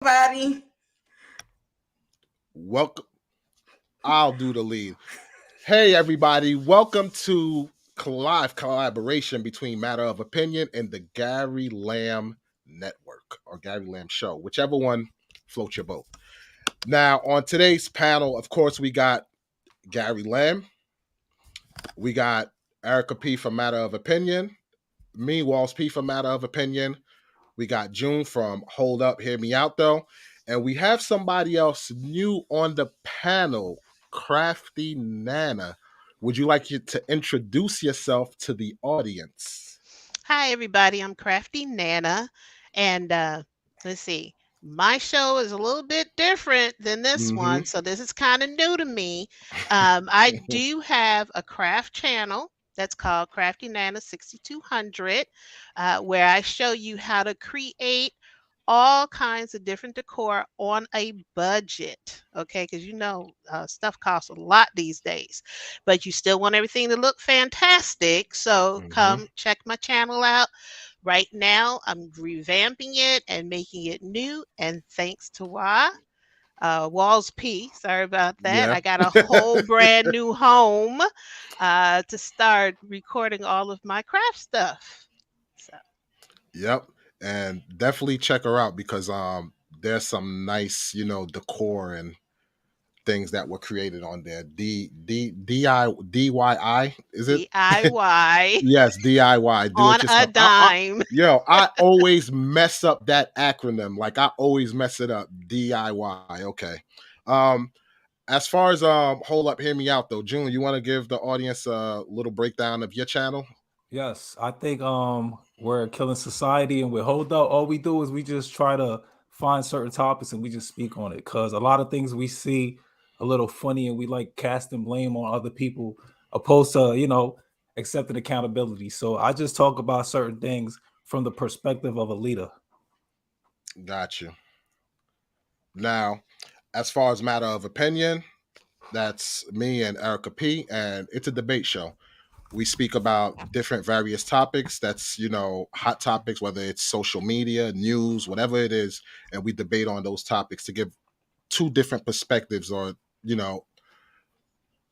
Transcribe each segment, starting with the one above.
Everybody. Welcome. I'll do the lead. Hey, everybody. Welcome to live collaboration between Matter of Opinion and the Gary Lamb Network or Gary Lamb Show, whichever one floats your boat. Now, on today's panel, of course, we got Gary Lamb, we got Erica P from Matter of Opinion, me, Walls P from Matter of Opinion. We got June from Hold Up, Hear Me Out, though. And we have somebody else new on the panel, Crafty Nana. Would you like you to introduce yourself to the audience? Hi, everybody. I'm Crafty Nana. And let's see, my show is a little bit different than this Mm-hmm. one. So this is kind of new to me. I do have a craft channel that's called Crafty Nana 6200, where I show you how to create all kinds of different decor on a budget. Okay, because stuff costs a lot these days, but you still want everything to look fantastic. So Mm-hmm. come check my channel out. Right now, I'm revamping it and making it new. And thanks to Walls P, sorry about that. Yeah. I got a whole brand new home to start recording all of my craft stuff. So. Yep. And definitely check her out because there's some nice, decor and things that were created on there. DIY is it? DIY Yes, DIY. Do on it a yourself. dime. I always mess up that acronym. Like I always mess it up. DIY. Okay. Um, as far as hold up, hear me out though. June, you want to give the audience a little breakdown of your channel? Yes, I think we're a killing society, and with Hold Up, all we do is we just try to find certain topics and we just speak on it. Because a lot of things we see a little funny, and we like casting blame on other people, opposed to accepting accountability. So I just talk about certain things from the perspective of a leader. Got you. Now, as far as matter of opinion, that's me and Erica P, and it's a debate show. We speak about different various topics that's hot topics, whether it's social media, news, whatever it is, and we debate on those topics to give two different perspectives, or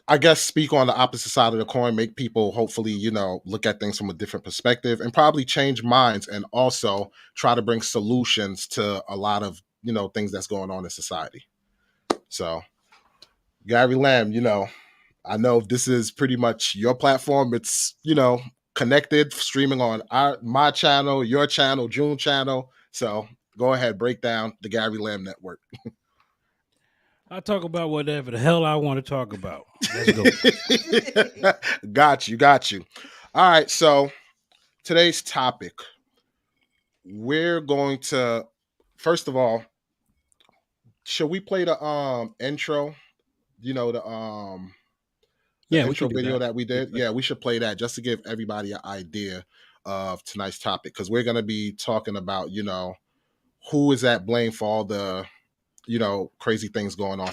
I guess speak on the opposite side of the coin, make people hopefully look at things from a different perspective and probably change minds, and also try to bring solutions to a lot of things that's going on in society. So Gary Lamb, I know this is pretty much your platform. It's connected, streaming on my channel, your channel, June channel. So go ahead, break down the Gary Lamb Network. I talk about whatever the hell I want to talk about. Let's go. Got you. All right, so today's topic, we're going to, first of all, should we play the intro? The Yeah, we intro can do video that. that we did. Yeah, we should play that just to give everybody an idea of tonight's topic, because we're going to be talking about who is at blame for all the crazy things going on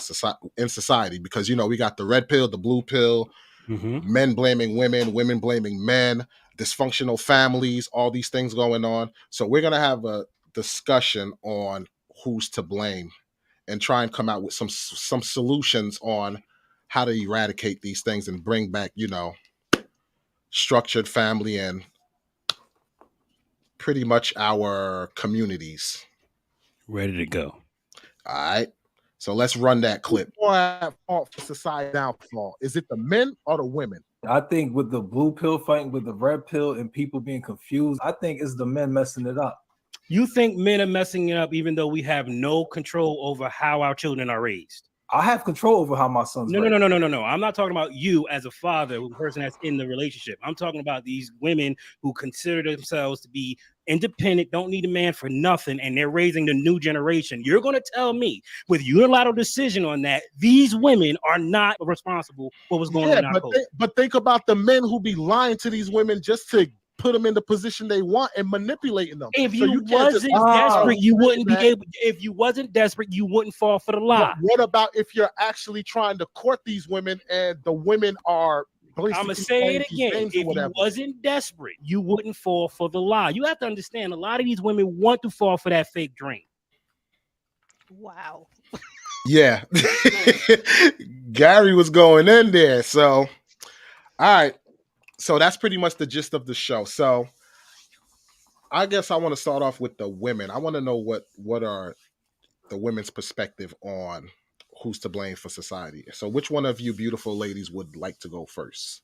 in society, because we got the red pill, the blue pill, men blaming women, women blaming men, dysfunctional families, all these things going on. So we're going to have a discussion on who's to blame and try and come out with some solutions on how to eradicate these things and bring back structured family and pretty much our communities. Ready to go. All right. So let's run that clip. Who's more at fault for society downfall? Is it the men or the women? I think with the blue pill fighting with the red pill and people being confused, I think it's the men messing it up. You think men are messing it up even though we have no control over how our children are raised? I have control over how my son's No. raised. No. I'm not talking about you as a father, a person that's in the relationship. I'm talking about these women who consider themselves to be independent, don't need a man for nothing, and they're raising the new generation. You're going to tell me with unilateral decision on that, these women are not responsible for what's going on in our culture. But think about the men who be lying to these women just to put them in the position they want and manipulating them. If you wasn't desperate, you wouldn't be able. If you wasn't desperate, you wouldn't fall for the lie. But what about if you're actually trying to court these women and the women are? I'm gonna say it again. If you wasn't desperate, you wouldn't fall for the lie. You have to understand, a lot of these women want to fall for that fake dream. Wow. Yeah. Gary was going in there. So, all right. So that's pretty much the gist of the show. So I guess I want to start off with the women. I want to know what are the women's perspective on who's to blame for society. So which one of you beautiful ladies would like to go first?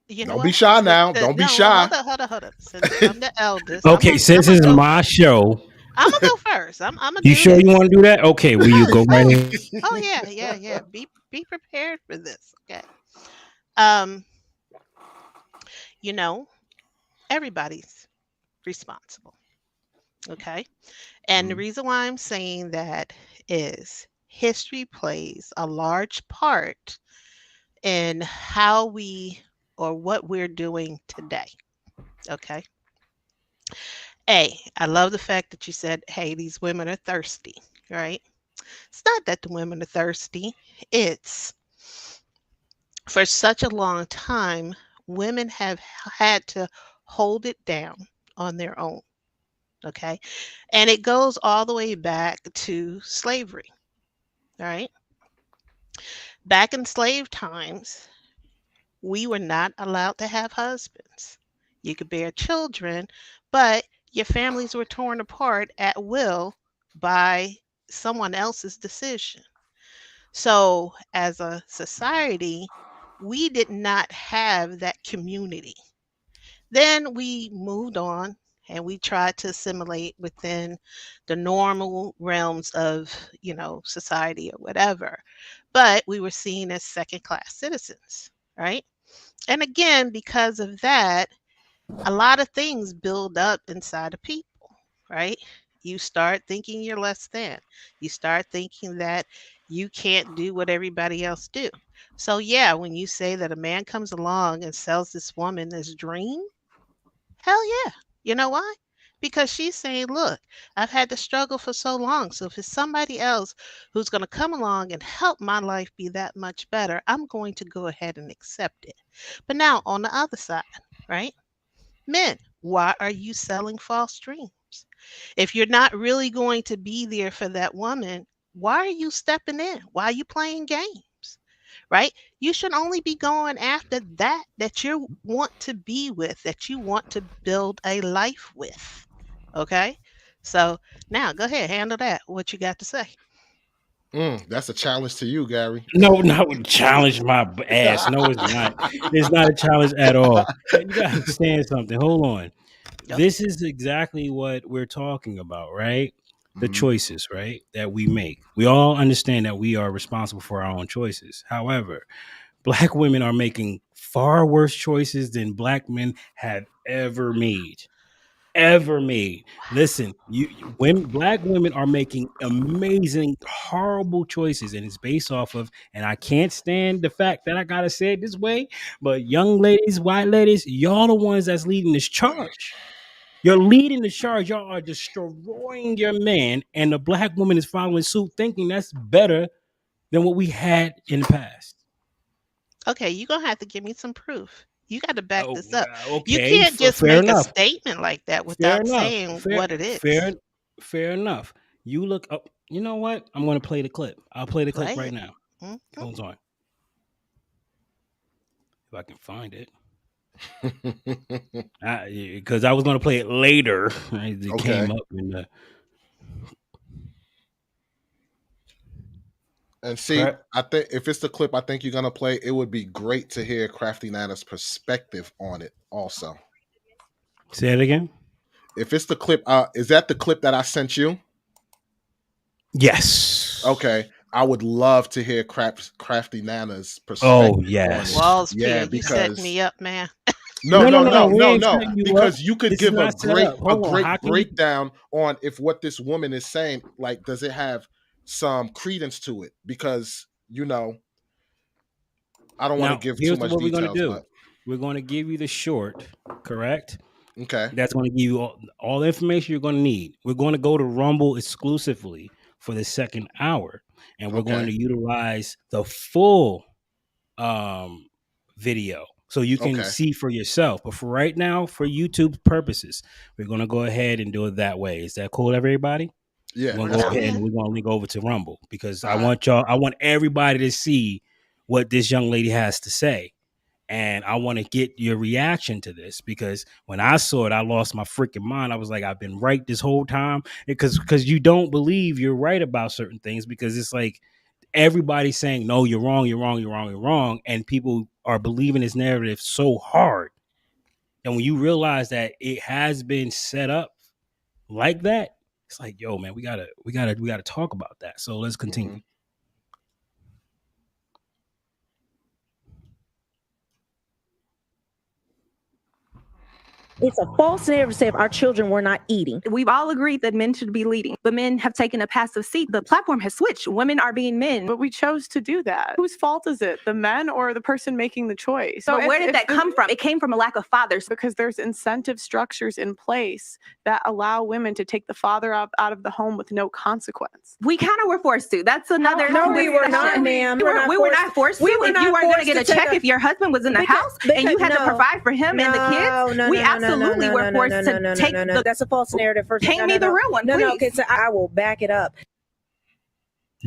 You know Don't be what? shy now. Don't be No, shy. hold up. Since I'm the eldest, Okay, since it's my show, I'm gonna go first. I'm gonna you do sure this. you want to do that? Okay, will you go right ahead? Oh yeah. Be prepared for this. Okay. Um, you know, everybody's responsible. Okay. And the Mhm. reason why I'm saying that is history plays a large part in how we or what we're doing today. Okay. I love the fact that you said, hey, these women are thirsty, right? It's not that the women are thirsty. It's for such a long time, women have had to hold it down on their own. Okay. And it goes all the way back to slavery. All right. Back in slave times, we were not allowed to have husbands. You could bear children, but your families were torn apart at will by someone else's decision. So, as a society, we did not have that community. Then we moved on and we tried to assimilate within the normal realms of, society or whatever. But we were seen as second class citizens, right? And again, because of that, a lot of things build up inside of people, right? You start thinking you're less than. You start thinking that you can't do what everybody else do. So yeah, when you say that a man comes along and sells this woman this dream, hell yeah. You know why? Because she's saying, look, I've had to struggle for so long. So if it's somebody else who's going to come along and help my life be that much better, I'm going to go ahead and accept it. But now on the other side, right? Men, why are you selling false dreams? If you're not really going to be there for that woman, why are you stepping in? Why are you playing games? Right? You should only be going after that you want to be with, that you want to build a life with. Okay? So now go ahead, handle that. What you got to say? That's a challenge to you, Gary. No, not challenge my ass. No, it's not. It's not a challenge at all. You gotta understand something. Hold on. Okay. This is exactly what we're talking about, right? The Mhm. choices, right, that we make. We all understand that we are responsible for our own choices. However, Black women are making far worse choices than Black men have ever made. Listen, when Black women are making amazing, horrible choices, and it's based off of, and I can't stand the fact that I gotta say it this way, but young ladies, white ladies, y'all the ones that's leading this charge. You're leading the charge. Y'all are destroying your man, and the Black woman is following suit, thinking that's better than what we had in the past. Okay, you're going to have to give me some proof. You got to back Oh, this up. You okay. can't just Fair make a enough. statement like that Fair without enough. saying Fair, what it fair, is. fair enough. You look up. You know what? I'm going to play the clip. I'll play the clip Play right it. now. Mhm. Hold on. If I can find it. Because I was going to play it later. It Okay. came up in the. And see, I think if it's the clip I think you're gonna play, it would be great to hear Crafty Nana's perspective on it also. Say it again. If it's the clip, is that the clip that I sent you? Yes. Okay. I would love to hear Crafty Nana's perspective Oh, on yes. it. Walls Yeah, P, you setting because me up, man. no, We ain't no. setting you up. Because you could This is give a not set up. Hold on. great How can you? breakdown on if what this woman is saying, like, does it have some credence to it? Because I don't want to Now, give too here's much what we're going to details, do. but We're going to give you the short, correct? okay. That's going to give you all the information you're going to need. We're going to go to Rumble exclusively for the second hour, and we're going Okay. to utilize the full video. so you can Okay. see for yourself. But for right now, for YouTube purposes, we're gonna go ahead and do it that way. Is that cool, everybody? Yeah, We're gonna that's go I'm cool. ahead and in. we're gonna link over to Rumble because I All right. want everybody to see what this young lady has to say. And I want to get your reaction to this because when I saw it, I lost my freaking mind. I was like, I've been right this whole time because you don't believe you're right about certain things because it's like everybody's saying, no, you're wrong, you're wrong, you're wrong, you're wrong. And people are believing this narrative so hard. And when you realize that it has been set up like that, it's like, yo, man, we gotta talk about that. So let's continue. Mhm. It's a false narrative to say if our children were not eating. We've all agreed that men should be leading, but men have taken a passive seat. The platform has switched. Women are being men. But we chose to do that. Whose fault is it? The men or the person making the choice? So where did if that come from? It came from a lack of fathers. Because there's incentive structures in place that allow women to take the father out of the home with no consequence. We kind of were forced to. That's another. No, we were discussion. not, ma'am. We were not forced to. We were If not you weren't going to forced get a to take check a- if your husband was in the house and you had to no. provide for him and the kids, we absolutely were forced to take the. That's a false narrative. First, Paint me the real one, No, please. because I will back it up.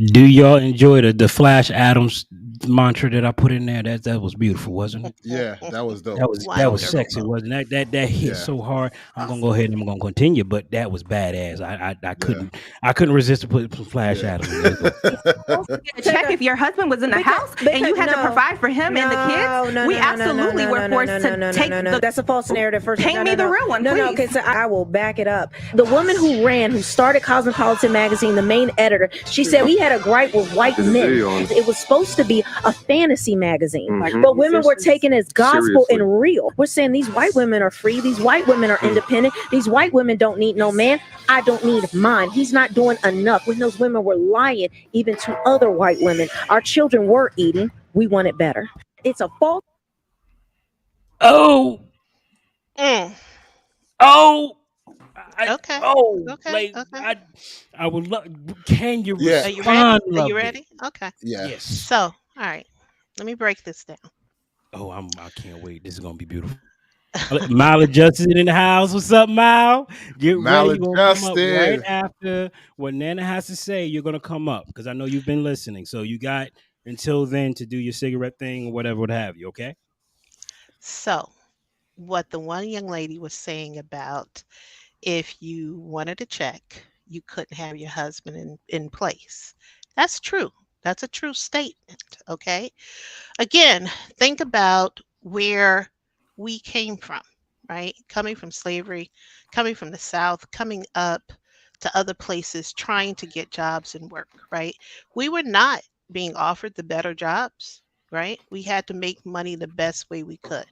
Do y'all enjoy the Flash Adams mantra that I put in there? That was beautiful, wasn't it? Yeah, that was dope. That was Wonderful. sexy, wasn't it? That hit Yeah. so hard. I'm gonna go ahead and I'm gonna continue, but that was badass. I couldn't resist to put some Flash Yeah. Adams. In there. Get a check if your husband was in the house and you had to provide for him and the kids. We absolutely were forced to take the. That's a false narrative. First, Paint me the real one, No, please. because I will back it up. The woman who started Cosmopolitan magazine, the main editor, she said we had a gripe with white men. It was supposed to be a fantasy magazine, but women were taken as gospel and real. We're saying these white women are free. These white women are independent. These white women don't need no man. I don't need mine. He's not doing enough. When those women were lying, even to other white women, our children were eating. We want it better. It's a false. Oh, Mm. oh. Okay. Like Okay. I would love. Can you Yeah. Are you ready? respond? Are you lovely? ready? Okay. Yeah. Yes. So, all right. Let me break this down. Oh, I can't wait. This is gonna be beautiful. Maladjusted in the house. What's up, Mal? Get ready. You're gonna come up right Maladjusted. after what Nana has to say. You're gonna come up because I know you've been listening. So you got until then to do your cigarette thing or whatever, what have you. Okay. So, what the one young lady was saying about if you wanted a check, you couldn't have your husband in place. That's true. That's a true statement. Okay. Again, think about where we came from, right? Coming from slavery, coming from the South, coming up to other places, trying to get jobs and work, right? We were not being offered the better jobs, right? We had to make money the best way we could.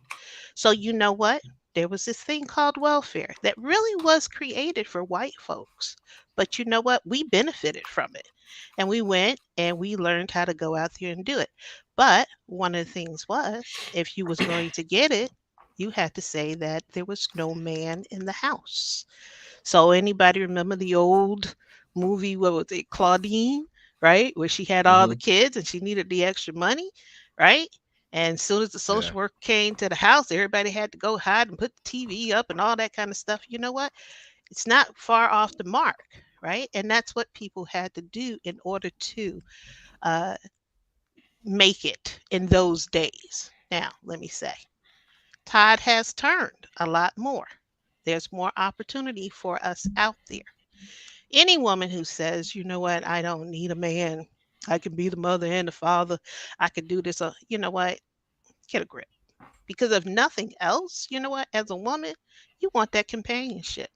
So, you know what? There was this thing called welfare that really was created for white folks. But you know what? We benefited from it. And we went and we learned how to go out there and do it. But one of the things was if you was going to get it, you had to say that there was no man in the house. So anybody remember the old movie, what was it, Claudine, right? Where she had all the kids and she needed the extra money, right? And as soon as the social worker came to the house, everybody had to go hide and put the TV up and all that kind of stuff. You know what? It's not far off the mark, right? And that's what people had to do in order to make it in those days. Now, let me say, tide has turned a lot more. There's more opportunity for us out there. Any woman who says, you know what, I don't need a man, I can be the mother and the father, I can do this, you know what, get a grip. Because if nothing else, you know what, as a woman, you want that companionship.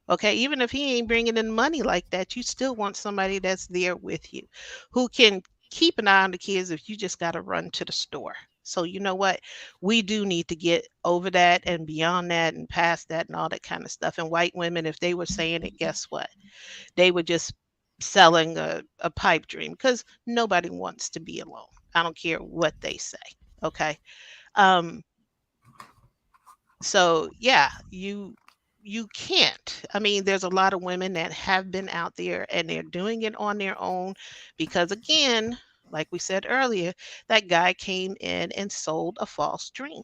Okay, even if he ain't bringing in money like that, you still want somebody that's there with you, who can keep an eye on the kids if you just got to run to the store. So you know what, we do need to get over that and beyond that and past that and all that kind of stuff. And white women, if they were saying it, guess what? They were just selling a pipe dream because nobody wants to be alone. I don't care what they say. Okay. So yeah, you can't. I mean, there's a lot of women that have been out there and they're doing it on their own because again, like we said earlier, that guy came in and sold a false dream.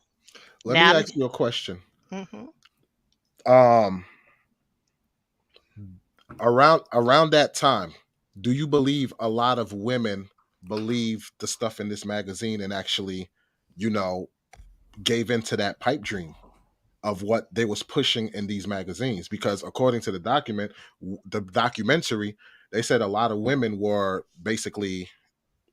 Let Now, me ask you a question. mhm. Around that time, do you believe a lot of women believe the stuff in this magazine and actually, gave into that pipe dream of what they was pushing in these magazines? Because according to the documentary, they said a lot of women were basically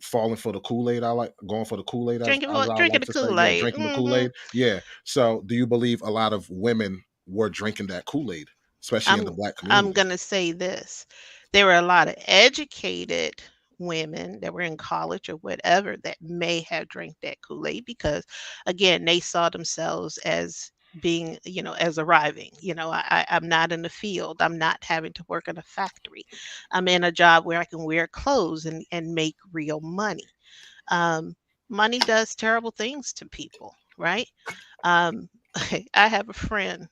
falling for the Kool-Aid. I like going for the Kool-Aid, as I Drinking like the to say. Yeah, Kool-Aid. drinking the Kool-Aid. Yeah. So do you believe a lot of women were drinking that Kool-Aid, especially in the I'm Black I'm community? gonna say this. There were a lot of educated women that were in college or whatever that may have drank that Kool-Aid because again, they saw themselves as being, as arriving. I'm not in the field. I'm not having to work in a factory. I'm in a job where I can wear clothes and make real money. Um, Money does terrible things to people, right? Um, I have a friend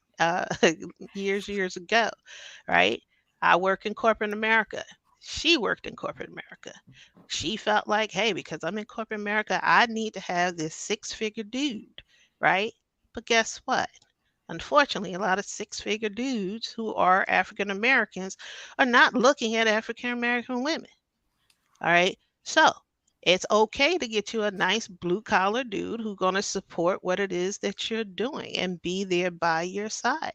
years ago, right? I work in corporate America. She worked in corporate America. She felt like, hey, because I'm in corporate America, I need to have this six-figure dude, right? But guess what? Unfortunately, a lot of six-figure dudes who are African Americans are not looking at African American women. All right. So it's okay to get you a nice blue collar dude who's going to support what it is that you're doing and be there by your side.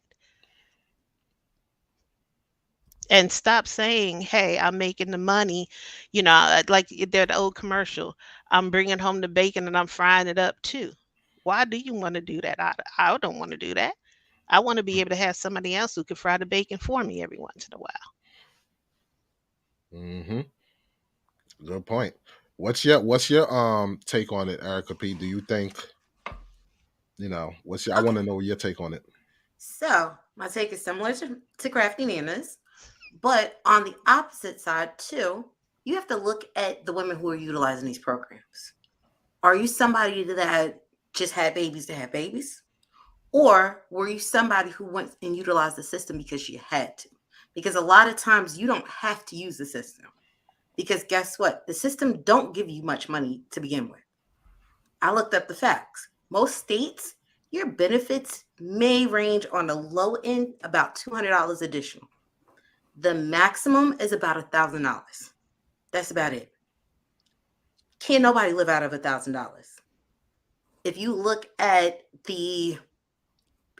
And stop saying, hey, I'm making the money, like that old commercial. I'm bringing home the bacon and I'm frying it up too. Why do you want to do that? I don't want to do that. I want to be able to have somebody else who can fry the bacon for me every once in a while. Mm-hmm. Good point. What's your take on it, Erica P? Do you think, I want to know your take on it. So my take is similar to Crafty Nana's, but on the opposite side too, you have to look at the women who are utilizing these programs. Are you somebody that just had babies to have babies? Or were you somebody who went and utilized the system because you had to? Because a lot of times you don't have to use the system. Because guess what? The system don't give you much money to begin with. I looked up the facts. Most states, your benefits may range on the low end about $200 additional. The maximum is about $1,000. That's about it. Can't nobody live out of $1,000. If you look at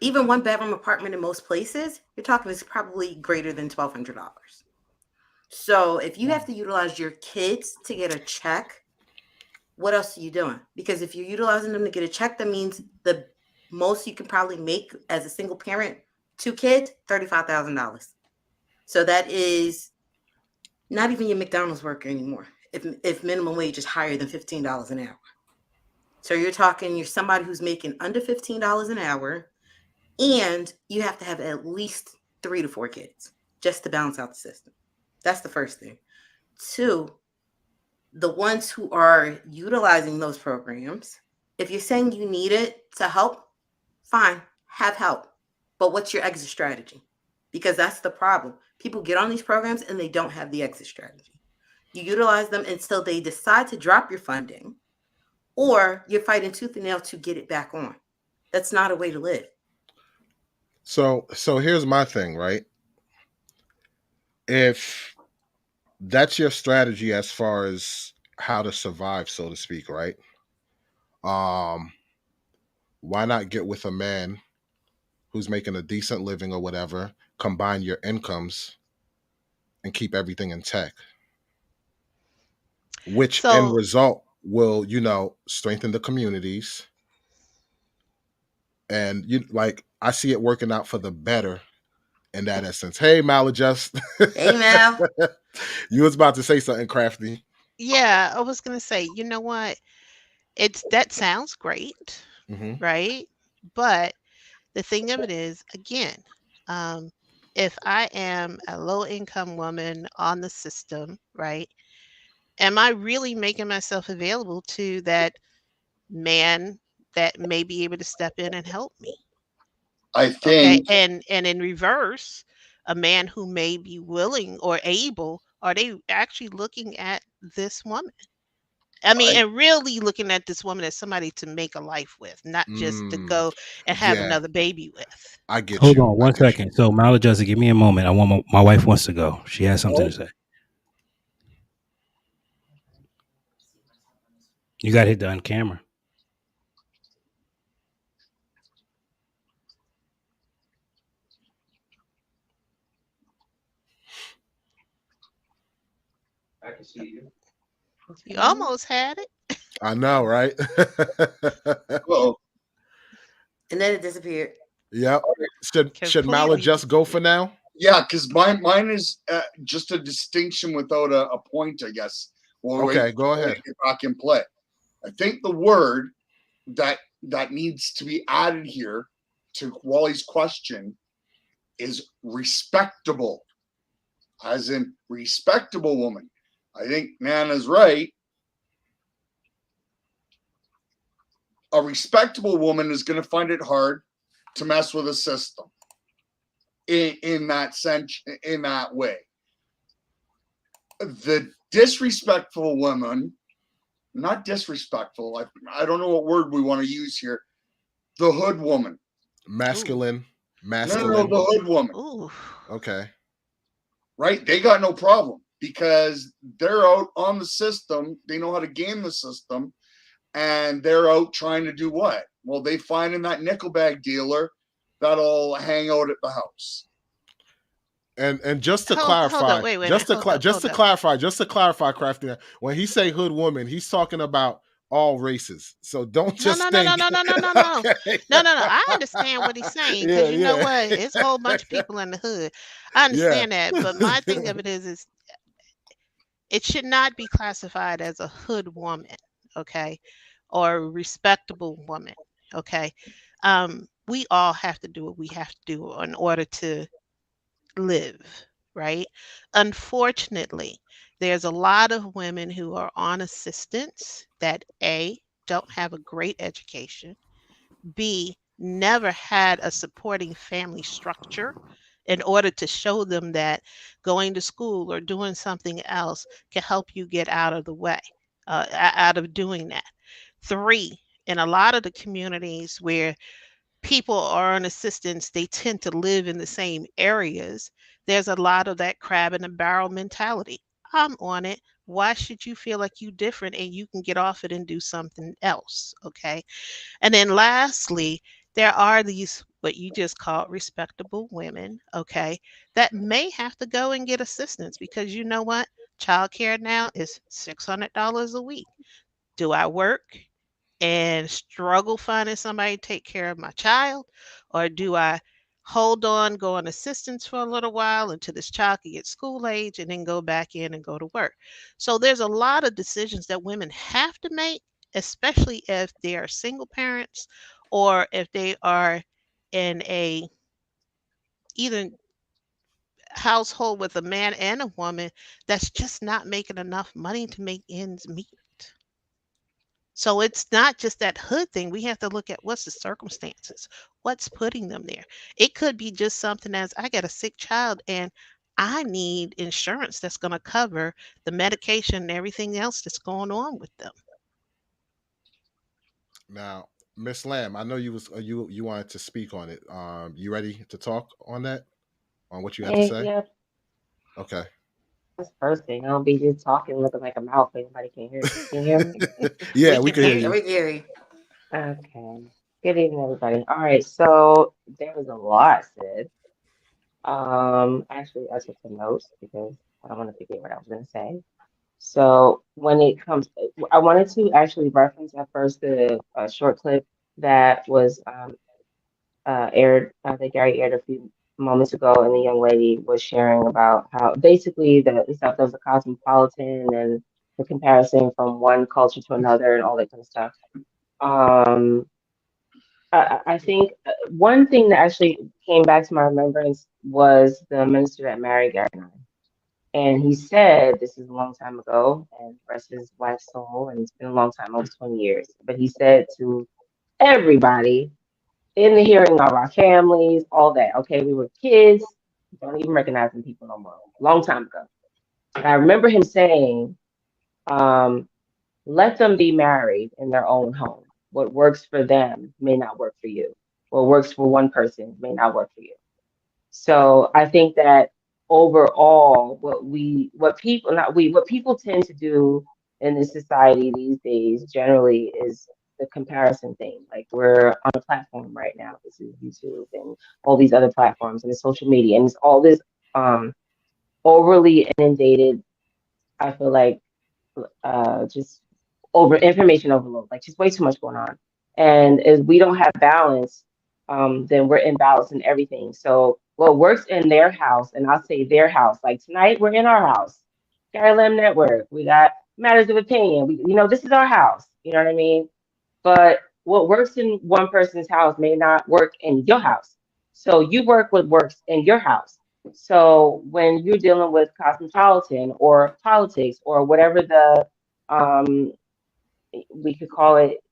even one bedroom apartment in most places, you're talking is probably greater than $1,200. So if you have to utilize your kids to get a check, what else are you doing? Because if you're utilizing them to get a check, that means the most you can probably make as a single parent, 2 kids, $35,000. So that is not even your McDonald's worker anymore. If minimum wage is higher than $15 an hour. So you're somebody who's making under $15 an hour, and you have to have at least 3 to 4 kids just to balance out the system. That's the first thing. 2, the ones who are utilizing those programs, if you're saying you need it to help, fine, have help. But what's your exit strategy? Because that's the problem. People get on these programs and they don't have the exit strategy. You utilize them until they decide to drop your funding, or you're fighting tooth and nail to get it back on. That's not a way to live. So here's my thing, right? If that's your strategy as far as how to survive, so to speak, right? Why not get with a man who's making a decent living or whatever, combine your incomes and keep everything intact, which end result will, strengthen the communities. And I see it working out for the better in that essence. Hey, Maladjust. Hey, Mal. You was about to say something, Crafty. Yeah, I was gonna say, you know what? That sounds great, right? But the thing of it is, again, if I am a low income woman on the system, right? Am I really making myself available to that man that may be able to step in and help me? I Okay. think, And in reverse, a man who may be willing or able, are they actually looking at this woman? I mean, and really looking at this woman as somebody to make a life with, not just to go and have another baby with. I get Hold you. on one second. So, Maladjusted, give me a moment. I want my wife wants to go. She has something to say. You got to hit the on camera. I can see you. You almost had it. I know, right? Well, and then it disappeared. Yep. Should Mala just go for now? Yeah, because mine is just a distinction without a point, I guess. Okay, go ahead. Get back in play. I think the word that needs to be added here to Wally's question is respectable, as in respectable woman. I think Nana's right. A respectable woman is going to find it hard to mess with a system in that sense, in that way. The disrespectful woman, not disrespectful, I don't know what word we want to use here. The hood woman. Masculine. No, the hood woman. Ooh. Okay. Right? They got no problem because they're out on the system. They know how to game the system. And they're out trying to do what? Well, they find in that nickel bag dealer that'll hang out at the house. And just to clarify, just to clarify, Crafty, when he say hood woman, he's talking about all races. So don't just no. think. No. Okay. No. I understand what he's saying because you know what? It's a whole bunch of people in the hood. I understand that, but my thing of it is it should not be classified as a hood woman, okay, or a respectable woman, okay. We all have to do what we have to do in order to live, right? Unfortunately, there's a lot of women who are on assistance that A, don't have a great education, B, never had a supporting family structure in order to show them that going to school or doing something else can help you get out of the way, out of doing that. 3, in a lot of the communities where people are on assistance, they tend to live in the same areas. There's a lot of that crab in the barrel mentality. I'm on it. Why should you feel like you different and you can get off it and do something else? Okay. And then lastly, there are these what you just called respectable women, okay, that may have to go and get assistance because you know what? Childcare now is $600 a week. Do I work and struggle finding somebody to take care of my child? Or do I hold on, go on assistance for a little while until this child can get school age and then go back in and go to work? So there's a lot of decisions that women have to make, especially if they are single parents or if they are in a either household with a man and a woman that's just not making enough money to make ends meet. So it's not just that hood thing. We have to look at what's the circumstances, what's putting them there. It could be just something as I got a sick child and I need insurance that's going to cover the medication and everything else that's going on with them. Now, Miss Lamb, I know you was you wanted to speak on it. You ready to talk on that? On what you have to say? Yeah. Okay. That's first thing. I don't be just talking, looking like a mouth. Nobody can hear. Can you hear me? Yeah, we can hear you. We can hear you. Okay. Good evening, everybody. All right. So there was a lot said. Actually, I took some notes because I don't want to forget what I was going to say. So when it comes, I wanted to actually reference at first the short clip that was aired. I think Gary aired a few moments ago, and the young lady was sharing about how basically the stuff that was a cosmopolitan and the comparison from one culture to another and all that kind of stuff. I think one thing that actually came back to my remembrance was the minister that married Gary and I. And he said, this is a long time ago, and rest his wife's soul, and it's been a long time, over 20 years. But he said to everybody in the hearing of our families, all that. Okay, we were kids, don't even recognize them people no more. Long time ago. And I remember him saying, let them be married in their own home. What works for them may not work for you. What works for one person may not work for you. So I think that overall, what people tend to do in this society these days generally is the comparison thing. Like, we're on a platform right now. This is YouTube and all these other platforms and the social media, and it's all this overly inundated, I feel like, just information overload, like just way too much going on. And if we don't have balance, then we're imbalanced in everything. So what works in their house, and I'll say their house, like tonight we're in our house, Gary Lamb Network, we got Matters of Opinion. This is our house. You know what I mean? But what works in one person's house may not work in your house. So you work what works in your house. So when you're dealing with cosmopolitan or politics or whatever we could call it,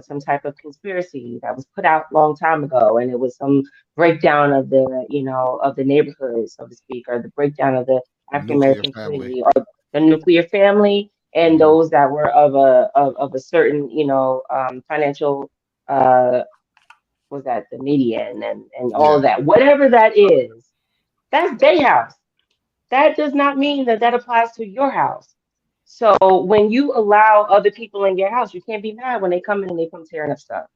some type of conspiracy that was put out a long time ago, and it was some breakdown of the neighborhood, so to speak, or the breakdown of the African American community, or the nuclear family, and those that were of a certain financial was that the media and all of that, whatever that is, that's their house. That does not mean that applies to your house. So when you allow other people in your house, you can't be mad when they come in and they come tearing up stuff.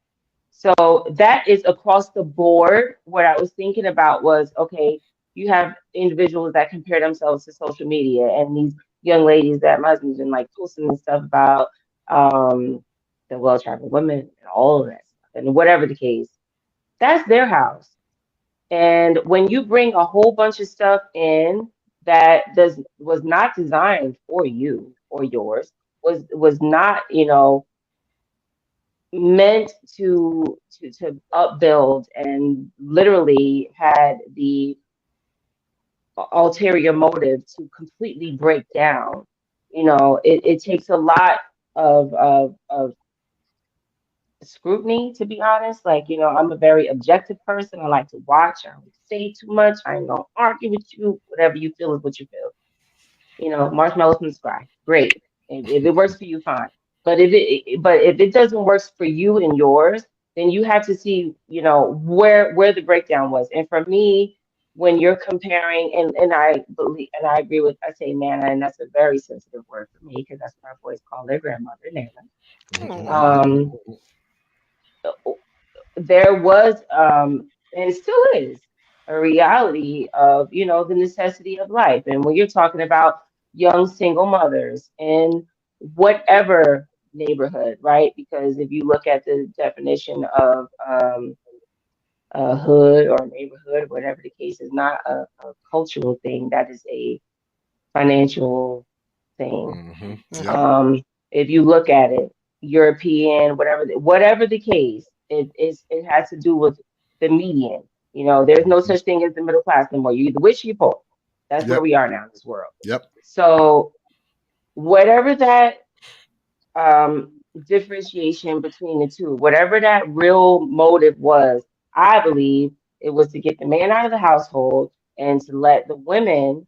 So that is across the board. What I was thinking about was, okay, you have individuals that compare themselves to social media, and these young ladies that my husband's been like posting and stuff about the well-traveled women and all of that stuff, and whatever the case, that's their house. And when you bring a whole bunch of stuff in that was not designed for you or yours, was not meant to upbuild, and literally had the ulterior motive to completely break down, it takes a lot of scrutiny, to be honest. Like, I'm a very objective person. I like to watch. I don't say too much. I ain't gonna argue with you. Whatever you feel is what you feel. Marshmallows from the sky, great. If it works for you, fine. But if it doesn't work for you and yours, then you have to see, where the breakdown was. And for me, when you're comparing, and I believe, and I agree with, I say Nana, and that's a very sensitive word for me, because that's what our boys call their grandmother, Nana. There was, and still is, a reality of, the necessity of life. And when you're talking about young single mothers in whatever neighborhood, right? Because if you look at the definition of a hood or neighborhood, whatever the case, is not a cultural thing, that is a financial thing. If you look at it, European, whatever the case, it has to do with the median. There's no such thing as the middle class anymore. You either rich or you poor. That's where we are now in this world. So whatever that differentiation between the two, whatever that real motive was, I believe it was to get the man out of the household and to let the women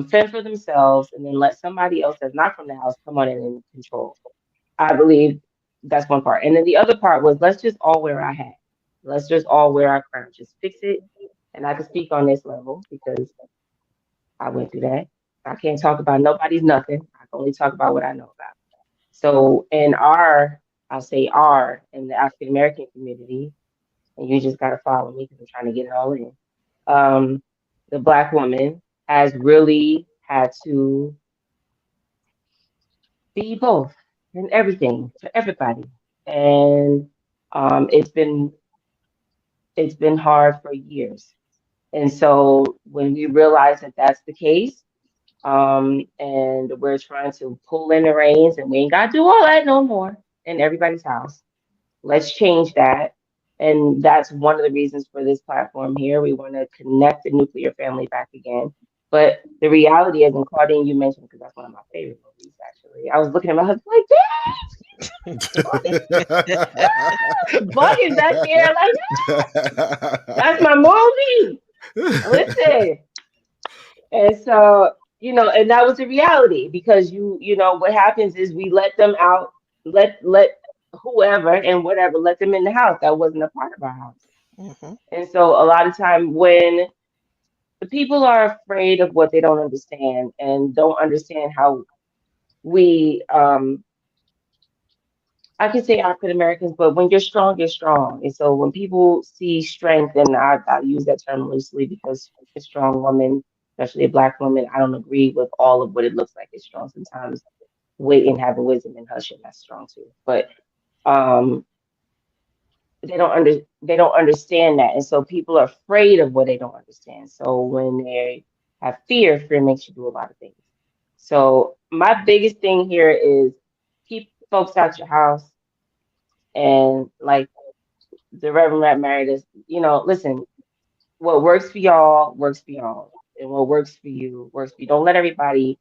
fend for themselves, and then let somebody else that's not from the house come on in and control. I believe that's one part. And then the other part was, let's just all wear our hat. Let's just all wear our crown. Just fix it. And I can speak on this level because I went through that. I can't talk about nobody's nothing. I can only talk about what I know about. So in I'll say in the African American community, and you just got to follow me because I'm trying to get it all in. The Black woman has really had to be both and everything for everybody. And it's been hard for years. And so when we realize that that's the case, and we're trying to pull in the reins, and we ain't got to do all that no more in everybody's house. Let's change that. And that's one of the reasons for this platform here. We want to connect the nuclear family back again. But the reality is, and Claudine, you mentioned, because that's one of my favorite movies, actually. I was looking at my husband like, bugging back there like, that's my movie. Listen. And so you know, and that was the reality because you know, what happens is we let them out, let whoever and whatever, let them in the house. That wasn't a part of our house. Mm-hmm. And so a lot of time when the people are afraid of what they don't understand and don't understand how we I could say African Americans, but when you're strong, you're strong. And so when people see strength, and I use that term loosely because a strong woman, especially a black woman, I don't agree with all of what it looks like is strong. Sometimes wait and having wisdom and hushing, that's strong too. But um they don't understand that. And so people are afraid of what they don't understand. So when they have fear makes you do a lot of things. So my biggest thing here is keep folks out your house and like the Reverend Rat married us, you know, listen, what works for y'all works for y'all. And what works for you works for you. Don't let everybody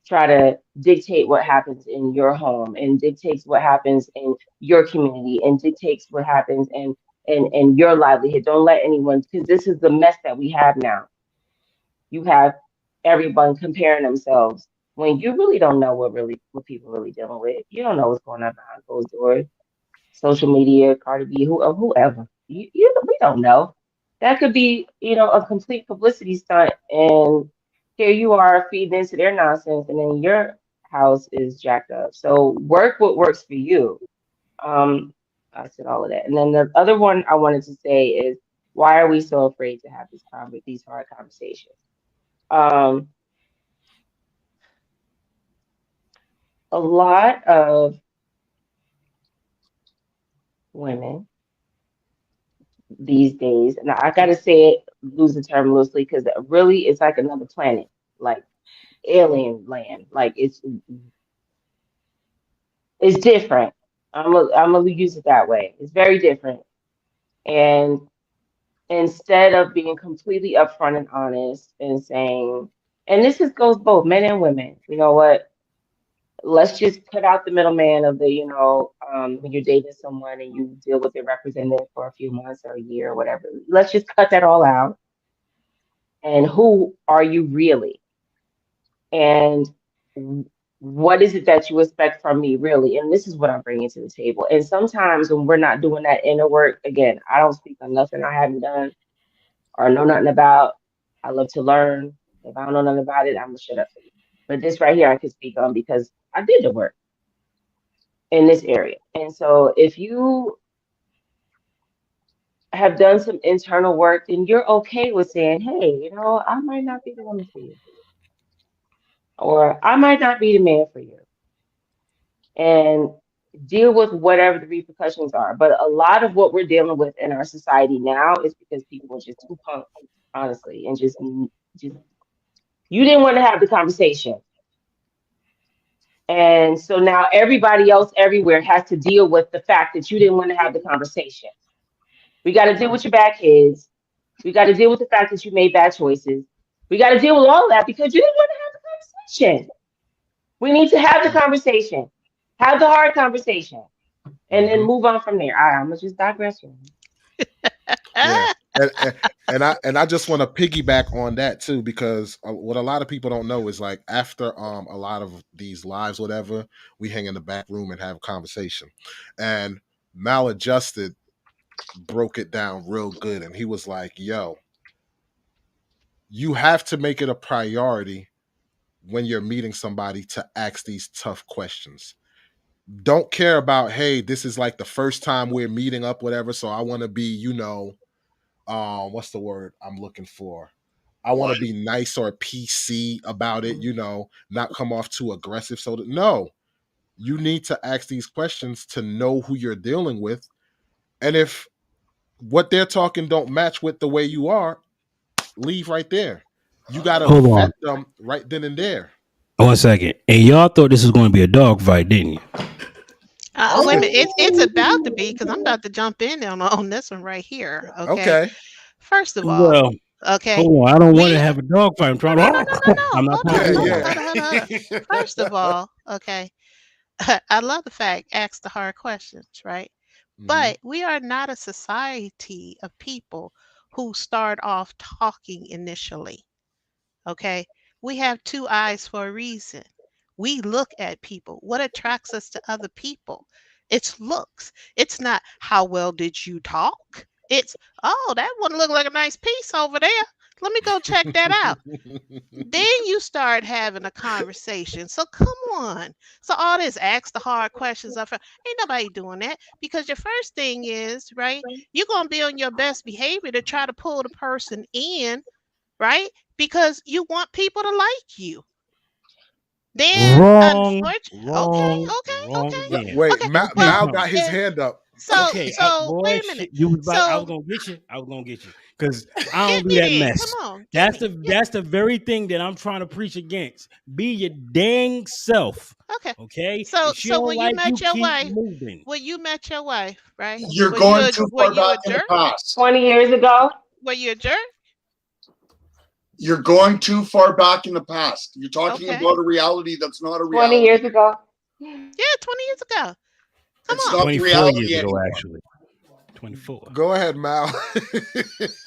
try to dictate what happens in your home and dictates what happens in your community and dictates what happens in your livelihood. Don't let anyone, because this is the mess that we have now. You have everyone comparing themselves when you really don't know what people really dealing with. You don't know what's going on behind closed doors, social media, Cardi B, whoever. We don't know. That could be, you know, a complete publicity stunt, and here you are feeding into their nonsense, and then your house is jacked up. So work what works for you. Um, I said all of that, and then the other one I wanted to say is why are we so afraid to have these hard conversations? Um, a lot of women these days, and I gotta say it, lose the term loosely, because really it's like another planet, like alien land. Like it's different. I'm gonna use it that way. It's very different. And instead of being completely upfront and honest and saying, and this goes both men and women, you know what? Let's just cut out the middleman of the, you know, when you're dating someone and you deal with their representative for a few months or a year or whatever. Let's just cut that all out. And who are you really? And what is it that you expect from me, really? And this is what I'm bringing to the table. And sometimes when we're not doing that inner work, again, I don't speak on nothing I haven't done or know nothing about. I love to learn. If I don't know nothing about it, I'm gonna shut up. But this right here, I can speak on because I did the work in this area. And so if you have done some internal work, then you're okay with saying, hey, you know, I might not be the woman for you, or I might not be the man for you. And deal with whatever the repercussions are. But a lot of what we're dealing with in our society now is because people are just too punk, honestly, and just you didn't want to have the conversation. And so now everybody else everywhere has to deal with the fact that you didn't want to have the conversation. We got to deal with your bad kids. We got to deal with the fact that you made bad choices. We got to deal with all of that because you didn't want to have the conversation. We need to have the conversation, have the hard conversation, and then move on from there. I'm gonna just digress. Yeah, and I just want to piggyback on that too, because what a lot of people don't know is like after a lot of these lives, whatever, we hang in the back room and have a conversation, and Maladjusted broke it down real good, and he was like, "Yo, you have to make it a priority when you're meeting somebody to ask these tough questions. Don't care about, hey, this is like the first time we're meeting up, whatever. So I want to be, you know, what's the word I'm looking for? I want to be nice or PC about it, you know, not come off too aggressive. So that, no, you need to ask these questions to know who you're dealing with. And if what they're talking don't match with the way you are, leave right there. You got to Hold vet on them right then and there. 1 second. And y'all thought this was going to be a dog fight, didn't you? Wait a minute. It's about to be, because I'm about to jump in on this one right here. Okay. First of all, Well, okay. hold on. I don't want to have a dog fight. I'm trying to. I'm not Hold on. First of all, okay. I love the fact, ask the hard questions, right? But we are not a society of people who start off talking initially. Okay. We have two eyes for a reason. We look at people. What attracts us to other people? It's looks. It's not how well did you talk. It's, oh, that one look like a nice piece over there. Let me go check that out. Then you start having a conversation. So come on. So all this ask the hard questions up front. Ain't nobody doing that, because your first thing is, right, you're going to be on your best behavior to try to pull the person in, right? Because you want people to like you. Then, wrong. Wait, okay. Mal got his hand up. So, Okay, so boy, wait a minute. I was So, gonna get you. I was gonna get you because I get don't do me that then. mess. Come on. That's the very thing that I'm trying to preach against. Be your dang self. Okay. Okay. So, If she so don't when you like met your keep wife, moving. when you met your wife, right? You're Were going you too were far you a back in the jerk? past. 20 years ago. Were you a jerk? You're going too far back in the past. You're talking Okay. about a reality that's not a 20 reality. years ago. Yeah, 20 years ago. Come It's on. not the 24 reality years ago, anymore. actually. 24. Go ahead, Mal.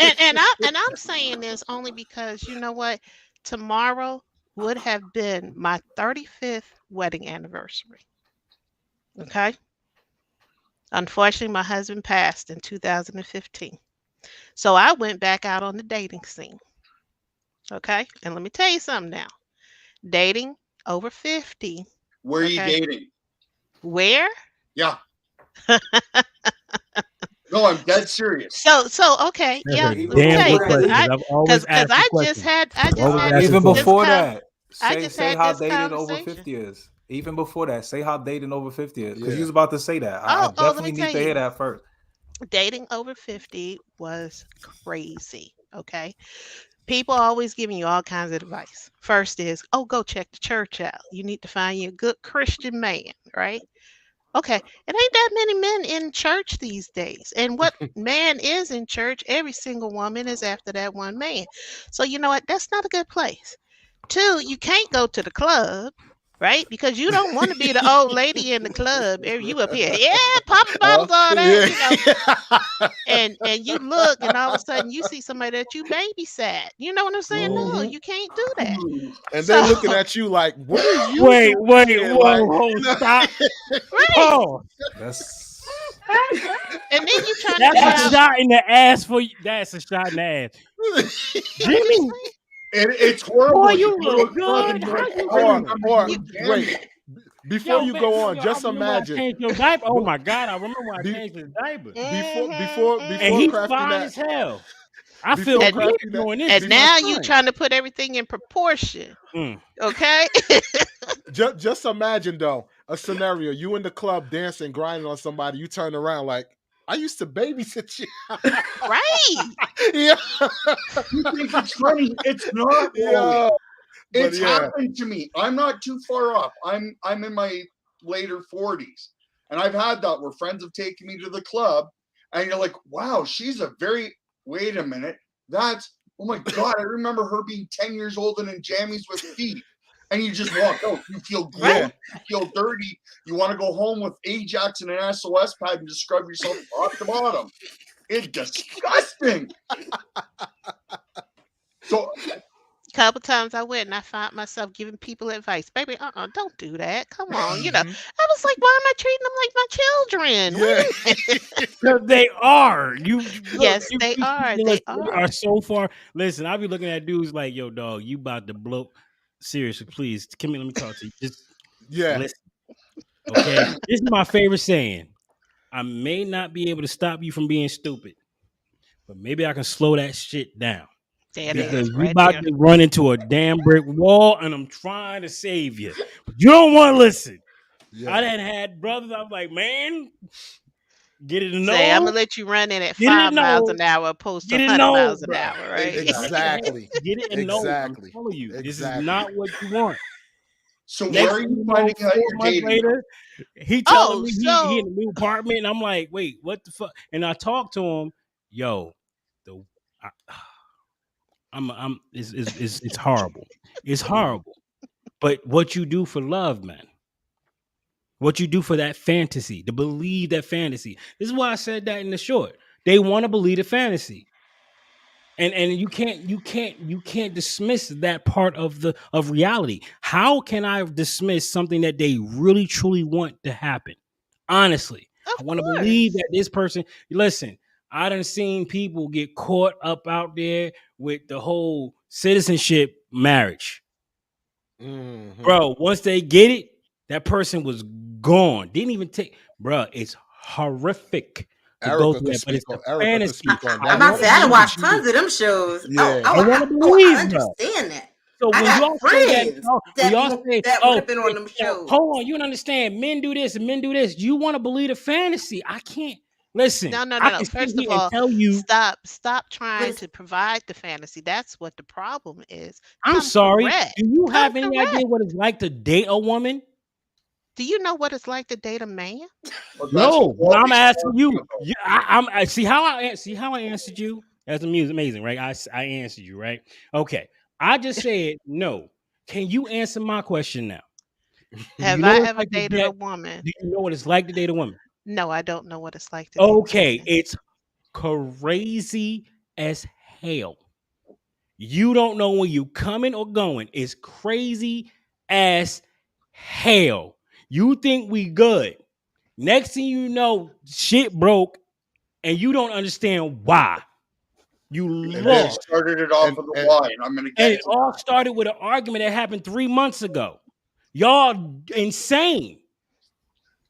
And I'm saying this only because, you know what? Tomorrow would have been my 35th wedding anniversary. Okay. Unfortunately, my husband passed in 2015. So I went back out on the dating scene. Okay. And let me tell you something now. Dating over 50. Where are you Okay. dating? Where? Yeah. No, I'm dead serious. So okay, That's yeah. a Let me damn tell you, good because question. I've always asked the I question. just had Always ask Even the question. before this that, I say just say had how this dating over conversation. 50 is. Even before that, say how dating over 50 is. Because Yeah. you was about to say that. I Let me definitely tell need to hear you. that first. Dating over 50 was crazy. Okay. People always giving you all kinds of advice. First is, oh, go check the church out. You need to find you a good Christian man, right? Okay. It ain't that many men in church these days. And what man is in church, every single woman is after that one man. So you know what? That's not a good place. Two, you can't go to the club, right? Because you don't want to be the old lady in the club. You up here, yeah, popping bottles, all that, you know. And you look, and all of a sudden you see somebody that you babysat. You know what I'm saying? No, you can't do that. And So, they're looking at you like, what are you Wait, doing here? Like, whoa, stop. right. Oh, That's And then you trying to that's figure a out. shot in the ass for you. That's a shot in the ass. Jimmy, It's horrible. boy, you go look to a club and good. you're How like, you I or, remember or you wait, before you go on, just I imagine. changed your diaper. Oh my God, I remember when I changed his diaper. Before And he's Crafty fine Nat, as hell. I before feel Crafty good Nat, doing this. And He's my now you son. trying to put everything in proportion. Okay. just imagine though a scenario: you in the club dancing, grinding on somebody. You turn around like, I used to babysit you. Right. Yeah. You think it's funny? It's not. Yeah. It's yeah. happened to me. I'm not too far off. I'm in my later 40s, and I've had that where friends have taken me to the club, and you're like, wow, she's a very. Wait a minute, that's oh my God! I remember her being 10 years old and in jammies with feet. And you just walk out. You feel gross. Yeah. You feel dirty. You want to go home with Ajax and an SOS pad and just scrub yourself off the bottom. It's disgusting. So Couple times I went and I found myself giving people advice. Baby, don't do that. Come on. You know, I was like, why am I treating them like my children? Yeah. Wait a minute. Because they are. Yes, they are. They They are. are so far. Listen, I be looking at dudes like, yo, dog, you about to blow. Seriously, please, come here. Let me talk to you. Just listen. Okay. This is my favorite saying. I may not be able to stop you from being stupid, but maybe I can slow that shit down. There it Because is, you right about there. to run into a damn brick wall, and I'm trying to save you. But you don't want to listen. Yeah. I done had brothers. I'm like, man, get it to know. Say, I'm gonna let you run in at Get it 5 miles know. an hour opposed to Get it 100 know, miles an bro. hour, right? Exactly. Get it and know. I'm Exactly. telling you, this is Exactly. not what you want. So Next where are thing you you know, finding out 4 you're months dating? later, he telling Oh, me he so in a new apartment, and I'm like, wait, what the fuck? And I talk to him, yo, it's horrible. It's horrible. But what you do for love, man. What you do for that fantasy, to believe that fantasy. This is why I said that in the short. They want to believe the fantasy. And you can't dismiss that part of reality. How can I dismiss something that they really truly want to happen? Honestly, I want to believe that this person. Listen, I done seen people get caught up out there with the whole citizenship marriage. Mm-hmm. Bro, once they get it, that person was gone. Didn't even take, bro. It's horrific. Erica could speak on that. I'm about to say, I watched tons of them shows. Yeah. I want to believe I understand that. So when y'all say that would have been on them shows. Hold on, you don't understand. Men do this and men do this. You want to believe the fantasy? I can't. Listen. No. First of all, tell you, stop trying to provide the fantasy. That's what the problem is. I'm sorry. Do you have any idea what it's like to date a woman? Do you know what it's like to date a man? No, I'm asking you. I see how I answered you. That's amazing, right? I answered you, right? Okay. I just said no. Can you answer my question now? Have I ever dated a woman? Do you know what it's like to date a woman? No, I don't know what it's like to date a woman. It's crazy as hell. You don't know when you coming or going. It's crazy as hell. You think we good. Next thing you know, shit broke, and you don't understand why. You lost. Started it off with the why, and I'm gonna get it all started with an argument that happened 3 months ago. Y'all insane.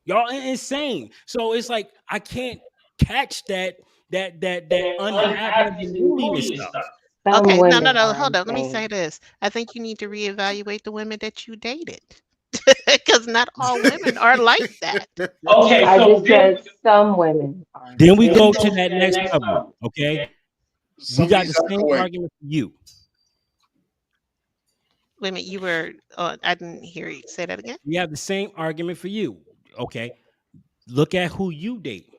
Y'all insane. So it's like I can't catch that unhappy stuff. Okay, no. Hold on. Let me say this. I think you need to reevaluate the women that you dated. Because not all women are like that. Okay, I just said some women are. Then we go to that next level. Okay. We got the same argument for you. Wait a minute, you were I didn't hear you say that again. We have the same argument for you. Okay. Look at who you date.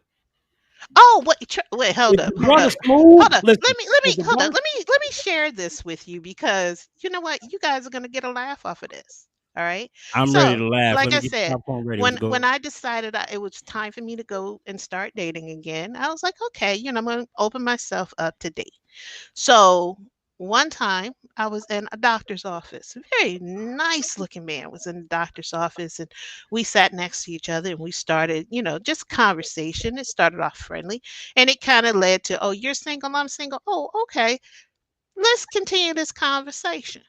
Oh, wait, hold up. Let me share this with you because you know what? You guys are gonna get a laugh off of this. All right. I'm ready to laugh. Like I said, when I decided it was time for me to go and start dating again, I was like, okay, I'm going to open myself up to date. So one time I was in a doctor's office. A very nice looking man was in the doctor's office, and we sat next to each other and we started, just conversation. It started off friendly, and it kind of led to, oh, you're single, I'm single. Oh, okay. Let's continue this conversation.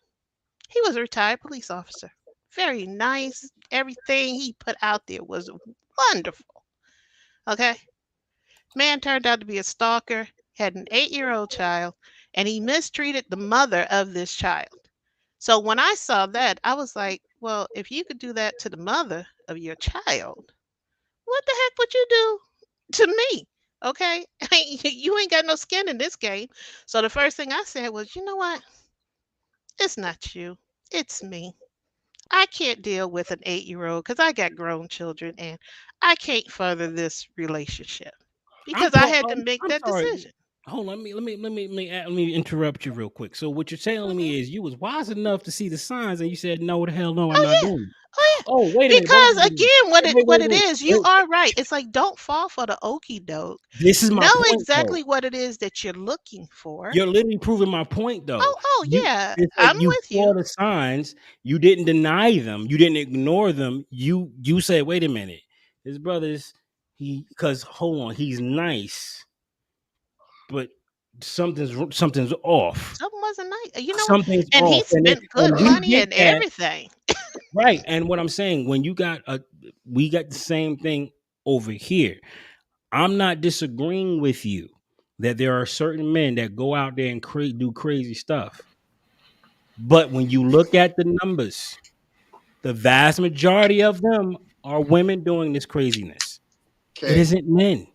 He was a retired police officer. Very nice. Everything he put out there was wonderful. Okay. Man turned out to be a stalker, had an 8-year-old child, and he mistreated the mother of this child. So when I saw that, I was like, well, if you could do that to the mother of your child, what the heck would you do to me? Okay. You ain't got no skin in this game. So the first thing I said was, you know what? It's not you. It's me. I can't deal with an 8-year-old because I got grown children and I can't further this relationship because I had to make that decision. Hold on, let me interrupt you real quick. So what you're telling me is you was wise enough to see the signs and you said, no, the hell no, I'm not doing it. Oh, wait a minute. Because again, what it is, you are right. It's like don't fall for the okie doke. This is my know point, exactly what it is that you're looking for. You're literally proving my point, though. Yeah, I'm with you. You saw the signs. You didn't deny them. You didn't ignore them. You said, wait a minute, his brother's because hold on, he's nice, but something's off. Something wasn't nice, something's and off. He spent good money and everything. Right, and what I'm saying, when we got the same thing over here. I'm not disagreeing with you that there are certain men that go out there and do crazy stuff. But when you look at the numbers, the vast majority of them are women doing this craziness. Okay. It isn't men.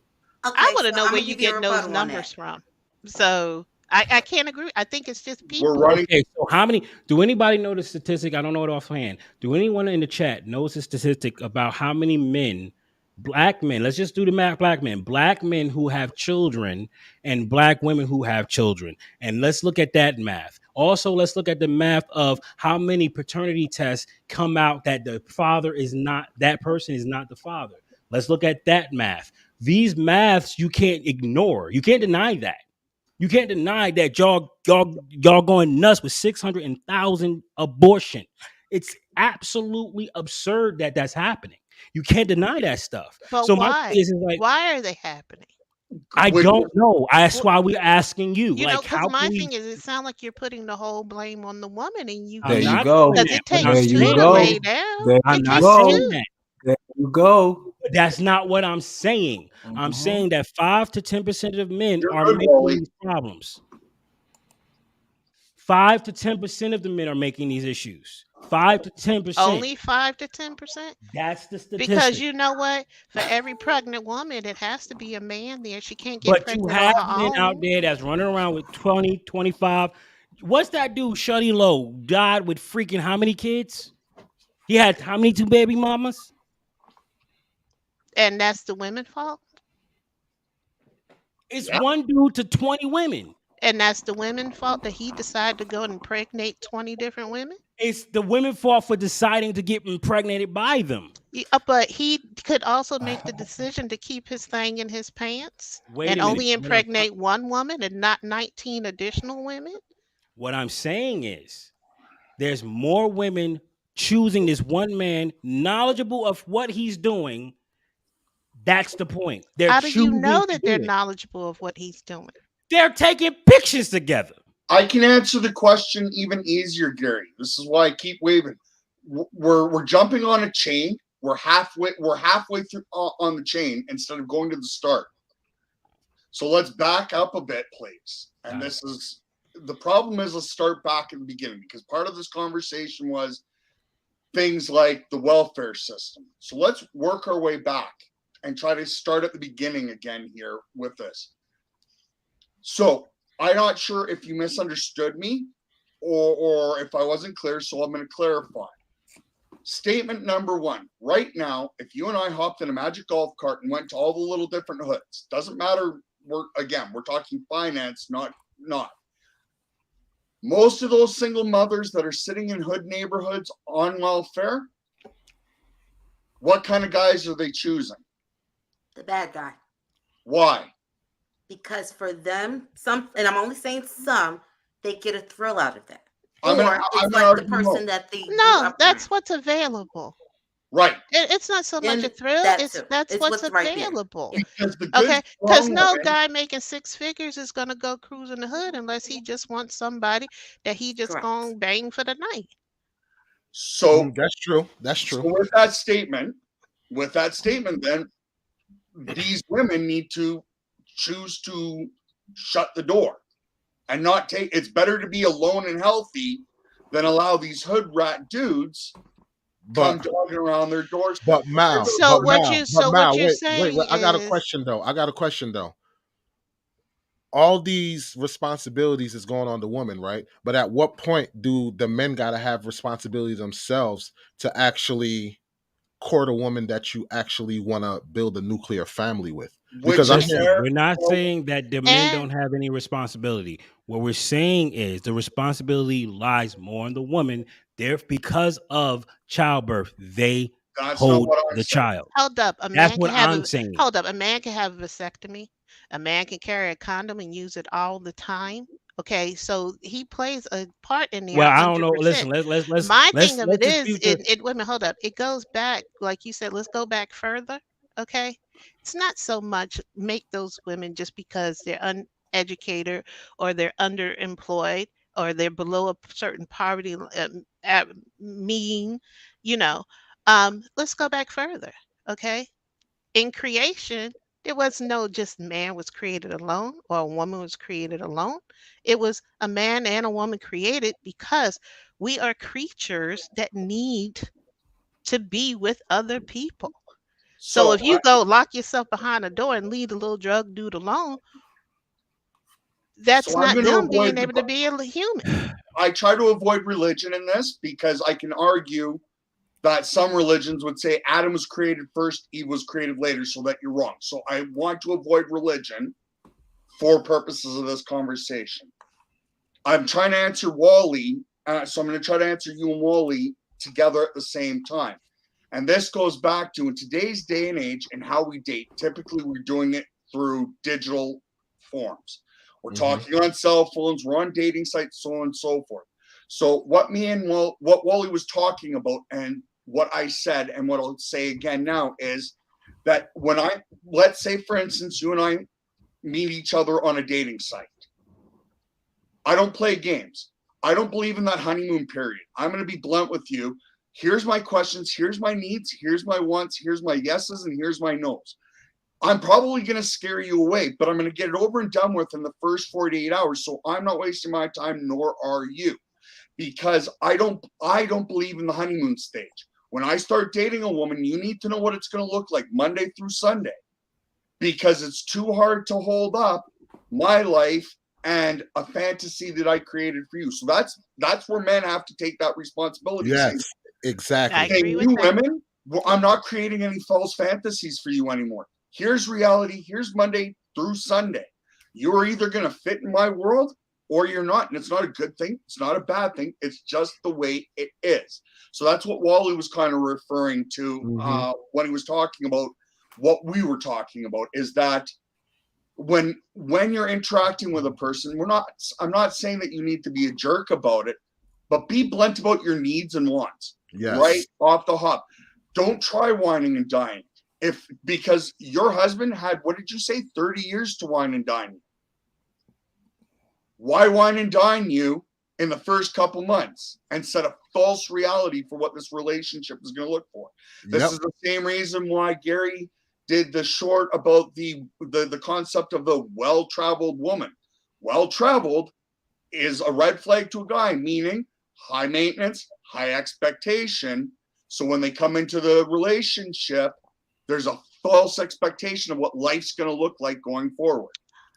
Okay, I want to know where you get those numbers from. So I can't agree. I think it's just people. We're running. Okay, so how many? Do anybody know the statistic? I don't know it offhand. Do anyone in the chat knows the statistic about how many men, black men? Let's just do the math. Black men who have children, and black women who have children, and let's look at that math. Also, let's look at the math of how many paternity tests come out that the father is not, that person is not the father. Let's look at that math. These maths you can't ignore. You can't deny that. You can't deny that y'all going nuts with 600,000 abortion. It's absolutely absurd that that's happening. You can't deny that stuff. But So why? my thing is like, why are they happening? I don't know. That's why we're asking you. You know, Like, because how my can thing is, it sounds like you're putting the whole blame on the woman, and you There you not go. saying because that. it takes There two you to go. lay down. There I'm It not takes saying two. that. There you go. But that's not what I'm saying. I'm Mhm. saying that 5 to 10% of men You're are good, making Wally. these problems. 5 to 10% of the men are making these issues. 5 to 10%. Only 5 to 10%. That's the statistic. Because you know what? For every pregnant woman, it has to be a man there. She can't get But you pregnant have on her men out own. there that's running around with 20, 25. What's that dude, Shuddy Lowe, died with freaking how many kids? He had how many 2 baby mamas? And that's the women's fault. It's one dude to 20 women. And that's the women's fault that he decided to go and impregnate 20 different women. It's the women's fault for deciding to get impregnated by them. But he could also make the decision to keep his thing in his pants Wait and a minute. only impregnate one woman and not 19 additional women. What I'm saying is there's more women choosing this one man, knowledgeable of what he's doing. That's the point. They're How do you know choosing that to they're do it. knowledgeable of what he's doing? They're taking pictures together. I can answer the question even easier, Gary. This is why I keep waving. We're jumping on a chain. We're halfway through on the chain instead of going to the start. So let's back up a bit, please. And this is the problem is let's start back at the beginning, because part of this conversation was things like the welfare system. So let's work our way back and try to start at the beginning again here with this. So I'm not sure if you misunderstood me or if I wasn't clear, so I'm going to clarify. Statement number one, right now, if you and I hopped in a magic golf cart and went to all the little different hoods, doesn't matter, we're talking finance, not. Most of those single mothers that are sitting in hood neighborhoods on welfare, what kind of guys are they choosing? The bad guy. Why? Because for them, some, and I'm only saying some, they get a thrill out of that. I'm Or it's like the person that they No, that's what's available. Right. It's not so much And a thrill. that's That's it's what's what's right there. available. Because the good, Okay, because strong no women- guy making 6 figures is gonna go cruising the hood unless he just wants somebody that he just Correct. gonna bang for the night. So That's true. That's true. So with that statement, then these women need to choose to shut the door and not take. It's better to be alone and healthy than allow these hood rat dudes come But dogging around their doors. but Mal, So but what Mal, you- but so Mal, what you're wait, saying wait. I got a is- question though. All these responsibilities is going on the woman, right? But at what point do the men got to have responsibility themselves to actually court a woman that you actually want to build a nuclear family with? Because I'm Listen, hearing, we're not saying that the men don't have any responsibility. What we're saying is the responsibility lies more on the woman. There, because of childbirth, they That's not hold what I'm the saying. child. Hold up, a man That's can what have I'm saying. Hold up, a man can have a vasectomy. A man can carry a condom and use it all the time. Okay, so he plays a part in there. Well, I don't know. 100%. Listen, let's My let's thing of let's it is, dispute the- it women, hold up. It goes back, like you said, let's go back further. Okay, it's not so much make those women just because they're uneducated or they're underemployed or they're below a certain poverty mean. You know, let's go back further. Okay, in creation, there was no just man was created alone or a woman was created alone. It was a man and a woman created because we are creatures that need to be with other people. So if you go lock yourself behind a door and leave the little drug dude alone, that's So I'm not gonna them avoid being the able to be a human. I try to avoid religion in this because I can argue that some religions would say Adam was created first, Eve was created later, so that you're wrong. So I want to avoid religion for purposes of this conversation. I'm trying to answer Wally, so I'm going to try to answer you and Wally together at the same time. And this goes back to in today's day and age and how we date. Typically, we're doing it through digital forms. We're talking on cell phones. We're on dating sites, so on and so forth. So what Wally was talking about, and what I said, and what I'll say again now, is that when let's say, for instance, you and I meet each other on a dating site. I don't play games. I don't believe in that honeymoon period. I'm going to be blunt with you. Here's my questions. Here's my needs. Here's my wants. Here's my yeses, and here's my nos. I'm probably going to scare you away, but I'm going to get it over and done with in the first 48 hours. So I'm not wasting my time, nor are you, because I don't believe in the honeymoon stage. When I start dating a woman, you need to know what it's going to look like Monday through Sunday, because it's too hard to hold up my life and a fantasy that I created for you. So that's where men have to take that responsibility. Yes, exactly. I agree with you that. women, well, I'm not creating any false fantasies for you anymore. Here's reality. Here's Monday through Sunday. You're either going to fit in my world or you're not. And it's not a good thing. It's not a bad thing. It's just the way it is. So that's what Wally was kind of referring to when he was talking about what we were talking about, is that when you're interacting with a person, I'm not saying that you need to be a jerk about it, but be blunt about your needs and wants. Yes. Right off the hop. Don't try whining and dining. Because your husband had, what did you say, 30 years to wine and dine you. Why wine and dine you in the first couple months and set a false reality for what this relationship is going to look for? This is the same reason why Gary did the short about the concept of the well-traveled woman. Well-traveled is a red flag to a guy, meaning high maintenance, high expectation. So when they come into the relationship, there's a false expectation of what life's going to look like going forward.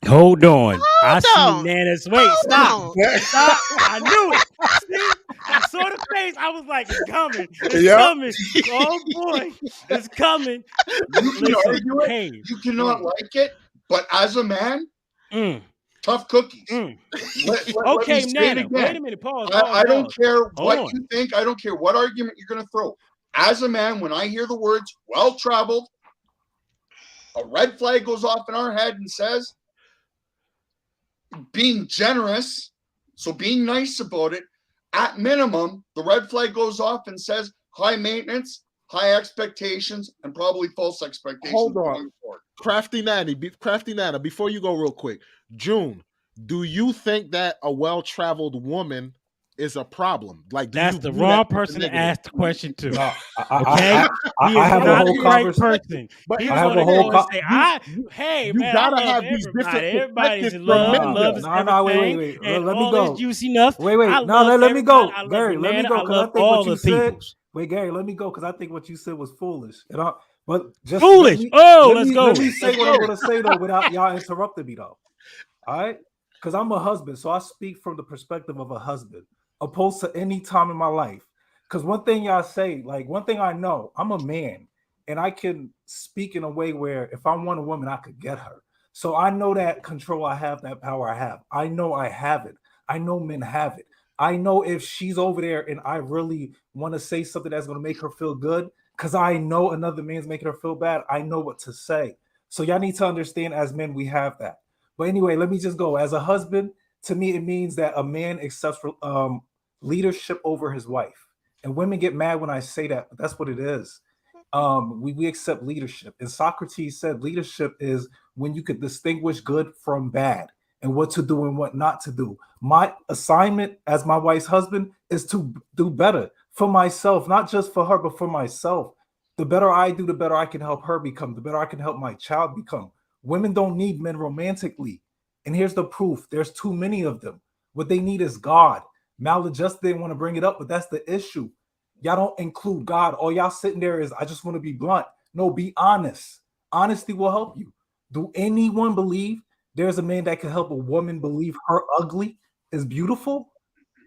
Hold on. I on. see Nana's. Wait, stop. on. Stop. I knew it. See? I saw the face. I was like, it's coming. It's coming. Oh, boy. It's coming. You can argue it. You cannot like it. But as a man, tough cookies. Okay, Nana. Wait a minute. Pause. I don't care what on. you think. I don't care what argument you're going to throw. As a man, when I hear the words well-traveled, a red flag goes off in our head and says, being generous, so being nice about it, at minimum, the red flag goes off and says high maintenance, high expectations, and probably false expectations. Hold on. Crafty Nana, before you go real quick, June, do you think that a well-traveled woman is a problem? Like, that's the wrong person to ask the question to. No, okay, I have a whole conversation. But I have a whole hey, you man, gotta I love have these different everybody's perspectives love. from men. Love is everything. Wait. And Let me all go. is juicy enough. Wait. No, let me go. Gary, let me go, because I think what you said. Wait, Gary, let me go, because I think what you said was foolish. But just foolish. Let's go. Let me say what I'm going to say though, without y'all interrupting me though. All right, because I'm a husband, so I speak from the perspective of a husband, opposed to any time in my life. Because one thing y'all say, like one thing I know, I'm a man, and I can speak in a way where if I want a woman, I could get her. So I know that control I have, that power I have. I know I have it. I know men have it. I know if she's over there and I really want to say something that's going to make her feel good, because I know another man's making her feel bad, I know what to say. So y'all need to understand, as men, we have that. But anyway, let me just go. As a husband, to me, it means that a man accepts leadership over his wife. And women get mad when I say that, but that's what it is. We accept leadership. And Socrates said leadership is when you could distinguish good from bad and what to do and what not to do. My assignment as my wife's husband is to do better for myself, not just for her, but for myself. The better I do, the better I can help her become, the better I can help my child become. Women don't need men romantically. And here's the proof. There's too many of them. What they need is God. Maladjust didn't want to bring it up, but that's the issue. Y'all don't include God. All y'all sitting there is, I just want to be blunt. No, be honest. Honesty will help you. Do anyone believe there's a man that can help a woman believe her ugly is beautiful?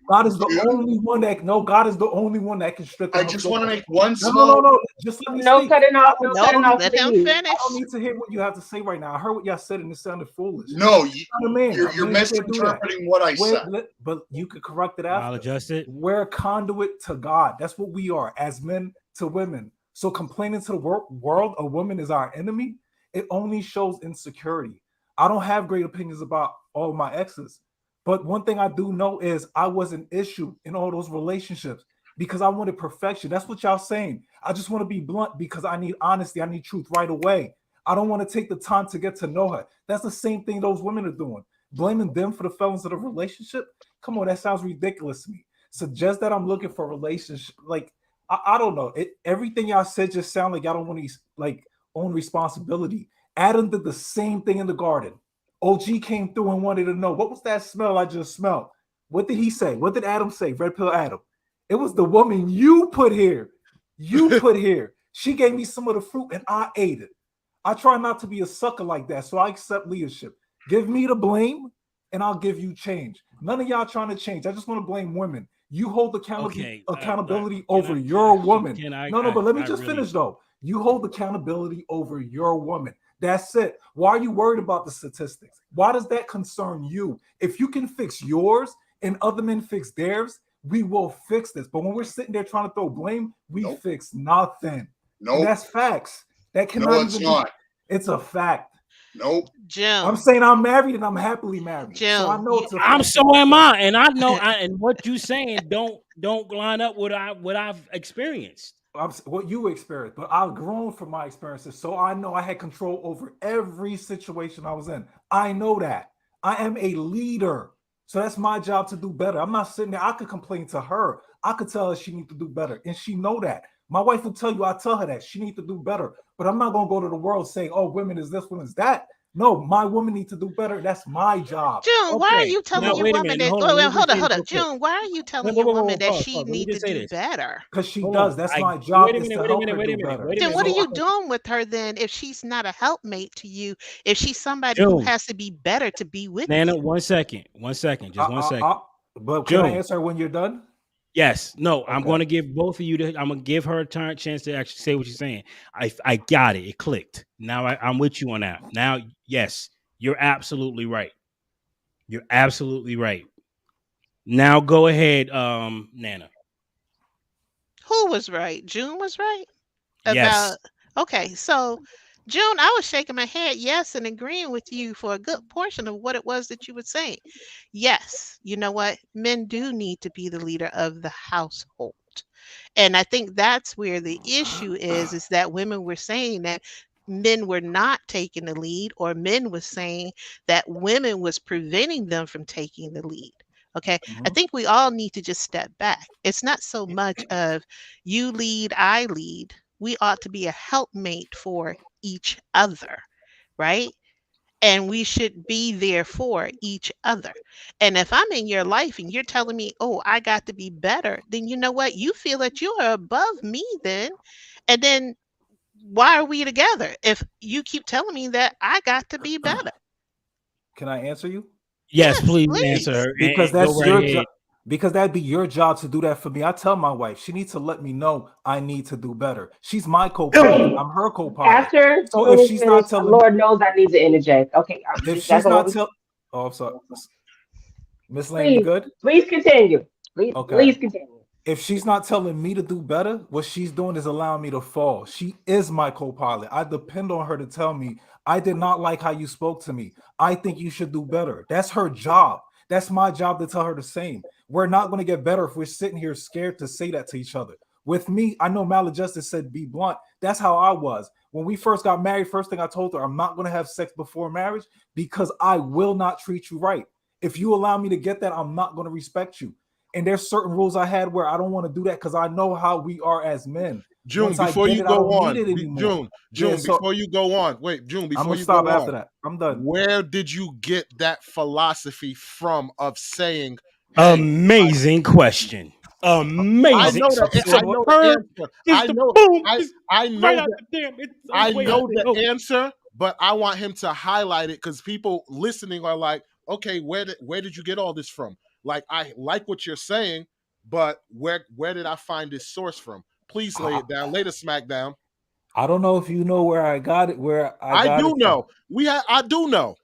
God is the only one that, God is the only one that can strip. I just want to make one small. No. Just let me No speak. cutting off. No cutting off. Let him finish. I don't need to hear what you have to say right now. I heard what y'all said and it sounded foolish. No, you're misinterpreting what I said. But you could correct it after. I'll adjust it. We're a conduit to God. That's what we are as men to women. So complaining to the world a woman is our enemy, it only shows insecurity. I don't have great opinions about all my exes. But one thing I do know is I was an issue in all those relationships because I wanted perfection. That's what y'all saying. I just want to be blunt because I need honesty. I need truth right away. I don't want to take the time to get to know her. That's the same thing those women are doing. Blaming them for the failings of the relationship. Come on, that sounds ridiculous to me. Suggest that I'm looking for a relationship. Like, I don't know. Everything y'all said just sound like y'all don't want to like own responsibility. Adam did the same thing in the garden. OG came through and wanted to know, what was that smell I just smelled? What did he say? What did Adam say? Red Pill Adam. It was the woman you put here. You put here. She gave me some of the fruit and I ate it. I try not to be a sucker like that, so I accept leadership. Give me the blame and I'll give you change. None of y'all trying to change. I just want to blame women. You hold accountability over your woman. But let me just finish though. You hold accountability over your woman. That's it. Why are you worried about the statistics? Why does that concern you? If you can fix yours and other men fix theirs, we will fix this. But when we're sitting there trying to throw blame, we fix nothing. Nope. That's facts. That cannot no, it's not. It's a fact. Nope. Jim. I'm saying I'm married and I'm happily married. Jim, so I know it's a fact. I'm so am I, and I know. And what you saying don't line up with what I've experienced. What you experienced, but I've grown from my experiences, so I know I had control over every situation I was in. I know that. I am a leader, so that's my job to do better. I'm not sitting there. I could complain to her. I could tell her she needs to do better, and she know that. My wife will tell you, I tell her that she needs to do better, but I'm not gonna go to the world saying, "Oh, women is this, women is that." No, my woman needs to do better. That's my job. June, why are you telling your woman that? Hold on. June, why are you telling your woman that she needs to do better? Because she does. That's my job. Wait a minute. Then what are you doing with her then if she's not a helpmate to you? If she's somebody who has to be better to be with Nana, you? 1 second. 1 second. Just 1 second. But can I answer when you're done? Yes. No, okay. I'm going to give both of you. I'm going to give her a chance to actually say what you're saying. I got it. It clicked. Now I'm with you on that. Now, yes, you're absolutely right. You're absolutely right. Now go ahead, Nana. Who was right? June was right? Yes. Okay, so June, I was shaking my head yes and agreeing with you for a good portion of what it was that you were saying. Yes, you know what? Men do need to be the leader of the household. And I think that's where the issue is that women were saying that men were not taking the lead, or men was saying that women was preventing them from taking the lead. Okay. I think we all need to just step back. It's not so much of you lead, I lead. We ought to be a helpmate for each other, right? And we should be there for each other. And if I'm in your life and you're telling me, oh, I got to be better, then you know what? You feel that you are above me then. And then why are we together if you keep telling me that I got to be better? Can I answer you? Yes, please answer. Because that's your job. Because that'd be your job to do that for me. I tell my wife she needs to let me know I need to do better. She's my co-pilot. I'm her co-pilot. After so if she's not telling, Lord knows I need to interject. Okay, if she's not telling, oh, I'm sorry, Miss Lane, you good? Please continue. Please continue. If she's not telling me to do better, what she's doing is allowing me to fall. She is my co-pilot. I depend on her to tell me, I did not like how you spoke to me. I think you should do better. That's her job. That's my job to tell her the same. We're not going to get better if we're sitting here scared to say that to each other. With me, I know Maladjustice said be blunt. That's how I was. When we first got married, first thing I told her, I'm not going to have sex before marriage because I will not treat you right. If you allow me to get that, I'm not going to respect you. And there's certain rules I had where I don't want to do that because I know how we are as men. June, before you go on, before you go on, wait, June, before you go on, after that. I'm done. Where did you get that philosophy from of saying? Amazing question. Amazing. I know the answer, but I want him to highlight it because people listening are like, okay, where did you get all this from? Like, I like what you're saying, but where did I find this source from? Please lay it down. Lay the smack down. I don't know if you know where I got it. I do know. I do know.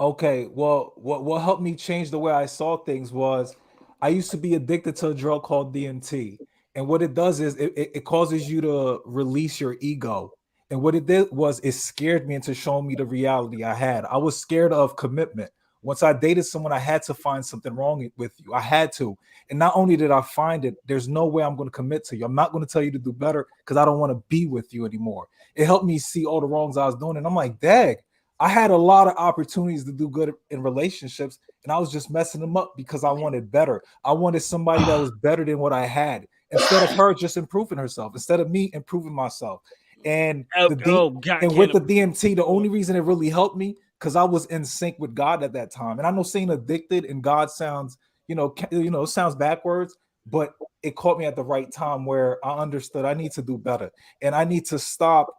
Okay. Well, what helped me change the way I saw things was I used to be addicted to a drug called DMT. And what it does is it causes you to release your ego. And what it did was it scared me into showing me the reality I had. I was scared of commitment. Once I dated someone, I had to find something wrong with you. I had to. And not only did I find it, there's no way I'm going to commit to you. I'm not going to tell you to do better because I don't want to be with you anymore. It helped me see all the wrongs I was doing. And I'm like, dang, I had a lot of opportunities to do good in relationships, and I was just messing them up because I wanted better. I wanted somebody that was better than what I had, instead of her just improving herself, instead of me improving myself. And with the DMT, the only reason it really helped me because I was in sync with God at that time. And I know saying addicted and God sounds, it sounds backwards, but it caught me at the right time where I understood I need to do better, and I need to stop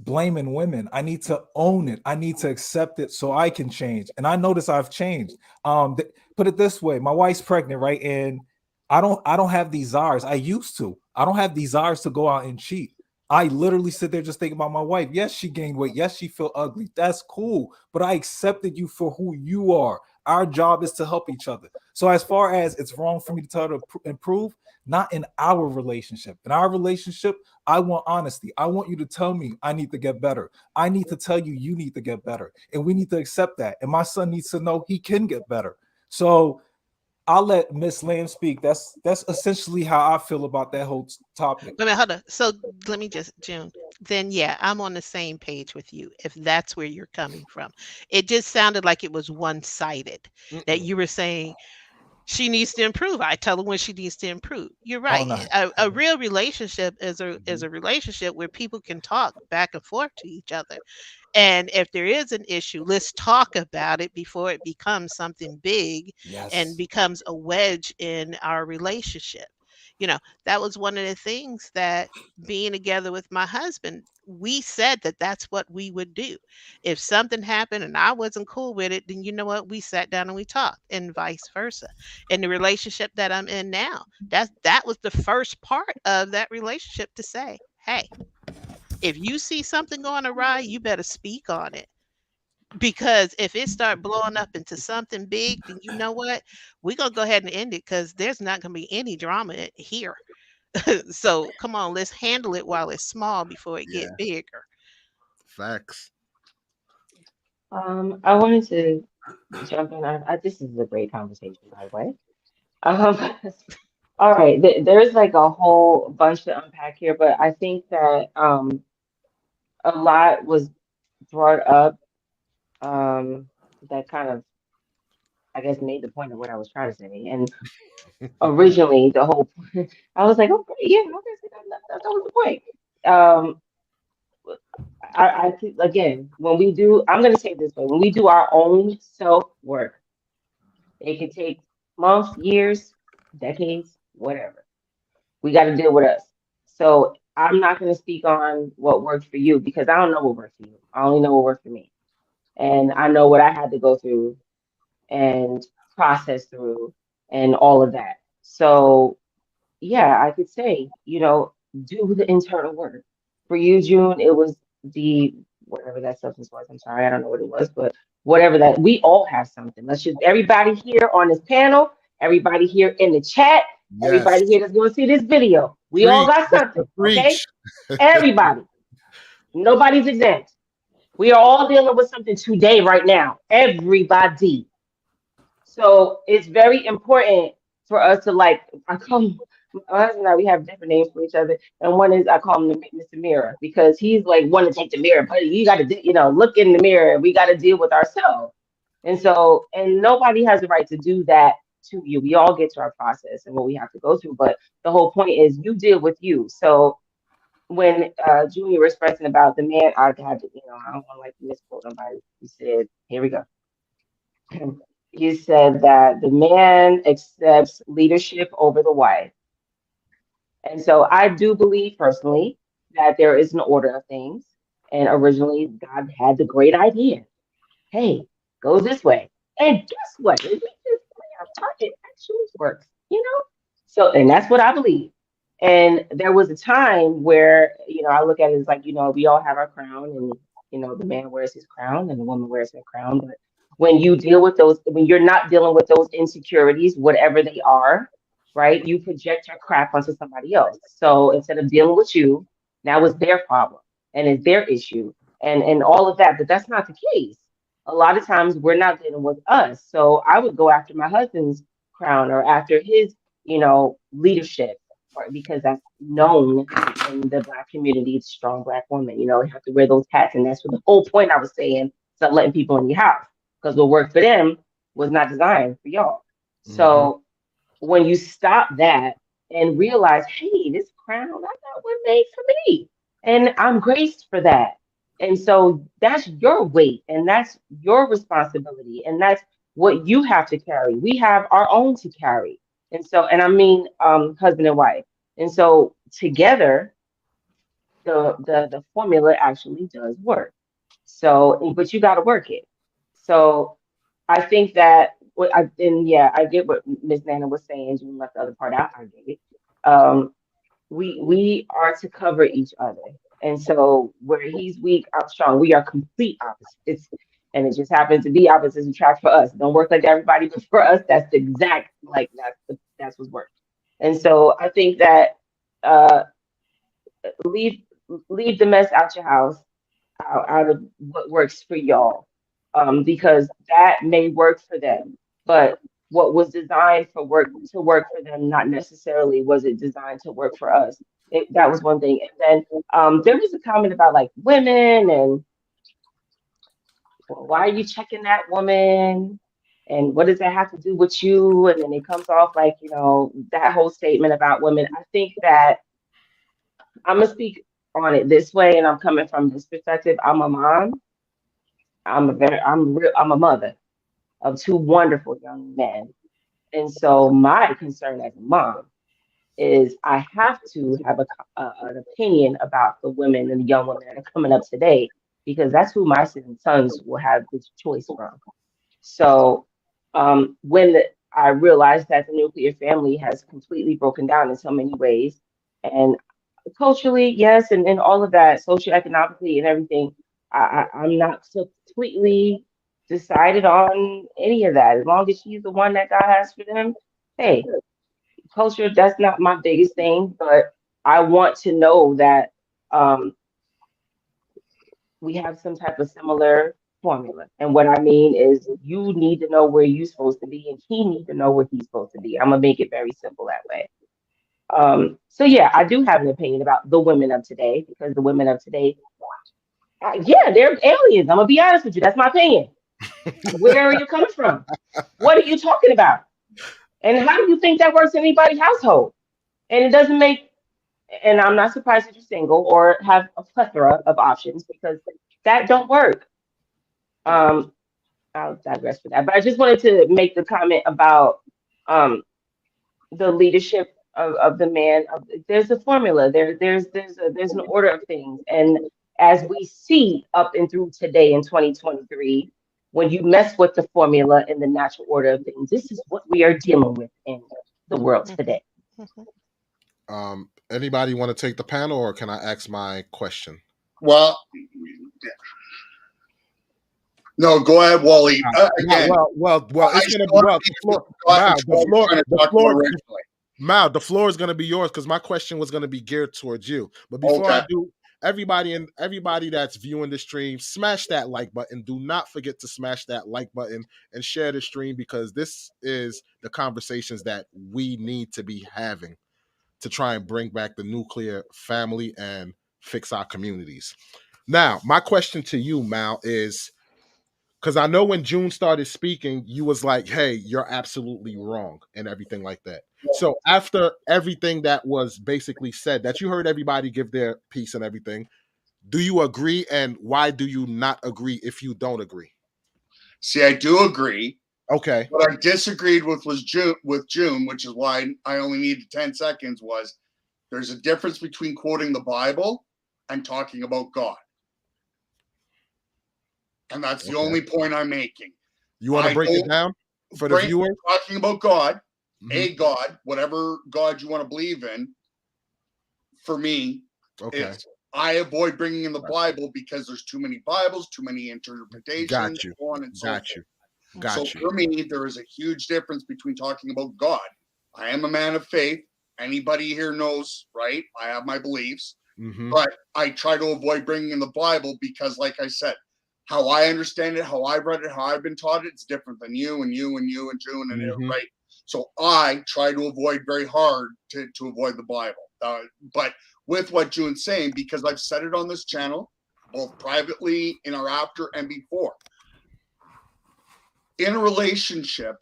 blaming women. I need to own it. I need to accept it so I can change. And I notice I've changed. Put it this way: my wife's pregnant, right? And I don't have desires. I used to. I don't have desires to go out and cheat. I literally sit there just thinking about my wife. Yes, she gained weight. Yes, she feel ugly. That's cool. But I accepted you for who you are. Our job is to help each other. So as far as it's wrong for me to tell her to improve, not in our relationship. In our relationship, I want honesty. I want you to tell me I need to get better. I need to tell you you need to get better. And we need to accept that. And my son needs to know he can get better. So I'll let Miss Lamb speak. That's essentially how I feel about that whole topic. Wait a minute, hold on. So let me just, June, then yeah, I'm on the same page with you if that's where you're coming from. It just sounded like it was one-sided, that you were saying she needs to improve. I tell her when she needs to improve. You're right. A real relationship is a relationship where people can talk back and forth to each other. And if there is an issue, let's talk about it before it becomes something big and becomes a wedge in our relationship. That was one of the things that being together with my husband, we said that that's what we would do. If something happened and I wasn't cool with it, then you know what? We sat down and we talked, and vice versa. In the relationship that I'm in now, that was the first part of that relationship, to say, hey, if you see something going awry, you better speak on it. Because if it start blowing up into something big, then you know what? We're going to go ahead and end it, because there's not going to be any drama here. So come on, let's handle it while it's small before it get bigger. Facts. I wanted to jump in. This is a great conversation, by the way. All right, there's like a whole bunch to unpack here, but I think that a lot was brought up that kind of, I guess, made the point of what I was trying to say. And originally, the whole point, I was like, okay, yeah, okay, that was the point. I again, when we do, I'm going to say it this way: when we do our own self work, it can take months, years, decades, whatever. We got to deal with us. So I'm not going to speak on what worked for you, because I don't know what worked for you. I only know what worked for me. And I know what I had to go through and process through and all of that. So yeah, I could say, do the internal work. For you, June, it was the whatever that substance was. I'm sorry, I don't know what it was, but whatever that, we all have something. Let's just, everybody here on this panel, everybody here in the chat, everybody here that's going to see this video, we all got something. Okay, everybody, nobody's exempt. We are all dealing with something today, right now, everybody. So it's very important for us to, like, I call my husband and I, we have different names for each other. And one is, I call him Mr. Mirror, because he's like, want to take the mirror, but you got to, look in the mirror. We got to deal with ourselves. And so, and nobody has the right to do that to you. We all get to our process and what we have to go through. But the whole point is you deal with you. So when Junior was expressing about the man, I had to, I don't want to like misquote somebody. He said, here we go. He said that the man accepts leadership over the wife. And so I do believe personally that there is an order of things. And originally God had the great idea. Hey, go this way. And guess what? If we just play our part, it actually works, So, and that's what I believe. And there was a time where, I look at it as like, we all have our crown, and, the man wears his crown and the woman wears her crown. But when you deal with those, when you're not dealing with those insecurities, whatever they are, right, you project your crap onto somebody else. So instead of dealing with you, now it's their problem. and it's their issue and all of that. But that's not the case. A lot of times we're not dealing with us. So I would go after my husband's crown or after his, leadership, because that's known in the Black community. It's strong Black woman. You have to wear those hats, and that's what the whole point I was saying. Stop letting people in your house, because what worked for them was not designed for y'all. So when you stop that and realize, hey, this crown, that's not what made for me, and I'm graced for that. And so that's your weight, and that's your responsibility, and that's what you have to carry. We have our own to carry. And so, and I mean, husband and wife. And so together, the formula actually does work. So, but you got to work it. So I think that I get what Ms. Nana was saying. You left the other part out. I get it. We are to cover each other. And so where he's weak, I'm strong. We are complete opposites. And it just happens to be opposites attract for us. Don't work like everybody, but for us, that's the exact, that's what's worked. And so I think that leave the mess out your house, out of what works for y'all, because that may work for them, but what was designed to work for them, not necessarily was it designed to work for us. That was one thing. And then there was a comment about like women and, well, why are you checking that woman? And what does that have to do with you? And then it comes off like, that whole statement about women. I think that I'm going to speak on it this way, and I'm coming from this perspective. I'm a mom. I'm a mother of two wonderful young men. And so my concern as a mom is I have to have an opinion about the women and the young women that are coming up today, because that's who my sons will have this choice from. So when I realized that the nuclear family has completely broken down in so many ways, and culturally, yes, and all of that, socioeconomically and everything, I'm not completely decided on any of that. As long as she's the one that God has for them, hey, culture, that's not my biggest thing, but I want to know that we have some type of similar formula. And what I mean is you need to know where you're supposed to be, and he needs to know where he's supposed to be. I'm gonna make it very simple that way. So yeah, I do have an opinion about the women of today, because the women of today, they're aliens. I'm gonna be honest with you. That's my opinion. Where are you coming from? What are you talking about? And how do you think that works in anybody's household? And it doesn't make, and I'm not surprised that you're single or have a plethora of options, because that don't work. I'll digress for that. But I just wanted to make the comment about the leadership of the man. There's a formula. There's an order of things. And as we see up and through today in 2023, when you mess with the formula and the natural order of things, this is what we are dealing with in the world today. Anybody want to take the panel, or can I ask my question? Well, no, go ahead, Wally. Again, the floor is going to be yours, because my question was going to be geared towards you. But before I do, everybody that's viewing the stream, smash that like button. Do not forget to smash that like button and share the stream, because this is the conversations that we need to be having to try and bring back the nuclear family and fix our communities. Now, my question to you, Mal, is, because I know when June started speaking, you was like, hey, you're absolutely wrong and everything like that. So after everything that was basically said, that you heard everybody give their piece and everything, do you agree? And why do you not agree if you don't agree? See, I do agree. Okay. What I disagreed with June, which is why I only needed 10 seconds, was there's a difference between quoting the Bible and talking about God. And that's the only point I'm making. You want to break it down for the viewers? Talking about God, a God, whatever God you want to believe in, for me, is I avoid bringing in the Bible because there's too many Bibles, too many interpretations, Got you. so on and so forth. So For me, there is a huge difference between talking about God. I am a man of faith. Anybody here knows, right? I have my beliefs. But I try to avoid bringing in the Bible because, like I said, how I understand it, how I've read it, how I've been taught it, it's different than you and you and you and June and right. So I try to avoid very hard to avoid the Bible. But with what June's saying, because I've said it on this channel, both privately in our after and before, in a relationship,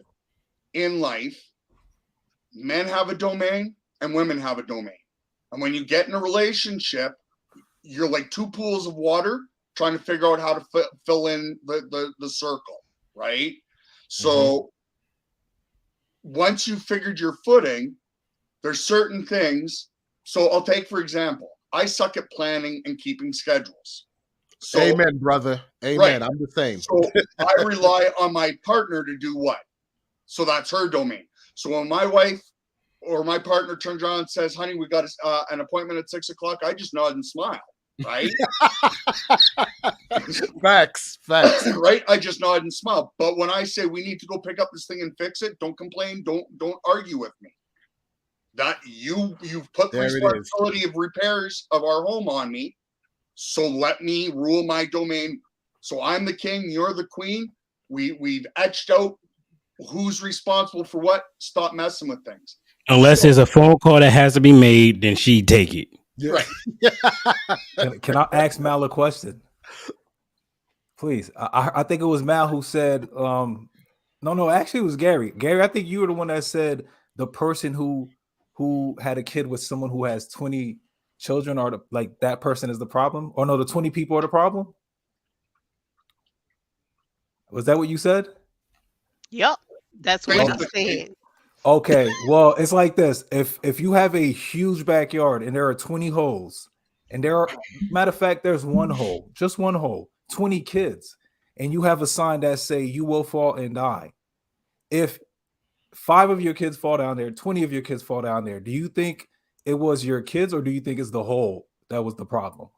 in life, men have a domain and women have a domain. And when you get in a relationship, you're like two pools of water trying to figure out how to fill in the circle, right? So once you've figured your footing, there's certain things. So I'll take, for example, I suck at planning and keeping schedules. So, amen, brother. Amen. Right. I'm the same. So I rely on my partner to do what? So that's her domain. So when my wife or my partner turns around and says, honey, we got an appointment at 6 o'clock, I just nod and smile, right? Facts. Right? I just nod and smile. But when I say we need to go pick up this thing and fix it, don't complain, don't argue with me. That you've put the responsibility of repairs of our home on me. So let me rule my domain. So I'm the king, you're the queen. We've etched out who's responsible for what. Stop messing with things. Unless there's a phone call that has to be made, then she take it. Right. Can I ask Mal a question? Please. I think it was Mal who said, no, actually it was Gary. Gary, I think you were the one that said the person who had a kid with someone who has 20 children are like that person is the problem, or no, the 20 people are the problem. Was that what you said? Yep, that's what I said. Okay, well, it's like this: if you have a huge backyard and there are 20 holes, and matter of fact, there's one hole, just one hole, 20 kids, and you have a sign that say you will fall and die. If 5 of your kids fall down there, 20 of your kids fall down there, do you think it was your kids, or do you think it's the hole that was the problem?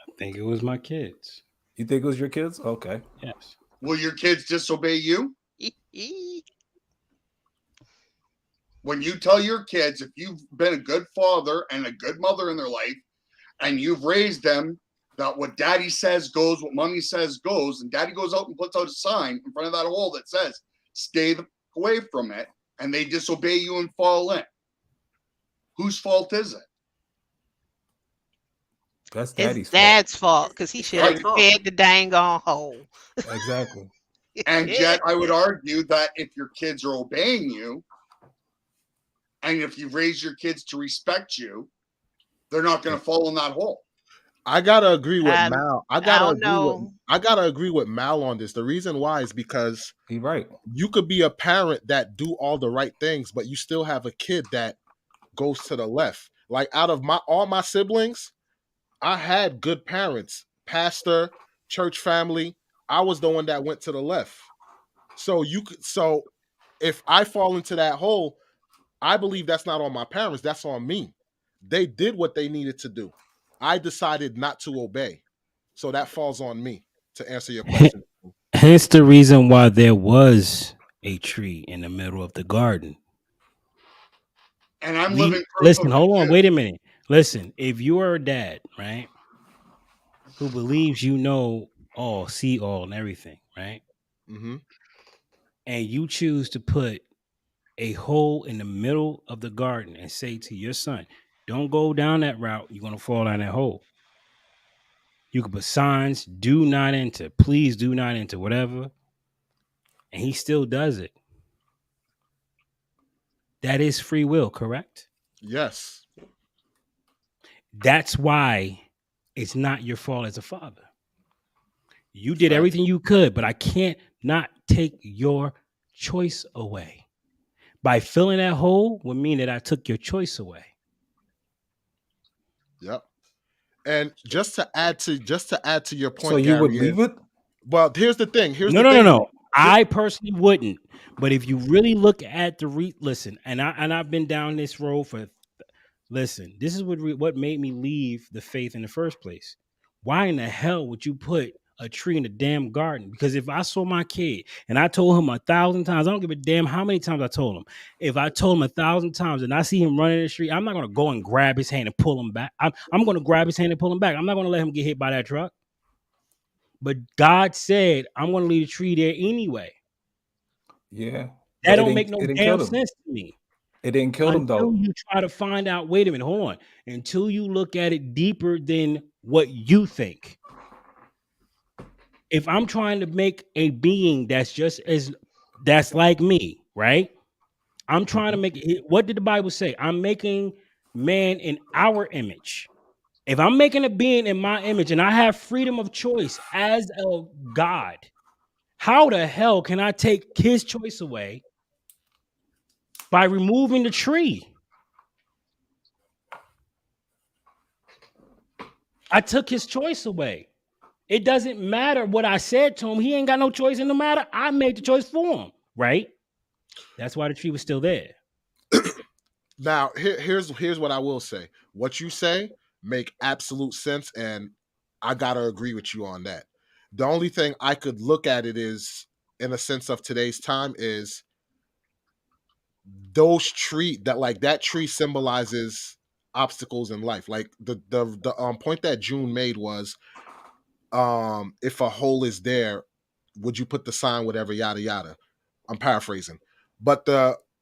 I think it was my kids. You think it was your kids? Okay. Yes. Will your kids disobey you? When you tell your kids, if you've been a good father and a good mother in their life, and you've raised them that what daddy says goes, what mommy says goes, and daddy goes out and puts out a sign in front of that hole that says, stay away from it, and they disobey you and fall in, whose fault is it? That's daddy's dad's fault, because he should have fed the dang on hole. Exactly. And yet I would argue that if your kids are obeying you, and if you've raised your kids to respect you, they're not going to fall in that hole. I gotta agree with Mal. I gotta agree with Mal on this. The reason why is because he's right. You could be a parent that do all the right things, but you still have a kid that goes to the left. Like out of all my siblings, I had good parents, pastor, church family. I was the one that went to the left. So if I fall into that hole, I believe that's not on my parents. That's on me. They did what they needed to do. I decided not to obey. So that falls on me, to answer your question. Hence the reason why there was a tree in the middle of the garden. And I'm living. Listen, hold on. Wait a minute. Listen, if you are a dad, right, who believes you know all, see all, and everything, right? Mm-hmm. And you choose to put a hole in the middle of the garden and say to your son, don't go down that route, you're going to fall down that hole. You can put signs, do not enter, please do not enter, whatever. And he still does it. That is free will, correct? Yes. That's why it's not your fault as a father. You did everything you could, but I can't not take your choice away. By filling that hole would mean that I took your choice away. Yep. And just to add to your point, so you Gary, would leave it? Well, here's the thing. No. I personally wouldn't. But if you really look at listen, and I've been down this road listen. This is what made me leave the faith in the first place. Why in the hell would you put a tree in the damn garden. Because if I saw my kid and I told him 1,000 times, I don't give a damn how many times I told him. If I told him 1,000 times and I see him running in the street, I'm not going to go and grab his hand and pull him back. I'm going to grab his hand and pull him back. I'm not going to let him get hit by that truck. But God said, I'm going to leave the tree there anyway. Yeah. That don't make no damn sense to me. It didn't kill him, though. Until you try to find out, wait a minute, hold on. Until you look at it deeper than what you think. If I'm trying to make a being that's like me, right? I'm trying to make it. What did the Bible say? I'm making man in our image. If I'm making a being in my image and I have freedom of choice as a God, how the hell can I take his choice away by removing the tree? I took his choice away. It doesn't matter what I said to him. He ain't got no choice in the matter. I made the choice for him, right? That's why the tree was still there. Now, here's what I will say. What you say make absolute sense, and I gotta agree with you on that. The only thing I could look at it is, in a sense of today's time, is that tree symbolizes obstacles in life. Like the point that June made was, if a hole is there, would you put the sign, whatever, yada yada. I'm paraphrasing, but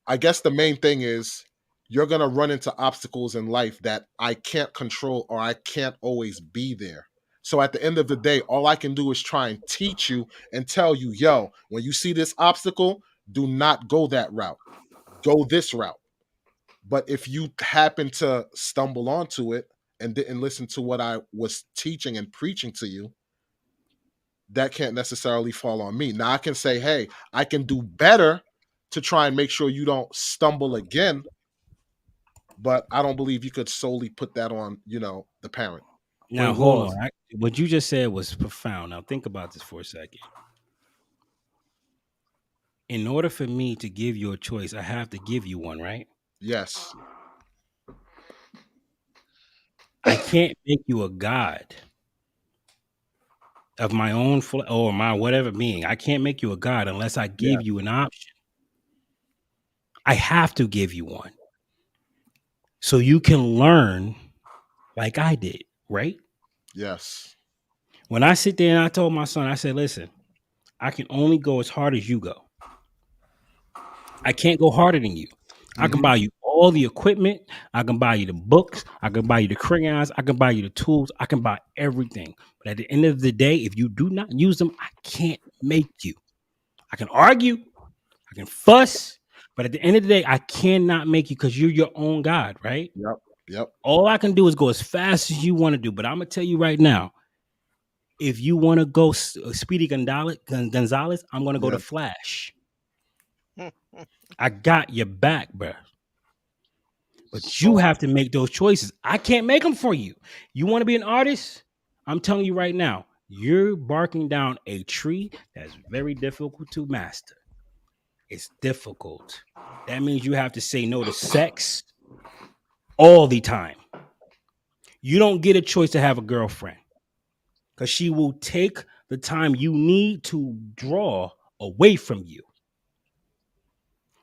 I guess the main thing is you're gonna run into obstacles in life that I can't control, or I can't always be there. So at the end of the day, all I can do is try and teach you and tell you, yo, when you see this obstacle, do not go that route. Go this route. But if you happen to stumble onto it and didn't listen to what I was teaching and preaching to you, that can't necessarily fall on me. Now I can say, hey, I can do better to try and make sure you don't stumble again. But I don't believe you could solely put that on, the parent. Now, hold on. What you just said was profound. Now, think about this for a second. In order for me to give you a choice, I have to give you one, right? Yes. I can't make you a god of my own or my whatever being. I can't make you a god unless I give you an option. I have to give you one. So you can learn like I did, right? Yes. When I sit there and I told my son, I said, listen, I can only go as hard as you go. I can't go harder than you. I can buy you all the equipment. I can buy you the books. I can buy you the crayons. I can buy you the tools. I can buy everything. But at the end of the day, if you do not use them, I can't make you. I can argue. I can fuss. But at the end of the day, I cannot make you because you're your own God, right? Yep. All I can do is go as fast as you want to do. But I'm going to tell you right now, if you want to go Speedy Gonzalez, I'm going to go to Flash. I got your back, bro. But you have to make those choices. I can't make them for you. You want to be an artist? I'm telling you right now, you're barking down a tree that's very difficult to master. It's difficult. That means you have to say no to sex all the time. You don't get a choice to have a girlfriend because she will take the time you need to draw away from you.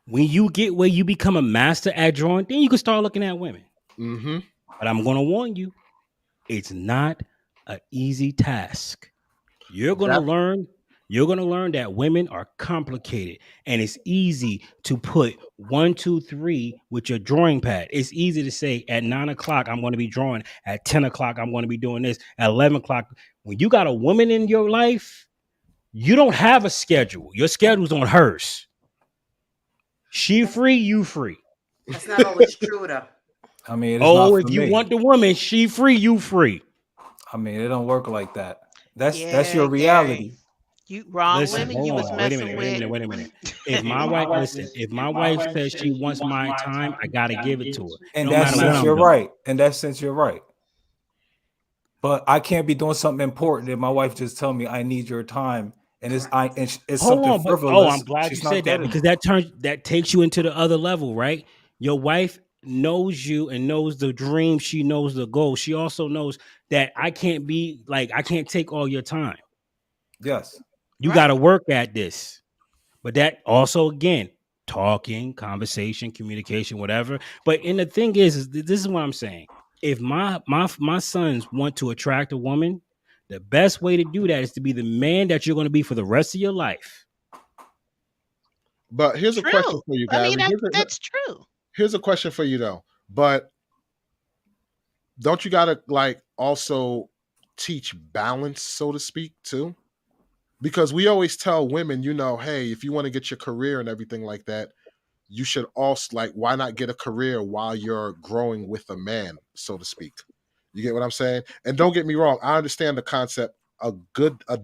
When you get where you become a master at drawing, then you can start looking at women. Mm-hmm. But I'm going to warn you, it's not an easy task. You're going to learn that women are complicated, and it's easy to put 1, 2, 3 with your drawing pad. It's easy to say at 9 o'clock, I'm going to be drawing. At 10 o'clock, I'm going to be doing this. At 11 o'clock, when you got a woman in your life, you don't have a schedule. Your schedule's on hers. She free, you free. That's not always true, though. I mean, if you want the woman, she free, you free. I mean, it don't work like that. That's your reality. You wrong Listen, women you was messing with. Wait a minute. If my wife says she wants my time, I gotta give it to her. In that sense, you're right. In that sense, you're right. But I can't be doing something important and my wife just tell me I need your time. And it's something frivolous. I'm glad you said that because that takes you into the other level, right? Your wife knows you and knows the dream. She knows the goal. She also knows that I can't take all your time. Yes. You got to work at this. But that also, again, talking, conversation, communication, whatever. But and the thing is this is what I'm saying. If my sons want to attract a woman, the best way to do that is to be the man that you're going to be for the rest of your life. But here's a question for you, Gary. I mean, that's true. Here's a question for you, though. But don't you gotta like also teach balance, so to speak, too? Because we always tell women, you know, hey, if you want to get your career and everything like that, you should also like, why not get a career while you're growing with a man, so to speak? You get what I'm saying? And don't get me wrong, I understand the concept. A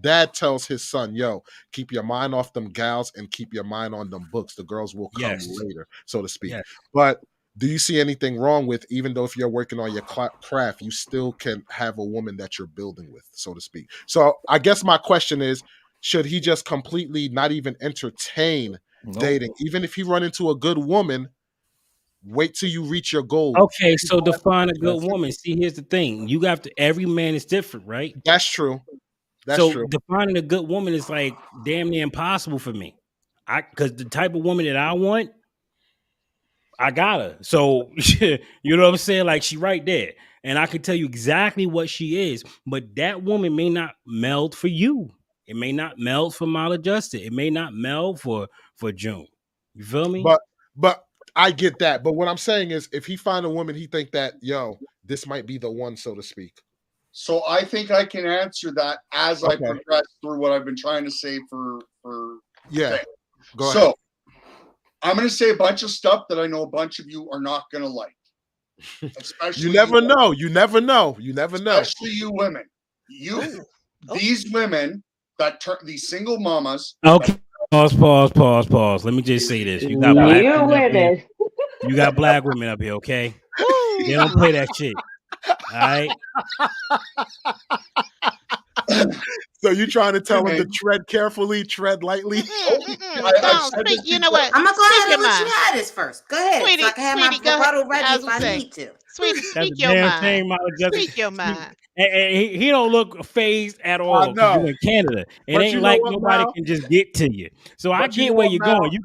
dad tells his son, yo, keep your mind off them gals and keep your mind on them books. The girls will come later, so to speak. Yes. But do you see anything wrong with, even though if you're working on your craft, you still can have a woman that you're building with, so to speak? So I guess my question is, should he just completely not even entertain dating? Even if he run into a good woman, wait till you reach your goal. Okay, so define a good woman. See, here's the thing. You got to, every man is different, right? That's true. That's so true. Defining a good woman is like damn near impossible for me. Because the type of woman that I want, I got her. So, you know what I'm saying? Like, she right there. And I can tell you exactly what she is. But that woman may not meld for you. It may not meld for Maladjusted. It may not meld for June. You feel me? But I get that. But what I'm saying is, if he find a woman, he think that, yo, this might be the one, so to speak. So I think I can answer that as I progress through what I've been trying to say for yeah. Go ahead. So I'm going to say a bunch of stuff that I know a bunch of you are not going to like. Especially you never know. You never know. You never know. Especially you women. These women that turn these single mamas. Okay. Pause. Let me just say this. You got black women. You got black women up here, okay? They don't play that shit. All right. So you trying to tell them to tread carefully, tread lightly? You know what? I'm gonna go ahead and let you have this first. Go ahead. Sweetie, so I can have my rebuttal ready if I need to. Sweetie, speak your mind. Speak your mind. And he don't look phased at all. You're in Canada. It ain't like nobody can just get to you. So I get where you're going. You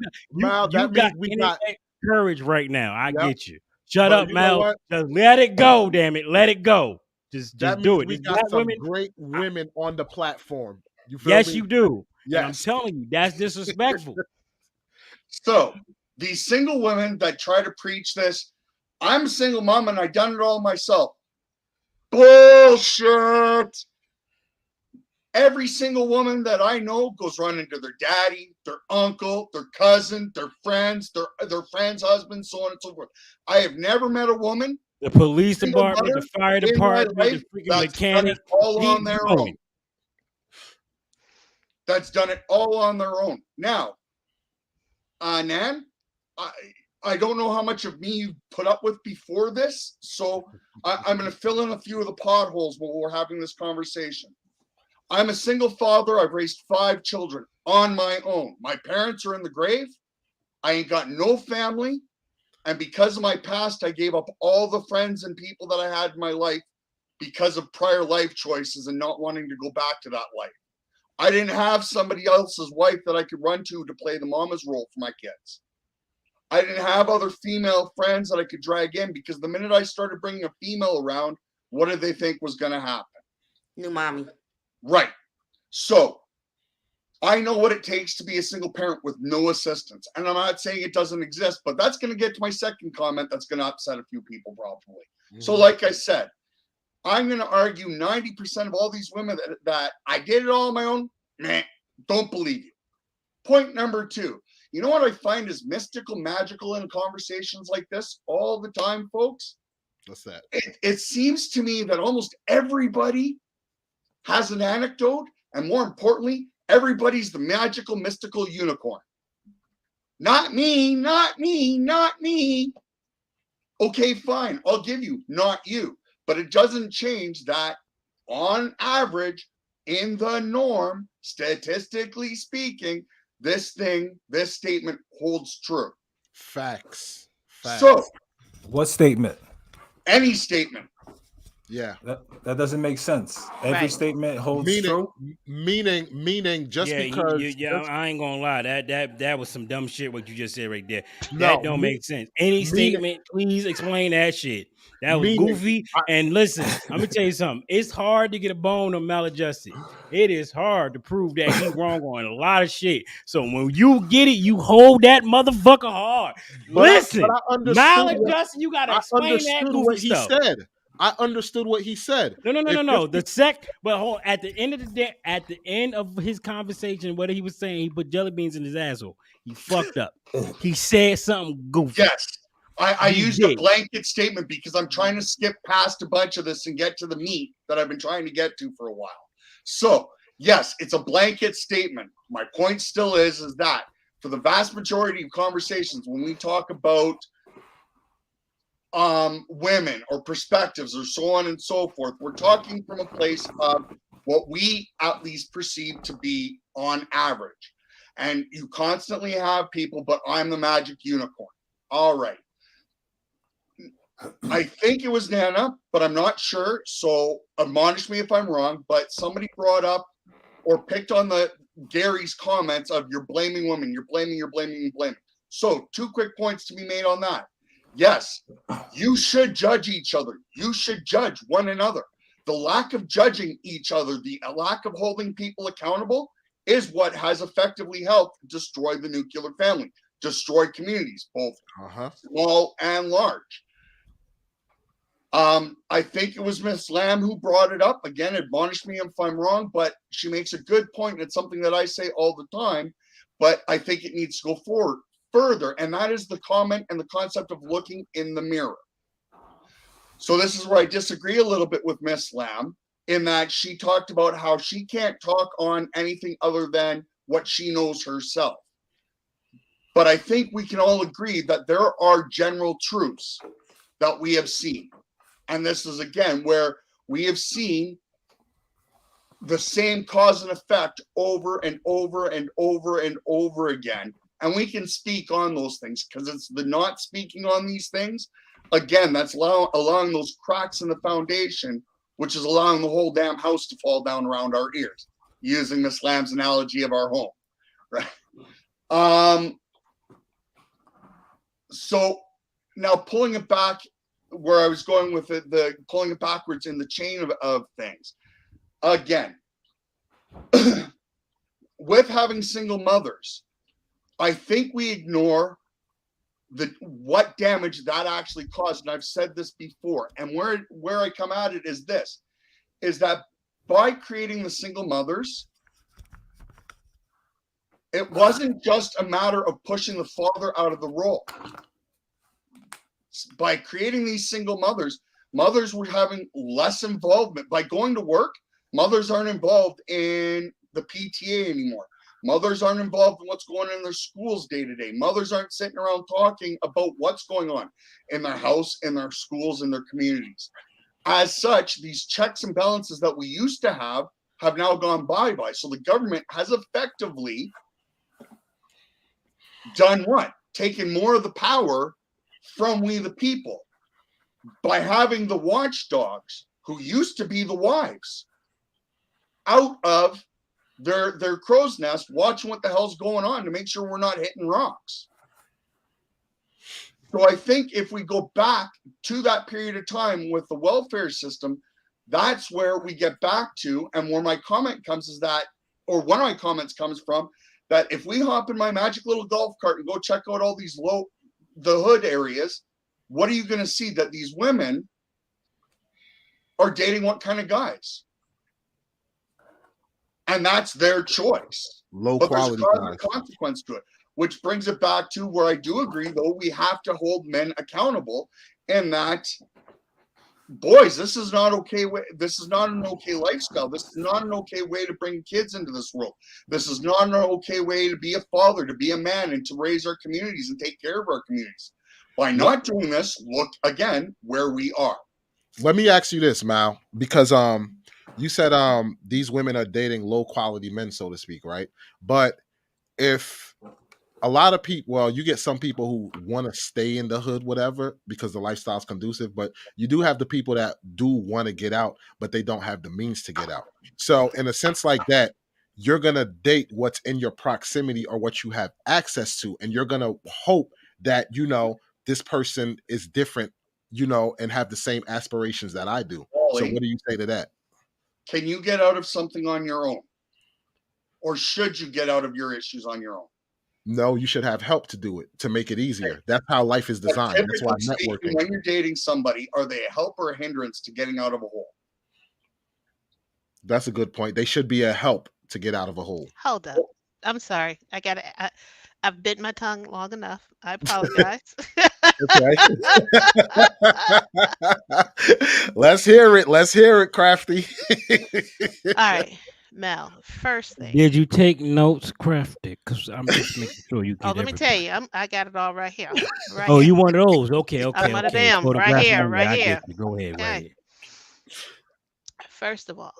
got courage right now. I get you. Shut up, Mal. Just let it go, damn it. Let it go. Just do it. We got some great women on the platform. Yes, you do. Yes. And I'm telling you, that's disrespectful. So these single women that try to preach this, I'm a single mom and I done it all myself. Bullshit. Every single woman that I know goes running to their daddy, their uncle, their cousin, their friends, their friends' husbands, so on and so forth. I have never met a woman. The police department, the fire department, the freaking mechanic, all on their own. That's done it all on their own. Now, Nan, I don't know how much of me you put up with before this, so I'm going to fill in a few of the potholes while we're having this conversation. I'm a single father. I've raised 5 children on my own. My parents are in the grave. I ain't got no family. And because of my past, I gave up all the friends and people that I had in my life because of prior life choices and not wanting to go back to that life. I didn't have somebody else's wife that I could run to play the mama's role for my kids. I didn't have other female friends that I could drag in because the minute I started bringing a female around, what did they think was going to happen? New mommy. Right. So I know what it takes to be a single parent with no assistance. And I'm not saying it doesn't exist, but that's going to get to my second comment that's going to upset a few people probably. Mm-hmm. So like I said, I'm going to argue 90% of all these women that I did it all on my own, don't believe you. Point number 2. You know what I find is mystical, magical in conversations like this all the time, folks? What's that? It seems to me that almost everybody has an anecdote, and more importantly, everybody's the magical, mystical unicorn. Not me, not me, not me. Okay, fine. I'll give you, not you. But it doesn't change that on average, in the norm, statistically speaking, this statement holds true. Facts. So, what statement? Any statement. Yeah, that doesn't make sense. Every statement holds true. Meaning, just because. I ain't gonna lie. That was some dumb shit. What you just said right there. No, that don't make sense. Any statement, please explain that shit. That was goofy. And listen, I'm gonna tell you something. It's hard to get a bone on Maladjusted. It is hard to prove that he's wrong on a lot of shit. So when you get it, you hold that motherfucker hard. Listen, Maladjusted, you gotta explain that goofy stuff. I understood what he said. No. But at the end of the day, at the end of his conversation, what he was saying, he put jelly beans in his asshole. He fucked up. He said something goofy. Yes. I used a blanket statement because I'm trying to skip past a bunch of this and get to the meat that I've been trying to get to for a while. So, yes, it's a blanket statement. My point still is that for the vast majority of conversations, when we talk about women or perspectives or so on and so forth, we're talking from a place of what we at least perceive to be on average. And you constantly have people, but I'm the magic unicorn. All right. I think it was Nana, but I'm not sure. So admonish me if I'm wrong, but somebody brought up or picked on the Gary's comments of you're blaming women, you're blaming. So 2 quick points to be made on that. Yes, you should judge each other. You should judge one another. The lack of judging each other, the lack of holding people accountable is what has effectively helped destroy the nuclear family, destroy communities, both small and large. I think it was Miss Lamb who brought it up. Again, admonish me if I'm wrong, but she makes a good point. And it's something that I say all the time, but I think it needs to go forward further, and that is the comment and the concept of looking in the mirror. So this is where I disagree a little bit with Miss Lamb in that she talked about how she can't talk on anything other than what she knows herself. But I think we can all agree that there are general truths that we have seen. And this is, again, where we have seen the same cause and effect over and over and over and over again. And we can speak on those things because it's the not speaking on these things. Again, that's allowing those cracks in the foundation, which is allowing the whole damn house to fall down around our ears, using Miss Lamb's analogy of our home, right? So now pulling it back where I was going with it, the pulling it backwards in the chain of things. Again, with having single mothers, I think we ignore what damage that actually caused. And I've said this before. And where I come at it is this, is that by creating the single mothers, it wasn't just a matter of pushing the father out of the role. By creating these single mothers, mothers were having less involvement. By going to work, mothers aren't involved in the PTA anymore. Mothers aren't involved in what's going on in their schools day to day. Mothers aren't sitting around talking about what's going on in their house, in their schools, in their communities. As such, these checks and balances that we used to have now gone bye. So the government has effectively done what? Taken more of the power from we the people by having the watchdogs who used to be the wives out of their crow's nest watching what the hell's going on to make sure we're not hitting rocks. So I think if we go back to that period of time with the welfare system, that's where we get back to, and where my comment comes is that, or one of my comments comes from, that if we hop in my magic little golf cart and go check out all these the hood areas, what are you going to see? That these women are dating what kind of guys? And that's their choice. Low quality but there's a consequence to it, which brings it back to where I do agree, though, we have to hold men accountable in that, boys, this is not okay. This is not an okay lifestyle. This is not an okay way to bring kids into this world. This is not an okay way to be a father, to be a man, and to raise our communities and take care of our communities. By not doing this, look again where we are. Let me ask you this, Mal, because you said these women are dating low quality men, so to speak, right? But if a lot of people, well, you get some people who want to stay in the hood, whatever, because the lifestyle's conducive, but you do have the people that do want to get out, but they don't have the means to get out. So in a sense like that, you're going to date what's in your proximity or what you have access to. And you're going to hope that, you know, this person is different, you know, and have the same aspirations that I do. So what do you say to that? Can you get out of something on your own? Or should you get out of your issues on your own? No, you should have help to do it, to make it easier. That's how life is designed. That's why networking. When you're dating somebody, are they a help or a hindrance to getting out of a hole? That's a good point. They should be a help to get out of a hole. Hold up. I'm sorry. I've bit my tongue long enough. I apologize. Let's hear it. Let's hear it, Crafty. All right. Mel, first thing. Did you take notes, Crafty? Because I'm just making sure you get let me tell you, I got it all right here. Right here. you one of those? Okay. I'm one of them. Right here. Go ahead. Okay. Right. First of all,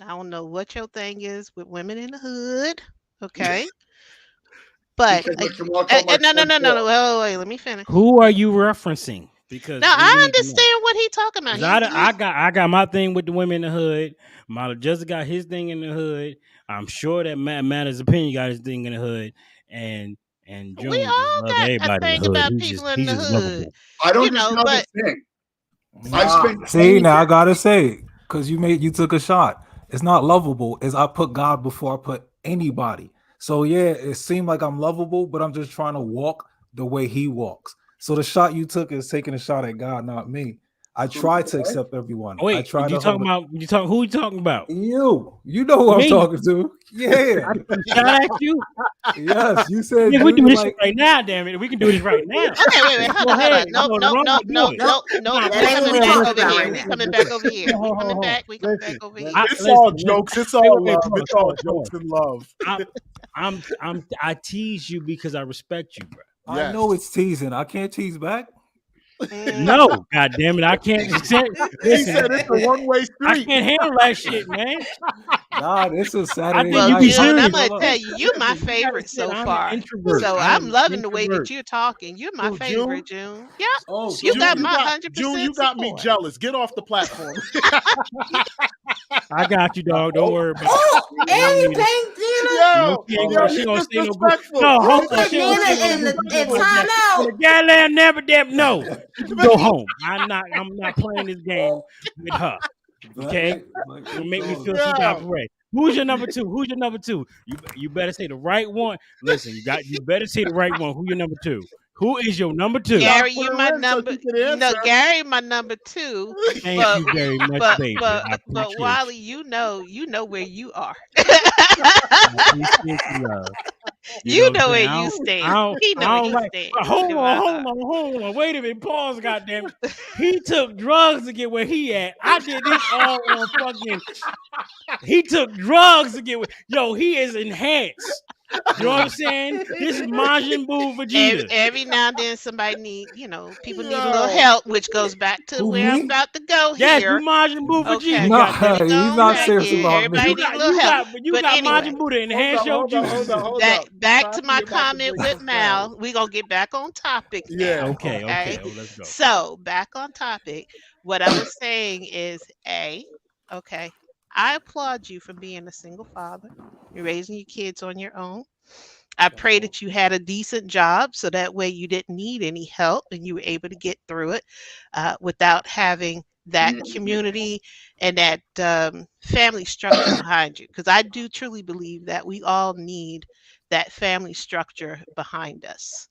I don't know what your thing is with women in the hood. Okay. But no. Wait, let me finish. Who are you referencing? Because now I understand what he's talking about. I got my thing with the women in the hood. Mala just got his thing in the hood. I'm sure that Matters opinion got his thing in the hood, and Jones we all got a thing about people in the hood. I don't know the thing. See, now I gotta say, because you took a shot. It's not lovable. Is I put God before I put anybody. So yeah, it seemed like I'm lovable, but I'm just trying to walk the way He walks. So the shot you took is taking a shot at God, not me. I try to accept everyone. Wait, I try you talking about? Who you talking about? You know who I'm talking to. Yeah. Shout at you. Yes, you said. Yeah, we do this right now. Damn it, we can do this right now. Okay, wait. Hold on. No. We coming back over here. We coming back over here. It's all jokes. It's all love. It's all jokes and love. I tease you because I respect you, bro. I know it's teasing. I can't tease back. No, God damn it, I can't. He said it's a one-way street. I can't handle that shit, man. God, it's a Saturday night. I'm gonna tell you, you're my Listen, favorite so far. So I'm loving the way that you're talking. You're my favorite, June. Yeah, you got my 100%. June, you got me jealous. Get off the platform. I got you, dog. Don't worry about it. Oh, and she gonna say no good. No, hold on. Time out. Goddamn, never damn no. Go home. I'm not playing this game with her. Okay, it'll make me feel some type of way. Who's your number two? You better say the right one. Listen, you better say the right one. Who your number two? Who is your number two? Gary, you my number. No, Gary, my number two. Thank you very much, baby. But Wally, you know where you are. You know where you stand. He knows where you stand. Hold on. Wait a minute. Pause, goddamn. He took drugs to get where he at. I did this all on fucking. He took drugs to get where. Yo, he is enhanced. You know what I'm saying? This is Majin Buu Vegeta. Every now and then somebody people need a little help, which goes back to where I'm about to go here. Yes, you Majin Buu Vegeta. No, he's not serious about everybody me. Need a little help. You got Majin Buu to enhance your juices. Back to my comment with Mal. We're going to get back on topic now. Yeah, okay. Well, let's go. So, back on topic. What I was saying is, okay, I applaud you for being a single father. You're raising your kids on your own. I pray that you had a decent job so that way you didn't need any help and you were able to get through it without having that community and that family structure behind you. Because I do truly believe that we all need that family structure behind us.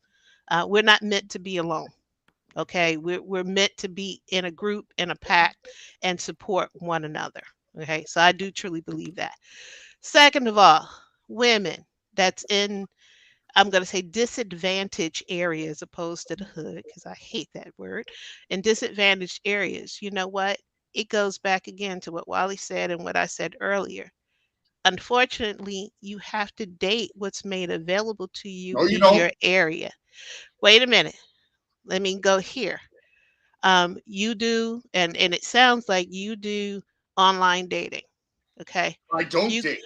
We're not meant to be alone. Okay, we're meant to be in a group, in a pack, and support one another. Okay, so I do truly believe that. Second of all, women that's in, I'm going to say disadvantaged areas opposed to the hood, because I hate that word, in disadvantaged areas, you know what? It goes back again to what Wally said and what I said earlier. Unfortunately, you have to date what's made available to you in your area. Wait a minute. Let me go here. You do, and it sounds like you do online dating. Okay. I don't You date.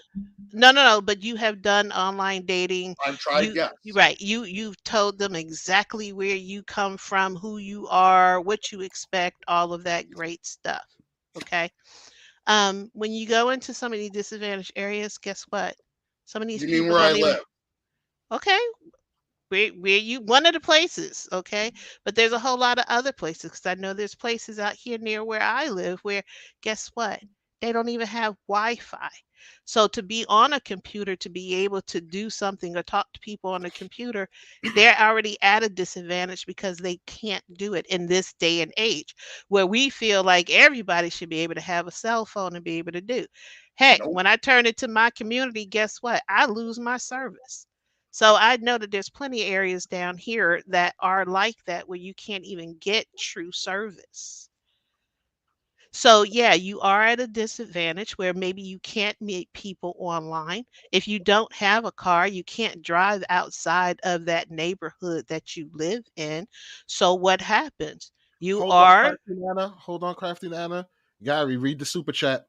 no, but you have done online dating. I've tried, yes. Right. You've told them exactly where you come from, who you are, what you expect, all of that great stuff. Okay. When you go into some of these disadvantaged areas, guess what? Some of these You mean people where I don't even. live? Okay. Where you one of the places, okay? But there's a whole lot of other places because I know there's places out here near where I live where guess what? They don't even have Wi-Fi. So to be on a computer, to be able to do something or talk to people on a computer, they're already at a disadvantage because they can't do it in this day and age where we feel like everybody should be able to have a cell phone and be able to do. Heck, Nope. when I turn it to my community, guess what? I lose my service. So I know that there's plenty of areas down here that are like that where you can't even get true service. So yeah, you are at a disadvantage where maybe you can't meet people online. If you don't have a car, you can't drive outside of that neighborhood that you live in. So what happens? You Hold on, are Crafty Nana. Hold on, Crafty Nana. Gary, read the super chat.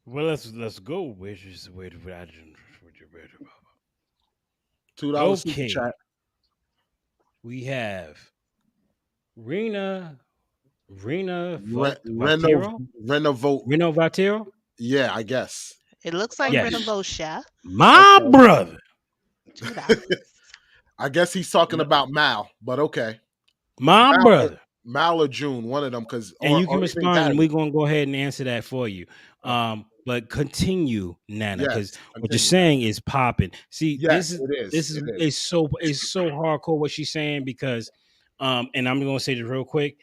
Well, let's go. Which is wait, $2 super okay. chat. We have Rena Renovate. Yeah, I guess. it looks like Yes. Renovosha. My brother. $2. I guess he's talking about Mal, but okay. My brother. Mal or June, one of them, because And you can respond, and we're gonna go ahead and answer that for you. But continue, Nana, because what you're saying is popping. See, this is so hardcore what she's saying because, and I'm gonna say this real quick.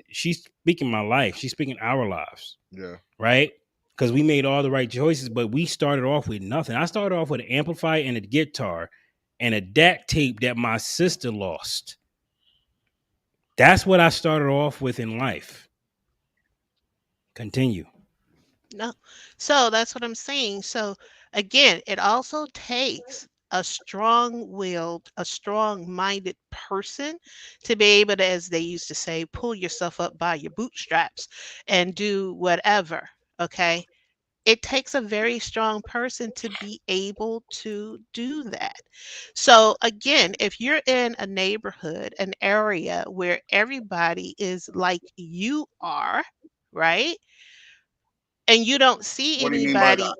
She's speaking my life. She's speaking our lives. Yeah. Right. Because we made all the right choices, but we started off with nothing. I started off with an amplifier and a guitar and a DAC tape that my sister lost. That's what I started off with in life. Continue. No. So that's what I'm saying. So again, it also takes a strong-willed, a strong-minded person to be able to, as they used to say, pull yourself up by your bootstraps and do whatever. Okay. It takes a very strong person to be able to do that. So again, if you're in a neighborhood, an area where everybody is like you are, right? And you don't see What do you mean by anybody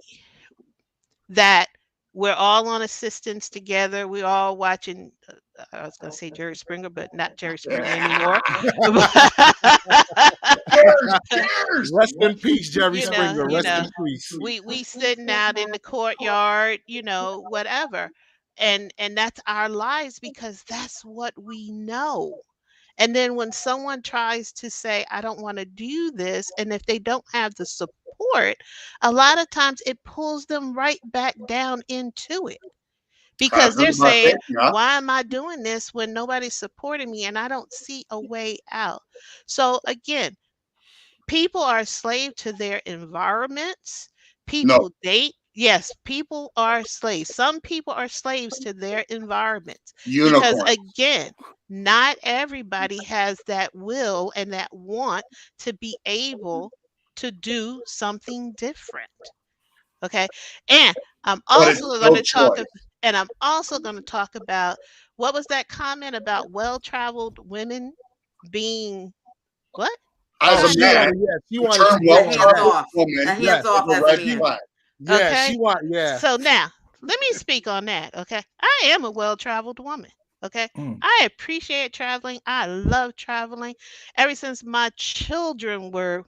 that we're all on assistance together. We're all watching. I was going to say Jerry Springer, but not Jerry Springer anymore. Rest in peace, Jerry Springer. Rest in peace. We sitting out in the courtyard, whatever, and that's our lives because that's what we know. And then when someone tries to say, I don't want to do this, and if they don't have the support, a lot of times it pulls them right back down into it because they're saying, why am I doing this when nobody's supporting me and I don't see a way out? So again, people are slave to their environments. People date. Yes, people are slaves. Some people are slaves to their environments. Because again, not everybody has that will and that want to be able to do something different. Okay. And I'm also going to talk about what was that comment about well-traveled women being what? As a man, she wanted to well-traveled woman. Hands off as a man. Yeah, okay. So now let me speak on that. Okay. I am a well-traveled woman. Okay. I appreciate traveling. I love traveling. Ever since my children were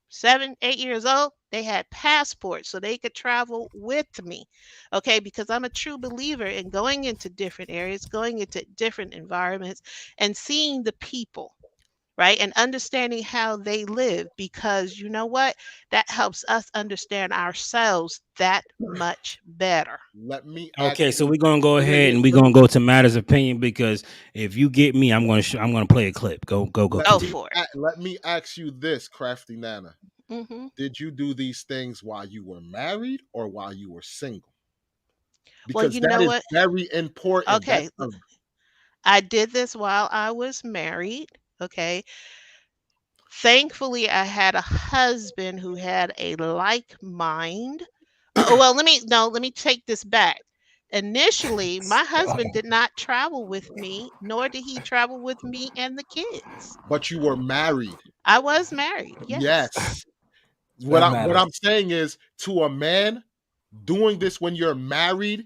7, 8 years old, they had passports so they could travel with me. Okay. Because I'm a true believer in going into different areas, going into different environments and seeing the people. Right. And understanding how they live, because you know what? That helps us understand ourselves that much better. Let me. Okay, so we're gonna go ahead and we're gonna go to Matters Opinion because if you get me, I'm gonna play a clip. Go for it. Let me ask you this, Crafty Nana. Mm-hmm. Did you do these things while you were married or while you were single? Because well, you know what? Very important. Okay. I did this while I was married. Okay. Thankfully, I had a husband who had a like mind. Well, let me take this back. Initially, my husband did not travel with me, nor did he travel with me and the kids. But you were married. I was married. Yes. Yes. What I'm saying is, to a man, doing this when you're married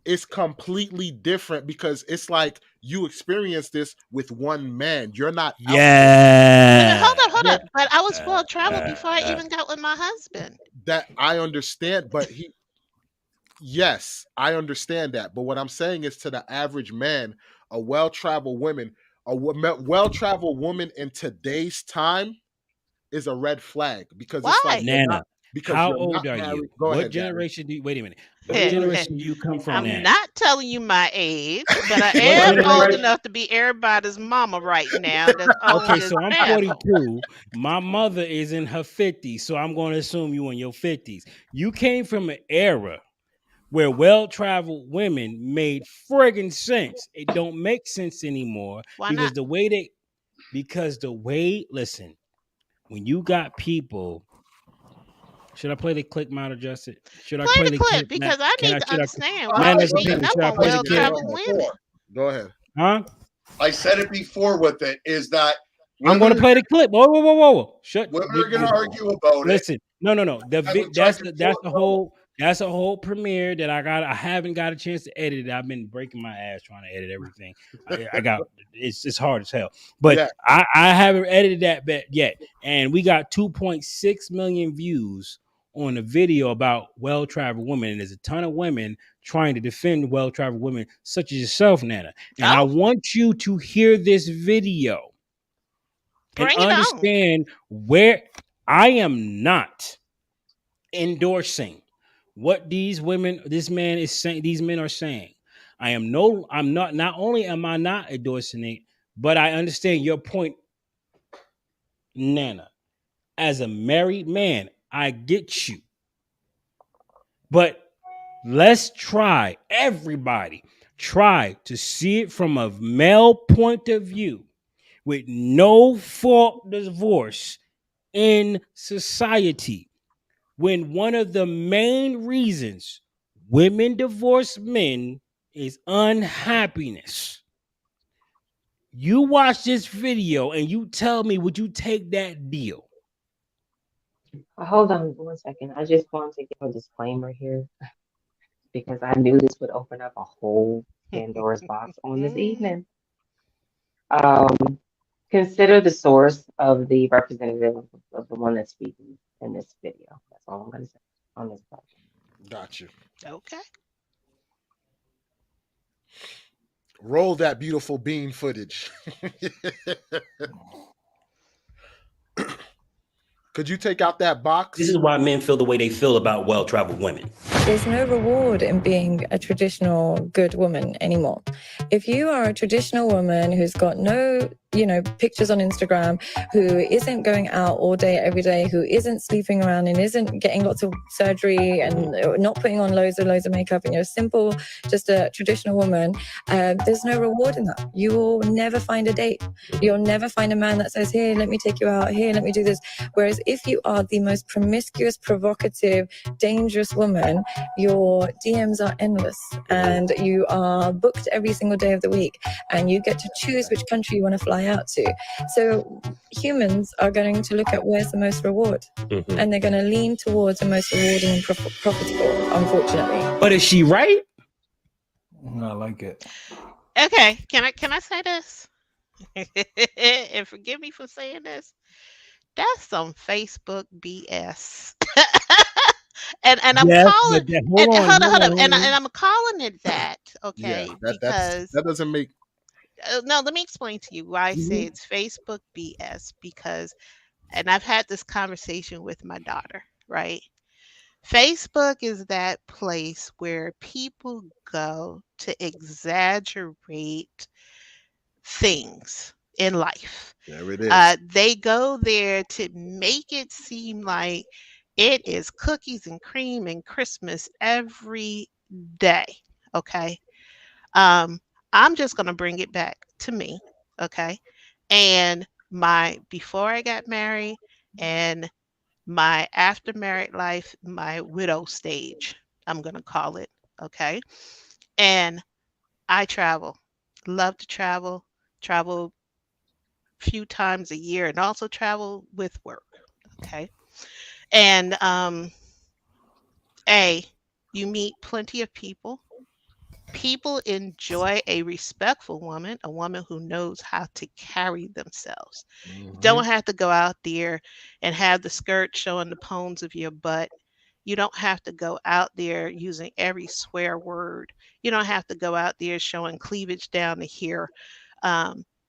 is completely different, because it's like you experience this with one man. You're not. Yeah. Hold up. But I was well traveled before I even got with my husband. That I understand, but yes, I understand that. But what I'm saying is, to the average man, a well-traveled woman in today's time is a red flag, because Why? it's like, Nana, because how you're old not are married. you? Go What ahead, generation do you? Wait a minute. What generation do you come from? I'm Nana? not telling you my age, but I am old enough to be everybody's mama right now. That's okay, so I'm 42. My mother is in her 50s, so I'm going to assume you in your 50s. You came from an era where well-traveled women made friggin' sense. It don't make sense anymore. Why because not? Listen, when you got people. Should I play the clip, Mount Adjusted? Should I play the clip? Because I need to understand. Man, We're that's beating up on well-traveled women. Go ahead. Huh? I said it before with it, is that I'm going to play the clip. Whoa. Shut. Women are going to argue about Listen, it. No. That's a whole premiere that I haven't got a chance to edit it. I've been breaking my ass trying to edit everything. It's hard as hell. But yeah. I haven't edited that bit yet. And we got 2.6 million views on a video about well-traveled women. And there's a ton of women trying to defend well-traveled women, such as yourself, Nana. And I want you to hear this video and understand where I am not endorsing what these men are saying. Not only am I not endorsing it, but I understand your point, Nana. As a married man, I get you. But let's everybody try to see it from a male point of view with no fault divorce in society. When one of the main reasons women divorce men is unhappiness. You watch this video and you tell me, would you take that deal? Hold on 1 second. I just want to give a disclaimer here because I knew this would open up a whole Pandora's box on this evening. Consider the source of the representative of the one that's speaking in this video. That's all I'm going to say on this part. Got you. Okay. Roll that beautiful bean footage. Could you take out that box? This is why men feel the way they feel about well-traveled women. There's no reward in being a traditional good woman anymore. If you are a traditional woman who's got no, pictures on Instagram, who isn't going out all day, every day, who isn't sleeping around and isn't getting lots of surgery and not putting on loads of makeup, and you're simple, just a traditional woman, there's no reward in that. You will never find a date. You'll never find a man that says, here, let me take you out, here, let me do this. Whereas if you are the most promiscuous, provocative, dangerous woman, your DMs are endless and you are booked every single day of the week and you get to choose which country you want to fly out to. So humans are going to look at where's the most reward, and they're going to lean towards the most rewarding and profitable, unfortunately. But is she right? I like it. Okay, can I say this? And forgive me for saying this. That's some Facebook BS. and I'm calling hold up. And I'm calling it that, okay? Yeah, because that doesn't make no, let me explain to you why I say it's Facebook BS, because, and I've had this conversation with my daughter, right? Facebook is that place where people go to exaggerate things in life. There it is. They go there to make it seem like it is cookies and cream and Christmas every day. Okay. I'm just going to bring it back to me. Okay. And my before I got married and my after married life, my widow stage, I'm going to call it. Okay. And I travel, love to travel few times a year and also travel with work. Okay. And you meet plenty of people. People enjoy a respectful woman, a woman who knows how to carry themselves. You don't have to go out there and have the skirt showing the pones of your butt. You don't have to go out there using every swear word. You don't have to go out there showing cleavage down to here.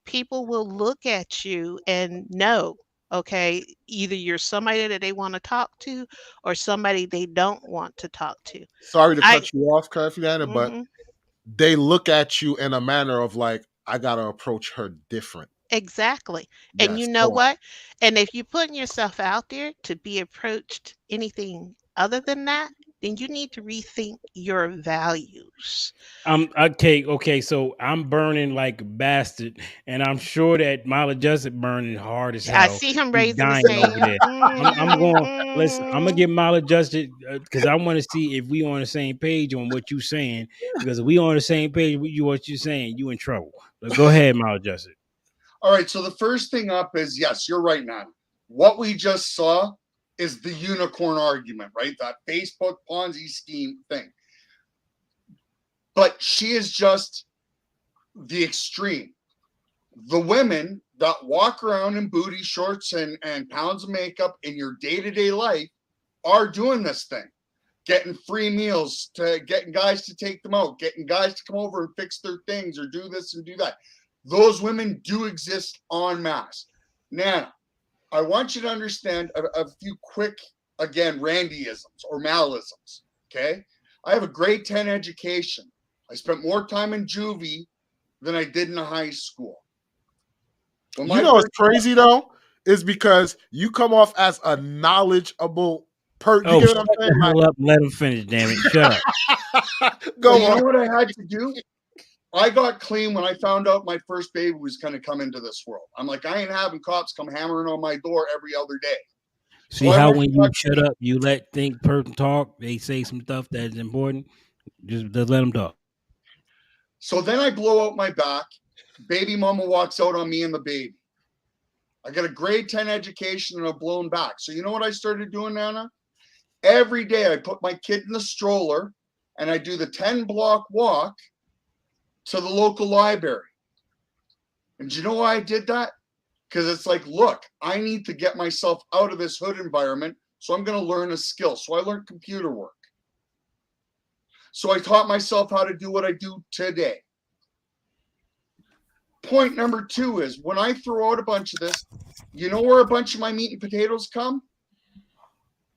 People will look at you and know, okay, either you're somebody that they want to talk to or somebody they don't want to talk to. Sorry to cut you off, Carfiana, but they look at you in a manner of like, I gotta approach her different. Exactly. And you know what? And if you're putting yourself out there to be approached anything other than that, then you need to rethink your values. Okay. So I'm burning like a bastard, and I'm sure that Mala Justin burning hard as hell. I see him raising his hand. Over there. I'm going. Listen, I'm gonna get Mala Justin because I want to see if we on the same page on what you're saying. Because if we on the same page with you, what you're saying, you in trouble. But go ahead, Mala Justin. All right. So the first thing up is yes, you're right, man. What we just saw is the unicorn argument, right? That Facebook Ponzi scheme thing. But she is just the extreme. The women that walk around in booty shorts and pounds of makeup in your day-to-day life are doing this thing. Getting free meals, to getting guys to take them out, getting guys to come over and fix their things or do this and do that. Those women do exist en masse. Nana, I want you to understand a few quick, again, Randyisms or Malisms, okay? I have a grade 10 education. I spent more time in juvie than I did in a high school. You know what's crazy, though? Is because you come off as a knowledgeable person. You get what I'm saying? Let him finish, damn it. Shut up. Go on. You know what I had to do? I got clean when I found out my first baby was going to come into this world. I'm like, I ain't having cops come hammering on my door every other day. See how when you shut up, you let person talk, they say some stuff that's important. Just let them talk. So then I blow out my back. Baby mama walks out on me and the baby. I got a grade 10 education and a blown back. So you know what I started doing, Nana? Every day I put my kid in the stroller and I do the 10-block walk to the local library. And do you know why I did that? Because it's like, look, I need to get myself out of this hood environment, so I'm going to learn a skill. So I learned computer work. So I taught myself how to do what I do today. Point number 2 is when I throw out a bunch of this, you know where a bunch of my meat and potatoes come?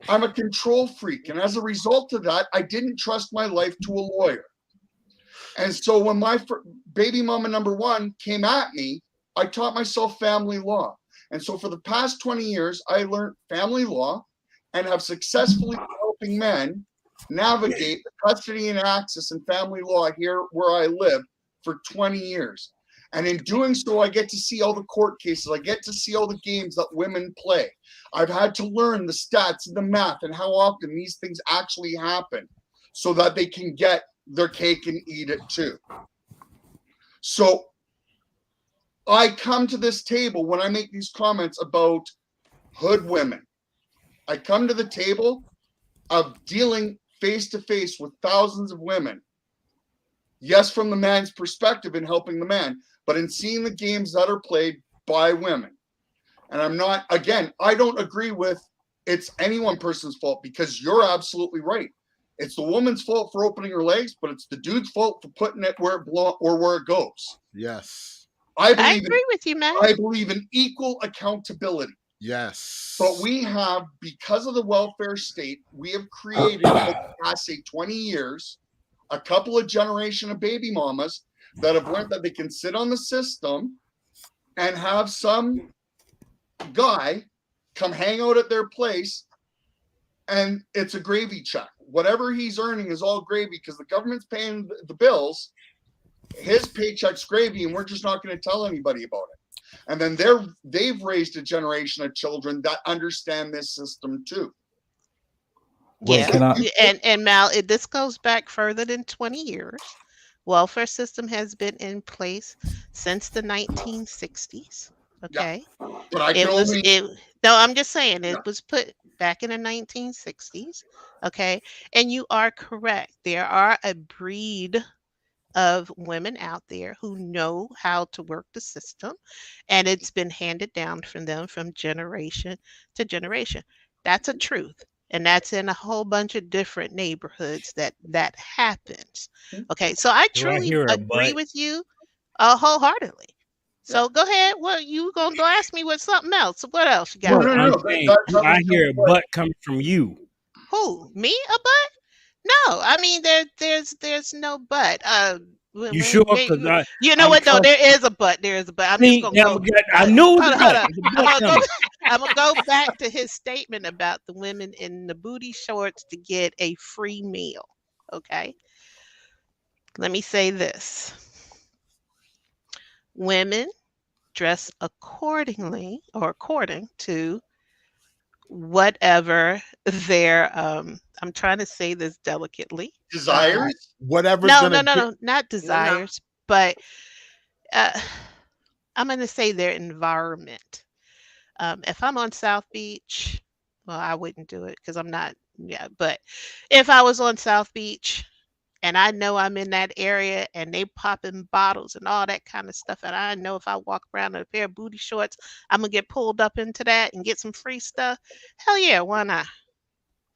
I'm a control freak. And as a result of that, I didn't trust my life to a lawyer. And so when my baby mama number 1 came at me, I taught myself family law. And so for the past 20 years, I learned family law and have successfully been helping men navigate the custody and access and family law here where I live for 20 years. And in doing so, I get to see all the court cases. I get to see all the games that women play. I've had to learn the stats and the math and how often these things actually happen so that they can get their cake and eat it too. So I come to this table when I make these comments about hood women. I come to the table of dealing face to face with thousands of women. Yes, from the man's perspective in helping the man, but in seeing the games that are played by women. And I'm not, again, I don't agree with it's any one person's fault because you're absolutely right. It's the woman's fault for opening her legs, but it's the dude's fault for putting it where it goes. Yes. I agree with you, man. I believe in equal accountability. Yes. But we have, because of the welfare state, we have created over the past, say, 20 years, a couple of generation of baby mamas that have learned that they can sit on the system and have some guy come hang out at their place and it's a gravy check. Whatever he's earning is all gravy because the government's paying the bills. His paycheck's gravy and we're just not going to tell anybody about it. And then they've raised a generation of children that understand this system too. Yeah, and Mal, this goes back further than 20 years. Welfare system has been in place since the 1960s. Okay, but I can no, I'm just saying it was put back in the 1960s. Okay, and you are correct. There are a breed of women out there who know how to work the system, and it's been handed down from them from generation to generation. That's a truth. And that's in a whole bunch of different neighborhoods that happens. Okay, so I truly agree with you wholeheartedly. So go ahead. Well, you gonna blast me with something else? What else you got? I hear a butt coming from you. Who? Me? A butt? No, I mean there's no butt. You sure? Because you know what? No, there is a butt. There is a butt. I'm just gonna go. I knew it. I'm gonna go back to his statement about the women in the booty shorts to get a free meal. Okay. Let me say this. Women dress accordingly or according to whatever their I'm trying to say this delicately. Desires? Whatever. No, not desires, but I'm going to say their environment. If I'm on South Beach, well, I wouldn't do it because I'm not. Yeah, but if I was on South Beach and I know I'm in that area and they popping bottles and all that kind of stuff, and I know if I walk around in a pair of booty shorts, I'm gonna get pulled up into that and get some free stuff. Hell yeah, why not?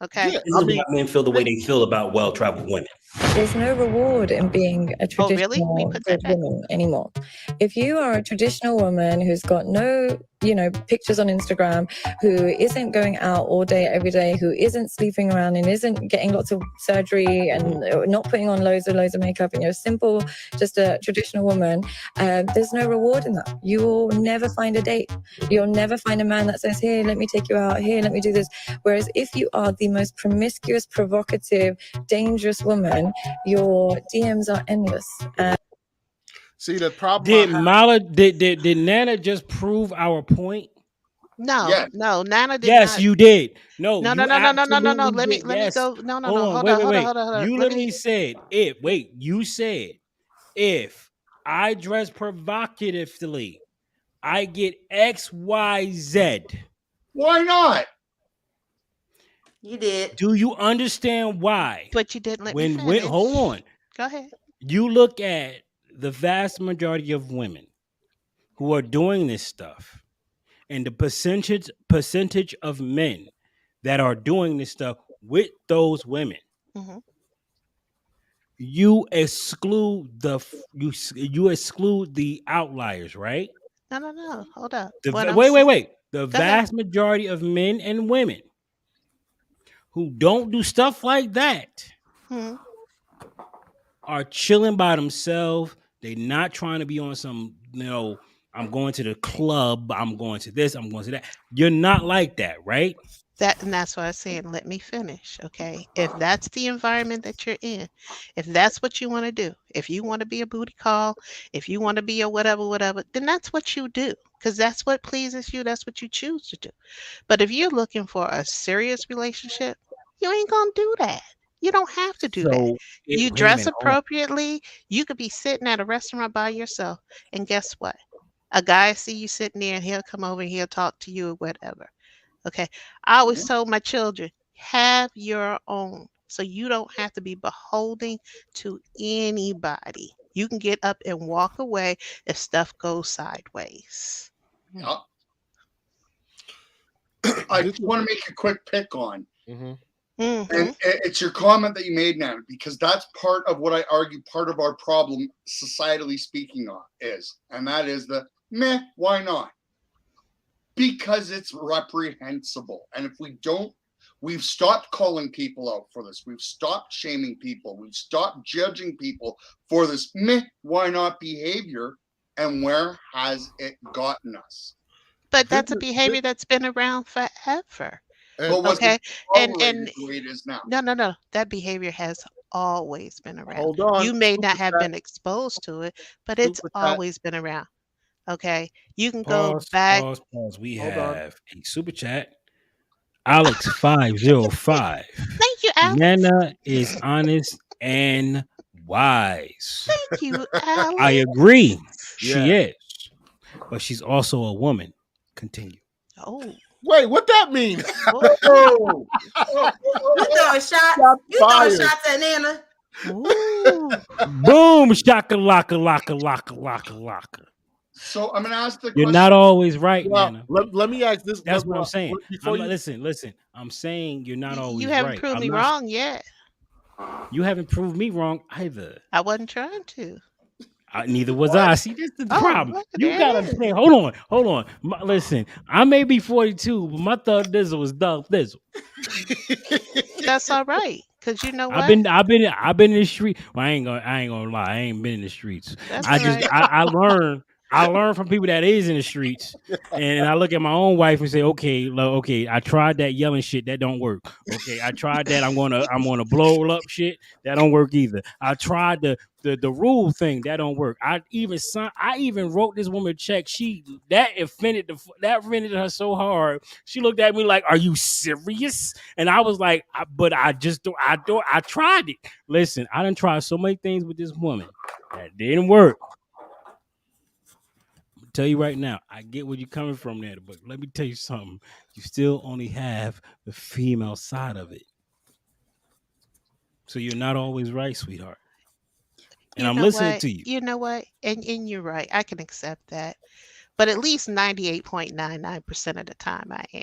Okay. Yeah, I mean, men feel the way they feel about well-traveled women. There's no reward in being a traditional good woman anymore. If you are a traditional woman who's got no, pictures on Instagram, who isn't going out all day, every day, who isn't sleeping around and isn't getting lots of surgery and not putting on loads of makeup, and you're simple, just a traditional woman, there's no reward in that. You will never find a date. You'll never find a man that says, here, let me take you out. Here, let me do this. Whereas if you are the most promiscuous, provocative, dangerous woman, your DMs are endless. See, the problem. Did Mala, did Nana just prove our point? No, no, Nana did yes, not. you did. No, no. Let me go. No. Hold on. You literally said you said if I dress provocatively, I get XYZ. Why not? You did. Do you understand why? But you didn't let me finish. Hold on. Go ahead. You look at the vast majority of women who are doing this stuff, and the percentage of men that are doing this stuff with those women. Mm-hmm. You exclude the outliers, right? No. Hold up. Wait. The vast majority of men and women who don't do stuff like that are chilling by themselves. They're not trying to be on some, I'm going to the club, I'm going to this, I'm going to that. You're not like that, right? And that's why I'm saying, let me finish, okay? If that's the environment that you're in, if that's what you want to do, if you want to be a booty call, if you want to be a whatever, then that's what you do, because that's what pleases you. That's what you choose to do. But if you're looking for a serious relationship, you ain't gonna do that. You don't have to do that. You dress appropriately. You could be sitting at a restaurant by yourself, and guess what? A guy see you sitting there, and he'll come over and he'll talk to you or whatever. Okay. I always told my children, have your own, so you don't have to be beholden to anybody. You can get up and walk away if stuff goes sideways. Yeah. I just want to make a quick pick on. Mm-hmm. Mm-hmm. And it's your comment that you made now, because that's part of what I argue part of our problem, societally speaking, and that is the meh, why not? Because it's reprehensible. And if we've stopped calling people out for this. We've stopped shaming people. We've stopped judging people for this meh, why not behavior. And where has it gotten us? But that's a behavior that's been around forever. Okay, and the way it is now. No. That behavior has always been around. Hold on. You may not have been exposed to it, but it's always been around. Okay, you can go Pause. back. Pause. We Hold on. have a super chat. Alex 505. Thank you, Alex. Nana is honest and wise. Thank you, Alex. I agree. She Yeah. is, but she's also a woman. Continue. Oh, Wait, what that mean? You throwing shots? You throwing shots at Nana? Boom! Shaka laka laka laka laka laka. So I'm gonna ask the You're question. not always right, Well, Nana. let me ask this. That's what I'm saying. Before you, Listen. I'm saying you're not always you haven't right. proved I'm me not- wrong yet. You haven't proved me wrong either. I wasn't trying to. Neither was I. See, this is the Oh, problem. look, You there gotta it is. understand. Hold on. Listen, I may be 42, but my thug Dizzle is Thug Dizzle. That's all right. Cause you know what? I've been in the street. Well, I ain't gonna lie. I ain't been in the streets. That's I learn from people that is in the streets, and I look at my own wife and say, okay, I tried that yelling shit, that don't work. Okay, I tried that. I'm gonna blow up shit, that don't work either. I tried the rule thing, that don't work. I even wrote this woman a check. That offended her so hard. She looked at me like, "Are you serious?" And I was like, I tried it. Listen, I done tried so many things with this woman that didn't work. Tell you right now, I get where you're coming from there, but let me tell you something. You still only have the female side of it. So you're not always right, sweetheart. And You I'm know listening what? to you. You know what? And you're right. I can accept that. But at least 98.99% of the time I am.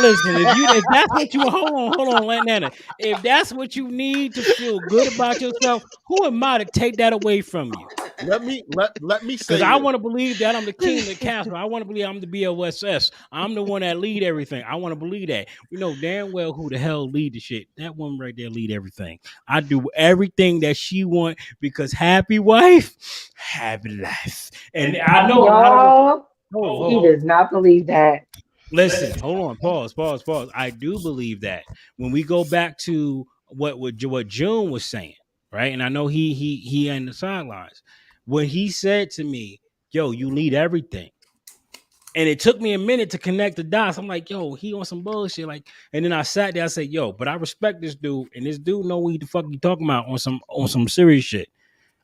Listen, if that's what you hold on, Nana. If that's what you need to feel good about yourself, who am I to take that away from you? let me say Because I this. want to believe that I'm the king of the castle. I want to believe I'm the BOSS. I'm the one that lead everything. I want to believe that. We know damn well who the hell lead the shit. That woman right there lead everything. I do everything that she want because happy wife, happy life. And I know He does not believe that. Listen, hold on, pause. I do believe that when we go back to what June was saying, right? And I know he on the sidelines when he said to me, "Yo, you lead everything," and it took me a minute to connect the dots. I'm like, "Yo, he on some bullshit." Like, and then I sat there, I said, "Yo, but I respect this dude, and this dude know what the fuck he talking about on some serious shit."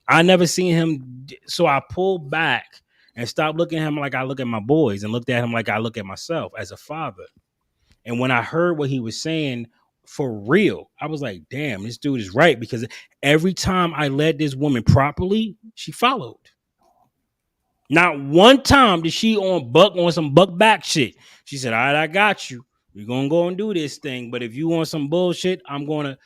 I never seen him, so I pulled back and stopped looking at him like I look at my boys and looked at him like I look at myself as a father. And when I heard what he was saying for real, I was like, damn, this dude is right. Because every time I led this woman properly, she followed. Not one time did she on some buck back shit. She said, all right, I got you. We're going to go and do this thing. But if you want some bullshit, I'm going to.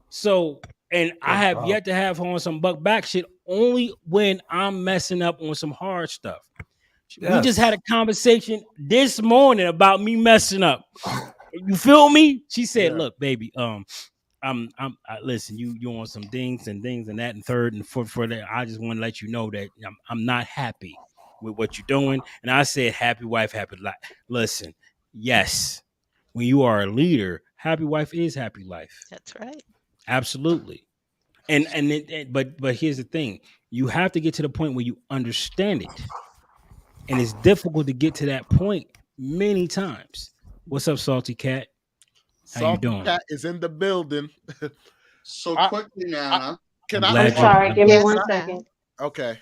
So, and I have yet to have her on some buck back shit only when I'm messing up on some hard stuff. Yes. We just had a conversation this morning about me messing up. You feel me? She said, "Look, baby, listen, you on some things and that and third and for that. I just want to let you know that I'm not happy with what you're doing." And I said, "Happy wife, happy life." Listen, yes, when you are a leader, happy wife is happy life. That's right. Absolutely. But here's the thing. You have to get to the point where you understand it. And it's difficult to get to that point many times. What's up, Salty Cat? How you doing? Cat is in the building. So quickly, Nana. I'm sorry, give me 1 second. Okay.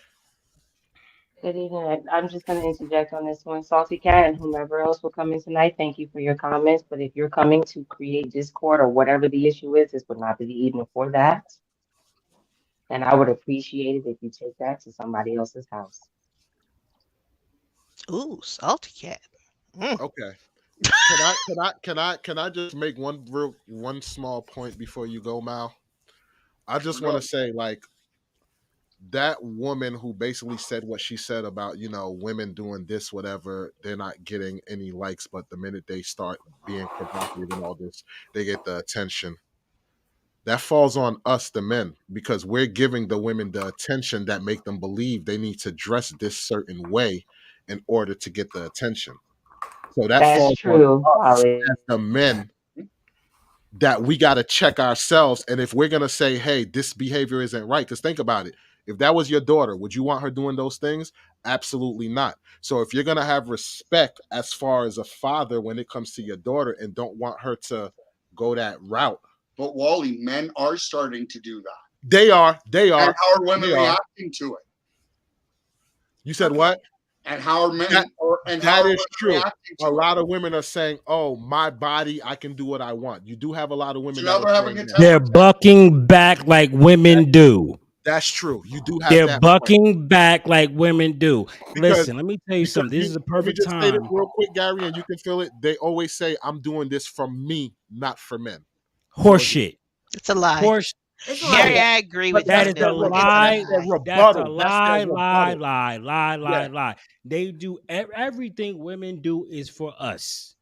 Good evening. I'm just going to interject on this one. Salty Cat and whomever else will come in tonight, thank you for your comments. But if you're coming to create discord or whatever the issue is, this would not be the evening for that. And I would appreciate it if you take that to somebody else's house. Ooh, Salty Cat. Okay. Can I just make one small point before you go, Mal? I just want to say, like, that woman who basically said what she said about, women doing this, whatever, they're not getting any likes, but the minute they start being provocative and all this, they get the attention. That falls on us, the men, because we're giving the women the attention that make them believe they need to dress this certain way in order to get the attention. So that's falls true, on us as the men, that we got to check ourselves. And if we're going to say, hey, this behavior isn't right, because think about it. If that was your daughter, would you want her doing those things? Absolutely not. So if you're going to have respect as far as a father when it comes to your daughter and don't want her to go that route. But Wally, men are starting to do that. They are. And how are women reacting to it? You said what? And how are men? That is true. A lot of women are saying, "Oh, my body, I can do what I want." You do have a lot of women. They're bucking back like women do. That's true. You do have. They're that bucking back like women do. Listen, let me tell you something. This is a perfect just time. Say it real quick, Gary, and you can feel it. They always say, "I'm doing this for me, not for men." Horseshit. It's a lie. Gary, I agree with that you. is a lie. That's a lie. They do everything women do is for us.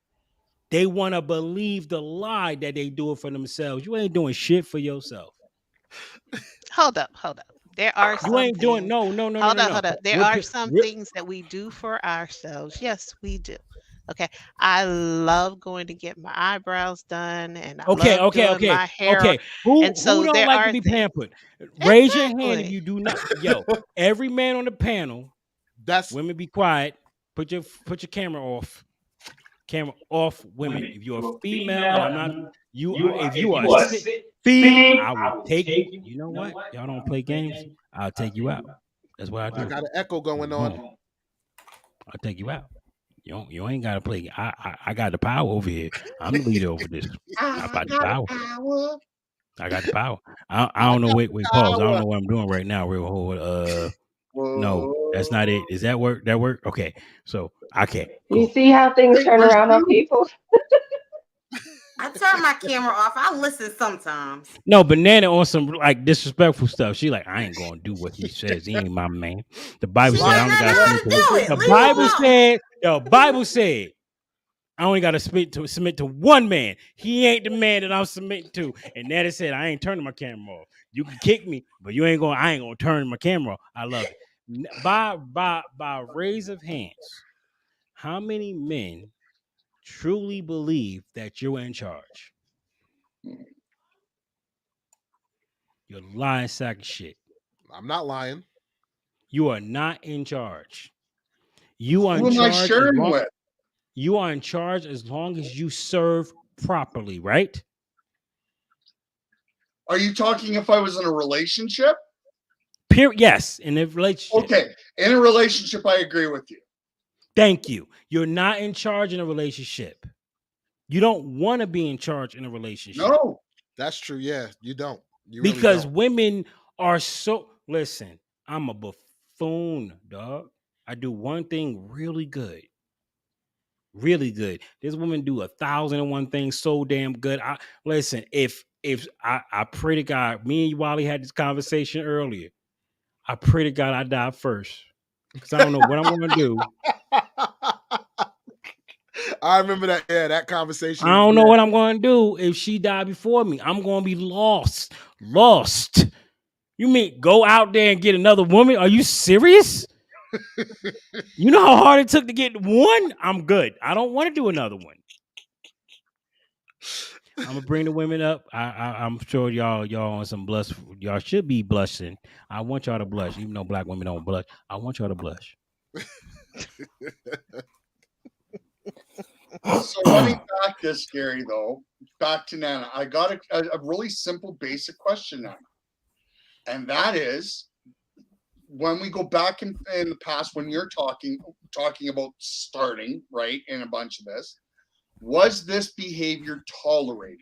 They want to believe the lie that they do it for themselves. You ain't doing shit for yourself. Hold up. There are some you ain't doing things. no. Hold up. There are some things that we do for ourselves. Yes, we do. Okay, I love going to get my eyebrows done, and I love doing my hair. Okay. Who and so don't there like are to be things- pampered? Raise your hand if you do not. Yo, every man on the panel. That's women. Be quiet. Put your camera off. Camera off, women. If you're a female, and I'm not. If you are a female, I will take you. You know what? Y'all don't play games. I'll take you out. That's what I do. I got an echo going on. I'll take you out. You ain't gotta play. I got the power over here. I'm the leader over this. I got the power. I got the power. I don't know. Wait, pause. I don't know what I'm doing right now. Real hold. No, that's not it. Is that work? That work? Okay. So I can't. You see how things turn around on people? I turn my camera off. I listen sometimes. No, Banana on some like disrespectful stuff. She like, I ain't gonna do what he says. He ain't my man. The Bible said I only gotta submit to the Bible said, Bible said I only gotta submit to one man. He ain't the man that I'm submitting to. And Daddy said, I ain't turning my camera off. You can kick me, but I ain't gonna turn my camera off. I love it. By raise of hands, how many men truly believe that you're in charge? You're a lying sack of shit. I'm not lying. You are not in charge. You are Who in am I charge. sharing with? You are in charge as long as you serve properly, right? Are you talking if I was in a relationship? Yes, in a relationship. Okay, in a relationship, I agree with you. Thank you. You're not in charge in a relationship. You don't want to be in charge in a relationship. No, that's true. Yeah, you don't. Because women are so. Listen, I'm a buffoon, dog. I do one thing really good. Really good. This woman do 1,001 things so damn good. Listen. If I pray to God, me and Wally had this conversation earlier. I pray to God I die first, because I don't know what I'm going to do. I remember that. Yeah, that conversation. I don't know what I'm going to do if she died before me. I'm going to be lost. You mean go out there and get another woman? Are you serious? You know how hard it took to get one? I'm good. I don't want to do another one. I'm gonna bring the women up. I'm sure y'all on some blush. Y'all should be blushing. I want y'all to blush, even though black women don't blush. I want y'all to blush. So running back this, Gary, though, back to Nana. I got a really simple, basic question now. And that is, when we go back in the past, when you're talking about starting, right, in a bunch of this, was this behavior tolerated?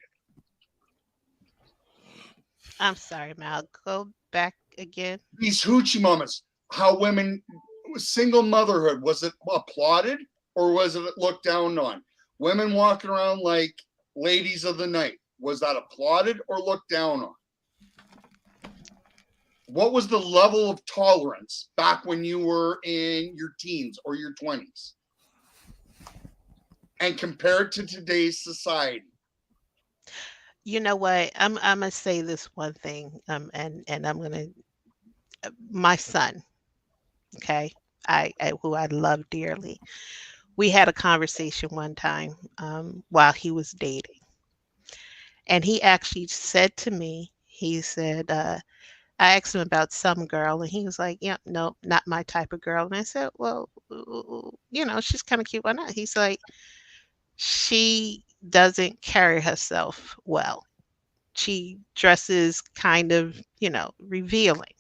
I'm sorry, Mal. Go back again. These hoochie mamas, how women, single motherhood, was it applauded or was it looked down on? Women walking around like ladies of the night, was that applauded or looked down on? What was the level of tolerance back when you were in your teens or your 20s? And compared to today's society? You know what? I'm gonna say this one thing, and I'm gonna my son, okay, who I love dearly. We had a conversation one time while he was dating, and he actually said to me, he said, I asked him about some girl, and he was like, "Yeah, no, not my type of girl." And I said, "Well, she's kind of cute. Why not?" He's like, "She doesn't carry herself well. She dresses kind of, revealing."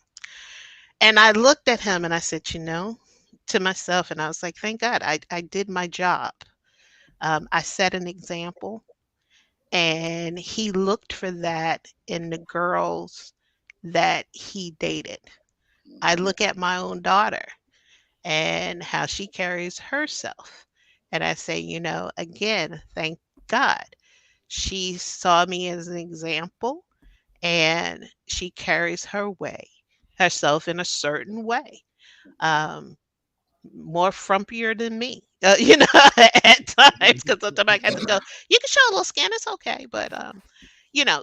And I looked at him and I said, to myself, and I was like, thank God I did my job. I set an example, and he looked for that in the girls that he dated. I look at my own daughter and how she carries herself. And I say, again, thank God. She saw me as an example, and she carries herself in a certain way. More frumpier than me, at times, because sometimes I had to go, you can show a little skin, it's okay. But,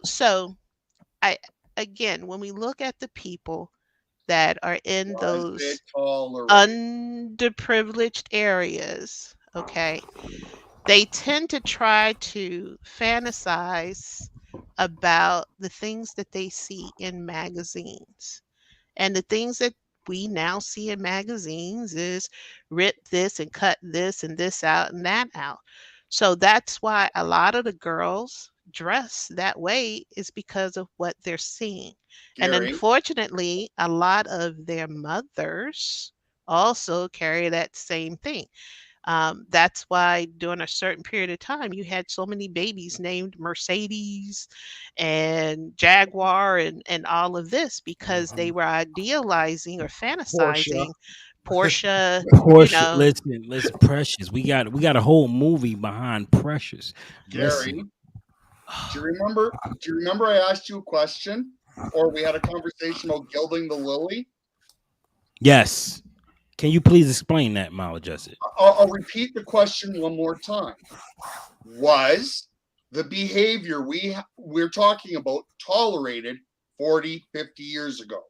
so again, when we look at the people that are in those underprivileged areas, okay, they tend to try to fantasize about the things that they see in magazines. And the things that we now see in magazines is rip this and cut this and this out and that out. So that's why a lot of the girls dress that way, is because of what they're seeing. And Gary? Unfortunately, a lot of their mothers also carry that same thing. That's why during a certain period of time, you had so many babies named Mercedes and Jaguar and all of this, because they were idealizing or fantasizing Porsche. Listen, Precious. We got a whole movie behind Precious. Gary, do you remember I asked you a question, or we had a conversation about gilding the lily? Yes. Can you please explain that, Maladjusted? I'll repeat the question one more time. Was the behavior we're talking about tolerated 40, 50 years ago?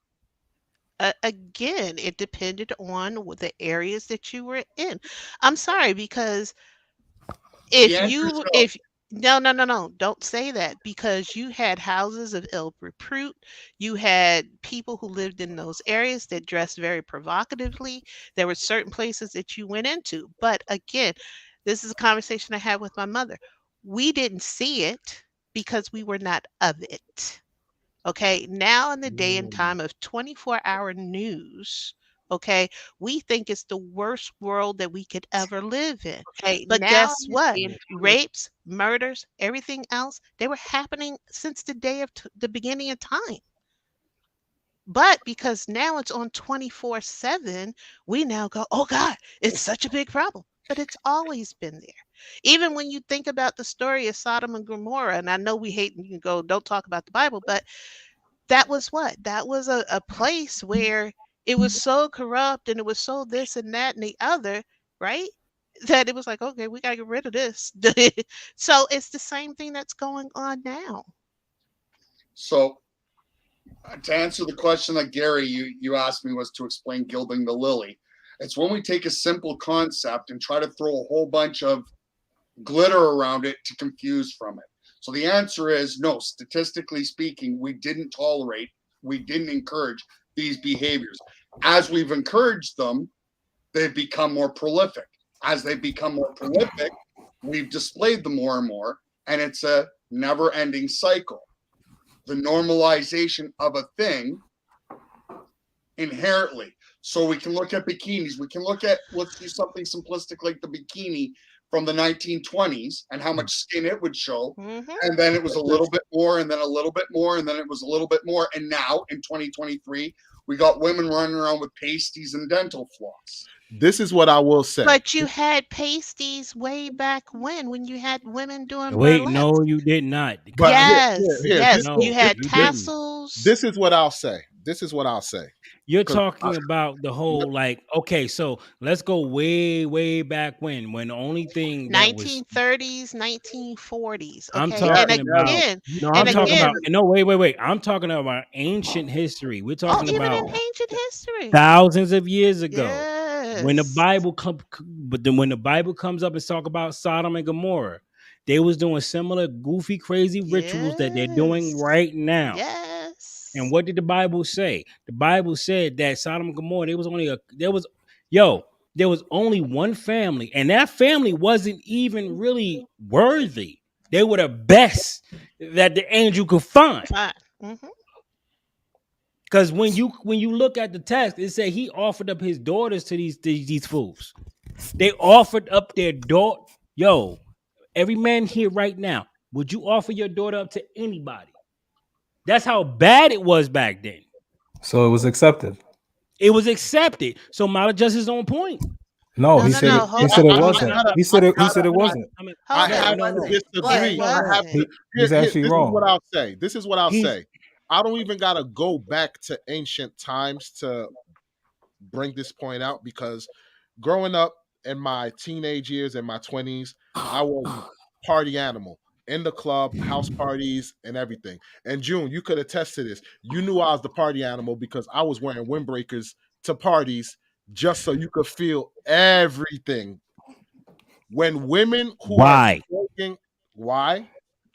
Again, it depended on the areas that you were in. I'm sorry, because no, don't say that, because you had houses of ill repute. You had people who lived in those areas that dressed very provocatively. There were certain places that you went into. But again, this is a conversation I had with my mother. We didn't see it because we were not of it. Okay, now in the day and time of 24-hour news, okay, we think it's the worst world that we could ever live in. Okay, but guess what? Rapes, murders, everything else, they were happening since the day of the beginning of time. But because now it's on 24/7, we now go, oh God, it's such a big problem. But it's always been there. Even when you think about the story of Sodom and Gomorrah, and I know we hate, you go, don't talk about the Bible, but that was what? That was a place where it was so corrupt, and it was so this and that and the other, right? That it was like, okay, we got to get rid of this. So it's the same thing that's going on now. So to answer the question that Gary, you asked me, was to explain gilding the lily. It's when we take a simple concept and try to throw a whole bunch of glitter around it to confuse from it. So the answer is no. Statistically speaking, we didn't encourage these behaviors. As we've encouraged them, they've become more prolific. As they become more prolific, we've displayed them more and more, and it's a never-ending cycle. The normalization of a thing inherently. So we can look at bikinis. We can look at, let's do something simplistic like the bikini from the 1920s and how much skin it would show. Mm-hmm. And then it was a little bit more, and then a little bit more, and then it was a little bit more. And now in 2023, we got women running around with pasties and dental floss. This is what I will say. But you had pasties way back when you had women doing Wait, burlesque. no, you did not. But yes, no, you had tassels. This is what I'll say. You're talking about the whole, like, okay, so let's go way, way back when the only thing 1930s, 1940s. Okay? I'm talking wait. I'm talking about ancient history. We're talking about even in ancient history, thousands of years ago. Yes. When the Bible comes up and talk about Sodom and Gomorrah, they was doing similar goofy, crazy rituals that they're doing right now. Yes. And what did the Bible say? The Bible said that Sodom and Gomorrah, there was only one family, and that family wasn't even really worthy. They were the best that the angel could find. Because when you look at the text, it said he offered up his daughters to these fools. They offered up their daughter. Yo, every man here right now, would you offer your daughter up to anybody? That's how bad it was back then. So it was accepted. It was accepted. So Mala just is on point. No, he said it wasn't. He said it wasn't. I have to disagree. He's actually wrong. This is what I'll say. I don't even gotta go back to ancient times to bring this point out, because growing up in my teenage years and my 20s, I was party animal in the club, house parties, and everything. And June, you could attest to this. You knew I was the party animal because I was wearing windbreakers to parties just so you could feel everything. When women who Why? are smoking, why?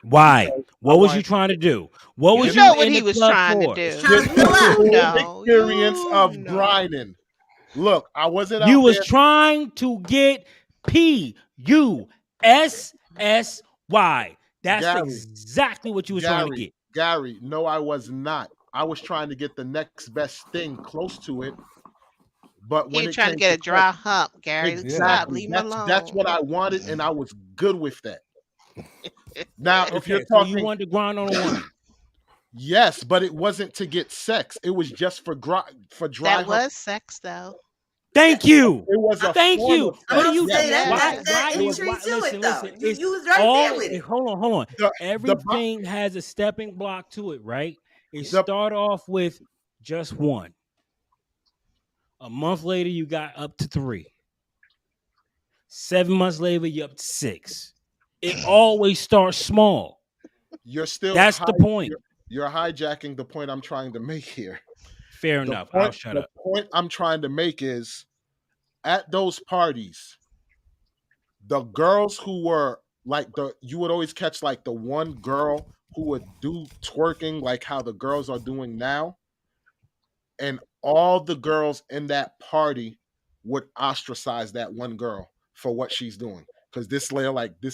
Why? What was you trying to do? What was you know what he was trying for? to do? Experience of grinding. Look, I wasn't. You was trying to get PUSSY. That's exactly what you was trying to get. Gary, no, I was not. I was trying to get the next best thing close to it. But when you're trying to get a dry hump, Gary. Exactly. Stop, leave me alone. That's what I wanted, and I was good with that. Now, if you're so talking, you wanted to grind on a woman. Yes, but it wasn't to get sex. It was just for dry. That was sex, though. Thank you. It was a thank form you. of What do you sex. That intrigue to it, though. You was right there with it. Hold on. Everything has a stepping block to it, right? It start off with just one. A month later, you got up to 3. 7 months later, you're up to 6. It always starts small. You're still. That's the point. You're hijacking the point I'm trying to make here. Fair enough. I'll shut up. The point I'm trying to make is, at those parties, the girls who were like you would always catch like the one girl who would do twerking like how the girls are doing now, and all the girls in that party would ostracize that one girl for what she's doing. Because this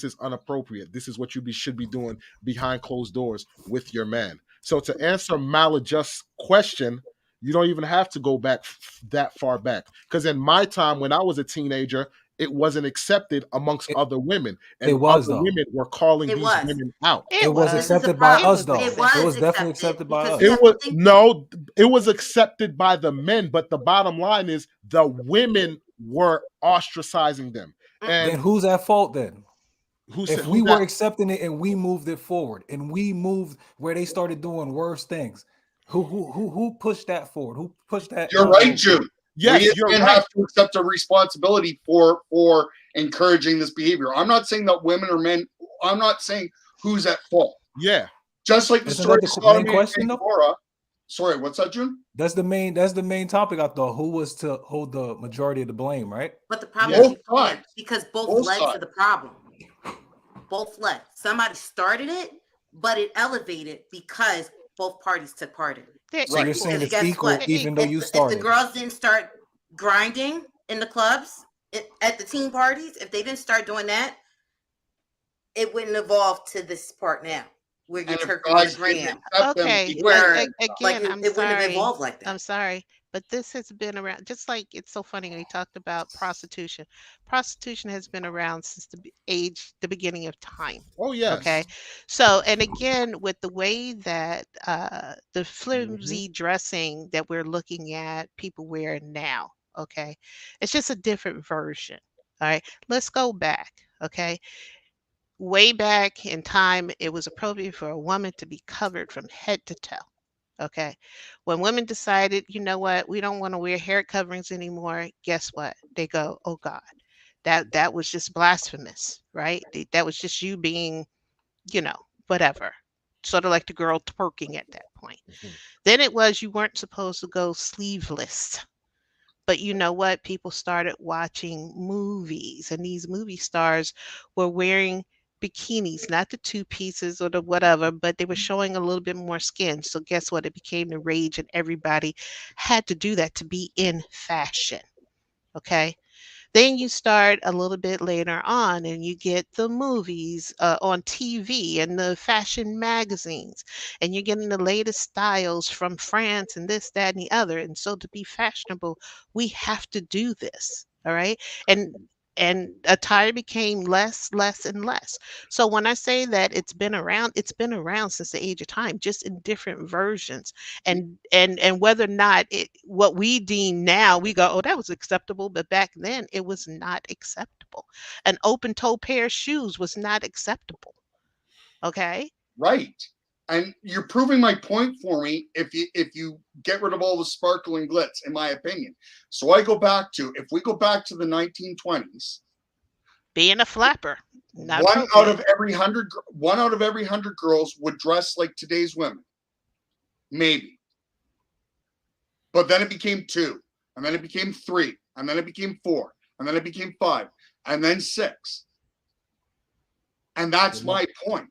is inappropriate. This is what you should be doing behind closed doors with your man. So to answer Malajust's question, you don't even have to go back that far back. Because in my time, when I was a teenager, it wasn't accepted amongst other women. And it was, other women were calling these women out. It was accepted by us, though. It was definitely accepted by us. It was accepted by the men, but the bottom line is the women were ostracizing them. And then who's at fault then? If we were accepting it and we moved it forward and we moved where they started doing worse things, who pushed that forward? Who pushed that? You're right, June. Yes, we you're right. have to accept a responsibility for encouraging this behavior. I'm not saying that women or men. I'm not saying who's at fault. Yeah, just like the Isn't story that of the Sodom main question, and though? Gomorrah. Sorry, what's that, June? That's the main topic. I thought who was to hold the majority of the blame, right? But the problem is because both led to the problem. Both led. Somebody started it, but it elevated because both parties took part in it. So you're saying it's equal, even though you started. If the girls didn't start grinding in the clubs at the team parties, if they didn't start doing that, it wouldn't evolve to this part now. Where your turkey was ran. Okay. Where again, I'm it wouldn't have sorry. evolved like that. I'm sorry, but this has been around. Just like it's so funny when he talked about prostitution. Prostitution has been around since the beginning of time. Oh yes. Okay. So, and again, with the way that the flimsy dressing that we're looking at people wear now. Okay, it's just a different version. All right. Let's go back. Okay. Way back in time, it was appropriate for a woman to be covered from head to toe. Okay. When women decided, you know what, we don't want to wear hair coverings anymore, guess what? They go, oh God, that was just blasphemous, right? That was just you being, whatever. Sort of like the girl twerking at that point. Mm-hmm. Then it was you weren't supposed to go sleeveless. But you know what? People started watching movies, and these movie stars were wearing bikinis, not the two pieces or the whatever, but they were showing a little bit more skin. So guess what? It became the rage, and everybody had to do that to be in fashion. Okay. Then you start a little bit later on and you get the movies on TV and the fashion magazines, and you're getting the latest styles from France and this, that, and the other. And so to be fashionable, we have to do this. All right. And attire became less, less, and less. So when I say that it's been around since the age of time, just in different versions. And whether or not what we deem now, we go, oh, that was acceptable, but back then it was not acceptable. An open toe pair of shoes was not acceptable. Okay. Right. And you're proving my point for me if you get rid of all the sparkle and glitz, in my opinion. So if we go back to the 1920s, being a flapper, one out of every 100 girls would dress like today's women, maybe. But then it became 2, and then it became 3, and then it became 4, and then it became 5, and then 6. And that's my point.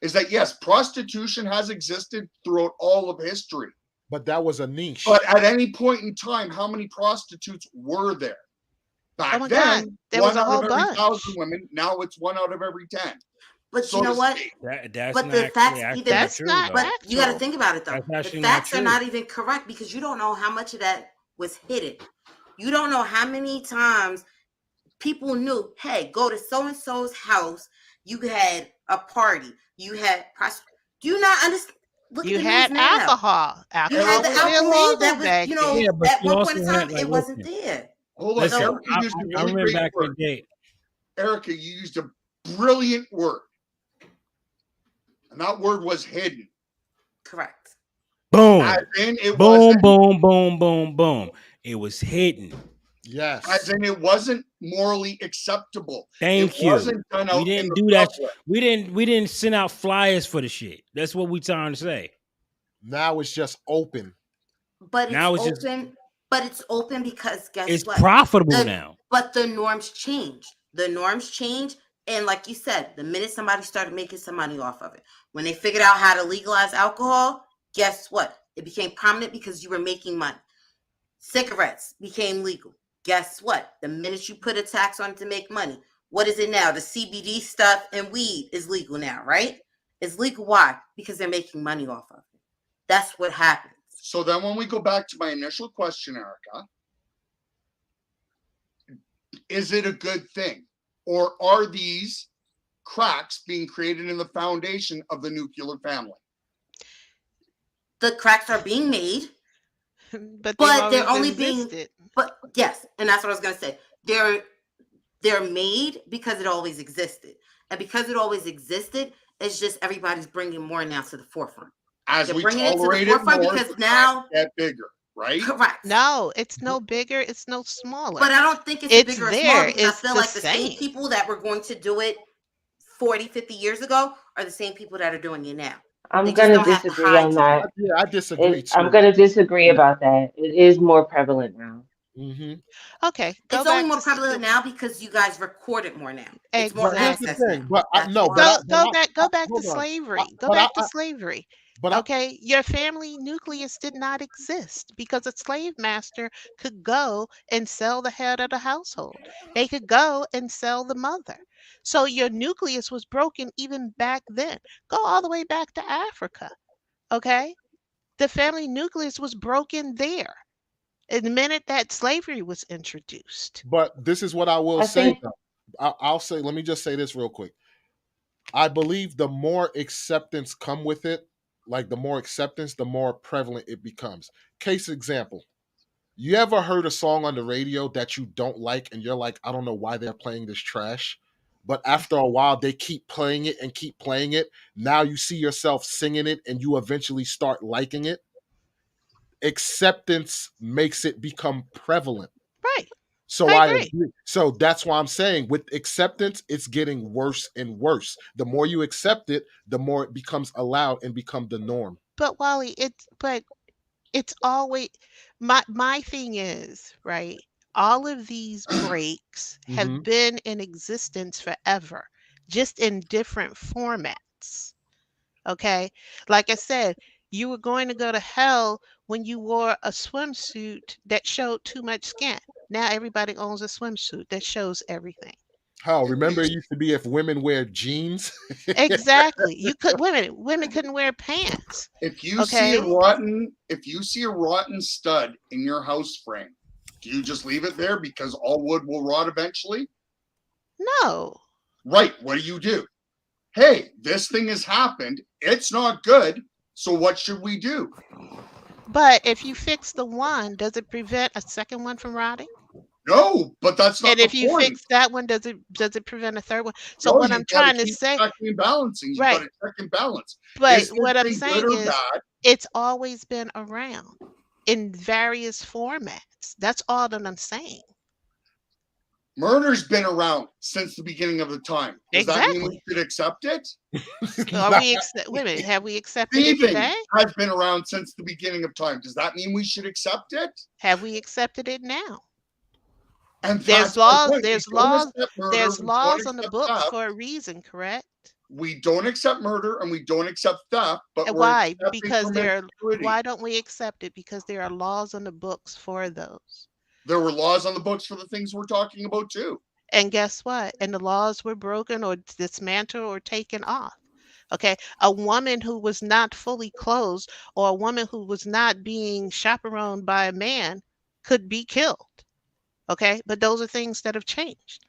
Is that yes, prostitution has existed throughout all of history. But that was a niche. But at any point in time, how many prostitutes were there? Back then, there was a whole out of every bunch. 1,000 women. Now it's 1 out of every 10. But So you know to what? speak. But the facts but you got to true. think about it though. That's The actually facts not are true. not even correct because you don't know how much of that was hidden. You don't know how many times people knew, hey, go to so and so's house. You had a party. You had do you not understand? Look You at the had news now. alcohol. You Alcohol had the was alcohol illegal that was, back you know, Yeah, but at you one point in also time had, it wasn't there. Hold on. Listen, Erica, you used a I really remember great back in word. the day. Erica, you used a brilliant word. And that word was hidden. Correct. Boom. As in it Boom, wasn't, boom, boom, boom, boom. It was hidden. Yes. as in it wasn't morally acceptable. Thank It you. wasn't done out We in didn't the do that. public. We didn't send out flyers for the shit. That's what we trying to say. Now it's just open. But it's Now it's open. just But it's open because guess it's what? profitable now. But the norms change. The norms change. And like you said, the minute somebody started making some money off of it, when they figured out how to legalize alcohol, guess what? It became prominent because you were making money. Cigarettes became legal. Guess what? The minute you put a tax on it to make money, what is it now? The CBD stuff and weed is legal now, right? It's legal. Why? Because they're making money off of it. That's what happens. So then when we go back to my initial question, Erica, is it a good thing? Or are these cracks being created in the foundation of the nuclear family? The cracks are being made, but they're only being. But yes, and that's what I was gonna say. They're made because it always existed, and because it always existed, it's just everybody's bringing more now to the forefront. As They're we bringing it to the tolerate it forefront more, because the now cracks get bigger, right? correct. No, it's no bigger. It's no smaller. But I don't think it's It's bigger or there. smaller because It's I feel the like the same same. people that were going to do it 40, 50 years ago are the same people that are doing it now. I'm They just gonna don't have to disagree hide on from that. it. Yeah, I disagree I'm too. gonna disagree about that. It is more prevalent now. Mm-hmm. Okay, go It's only back more to prevalent now because you guys record it more now. It's more But here's the access now. thing. But That's no, why. but I, Go but I, back. Go back to hold on. slavery. Go But back to slavery. but I, Okay, your family nucleus did not exist because a slave master could go and sell the head of the household. They could go and sell the mother. So your nucleus was broken even back then. Go all the way back to Africa. Okay, the family nucleus was broken there. And the minute that slavery was introduced. But this is what I will I say think though. I'll say, let me just say this real quick. I believe the more acceptance come with it, like the more acceptance, the more prevalent it becomes. Case example. You ever heard a song on the radio that you don't like and you're like, I don't know why they're playing this trash? But after a while, they keep playing it and keep playing it. Now you see yourself singing it and you eventually start liking it. Acceptance makes it become prevalent. Right. So I I agree. agree. So that's why I'm saying with acceptance, it's getting worse and worse. The more you accept it, the more it becomes allowed and become the norm. But Wally, it's always my thing is, right? All of these breaks Mhm. have been in existence forever. just in different formats. Okay. Like I said, you were going to go to hell when you wore a swimsuit that showed too much skin. Now everybody owns a swimsuit that shows everything. How? Remember it used to be if women wear jeans? Exactly. You could women couldn't wear pants. If you see a rotten stud in your house frame, do you just leave it there because all wood will rot eventually? No. Right. What do? Hey, this thing has happened. It's not good. So what should we do? But if you fix the one, does it prevent a second one from rotting? No, but that's not. And if you point. fix that one, does it prevent a third one? So No, what I'm trying to say, checking and balancing. Right. You got to check and balance. But what I'm saying is, bad? It's always been around in various formats. That's all that I'm saying. Murder's been around since the beginning of the time. Does that mean we should accept it? Wait a minute, have we accepted it today? Has been around since the beginning of time. Does that mean we should accept it? Have we accepted it now? And there's laws on the books for a reason, correct? We don't accept murder and we don't accept theft, but why? Because why don't we accept it? Because there are laws on the books for those. There were laws on the books for the things we're talking about too. And guess what? And the laws were broken or dismantled or taken off. Okay. A woman who was not fully clothed or a woman who was not being chaperoned by a man could be killed. Okay. But those are things that have changed.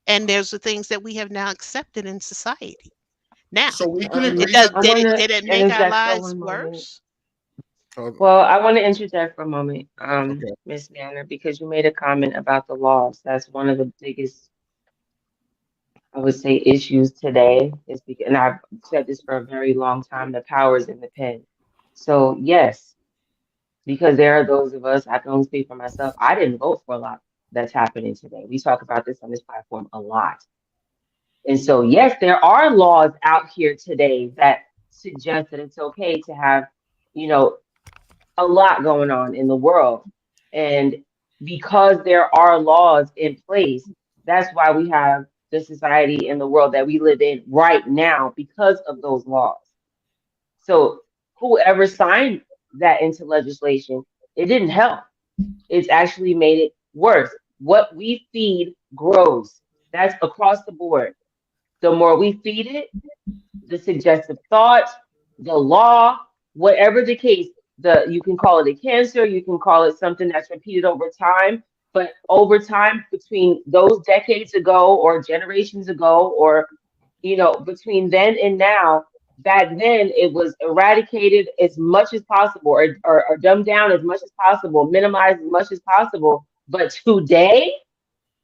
And there's the things that we have now accepted in society. Now, so we can agree. Did it make our lives worse? Well, I want to interject for a moment, Ms. Banner, because you made a comment about the laws. That's one of the biggest, I would say, issues today. Is because, and I've said this for a very long time, the power is in the pen. So yes, because there are those of us, I can only speak for myself, I didn't vote for a lot that's happening today. We talk about this on this platform a lot. And so, yes, there are laws out here today that suggest that it's okay to have, a lot going on in the world. And because there are laws in place, that's why we have the society and the world that we live in right now because of those laws. So whoever signed that into legislation, it didn't help. It's actually made it worse. What we feed grows. That's across the board. The more we feed it, the suggestive thought, the law, whatever the case, you can call it a cancer, you can call it something that's repeated over time, but over time between those decades ago or generations ago or, between then and now, back then it was eradicated as much as possible or dumbed down as much as possible, minimized as much as possible. But today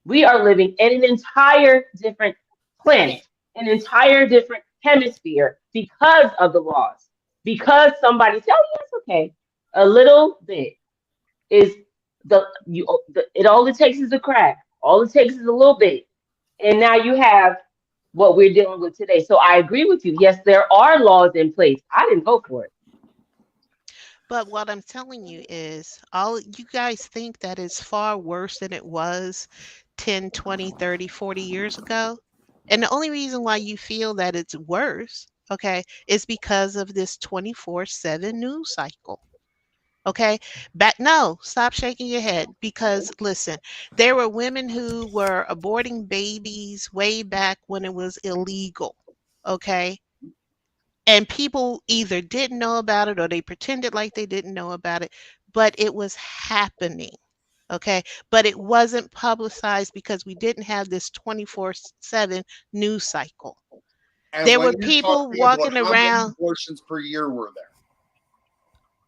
we are living in an entire different planet, an entire different hemisphere because of the laws. Because somebody said, "Oh, yes, okay," a little bit is it all it takes is a crack. All it takes is a little bit, and now you have what we're dealing with today. So I agree with you. Yes, there are laws in place. I didn't vote for it. But what I'm telling you is, all you guys think that is far worse than it was 10, 20, 30, 40 years ago. And the only reason why you feel that it's worse, okay, is because of this 24/7 news cycle. Okay, stop shaking your head, because listen, there were women who were aborting babies way back when it was illegal. Okay. And people either didn't know about it or they pretended like they didn't know about it, but it was happening. Okay. But it wasn't publicized because we didn't have this 24/7 news cycle. And there were people walking around. How many abortions per year were there?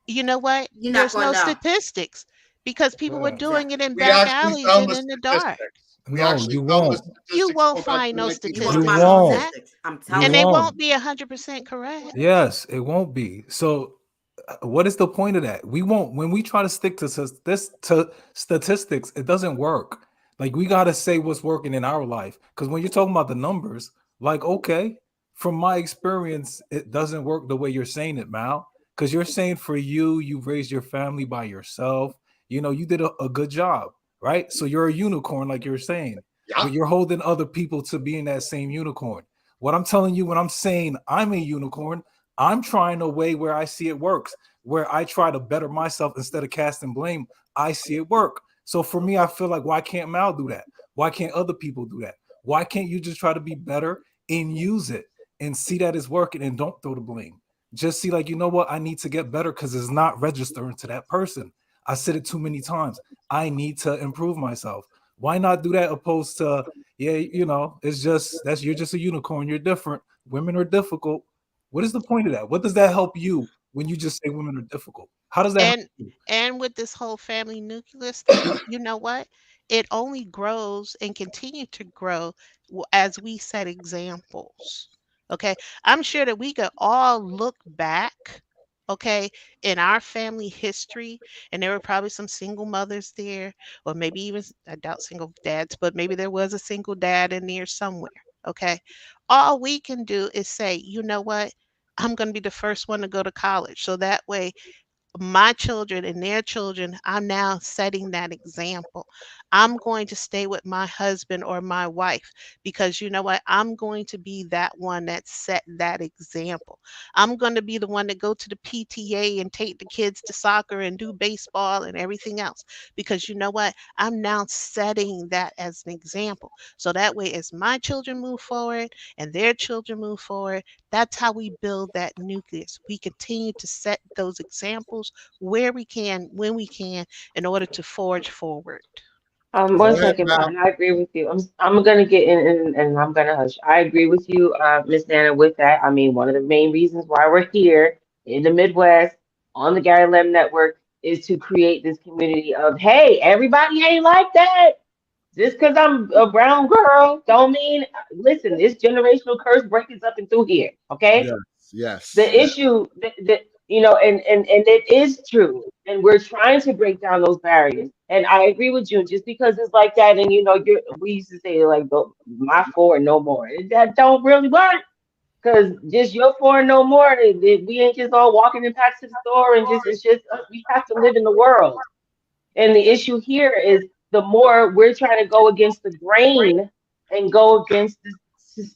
You know what? There's no statistics because people were doing it in back alleys and in the dark. No, you won't. You won't find no statistics. You won't. I'm telling and they won't be 100% correct. Yes, it won't be. So what is the point of that? We won't. When we try to stick to statistics, it doesn't work. Like, we got to say what's working in our life. Because when you're talking about the numbers, like, okay, from my experience, it doesn't work the way you're saying it, Mal. Because you're saying for you raised your family by yourself. You did a good job, right? So you're a unicorn, like you're saying. Yeah. But you're holding other people to being that same unicorn. What I'm telling you when I'm saying I'm a unicorn, I'm trying a way where I see it works, where I try to better myself instead of casting blame. I see it work. So for me, I feel like, why can't Mal do that? Why can't other people do that? Why can't you just try to be better and use it and see that it's working and don't throw the blame? Just see like, you know what? I need to get better because it's not registering to that person. I said it too many times. I need to improve myself. Why not do that opposed to, yeah, you know, it's just, you're just a unicorn. You're different. Women are difficult. What is the point of that? What does that help you when you just say women are difficult? How does that help you? And with this whole family nucleus thing, you know what? It only grows and continue to grow as we set examples. Okay. I'm sure that we could all look back, okay, in our family history, and there were probably some single mothers there, or maybe even, I doubt single dads, but maybe there was a single dad in there somewhere. Okay. All we can do is say, you know what? I'm going to be the first one to go to college. So that way, my children and their children, I'm now setting that example. I'm going to stay with my husband or my wife because you know what? I'm going to be that one that set that example. I'm going to be the one that go to the PTA and take the kids to soccer and do baseball and everything else because you know what? I'm now setting that as an example. So that way, as my children move forward and their children move forward, that's how we build that nucleus. We continue to set those examples where we can, when we can, in order to forge forward. One second, and I agree with you. I'm gonna get in and I'm gonna hush. I agree with you, Miss Nana, with that. I mean, one of the main reasons why we're here in the Midwest on the Gary Lem Network is to create this community of, hey, everybody ain't like that. Just because I'm a brown girl don't mean, listen, this generational curse breakers up and through here, okay? Yes. The issue, you know, and it is true. And we're trying to break down those barriers. And I agree with you. Just because it's like that, and, you know, we used to say, like, my four and no more. That don't really work. Because just your four and no more, we ain't just all walking in packs to the store and just, it's just, we have to live in the world. And the issue here is the more we're trying to go against the grain and go against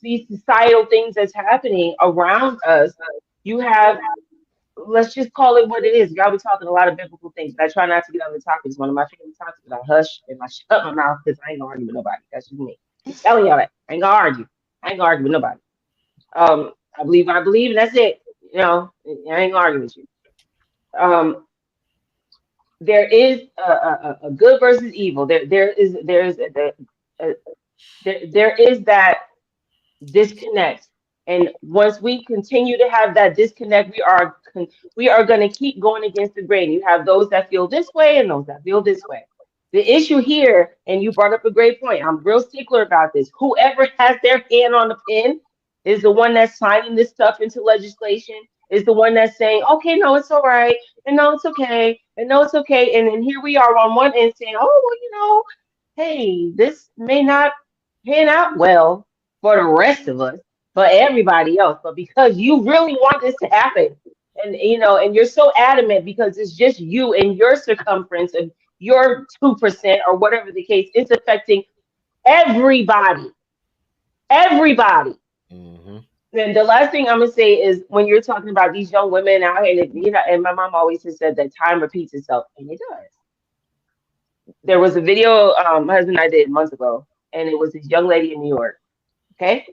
these societal things that's happening around us, you have, let's just call it what it is. Y'all be talking a lot of biblical things. I try not to get on the topics. One of my favorite topics, but I hush and I shut my mouth because I ain't gonna argue with nobody. That's just me. I'm telling y'all that. I ain't gonna argue. I ain't gonna argue with nobody. I believe, and that's it. You know, I ain't gonna argue with you. There is a good versus evil. There is that disconnect, and once we continue to have that disconnect, we are going to keep going against the grain. You have those that feel this way and those that feel this way. The issue here, and you brought up a great point. I'm real stickler about this. Whoever has their hand on the pen is the one that's signing this stuff into legislation. Is the one that's saying, okay, no, it's all right, and no, it's okay, and no, it's okay. And then here we are on one end saying, oh, well, you know, hey, this may not pan out well for the rest of us, for everybody else. But because you really want this to happen, and, you know, and you're so adamant because it's just you and your circumference and your 2% or whatever the case, it's affecting everybody. Everybody. And the last thing I'm gonna say is when you're talking about these young women out here, and, you know, and my mom always has said that time repeats itself, and it does. There was a video my husband and I did months ago, and it was this young lady in New York. Okay,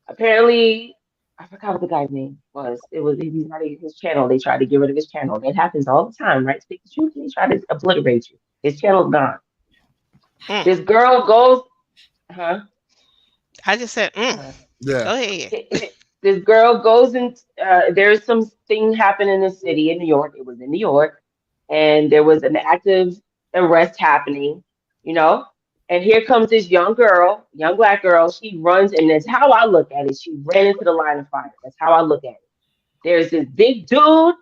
apparently I forgot what the guy's name was. He's not his channel. They tried to get rid of his channel. That happens all the time, right? Speak the truth. They try to obliterate you. His channel's gone. This girl goes, I just said, Yeah. Go ahead. This girl goes and there's something happened in the city in New York. It was in New York, and there was an active arrest happening, you know. And here comes this young girl, young black girl. She runs, and that's how I look at it. She ran into the line of fire. That's how I look at it. There's this big dude.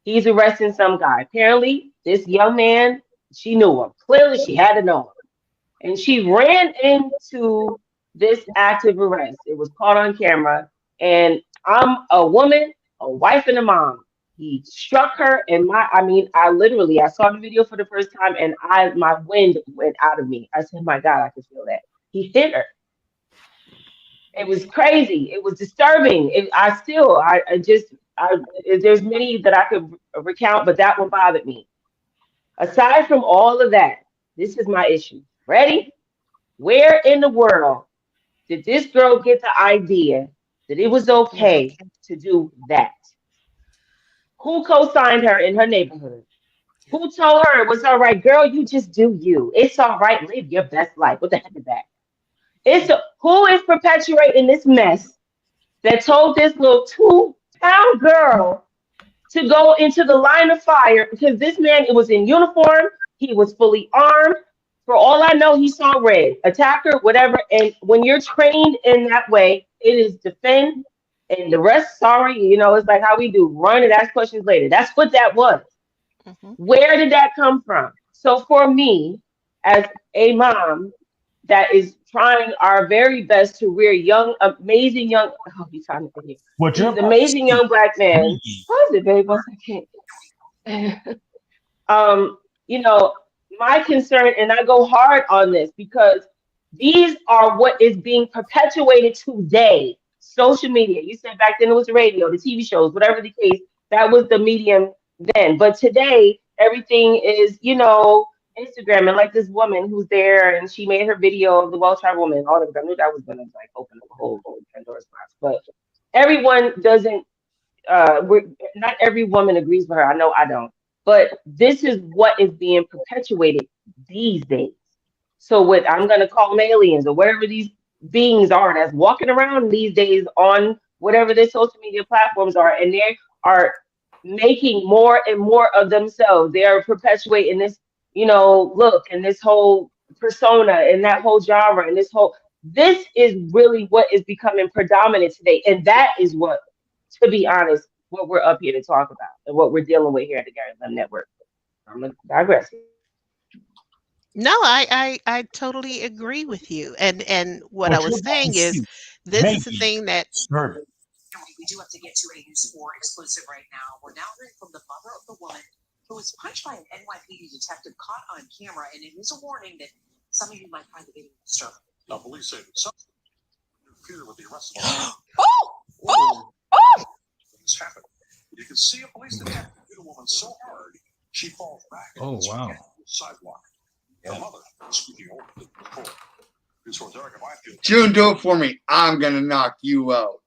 He's arresting some guy. Apparently, this young man, she knew him. Clearly, she had to know him. And she ran into this active arrest. It was caught on camera, and I'm a woman, a wife, and a mom. He struck her, and I saw the video for the first time, and my wind went out of me. I said, my God, I could feel that. He hit her. It was crazy. It was disturbing. There's many that I could recount, but that one bothered me. Aside from all of that, this is my issue. Ready? Where in the world did this girl get the idea that it was okay to do that? Who co-signed her in her neighborhood? Who told her it was all right, girl? You just do you. It's all right. Live your best life. What the heck is that? Who is perpetuating this mess that told this little 2-pound girl to go into the line of fire? Because this man, it was in uniform. He was fully armed. For all I know, he saw red. Attacker, whatever. And when you're trained in that way, it is defend and the rest, sorry, it's like how we do, run and ask questions later. That's what that was. Where did that come from? So for me, as a mom that is trying our very best to rear amazing young Black man. What is it, babe? 1 second. My concern, and I go hard on this because these are what is being perpetuated today. Social media. You said back then it was the radio, the TV shows, whatever the case, that was the medium then. But today, everything is, Instagram. And like this woman who's there and she made her video of the well-traveled woman. All of them. I knew that was going to open up a whole Pandora's box. But everyone doesn't, not every woman agrees with her. I know I don't. But this is what is being perpetuated these days. So what I'm going to call them aliens or whatever these beings are that's walking around these days on whatever their social media platforms are, and they are making more and more of themselves. They are perpetuating this, look and this whole persona and that whole genre and this is really what is becoming predominant today. And that is what, to be honest, what we're up here to talk about and what we're dealing with here at the Gary Lamb Network. I'm going to digress. No, I totally agree with you. And what I was saying is, this is the thing that we do have to get to a News 4 exclusive right now. We're now hearing from the mother of the woman who was punched by an NYPD detective caught on camera, and it is a warning that some of you might find the video disturbing. Now, police say that some interfere with the arrest of this happened. You can see a police detective hit a woman so hard she falls back Oh, wow. the sidewalk. The mother is speaking over the court. News 4's Erica Byfield. June, do it for me. I'm gonna knock you out.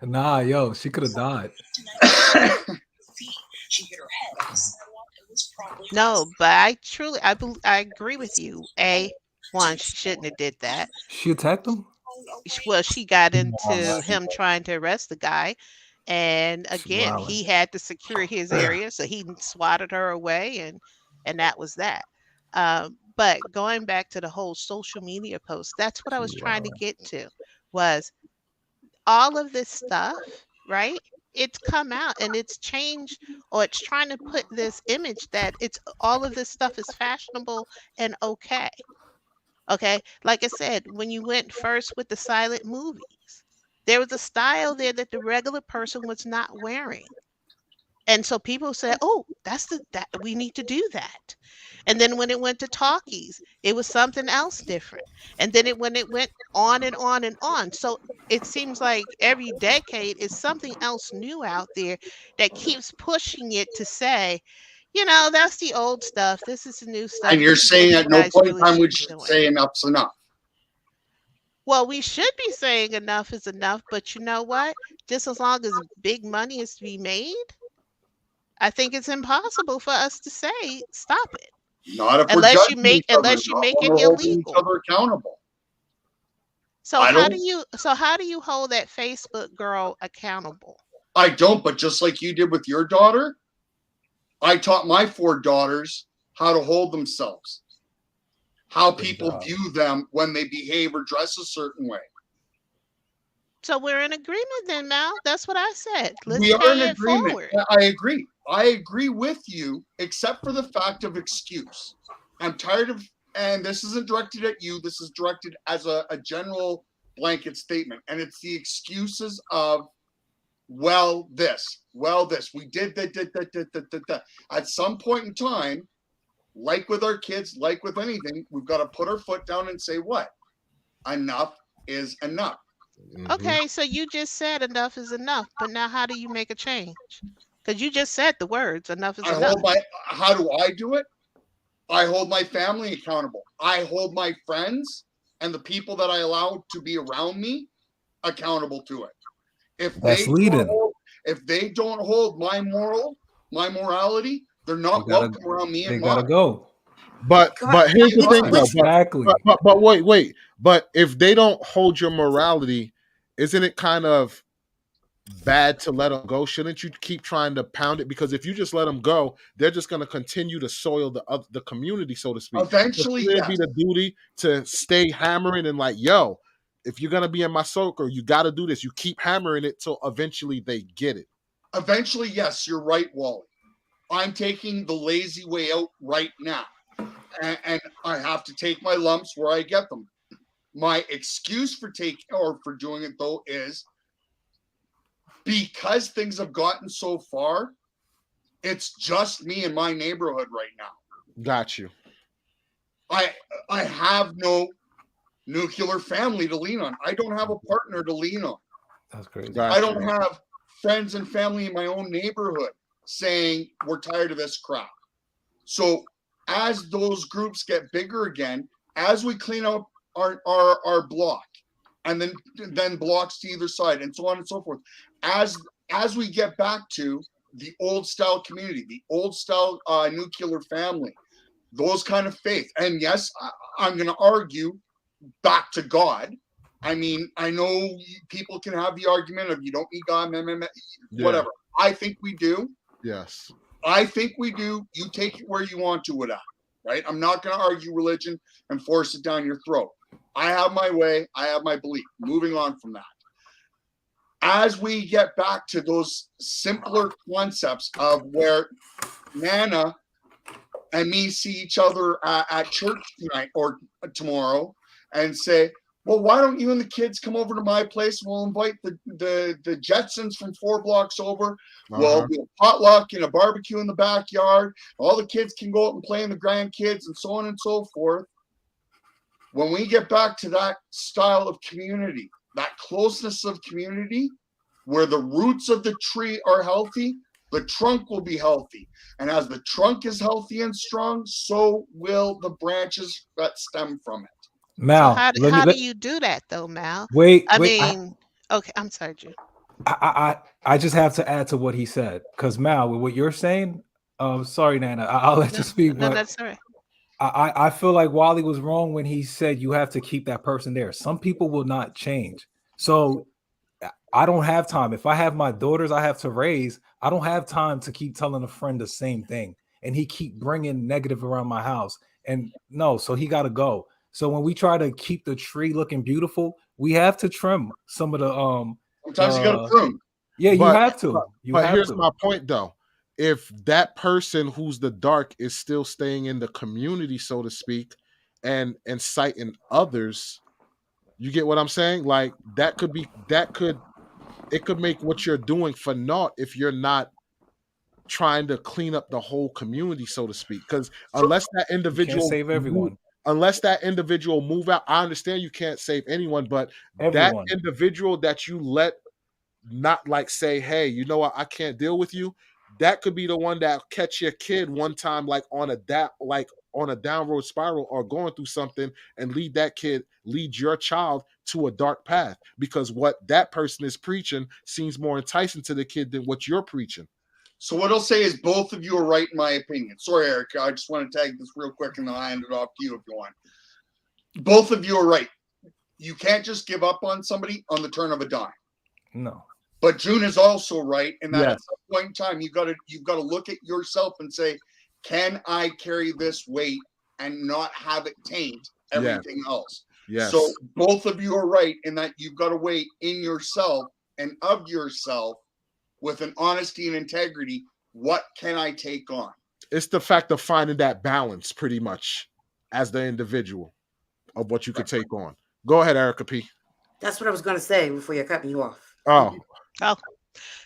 Nah, yo, she could have died. She hit her head on the sidewalk and was probably no, but I agree with you. One, she shouldn't have did that. She attacked him? Well, she got into him trying to arrest the guy. And again, he had to secure his area, so he swatted her away, and that was that. But going back to the whole social media post, that's what I was trying to get to, was all of this stuff, right? It's come out and it's changed, or it's trying to put this image that it's all of this stuff is fashionable and okay. Okay, like I said, when you went first with the silent movies, there was a style there that the regular person was not wearing. And so people said, oh, that we need to do that. And then when it went to talkies, it was something else different. And then when it went on and on and on. So it seems like every decade is something else new out there that keeps pushing it to say, that's the old stuff. This is the new stuff. And you're saying at no point in time we should say enough's enough. Well, we should be saying enough is enough, but you know what? Just as long as big money is to be made, I think it's impossible for us to say stop it. Not if unless you make it illegal. Each other accountable. So how do you hold that Facebook girl accountable? I don't, but just like you did with your daughter, I taught my 4 daughters how to hold themselves, how people view them when they behave or dress a certain way. So we're in agreement then, Mal. That's what I said. We are in agreement. Forward. I agree. I agree with you, except for the fact of excuse. I'm tired of, and this isn't directed at you, this is directed as a general blanket statement. And it's the excuses of, this, we did that. At some point in time, like with our kids, like with anything, we've got to put our foot down and say, what? Enough is enough. Okay, so you just said enough is enough, but now how do you make a change? Because you just said the words enough is enough. How do I do it? I hold my family accountable. I hold my friends and the people that I allow to be around me accountable to it. If they don't hold my morality, they're not welcome around me and they gotta go. But here's the thing, though. Exactly. But wait. But if they don't hold your morality, isn't it kind of bad to let them go? Shouldn't you keep trying to pound it? Because if you just let them go, they're just going to continue to soil the community, so to speak. Eventually, it'd be the duty to stay hammering and like, yo, if you're gonna be in my circle, you got to do this. You keep hammering it till eventually they get it. Eventually, yes, you're right, Wally. I'm taking the lazy way out right now, and I have to take my lumps where I get them. My excuse for doing it though is because things have gotten so far. It's just me in my neighborhood right now. Got you. I have no nuclear family to lean on. I don't have a partner to lean on. That's crazy. I don't have friends and family in my own neighborhood saying we're tired of this crap. So as those groups get bigger again, as we clean up our block and then blocks to either side and so on and so forth, as we get back to the old style community, the old style nuclear family, those kind of faith. And yes, I'm going to argue back to God. I mean, I know people can have the argument of you don't need God, whatever. I think we do. Yes. I think we do. You take it where you want to with that, right? I'm not going to argue religion and force it down your throat. I have my way. I have my belief. Moving on from that. As we get back to those simpler concepts of where Nana and me see each other at church tonight or tomorrow and say, well, why don't you and the kids come over to my place? We'll invite the Jetsons from 4 blocks over. We'll do a potluck and a barbecue in the backyard. All the kids can go out and play in the grandkids and so on and so forth. When we get back to that style of community, that closeness of community, where the roots of the tree are healthy, the trunk will be healthy. And as the trunk is healthy and strong, so will the branches that stem from it. Mal, so how do you do that though, Mal? I mean, okay, I'm sorry, Drew. I just have to add to what he said, because Mal, with what you're saying, sorry, Nana, I'll let you speak. No, but that's all right. I feel like Wally was wrong when he said you have to keep that person there. Some people will not change. So I don't have time. If I have my daughters I have to raise, I don't have time to keep telling a friend the same thing. And he keep bringing negative around my house. And no, so he got to go. So when we try to keep the tree looking beautiful, we have to trim some of the sometimes you got to prune. Yeah, you have to. But here's my point though. If that person who's the dark is still staying in the community, so to speak, and inciting others, you get what I'm saying? Like it could make what you're doing for naught if you're not trying to clean up the whole community, so to speak. Because unless that individual can't save everyone. Unless that individual move out, I understand you can't save anyone, but that individual that you let not like say, hey, you know what, I can't deal with you. That could be the one that catch your kid one time, like on a downward spiral or going through something, and lead your child to a dark path because what that person is preaching seems more enticing to the kid than what you're preaching. So what I'll say is both of you are right in my opinion. Sorry, Erica, I just want to tag this real quick and then I'll hand it off to you if you want. Both of you are right. You can't just give up on somebody on the turn of a dime. No. But June is also right in that at some point in time you've got to look at yourself and say, can I carry this weight and not have it taint everything else? Yes. So both of you are right in that you've got to weigh in yourself and of yourself with an honesty and integrity. What can I take on? It's the fact of finding that balance pretty much as the individual of what you could take on. Go ahead, Erica P. That's what I was going to say before you cut me off. Oh.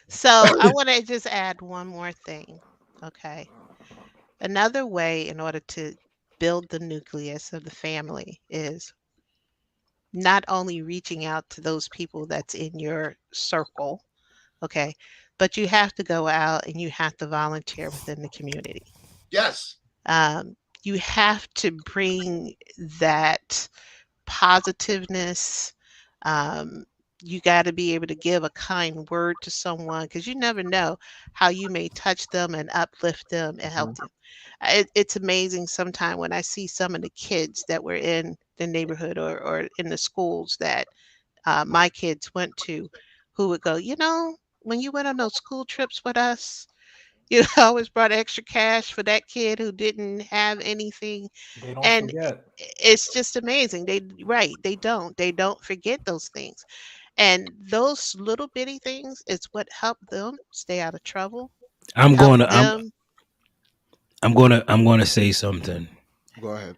So I want to just add one more thing. Okay. Another way in order to build the nucleus of the family is not only reaching out to those people that's in your circle, okay, but you have to go out and you have to volunteer within the community. Yes. You have to bring that positiveness. You got to be able to give a kind word to someone, because you never know how you may touch them and uplift them and help them. It's amazing sometimes when I see some of the kids that were in the neighborhood or in the schools that my kids went to, who would go, when you went on those school trips with us, you always brought extra cash for that kid who didn't have anything. They don't And forget. it's just amazing. They don't forget those things. And those little bitty things is what help them stay out of trouble. I'm help going to say something. Go ahead.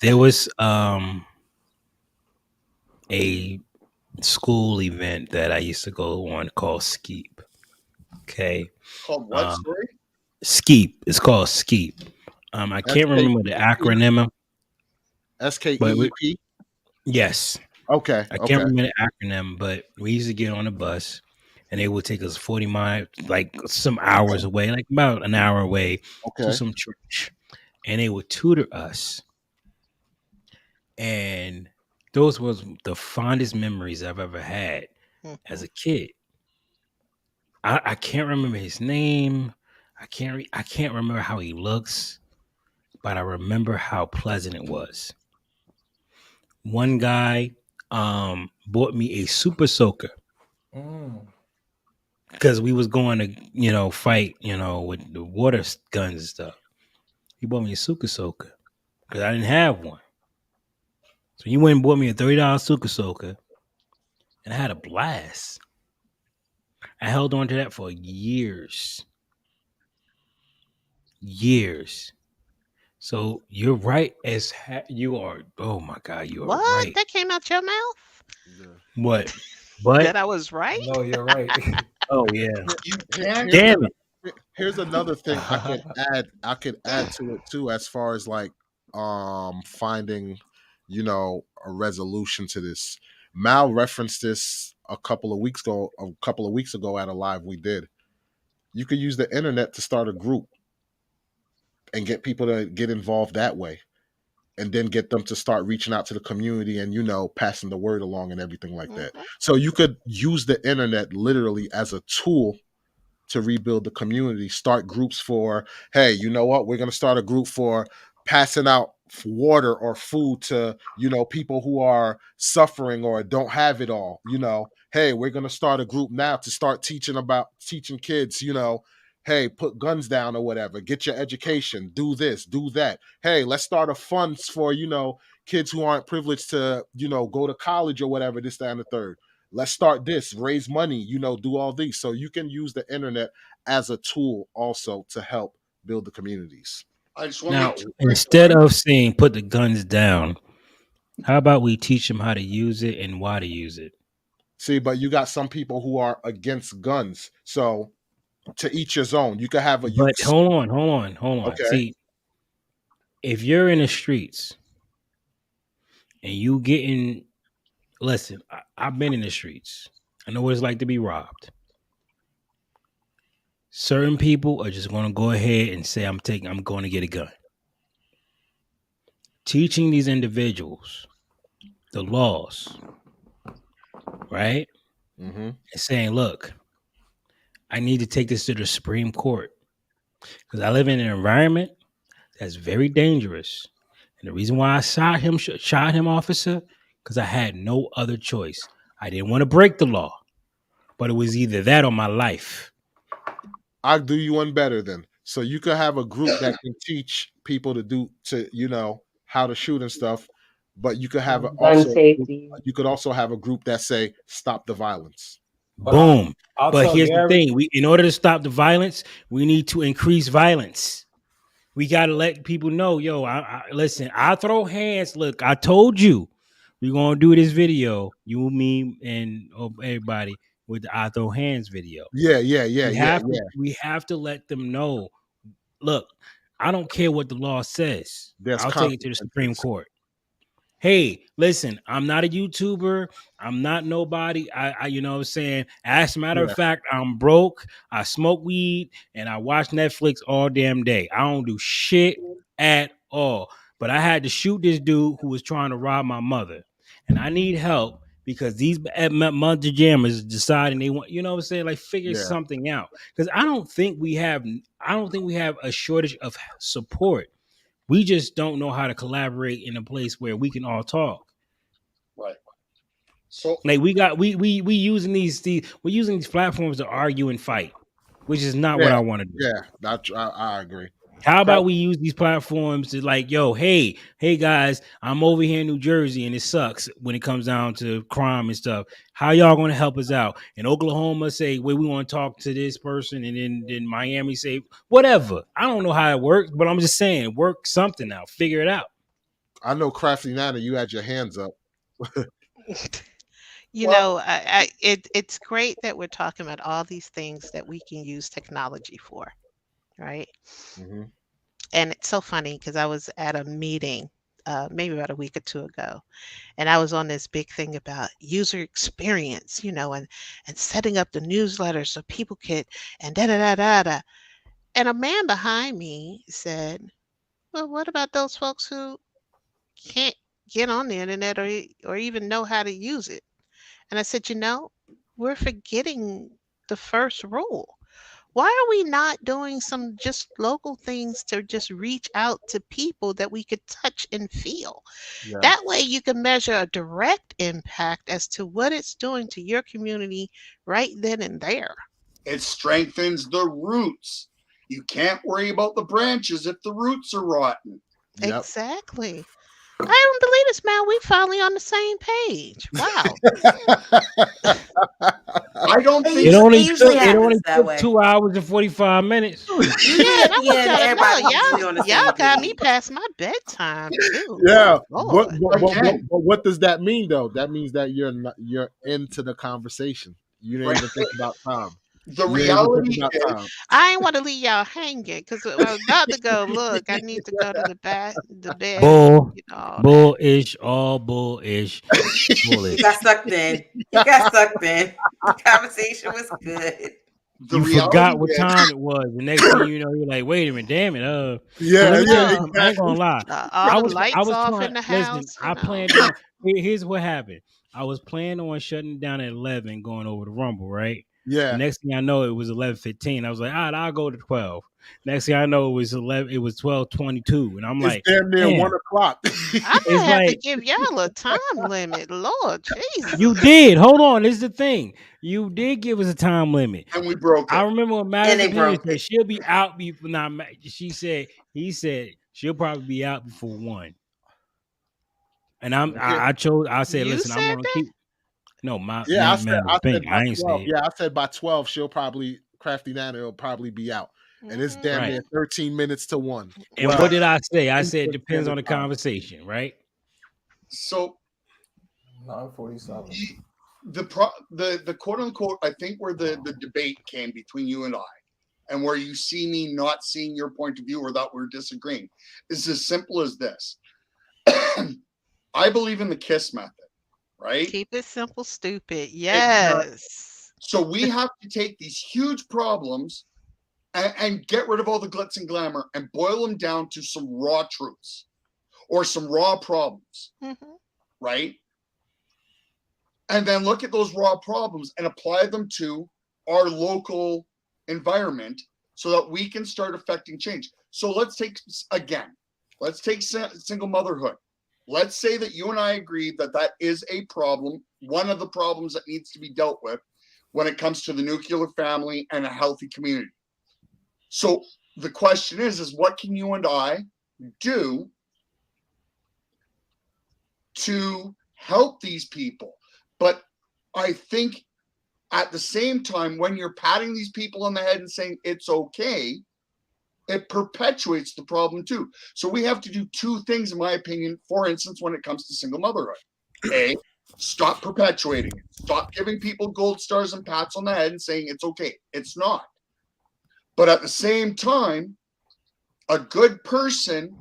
There was a school event that I used to go on called Skeep. Okay. Called what? Sorry? Skeep. It's called Skeep. I can't remember the acronym. SKEEP? Yes. Okay. I can't remember the acronym, but we used to get on a bus and they would take us 40 miles, like some hours away, like about an hour away to some church. And they would tutor us. And those was the fondest memories I've ever had as a kid. I can't remember his name. I can't remember how he looks, but I remember how pleasant it was. One guy bought me a super soaker because we was going to fight with the water guns and stuff. He bought me a super soaker because I didn't have one. So he went and bought me a $30 super soaker, and I had a blast. I held on to that for years. So you're right you are. Oh my God, you are What? right. That came out your mouth? What? That I was right? No, you're right. Oh yeah. Damn it. Here's another thing I could add to it too, as far as like finding, a resolution to this. Mal referenced this a couple of weeks ago at a live we did. You could use the internet to start a group and get people to get involved that way, and then get them to start reaching out to the community and passing the word along and everything like that. So you could use the internet literally as a tool to rebuild the community. Start groups for, hey, you know what, we're going to start a group for passing out water or food to people who are suffering or don't have it all. Hey, we're going to start a group now to start teaching kids, hey, put guns down or whatever, get your education, do this, do that. Hey, let's start a fund for kids who aren't privileged to go to college or whatever, this, that, and the third. Let's start this, raise money, do all these. So you can use the internet as a tool also to help build the communities. I just want Now, instead of saying put the guns down, how about we teach them how to use it and why to use it? See, but you got some people who are against guns. So to each his own. You could have a youth. But hold on. Okay. See, if you're in the streets and you getting, listen, I've been in the streets. I know what it's like to be robbed. Certain people are just going to go ahead and say, I'm going to get a gun. Teaching these individuals the laws, right? Mm-hmm. And saying, look, I need to take this to the Supreme Court because I live in an environment that's very dangerous. And the reason why I shot him, officer, because I had no other choice. I didn't want to break the law, but it was either that or my life. I'll do you one better then. So you could have a group that can teach people how to shoot and stuff, but you could have you could also have a group that say stop the violence. Boom. But here's the thing: in order to stop the violence, we need to increase violence. We got to let people know, listen, I throw hands. Look, I told you we're gonna do this video. You, me, and everybody with the I throw hands video. Yeah. We have to let them know. Look, I don't care what the law says. I'll take it to the Supreme Court. hey, listen, I'm not a YouTuber. I'm not nobody. I you know what I'm saying? As a matter of fact, I'm broke. I smoke weed and I watch Netflix all damn day. I don't do shit at all. But I had to shoot this dude who was trying to rob my mother. And I need help because these mother jammers deciding they want, you know what I'm saying? Like figure something out. Because I don't think we have a shortage of support. We just don't know how to collaborate in a place where we can all talk. Right. So like we using we're using these platforms to argue and fight, which is not what I want to do. Yeah, I agree. How about we use these platforms to like, yo, hey guys, I'm over here in New Jersey and it sucks when it comes down to crime and stuff. How y'all going to help us out? In Oklahoma say, well, we want to talk to this person, and then Miami say, whatever. I don't know how it works, but I'm just saying, work something out, figure it out. I know, Crafty Nana, you had your hands up. It's great that we're talking about all these things that we can use technology for. Right. Mm-hmm. And it's so funny because I was at a meeting maybe about a week or two ago, and I was on this big thing about user experience, and setting up the newsletter so people could and da. And a man behind me said, well, what about those folks who can't get on the internet or even know how to use it? And I said, we're forgetting the first rule. Why are we not doing some just local things to just reach out to people that we could touch and feel? Yeah. That way you can measure a direct impact as to what it's doing to your community right then and there. It strengthens the roots. You can't worry about the branches if the roots are rotten. Yep. Exactly. I don't believe this, man. We finally on the same page. Wow. I don't think it only took 2 hours and 45 minutes. Y'all got me past my bedtime too. Yeah. What does that mean though? That means that you're into the conversation. You didn't even think about time. The reality is, I ain't want to leave y'all hanging because I was about to go. Look, I need to go to the bed. Bullish, all bullish. You got sucked in. The conversation was good. You forgot what time it was. The next thing you know, you're like, wait a minute, damn it. I ain't gonna lie. I was off in the house. Listen, I planned. Here's what happened. I was planning on shutting down at 11, going over to Rumble, right? Yeah. The next thing I know, it was 11:15. I was like, all right, I'll go to 12. Next thing I know, it was 11. It was 12:22, and I'm like, damn near 1 o'clock. I might have to give y'all a time limit. Lord Jesus. You did. Hold on. This is the thing. You did give us a time limit, and we broke it. I remember when Madison said she'll be out before. He said she'll probably be out before 1. And I said, listen, I'm gonna keep. No, I ain't saying. Yeah, I said by 12 she'll probably Crafty Nana will probably be out, and it's damn near 13 minutes to 1. And what did I say? I said it depends on the conversation, right? So 9:47. The quote unquote, I think where the debate came between you and I, and where you see me not seeing your point of view or that we're disagreeing, is as simple as this. I believe in the KISS method. Right? Keep it simple, stupid. Yes. Exactly. So we have to take these huge problems and get rid of all the glitz and glamour and boil them down to some raw truths or some raw problems. Mm-hmm. Right? And then look at those raw problems and apply them to our local environment so that we can start affecting change. So let's take single motherhood. Let's say that you and I agree that is a problem, one of the problems that needs to be dealt with when it comes to the nuclear family and a healthy community. So the question is what can you and I do to help these people? But I think at the same time, when you're patting these people on the head and saying it's okay, it perpetuates the problem too. So we have to do 2 things, in my opinion, for instance, when it comes to single motherhood. A, stop perpetuating it. Stop giving people gold stars and pats on the head and saying it's okay. It's not. But at the same time, a good person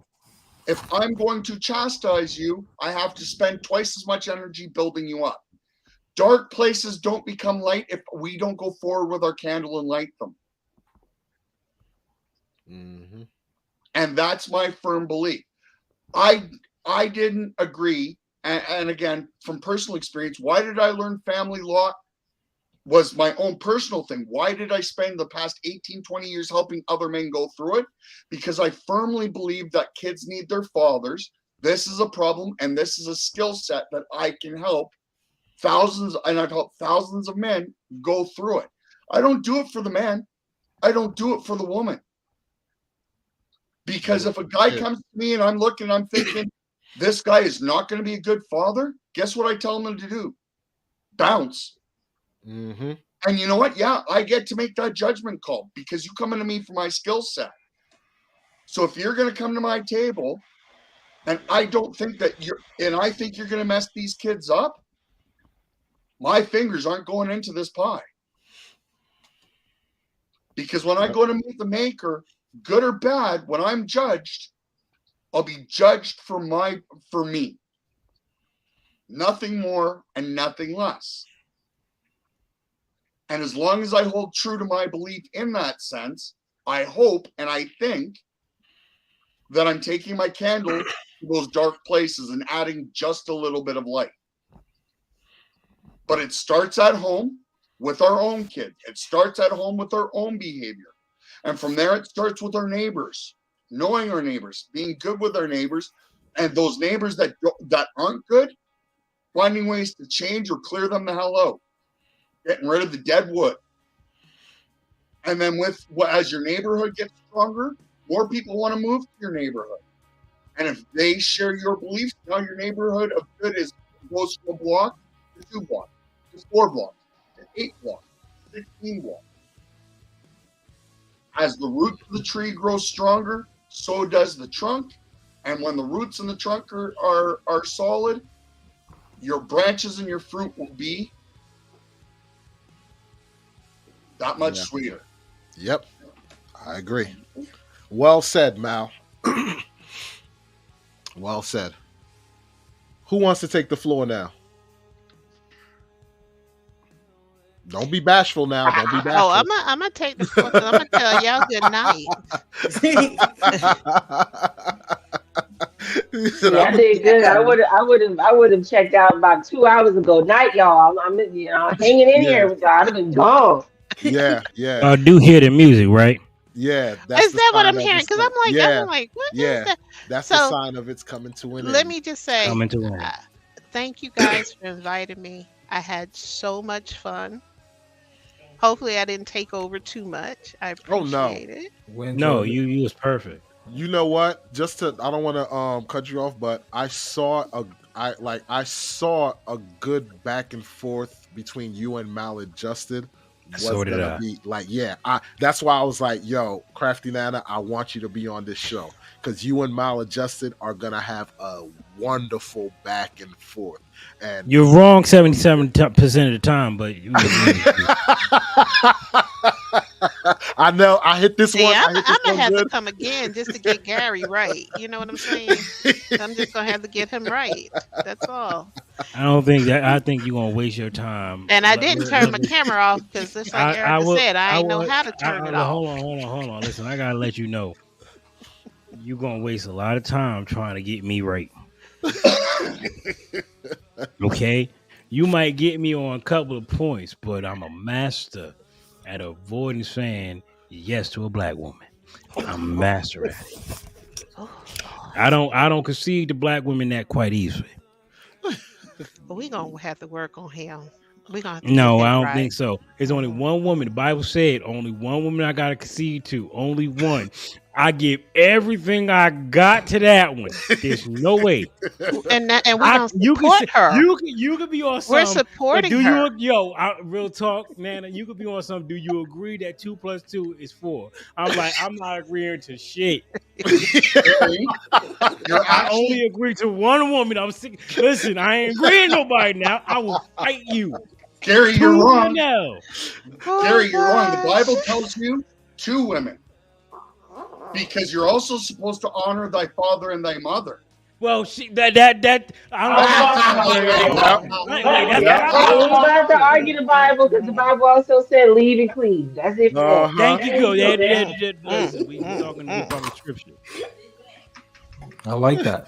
If I'm going to chastise you, I have to spend twice as much energy building you up. Dark places don't become light if we don't go forward with our candle and light them. Mm-hmm. And that's my firm belief. I didn't agree. And again, from personal experience, why did I learn family law? Was my own personal thing. Why did I spend the past 18, 20 years helping other men go through it? Because I firmly believe that kids need their fathers. This is a problem, and this is a skill set that I can help thousands, and I've helped thousands of men go through it. I don't do it for the man. I don't do it for the woman. Because if a guy comes to me and I'm looking, I'm thinking, this guy is not going to be a good father, guess what I tell him to do? Bounce. Mm-hmm. And you know what? Yeah, I get to make that judgment call because you come into me for my skill set. So if you're going to come to my table and I don't think that I think you're going to mess these kids up, my fingers aren't going into this pie. Because when I go to meet the maker, good or bad, when I'm judged, I'll be judged for me. Nothing more and nothing less. And as long as I hold true to my belief in that sense, I hope and I think that I'm taking my candle to those dark places and adding just a little bit of light. But it starts at home with our own kids. It starts at home with our own behavior. And from there, it starts with our neighbors, knowing our neighbors, being good with our neighbors, and those neighbors that aren't good, finding ways to change or clear them the hell out, getting rid of the dead wood. And then as your neighborhood gets stronger, more people want to move to your neighborhood. And if they share your beliefs, now your neighborhood of good goes from a block to 2 blocks, to 4 blocks, to 8 blocks, 16 blocks. As the roots of the tree grow stronger, so does the trunk. And when the roots in the trunk are solid, your branches and your fruit will be that much sweeter. Yep. I agree. Well said, Mal. Well said. Who wants to take the floor now? Don't be bashful now. Don't be bashful. Oh, I'm gonna take the floor. I'm gonna tell y'all good night. Yeah, I did good. I would have checked out about 2 hours ago. Night, y'all. I'm hanging in here with y'all. I'd have been gone. Yeah. I do hear the music, right? Yeah. Is that what I'm hearing? Because I'm like, what is that? That's the sign of it's coming to an end. Let me just say, Coming to an end. thank you guys for inviting me. I had so much fun. Hopefully, I didn't take over too much. I appreciate it. No, you was perfect. You know what? I don't want to cut you off, but I saw a good back and forth between you and Maladjusted. So did I. That's why I was like, yo, Crafty Nana, I want you to be on this show because you and Maladjusted are gonna have a wonderful back and forth. And you're wrong 77% of the time, but you I know I hit this one. I'm gonna have to come again just to get Gary right. You know what I'm saying? I'm just gonna have to get him right. That's all. I think you're gonna waste your time. And I didn't turn my camera off because just like Erica said, I know how to turn it off. Hold on. Listen, I gotta let you know. You're gonna waste a lot of time trying to get me right. Okay? You might get me on a couple of points, but I'm a master at avoiding saying yes to a black woman. I'm a master at it. I don't concede to black women that quite easily. But we're gonna have to work on him. No, I don't think so. There's only one woman. The Bible said only one woman I gotta concede to. Only one. I give everything I got to that one. There's no way. And we're gonna support her. You could be on something. We're supporting her. Real talk, Nana. You could be on something. Do you agree that 2 + 2 is 4? I'm like, I'm not agreeing to shit. I only agree to one woman. I'm sick. Listen, I ain't agreeing to nobody now. I will fight you. Gary, you're wrong. Now. Gary, you're wrong. The Bible tells you 2 women. because you're also supposed to honor thy father and thy mother. Well, I don't know. You don't have to argue the Bible because the Bible also said leave and cleave. That's it. Thank you. Listen, we talking scripture. I like that.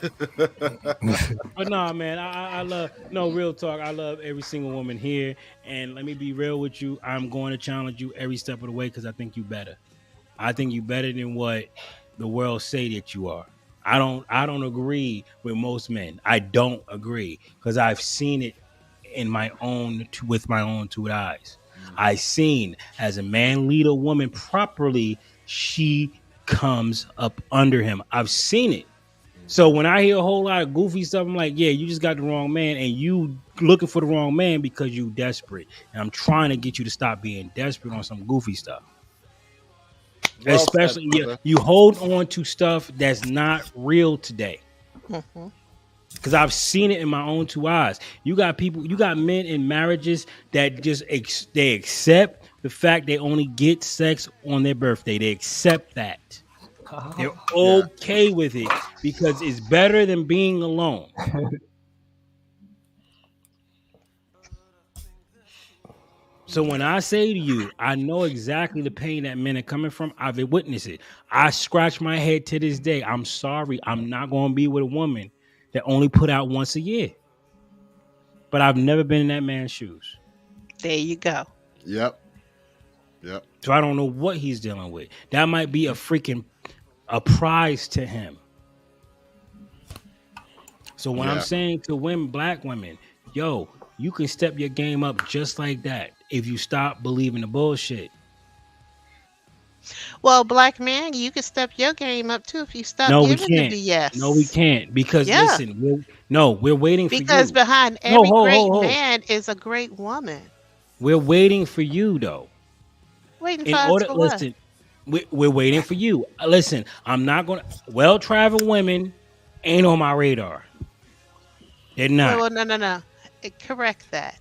But nah, man, I love real talk. I love every single woman here, and let me be real with you. I'm going to challenge you every step of the way because I think you better. I think you better than what the world say that you are. I don't agree with most men. I don't agree because I've seen it with my own two eyes. I seen as a man lead a woman properly, she comes up under him. I've seen it. So when I hear a whole lot of goofy stuff, I'm like, yeah, you just got the wrong man, and you looking for the wrong man because you desperate. And I'm trying to get you to stop being desperate on some goofy stuff. Well, especially you hold on to stuff that's not real today. Because I've seen it in my own two eyes. You got men in marriages that just they accept the fact they only get sex on their birthday. They accept that. They're okay with it because it's better than being alone. So when I say to you, I know exactly the pain that men are coming from. I've witnessed it. I scratch my head to this day. I'm sorry. I'm not going to be with a woman that only put out once a year. But I've never been in that man's shoes. There you go. Yep. So I don't know what he's dealing with. That might be a prize to him. So when I'm saying to women, black women, yo, you can step your game up just like that if you stop believing the bullshit. Well, black man, you can step your game up too if you stop giving the BS. No, we can't. Because listen, we're waiting for you. Because behind every great man is a great woman. We're waiting for you, though. Waiting for us for listen, we're waiting for you. Listen, I'm not going to... Well-traveled women ain't on my radar. They're not. Well, no. Correct that.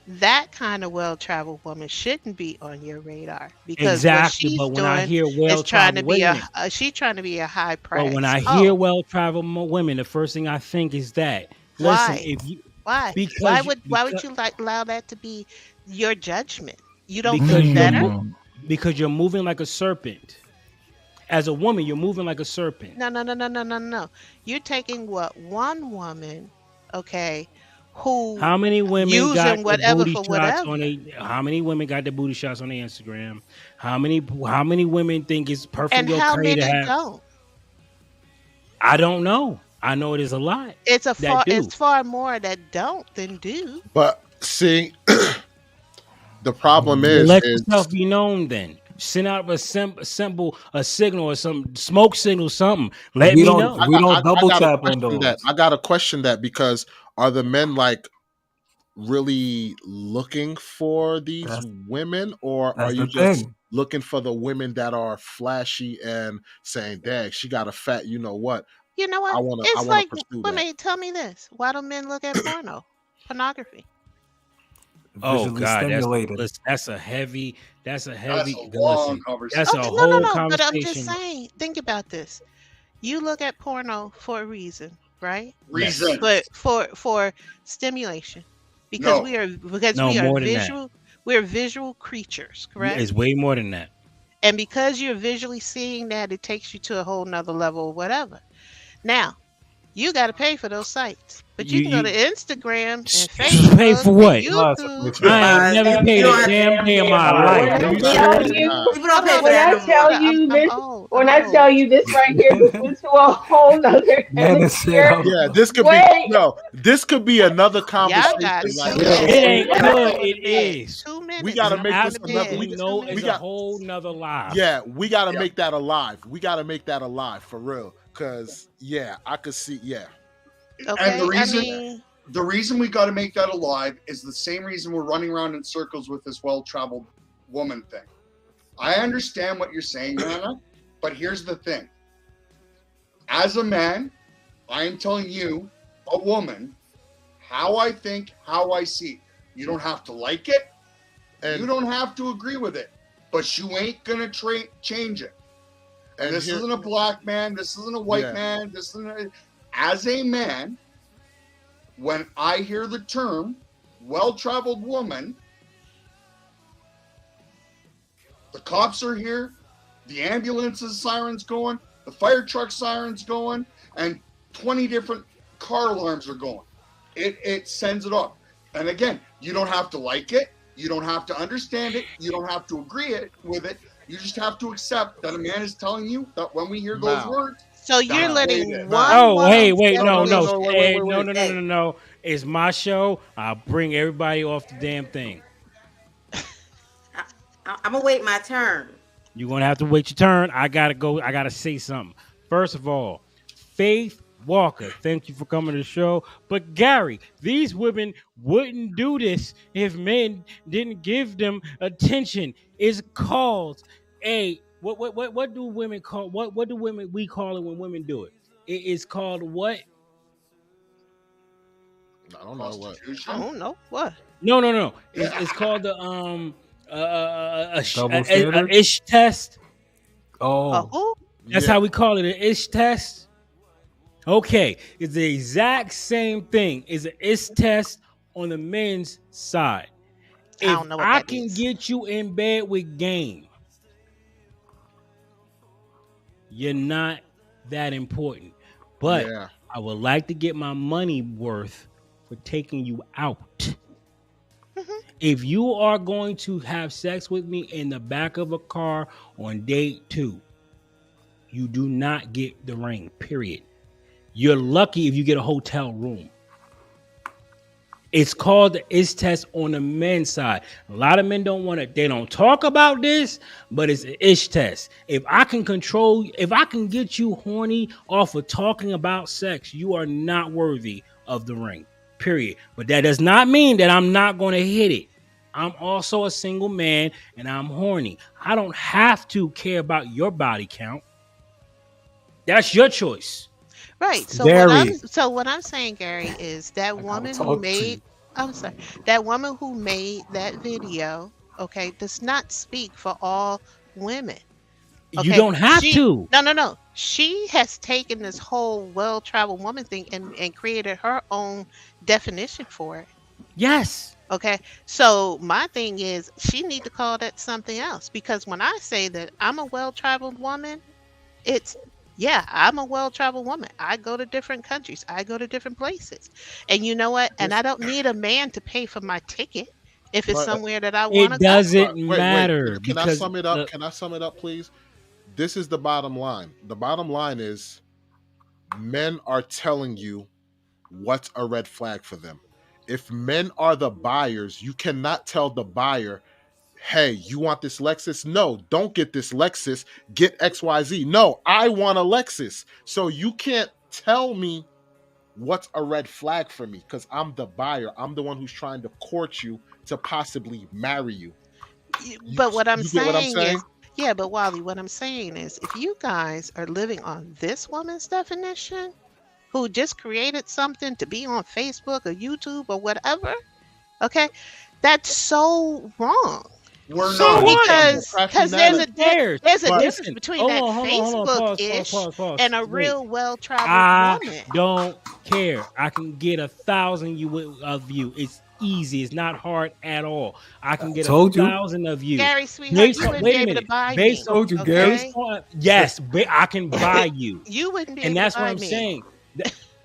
That kind of well-traveled woman shouldn't be on your radar because what she's doing I hear is trying to be she's trying to be a high price. But when I hear well-traveled women, the first thing I think is that. Why? Listen, why? Because why would you allow that to be your judgment? You don't feel better because you're moving like a serpent. As a woman, you're moving like a serpent. No. You're taking what one woman, okay. How many women got the booty shots whatever. How many women got the booty shots on their Instagram? How many women think it's perfectly and how okay many to have? Don't? I don't know. I know it is a lot. It's far more that don't than do. But see, the problem is let yourself be known. Then send out a signal or some smoke signal, something. Let me know. We don't double tap on those. I gotta question that because are the men like really looking for these women, or are you just looking for the women that are flashy and saying, "Dang, she got a fat, you know what?" You know what? I wanna pursue that. Tell me this: why do men look at pornography? Oh God, that's a heavy. That's a long conversation. That's a whole conversation. But I'm just saying. Think about this: you look at porno for a reason, right? Reason, but for stimulation, because we are visual. We're visual creatures, correct? It's way more than that. And because you're visually seeing that, it takes you to a whole nother level or whatever. Now, you got to pay for those sites. But you can go to Instagram and Facebook. Pay for what? YouTube. I ain't never paid a damn day in my life. When I tell you this right here goes into a whole nother this could be another conversation. It ain't good. It is. 2 minutes. We gotta make this another. We got a whole nother live. Yeah, we gotta make that alive. We gotta make that alive for real. Cause I could see. Yeah. Okay, and the reason we got to make that alive is the same reason we're running around in circles with this well-traveled woman thing. I understand what you're saying, Nana, but here's the thing. As a man, I am telling you, a woman, how I think, how I see. You don't have to like it, and you don't have to agree with it, but you ain't gonna change it. And this isn't a black man. This isn't a white man. This isn't. As a man, when I hear the term "well-traveled woman," the cops are here, the ambulances sirens going, the fire truck sirens going, and 20 different car alarms are going. It sends it off. And again, you don't have to like it. You don't have to understand it. You don't have to agree with it. You just have to accept that a man is telling you that when we hear those words. So you're letting one. Oh, hey, wait, no. It's my show. I'll bring everybody off the damn thing. I'm gonna wait my turn. You're gonna have to wait your turn. I gotta go. I gotta say something. First of all, Faith Walker, thank you for coming to the show. But Gary, these women wouldn't do this if men didn't give them attention. It's called what do women call what do we call it when women do it? It is called what? I don't know what. I don't know what. No. It's called the a ish test. Oh, that's how we call it, an ish test. Okay, it's the exact same thing. It's an ish test on the men's side. I don't know what I that can means. get you in bed with game, you're not that important. But I would like to get my money worth for taking you out. If you are going to have sex with me in the back of a car on date 2, you do not get the ring, period. You're lucky if you get a hotel room. It's called the ish test on the men's side. A lot of men don't want to, they don't talk about this, but it's an ish test. If I can get you horny off of talking about sex, you are not worthy of the ring, period. But that does not mean that I'm not going to hit it. I'm also a single man and I'm horny. I don't have to care about your body count. That's your choice. Right. So what I'm saying, Gary, is that woman who made that video, okay, does not speak for all women. Okay? You don't have to. No. She has taken this whole well-traveled woman thing and created her own definition for it. Yes. Okay. So my thing is she need to call that something else, because when I say that I'm a well-traveled woman, I'm a well-traveled woman. I go to different countries. I go to different places. And you know what? And I don't need a man to pay for my ticket if it's somewhere that I want to go. It doesn't matter. Can I sum it up? Can I sum it up, please? This is the bottom line. The bottom line is men are telling you what's a red flag for them. If men are the buyers, you cannot tell the buyer, hey, you want this Lexus? No, don't get this Lexus. Get XYZ. No, I want a Lexus. So you can't tell me what's a red flag for me because I'm the buyer. I'm the one who's trying to court you to possibly marry you. But what I'm saying is, but Wally, what I'm saying is, if you guys are living on this woman's definition, who just created something to be on Facebook or YouTube or whatever, okay, that's so wrong. We're not because there's a difference between that Facebook-ish and a real well-traveled woman. I don't care. I can get 1,000 of you. It's easy. It's not hard at all. I can get 1,000 of you. Gary, sweetheart, you wouldn't be able to buy me. Told you, Gary. Yes, I can buy you. You wouldn't be able to buy me. And that's what I'm saying.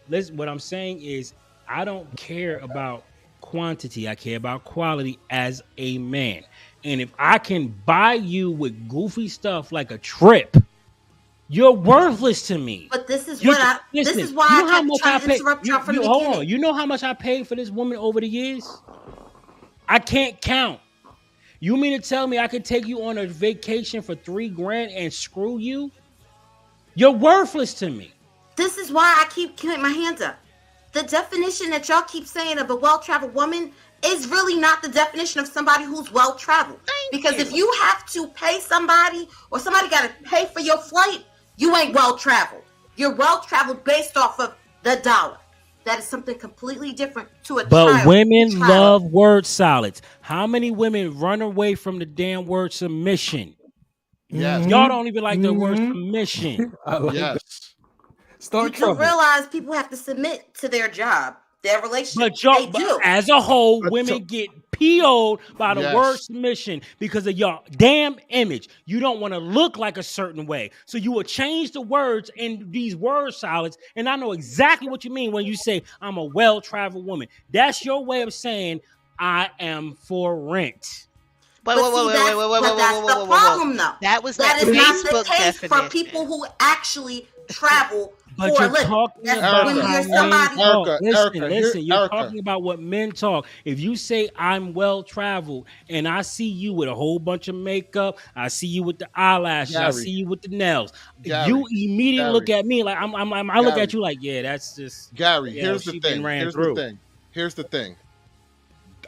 Listen, what I'm saying is I don't care about quantity. I care about quality as a man. And if I can buy you with goofy stuff like a trip, you're worthless to me. But this is why I kept trying to interrupt y'all from the beginning. Hold on. You know how much I paid for this woman over the years? I can't count. You mean to tell me I could take you on a vacation for $3,000 and screw you? You're worthless to me. This is why I keep keeping my hands up. The definition that y'all keep saying of a well-traveled woman is really not the definition of somebody who's well-traveled. Because if you have to pay somebody or somebody got to pay for your flight, you ain't well-traveled. You're well-traveled based off of the dollar. That is something completely different to a child. But women love word salads. How many women run away from the damn word submission? Yes. Y'all don't even like the word submission. I like Yes. that. Start You trouble. realize people have to submit to their job, their relationship. But y'all, They do. as a whole, women get PO'd by the word Yes. submission because of your damn image. You don't want to look like a certain way. So you will change the words in these word salads. And I know exactly what you mean when you say, I'm a well-traveled woman. That's your way of saying, I am for rent. But that's the problem, though. That was that that is not the Facebook case definition. for people who actually travel But for a you're living. talking That's about when how you're men somebody. talk. Listen, Erica, you're Erica. talking about what men talk. If you say I'm well traveled and I see you with a whole bunch of makeup, I see you with the eyelashes, I Gary. see you with the nails, Gary, you immediately look Gary. at me like I look Gary. at you like, yeah, that's just Gary, yeah, here's the she been thing. ran Here's through. the thing.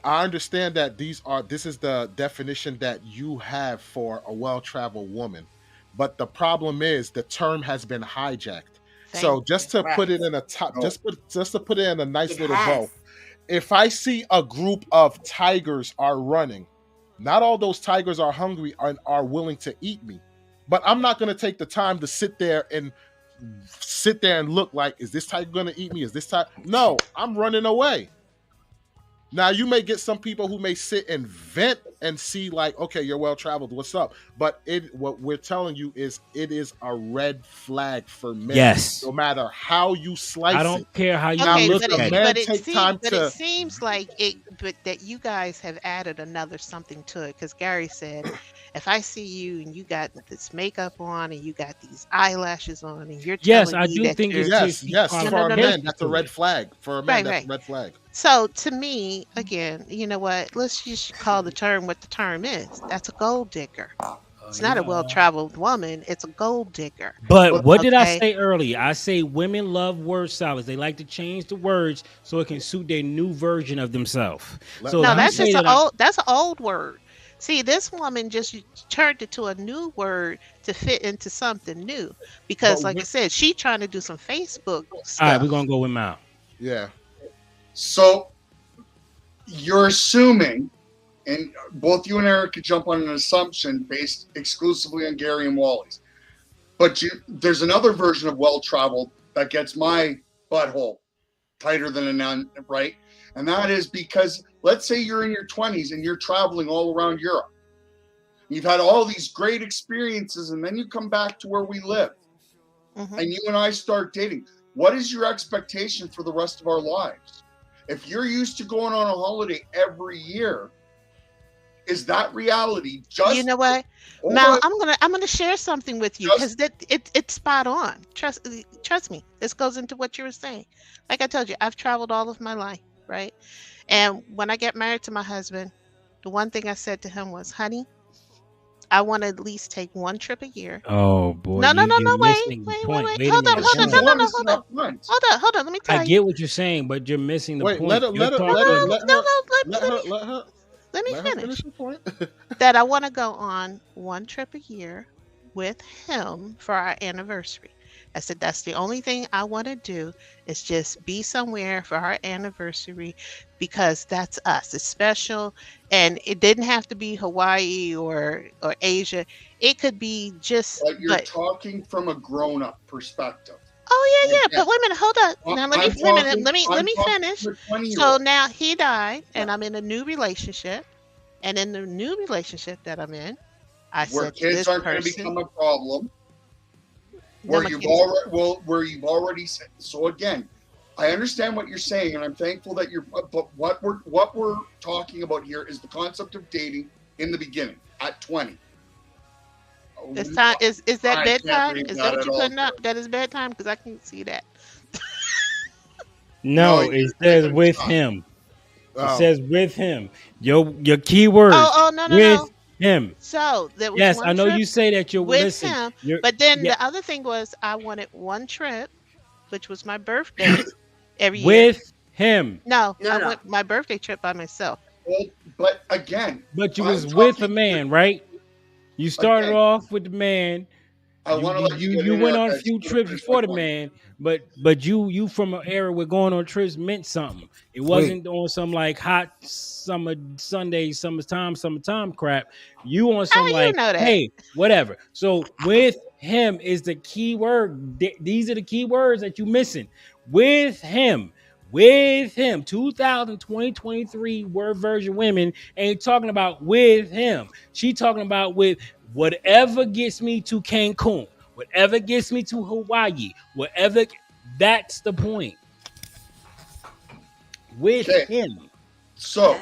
I understand that this is the definition that you have for a well-traveled woman, but the problem is the term has been hijacked. So just to put it in a top, just to put it in a nice little bow. If I see a group of tigers are running, not all those tigers are hungry and are willing to eat me, but I'm not going to take the time to sit there and look like, is this tiger going to eat me? Is this tiger? No, I'm running away. Now you may get some people who may sit and vent and see like, okay, you're well traveled. What's up? But what we're telling you is it is a red flag for men. Yes. No matter how you slice it. I don't care how you Okay, look but at it it. seems like that you guys have added another something to it, because Gary said, if I see you and you got this makeup on and you got these eyelashes on and you're Yes, telling I me do that think you're it's yes, for a man, that's a red flag. For a man, that's a red flag. So to me, again, you know what? Let's just call the term what the term is. That's a gold digger. It's not a well-traveled woman. It's a gold digger. But what did I Okay? say earlier? I say women love word salads. They like to change the words so it can suit their new version of themselves. So No, if you that's say just that that's an old word. See, this woman just turned it to a new word to fit into something new. Because, like I said, she's trying to do some Facebook stuff. all right, we're gonna go with Mal. Yeah. So you're assuming, and both you and Eric could jump on an assumption based exclusively on Gary and Wally's. But there's another version of well-traveled that gets my butthole tighter than a nun, right? And that is because, let's say you're in your 20s and you're traveling all around Europe. You've had all these great experiences, and then you come back to where we live. And you and I start dating. What is your expectation for the rest of our lives? If you're used to going on a holiday every year, is that reality? Just You know what, Mal? I'm gonna share something with you because it's spot on. Trust me. This goes into what you were saying. Like I told you, I've traveled all of my life, right? And when I get married to my husband, the one thing I said to him was, "Honey, I want to at least take one trip a year." Oh boy. No, you're wait. missing the point. Wait a Hold minute. on. Hold on. Let me tell I you. get what you're saying, but you're missing the point. Let me her finish. the point. That I want to go on one trip a year with him for our anniversary. I said that's the only thing I want to do is just be somewhere for our anniversary because that's us. It's special, and it didn't have to be Hawaii or Asia. It could be just. But you're talking from a grown-up perspective. Oh yeah. But wait a minute, hold on. Now let me I'm finish. talking to a 20-year-old. So now he died, and I'm in a new relationship, and in the new relationship that I'm in, I where said to kids this aren't going to person, become a problem. No, Where my you've kids- already where you've already said. So again, I understand what you're saying, and I'm thankful that you're. But what we're talking about here is the concept of dating in the beginning at 20. It's time. Is that I can't bedtime? read Is that that what at you're all. putting up? That is bedtime because I can't see that. No, No, it says with him. It Oh. says with him. Your key word. Oh, no, with no. him. So there was Yes, one I know trip you say that you're with listen, him, you're- but then yeah, the other thing was I wanted one trip, which was my birthday every year. with him. No, I went my birthday trip by myself. But again, But you I'm was with a talking- man, right? You started Again. off with the man, I want to let you get went in on a and few finish trips my before the point. man, but you from an era where going on trips meant something. It wasn't on some like hot summertime crap. You on some How you like, know that? hey, whatever. So with him is the key word. These are the key words that you missing. With him, 2023 word version women ain't talking about with him. She talking about with whatever gets me to Cancun, whatever gets me to Hawaii, whatever. That's the point. With him. So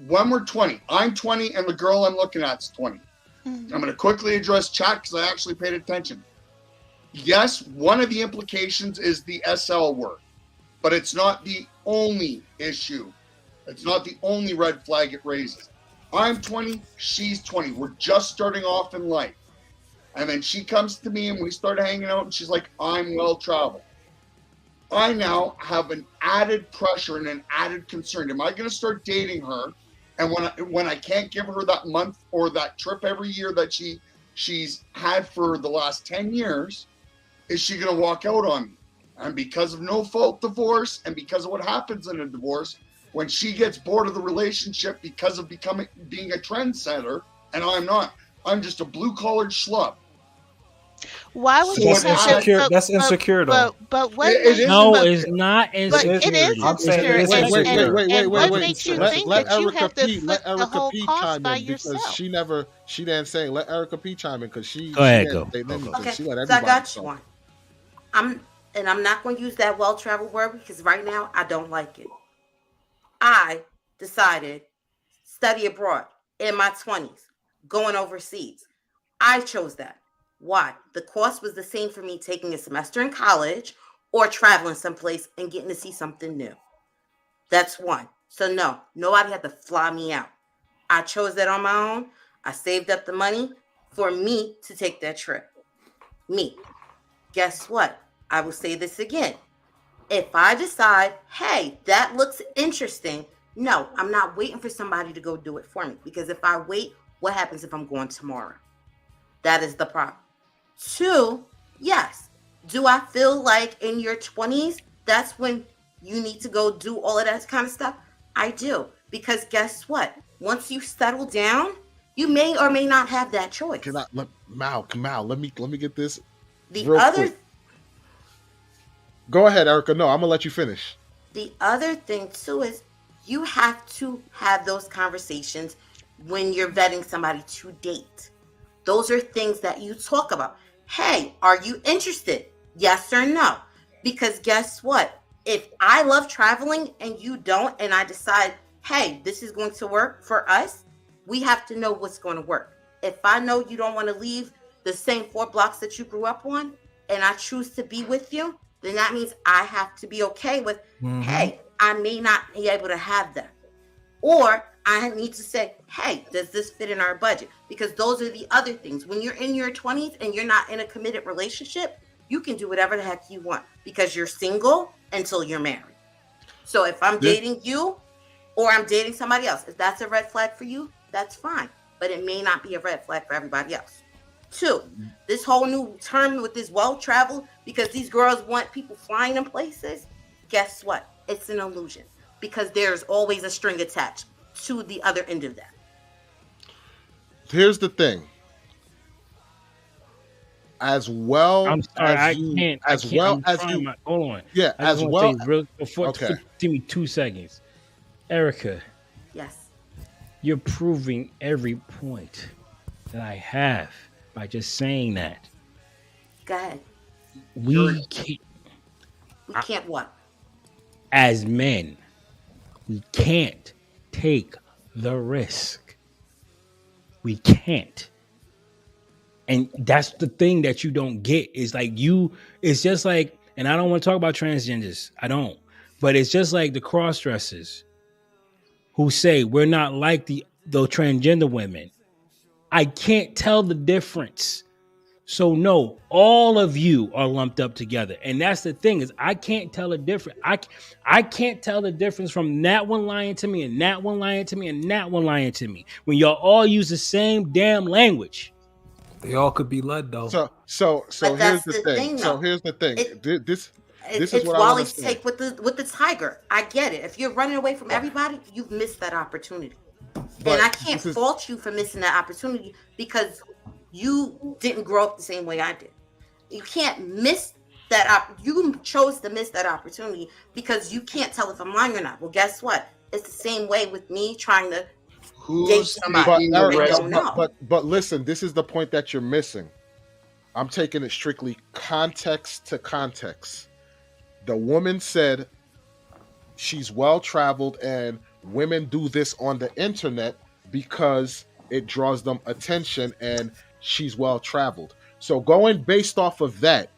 when we're 20, I'm 20 and the girl I'm looking at is 20. I'm going to quickly address chat because I actually paid attention. Yes, one of the implications is the SL word, but it's not the only issue. It's not the only red flag it raises. I'm 20, she's 20. We're just starting off in life. And then she comes to me and we start hanging out and she's like, I'm well traveled. I now have an added pressure and an added concern. Am I going to start dating her? And when I can't give her that month or that trip every year that she's had for the last 10 years, is she going to walk out on me? And because of no fault divorce and because of what happens in a divorce, when she gets bored of the relationship because of being a trendsetter, and I'm not, I'm just a blue-collared schlub. Why would That's you insecure. That's insecure, though. But what It is no, insecure. it's not But insecure. it is I'm saying it is insecure. insecure. And what Wait. makes you Let think let that you Erica have to P. Let foot the Erica whole P. cost chime by in because yourself? she didn't say. Let Erica P. chime in because she. Go ahead, she go. didn't say anything. Okay, She let so I everybody got you talk. one. I'm not going to use that well-traveled word because right now I don't like it. I decided study abroad in my 20s, going overseas. I chose that. Why? The cost was the same for me taking a semester in college or traveling someplace and getting to see something new. That's one. So no, nobody had to fly me out. I chose that on my own. I saved up the money for me to take that trip. Me. Guess what? I will say this again. If I decide, hey, that looks interesting, no, I'm not waiting for somebody to go do it for me. Because if I wait, what happens if I'm going tomorrow? That is the problem. 2, yes. Do I feel like in your 20s, that's when you need to go do all of that kind of stuff? I do. Because guess what? Once you settle down, you may or may not have that choice. Mal, let me get this The real other quick. Go ahead, Erica. No, I'm gonna let you finish. The other thing too is you have to have those conversations when you're vetting somebody to date. Those are things that you talk about. Hey, are you interested? Yes or no? Because guess what? If I love traveling and you don't, and I decide, hey, this is going to work for us, we have to know what's going to work. If I know you don't want to leave the same 4 blocks that you grew up on, and I choose to be with you, then that means I have to be okay with, hey, I may not be able to have that. Or I need to say, hey, does this fit in our budget? Because those are the other things. When you're in your 20s and you're not in a committed relationship, you can do whatever the heck you want because you're single until you're married. So if I'm dating you or I'm dating somebody else, if that's a red flag for you, that's fine. But it may not be a red flag for everybody else. 2, this whole new term with this well-traveled, because these girls want people flying in places, guess what? It's an illusion because there's always a string attached to the other end of that. Here's the thing. As well I'm sorry, as you, hold on. Yeah, I as just well. wanna say real, before, Okay. Give me 2 seconds. Erica, Yes. you're proving every point that I have by just saying that. Go ahead. We can't, We can't what? as men, we can't take the risk. We can't. And that's the thing that you don't get is like it's just like, and I don't want to talk about transgenders. I don't. But it's just like the cross-dressers who say we're not like the transgender women. I can't tell the difference. So no, all of you are lumped up together. And that's the thing is I can't tell the difference. I can't tell the difference from that one lying to me and that one lying to me and that one lying to me when y'all all use the same damn language. They all could be led though. So But here's that's the the thing. thing, So though. here's the thing. This It's is what I want to Wally's say. take with the tiger. I get it. If you're running away from everybody, you've missed that opportunity. But And I can't this is- fault you for missing that opportunity because you didn't grow up the same way I did. You can't miss that you chose to miss that opportunity because you can't tell if I'm lying or not. Well, guess what? It's the same way with me trying to date somebody. But, I Erica, don't know. but listen, this is the point that you're missing. I'm taking it strictly context to context. The woman said she's well traveled and women do this on the internet because it draws them attention and she's well traveled. So going based off of that,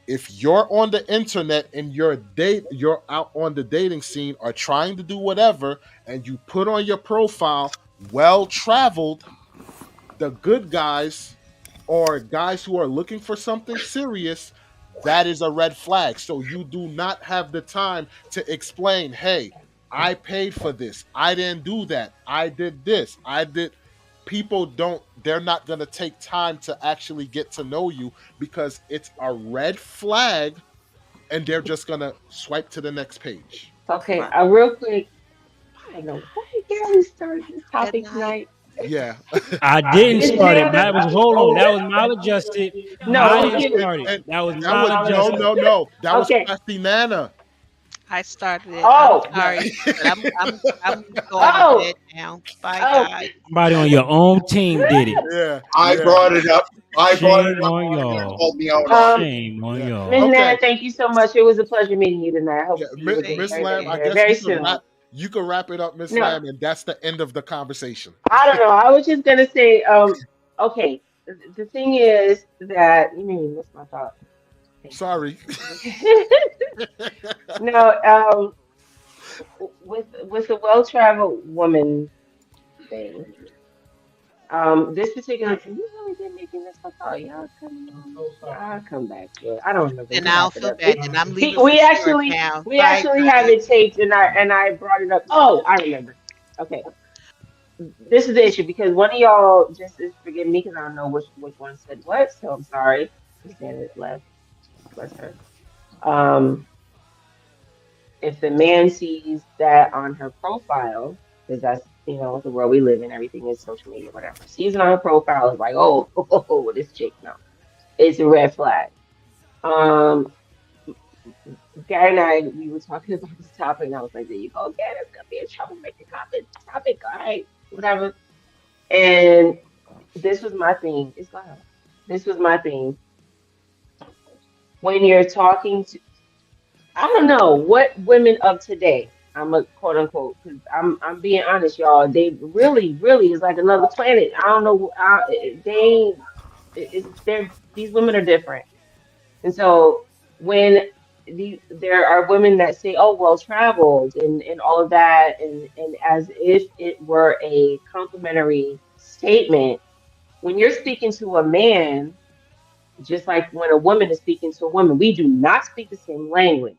if you're on the internet and you're out on the dating scene or trying to do whatever, and you put on your profile well traveled, the good guys or guys who are looking for something serious, that is a red flag. So you do not have the time to explain, hey, I paid for this, I didn't do that, I did this, I did. People they're not going to take time to actually get to know you because it's a red flag and they're just going to swipe to the next page. Okay, real quick. I know why Gary started this topic tonight. Yeah. I didn't start it. That was that was maladjusted. No, I didn't start it. That was maladjusted. No. That was Crafty Nana. I started it. Oh, I'm sorry. I'm going with it now. Bye, guys. Somebody on your own team did it. Yeah. I brought it up. I brought it Shame up. on y'all. Called me out. Shame on y'all. Ms. Nana, thank you so much. It was a pleasure meeting you tonight. I hope to see you Miss very, Lamb, I very, guess very you soon. you can wrap it up, Miss No. Lamb, and that's the end of the conversation. I don't know. I was just gonna say, okay. The thing is that you mean that's my thought. Sorry. No, with a well-traveled woman thing, this particular thing, you really been making this my thought. I'll come back to it. I don't remember. And I'll feel bad. And I'm leaving. We for actually short now. we Bye, actually guys. have it taped, and I brought it up. Oh, I remember. Okay. This is the issue because one of y'all just forgive me because I don't know which one said what, so I'm sorry. Janet left. Bless her. If the man sees that on her profile, because that's the world we live in, everything is social media, whatever. Sees it on her profile, is like, oh, this chick, no, it's a red flag. Gary and I, we were talking about this topic, and I was like, there you go, Gary, it's gonna be a troublemaker topic, all right, whatever. And this was my thing. It's loud. This was my thing. When you're talking to, I don't know what women of today, I'm a quote unquote, because I'm being honest, y'all. They really is like another planet. I don't know. These women are different, and so when there are women that say, "Oh, well traveled," and all of that, and as if it were a complimentary statement, when you're speaking to a man. Just like when a woman is speaking to a woman, we do not speak the same language.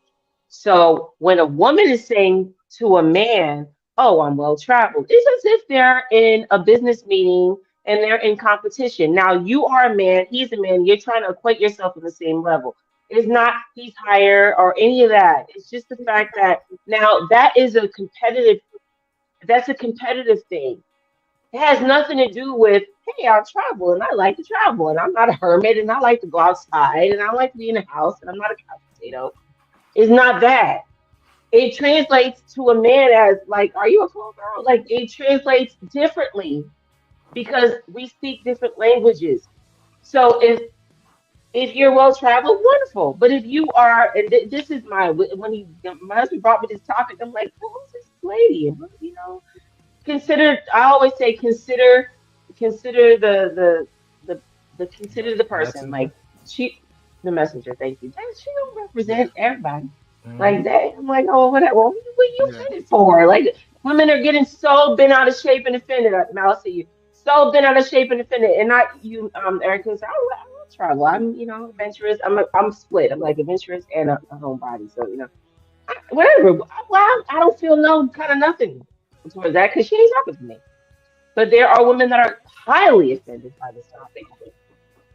So when a woman is saying to a man, oh, I'm well traveled, it's as if they're in a business meeting and they're in competition. Now you are a man, he's a man, you're trying to equate yourself on the same level. It's not he's higher or any of that. It's just the fact that now that's a competitive thing. It has nothing to do with, hey, I travel and I like to travel and I'm not a hermit and I like to go outside and I like to be in a house and I'm not a couch potato. It's not that. It translates to a man as like, are you a cool girl? Like it translates differently because we speak different languages. So if you're well traveled, wonderful. But if you are, and this is my husband brought me this topic, I'm like, well, who's this lady? And consider. I always say consider the person. Like the messenger. Thank you. She don't represent everybody like that. I'm like, oh, whatever. Well, what you offended for? Like women are getting so bent out of shape and offended. Now I'll see you. So bent out of shape and offended, and not you, Erica. I will travel. I'm adventurous. I'm split. I'm like adventurous and a homebody. So whatever. Well, I don't feel no kind of nothing towards that because she ain't talking to me. But there are women that are highly offended by this topic.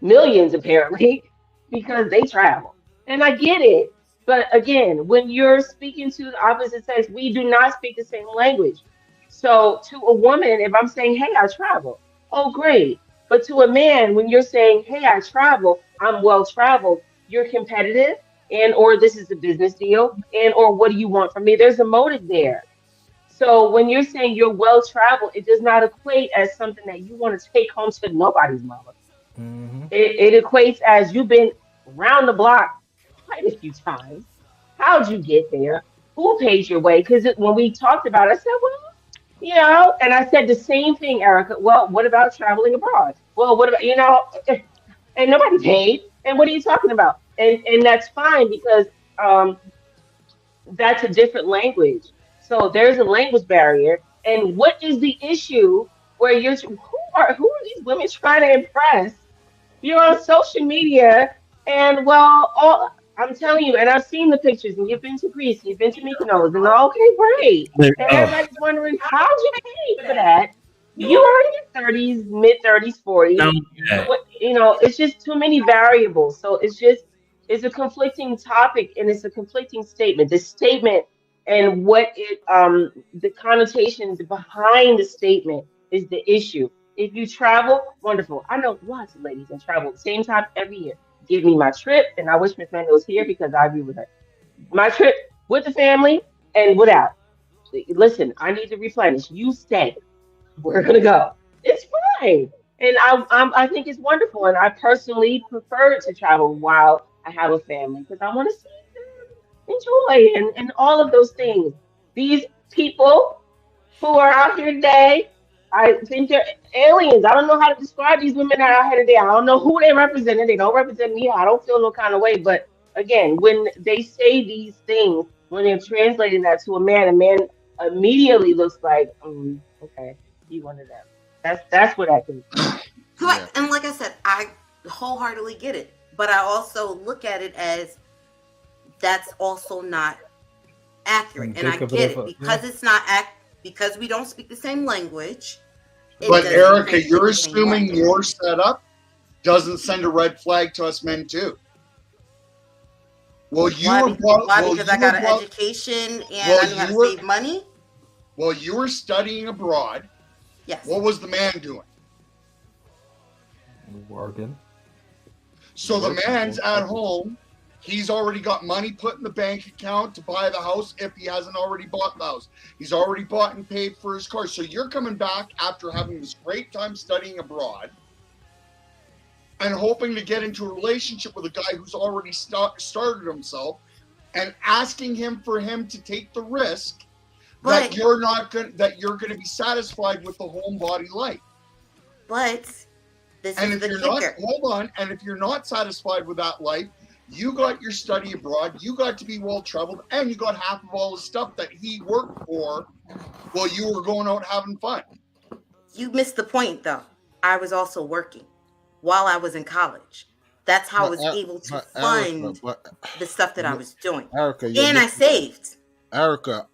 millions apparently, because they travel. And I get it. But again, when you're speaking to the opposite sex, we do not speak the same language. So to a woman, if I'm saying, hey, I travel, oh, great. But to a man, when you're saying, hey, I travel, I'm well traveled, you're competitive, and or this is a business deal, and or what do you want from me? There's a motive there. So when you're saying you're well traveled, it does not equate as something that you want to take home to nobody's mother. It equates as you've been around the block quite a few times. How'd you get there? Who paid your way? Because when we talked about it, I said, well, and I said the same thing, Erica. Well, what about traveling abroad? Well, what about, and nobody paid. And what are you talking about? And that's fine because that's a different language. So there's a language barrier. And what is the issue where who are these women trying to impress? You're on social media, and I'm telling you, and I've seen the pictures, and you've been to Greece, you've been to Mykonos, and okay, great. And everybody's wondering, how'd you pay for that? You are in your 30s, mid 30s, 40s. It's just too many variables. So it's a conflicting topic, and it's a conflicting statement. The statement and the connotations behind the statement is the issue. If you travel, wonderful. I know lots of ladies that travel at the same time every year. Give me my trip, and I wish Miss Manda was here because I agree with her. My trip with the family and without. Listen, I need to replenish. You stay. We're gonna go. It's fine, and I think it's wonderful. And I personally prefer to travel while I have a family because I want to see them enjoy and all of those things. These people who are out here today, I think they're aliens. I don't know how to describe these women that are out here today. I don't know who they represent. They don't represent me. I don't feel no kind of way. But again, when they say these things, when they're translating that to a man immediately looks like, okay, you one of them. That's what I think. Correct. And like I said, I wholeheartedly get it. But I also look at it as that's also not accurate. And I get it because it's not because we don't speak the same language. But Erica, you're assuming your setup doesn't send a red flag to us men too. Well, because I got an education and I knew how to save money. Well, you were studying abroad. Yes. What was the man doing? Working. So the man's at home. He's already got money put in the bank account to buy the house if he hasn't already bought the house. He's already bought and paid for his car. So you're coming back after having this great time studying abroad and hoping to get into a relationship with a guy who's already started himself and asking him to take the risk that you're going to be satisfied with the homebody life. But this is the kicker. Hold on. And if you're not satisfied with that life, you got your study abroad, you got to be well traveled, and you got half of all the stuff that he worked for while you were going out having fun. You missed the point, though. I was also working while I was in college. That's how I was able to fund the stuff that I was doing. Erica, and I saved. Erica,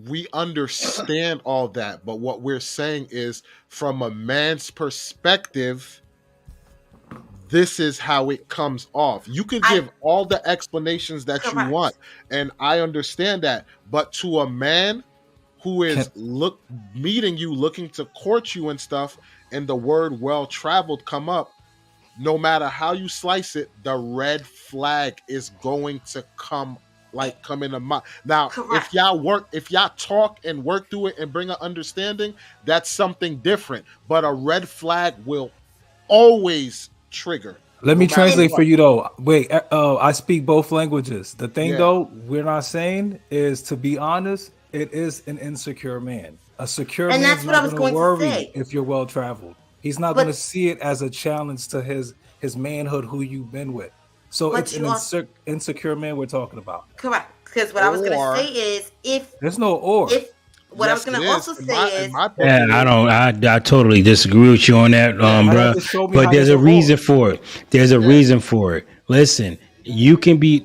we understand all that, but what we're saying is from a man's perspective, this is how it comes off. You can give all the explanations that you want, and I understand that. But to a man who is meeting you, looking to court you and stuff, and the word "well-traveled" come up, no matter how you slice it, the red flag is going to come in the mind. Now, if y'all talk and work through it and bring an understanding, that's something different. But a red flag will always trigger. Let me translate for you though. Wait, I speak both languages. The thing though, we're not saying is, to be honest, it is an insecure man. A secure man is not going to worry if you're well traveled. He's not going to see it as a challenge to his manhood, who you've been with. So it's an insecure man we're talking about. Correct. Because what I was going to say is, if there's no or. What I was going to also say is, I totally disagree with you on that, bro. But there's a reason for it. There's a reason for it. Listen, he can be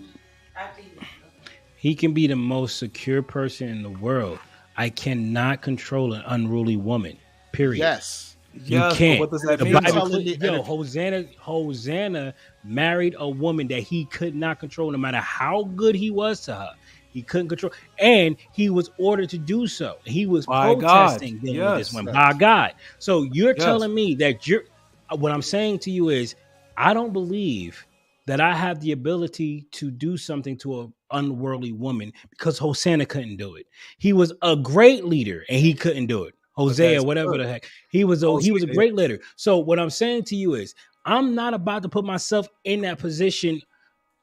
the most secure person in the world. I cannot control an unruly woman. Period. Yes. You Yes, but can't. what does that The mean? Bible, Telling me- and Hosanna married a woman that he could not control, no matter how good he was to her. He couldn't control, and he was ordered to do so. He was By God. protesting dealing with this Yes. woman by God. So you're Yes. telling me that you're. What I'm saying to you is, I don't believe that I have the ability to do something to an unworldly woman because Hosanna couldn't do it. He was a great leader and he couldn't do it. Hosea, that's whatever good. the heck, he was a Hosea. great leader. So what I'm saying to you is, I'm not about to put myself in that position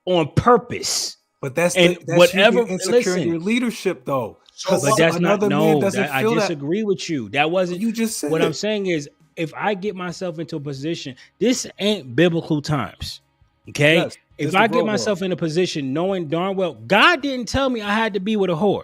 on purpose. But that's And that's whatever- you being insecure in listen. your leadership, though. But that's not another man no. doesn't I feel that. disagree with you. That wasn't You just said what it. I'm saying is, if I get myself into a position, this ain't biblical times. Okay. Yes, if it's I the get world. myself in a position knowing darn well God didn't tell me I had to be with a whore.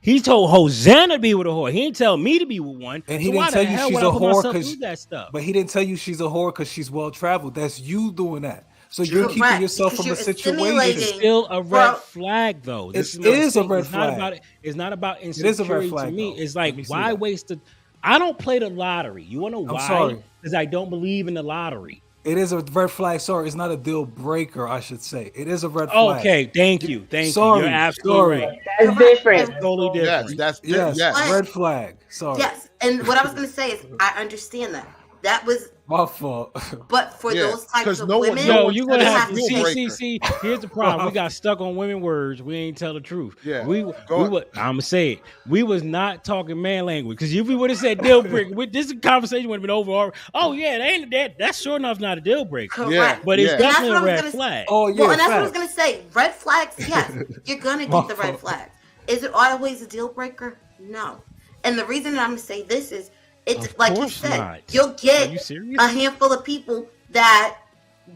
He told Hosanna to be with a whore. He didn't tell me to be with one. And he So why didn't tell the you hell she's would a I put whore myself because. through that stuff? But he didn't tell you she's a whore because she's well traveled. That's you doing that. So you're Correct, keeping yourself because from a you're situation. assimilating- It's still a red Bro, flag, though. It This is what I'm a saying. red It's not flag. about it. It's not about is a red insecurity flag, to me. though. It's Let like, me see why that. waste the? I don't play the lottery. You want to know why? sorry. Because I don't believe in the lottery. It is a red flag. Sorry, it's not a deal breaker, I should say. It is a red flag. Okay, thank you. Thank you. Sorry, You're absolutely sorry. right. That's different. That's totally Yes, different. that's Yes, yes. red flag. Sorry. Yes, and what I was going to say is, I understand that. That was, My fault. but for Yeah, those types 'cause of no one- women, No, you're gonna It's have a to deal breaker. see. Here's the problem. We got stuck on women words. We ain't tell the truth. Yeah, we go on. were. I'm gonna say it. We was not talking man language because if we would have said deal breaker, this conversation would have been over. Oh yeah, that ain't that. That's sure enough not a deal breaker. correct. Yeah, But it's yeah. And that's definitely what a I was red gonna- flag. Oh yeah. Well, and that's what I was fact. going to say. Red flags, yes, you're going to get the red Waffle. flags. Is it always a deal breaker? No. And the reason that I'm going to say this is, it's Of like you course said, not. you'll Are get you serious? a handful of people that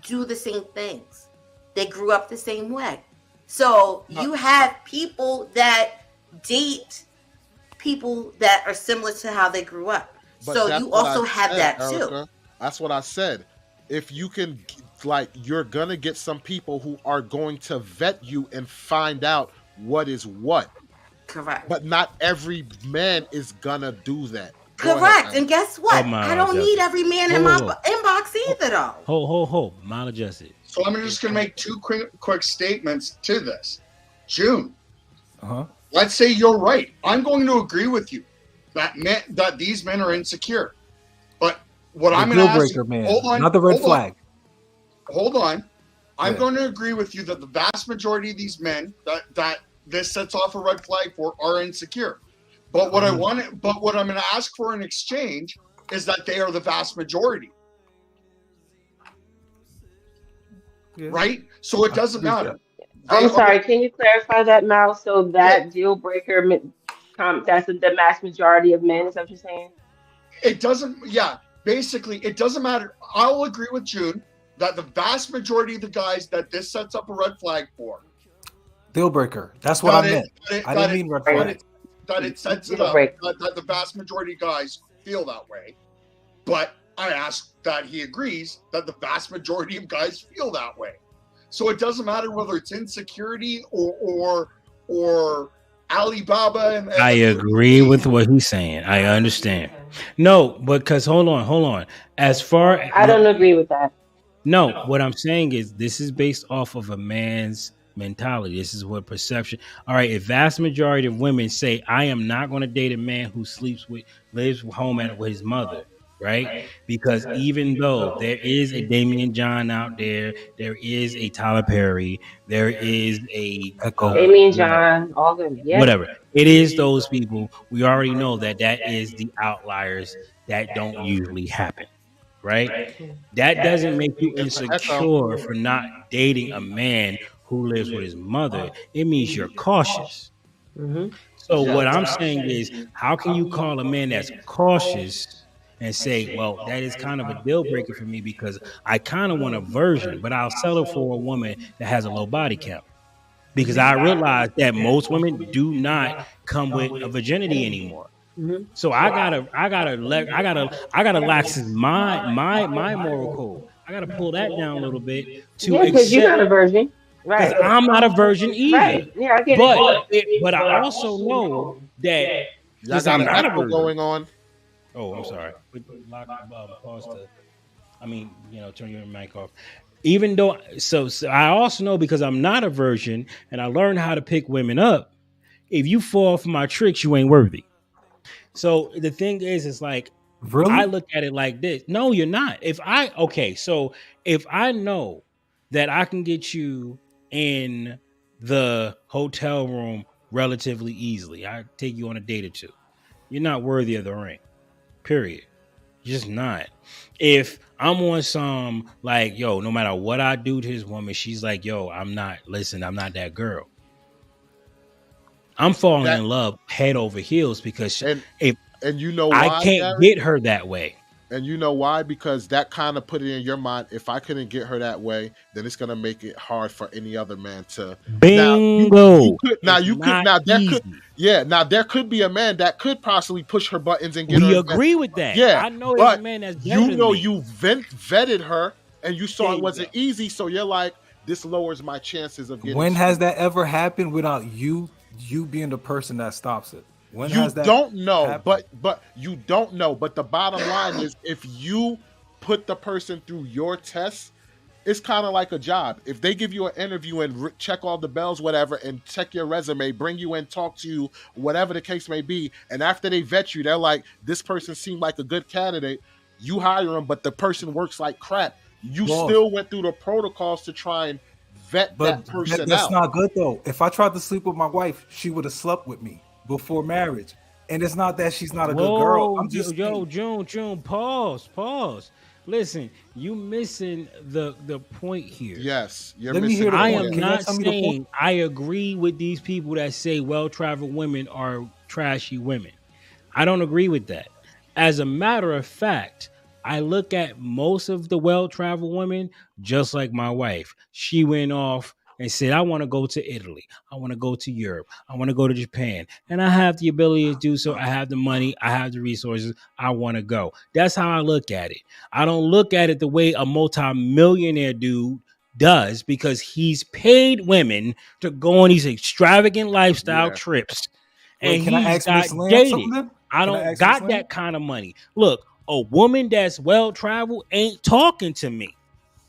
do the same things. They grew up the same way. So you have people that date people that are similar to how they grew up. But So that's you what also I have said, that too. Erica. That's what I said. If you can, like, you're gonna get some people who are going to vet you and find out what is what. Correct. But not every man is gonna do that. Go ahead, Correct. Erica. And guess what? Oh, my I don't God. need every man in Whoa, my whoa. inbox either, though. Ho. Maladjusted. So I'm just going to make two quick statements to this. June, Uh-huh. let's say you're right. I'm going to agree with you that these men are insecure. But what I'm The going deal to ask breaker, man. hold on, Not the red hold on, flag. hold on. I'm Yeah. going to agree with you that the vast majority of these men that this sets off a red flag for are insecure. But what I'm going to ask for in exchange is that they are the vast majority. Yeah. Right? So it doesn't agree with matter. I'm They sorry, can you clarify that, Mal? So that deal breaker, that's the mass majority of men, is that what you're saying? It doesn't, yeah, basically, it doesn't matter. I'll agree with June that the vast majority of the guys that this sets up a red flag for, Deal breaker. That's what I meant. I didn't mean red that flag. it sets it Deal up, breaker. that the vast majority of guys feel that way. But I asked that he agrees that the vast majority of guys feel that way. So it doesn't matter whether it's insecurity or Alibaba. And I agree with what he's saying. I understand. No, because hold on. As far I don't agree with that. No, what I'm saying is this is based off of a man's mentality. This is what perception. All right, if vast majority of women say, I am not going to date a man who lives home with his mother, right? Because even though there is a Damian John out there is a Tyler Perry, there is a Damien John, all them, yeah. whatever. It is those people. We already know that is the outliers that don't usually happen. Right? That doesn't make you insecure for not dating a man who lives with his mother. It means you're cautious. So what I'm saying is, how can you call a man that's cautious and say, well, that is kind of a deal breaker for me because I kind of want a virgin, but I'll settle for a woman that has a low body count? Because I realize that most women do not come with a virginity anymore. So I gotta lax my moral code. I gotta pull that down a little bit to Yeah, because you're not a virgin. Right. Because I'm not a virgin either. Right. Yeah, I get but it. but I also know that Y'all got an echo going on. Oh, I'm sorry. Pause to. Turn your mic off. Even though, so I also know, because I'm not a virgin and I learned how to pick women up. If you fall for my tricks, you ain't worthy. So the thing is, it's like, Really? I look at it like this. No, you're not. If I know that I can get you in the hotel room relatively easily, I take you on a date or two, you're not worthy of the ring. Period. You're just not. If I'm on some like, yo, no matter what I do to this woman, she's like, yo, I'm not that girl. I'm falling in love head over heels because and you know why, I can't get her that way. And you know why? Because that kind of put it in your mind. If I couldn't get her that way, then it's gonna make it hard for any other man to. Bingo. Now there could be a man that could possibly push her buttons and get her. We agree with that. Yeah, I know there's a man that's better than me. you vetted her and you saw it wasn't easy, so you're like, this lowers my chances of getting. When has that ever happened without you being the person that stops it? When you has that don't know, happened? but you don't know. But the bottom line is, if you put the person through your tests, it's kind of like a job. If they give you an interview and check all the bells, whatever, and check your resume, bring you in, talk to you, whatever the case may be, and after they vet you, they're like, this person seemed like a good candidate. You hire them, but the person works like crap. You still went through the protocols to try and vet that person out. That's not good though. If I tried to sleep with my wife, she would have slept with me before marriage. And it's not that she's not a good girl. I'm just June, pause. Listen, you missing the point here. Yes, you're Let me missing. hear the I point. am Can you not tell me the point? saying I agree with these people that say well-traveled women are trashy women. I don't agree with that. As a matter of fact, I look at most of the well-traveled women just like my wife. She went off and said, I want to go to Italy. I want to go to Europe. I want to go to Japan. And I have the ability to do so. I have the money. I have the resources. I want to go. That's how I look at it. I don't look at it the way a multi-millionaire dude does, because he's paid women to go on these extravagant lifestyle trips. Wait, And can I he's ask got Miss Lamb dated. something? I Can I don't ask Miss got Lamb? that kind of money. Look, a woman that's well-traveled ain't talking to me.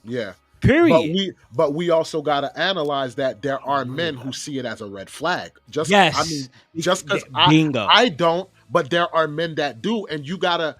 Yeah. Period. But we also got to analyze that there are men who see it as a red flag. Just because I don't, but there are men that do, and you got to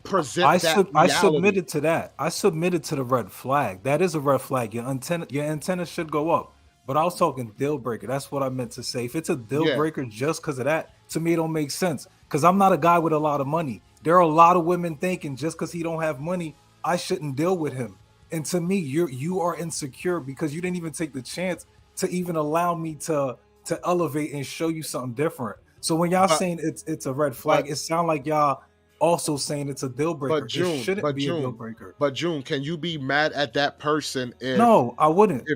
present I reality. submitted to that. I submitted to the red flag. That is a red flag. Your antenna should go up. But I was talking deal breaker. That's what I meant to say. If it's a deal breaker just because of that, to me it don't make sense. Because I'm not a guy with a lot of money. There are a lot of women thinking just because he don't have money, I shouldn't deal with him. And to me, you are insecure because you didn't even take the chance to even allow me to elevate and show you something different. So when y'all saying it's a red flag, it sounds like y'all also saying it's a deal breaker. But June, it shouldn't be a deal breaker. But June, can you be mad at that person? No, I wouldn't.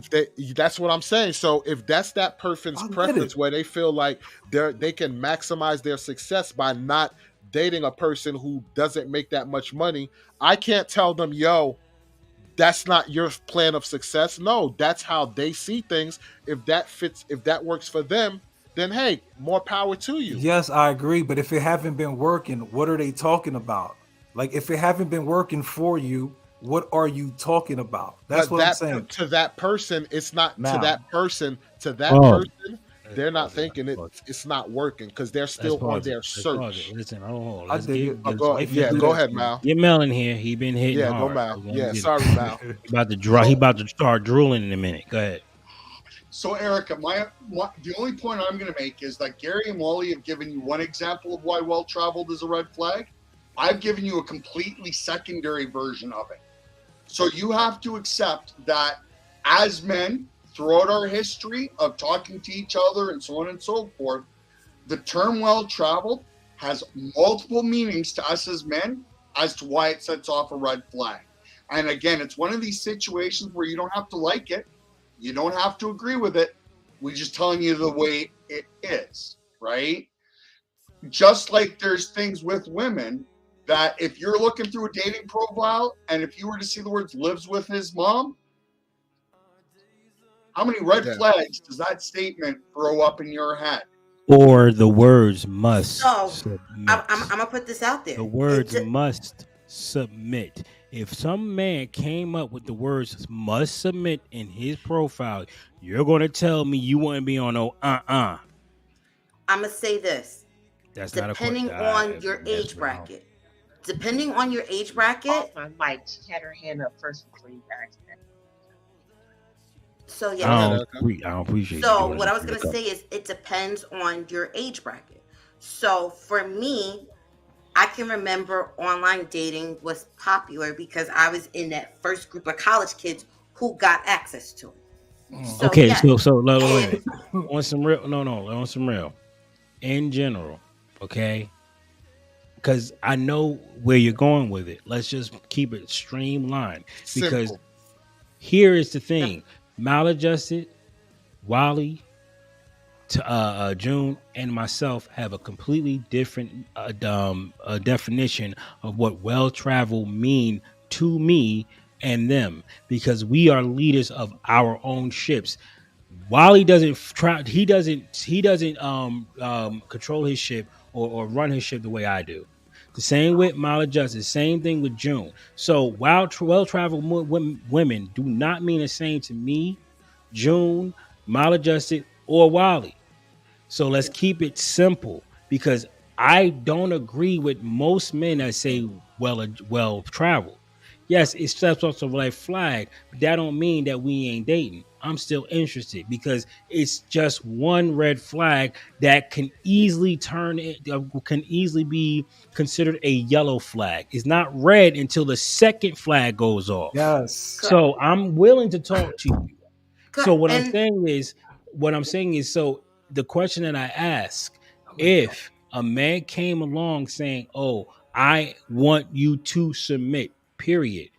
That's what I'm saying. So if that's that person's preference, where they feel like they can maximize their success by not dating a person who doesn't make that much money, I can't tell them, yo, that's not your plan of success. No, that's how they see things. If that fits, if that works for them, then hey, more power to you. Yes, I agree. But if it haven't been working, what are they talking about? Like, if it haven't been working for you, what are you talking about? That's what I'm saying. To that person, it's not Now. to that person. To that person, they're not thinking it's not working because they're still on their search. Listen, hold on. I dig it. Go ahead, Mal. Get Mel in here. He been hitting Yeah, hard. go Mal. So Yeah, sorry, Mal. He about to start drooling in a minute. Go ahead. So, Erica, the only point I'm going to make is that Gary and Wally have given you one example of why well-traveled is a red flag. I've given you a completely secondary version of it. So you have to accept that as men, throughout our history of talking to each other and so on and so forth, the term well-traveled has multiple meanings to us as men as to why it sets off a red flag. And again, it's one of these situations where you don't have to like it. You don't have to agree with it. We're just telling you the way it is, right? Just like there's things with women that if you're looking through a dating profile and if you were to see the words lives with his mom, how many red flags does that statement throw up in your head? Or the words must So submit. I'm gonna put this out there. The words must submit. If some man came up with the words must submit in his profile, you're going to tell me you wouldn't be on no I'm gonna say this. That's not a question. Depending on your age bracket. Depending on your age bracket. My mic. She had her hand up first before you asked that. So yeah. I don't appreciate. So what I was gonna say is it depends on your age bracket. So for me, I can remember online dating was popular because I was in that first group of college kids who got access to it. So, Okay, yeah. so wait. On some real. In general, okay? Because I know where you're going with it. Let's just keep it streamlined. Because Simple. here is the thing. Maladjusted, Wally, June, and myself have a completely different definition of what well-traveled mean to me and them, because we are leaders of our own ships. Wally doesn't control his ship or run his ship the way I do. The same with Maladjusted, same thing with June. So while well-traveled women do not mean the same to me, June, Maladjusted, or Wally. So let's keep it simple, because I don't agree with most men that say well-traveled. Yes, it steps off the red flag, but that don't mean that we ain't dating. I'm still interested, because it's just one red flag that can easily be considered a yellow flag. It's not red until the second flag goes off. Yes. So I'm willing to talk to you. So what I'm saying is, so the question that I ask, if a man came along saying, "Oh, I want you to submit," period,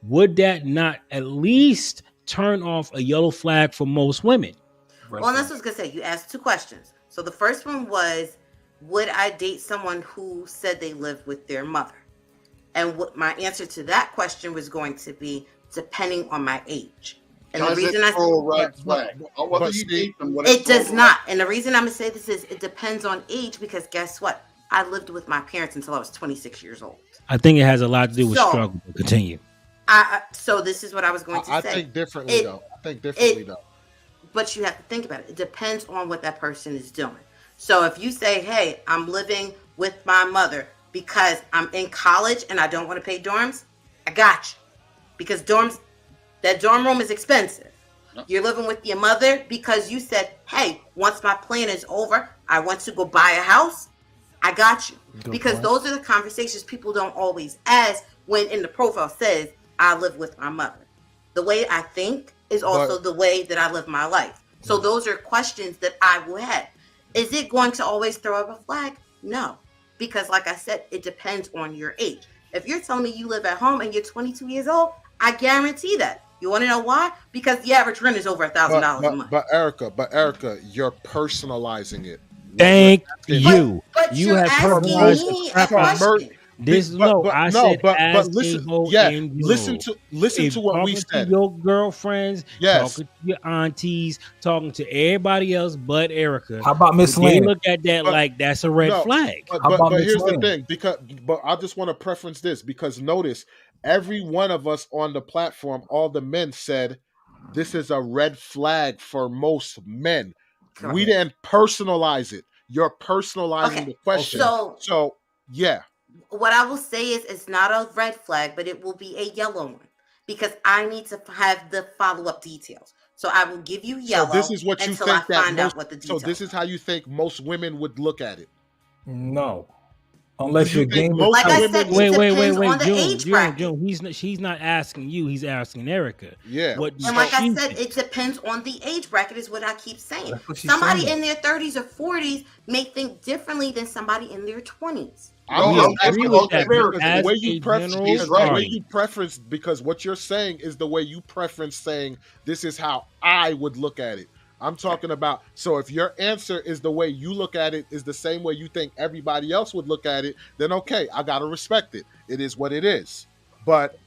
would that not at least turn off a yellow flag for most women? Well, that's what I was gonna say. You asked two questions. So the first one was, would I date someone who said they live with their mother? And what my answer to that question was going to be, depending on my age. And the reason it does not. And the reason I'm gonna say this is it depends on age, because guess what? I lived with my parents until I was 26 years old. I think it has a lot to do with struggle. Continue. So this is what I was going to say. I think differently though. But you have to think about it. It depends on what that person is doing. So if you say, "Hey, I'm living with my mother because I'm in college and I don't want to pay dorms," I got you. Because that dorm room is expensive. You're living with your mother because you said, "Hey, once my plan is over, I want to go buy a house." I got you. Because those are the conversations people don't always ask when in the profile says, "I live with my mother." The way I think is also the way that I live my life. So those are questions that I will have. Is it going to always throw up a flag? No. Because like I said, it depends on your age. If you're telling me you live at home and you're 22 years old, I guarantee that. You want to know why? Because the average rent is over $1,000 a month. But Erica, you're personalizing it. Thank you. But you have personalized the crap out. Listen to what we said. To your girlfriends, talking to your aunties, talking to everybody else but Erica. How about Miss They Lynn? look at that like that's a red flag. But here's the thing, but I just want to preference this, because notice every one of us on the platform, all the men said this is a red flag for most men. Correct. We didn't personalize it. You're personalizing the question. So yeah. What I will say is it's not a red flag, but it will be a yellow one, because I need to have the follow-up details. So I will give you yellow so this is what you until think I find out what the details So this is how you think most women would look at it? No. Unless you're game. Like I said, it depends on the age bracket. June, he's not asking you, he's asking Erica. Yeah. And like I said, it depends on the age bracket is what I keep saying. Somebody in their 30s or 40s may think differently than somebody in their 20s. The way you preference, because what you're saying is the way you preference saying this is how I would look at it. I'm talking about, so if your answer is the way you look at it is the same way you think everybody else would look at it, then okay, I gotta respect it. It is what it is. But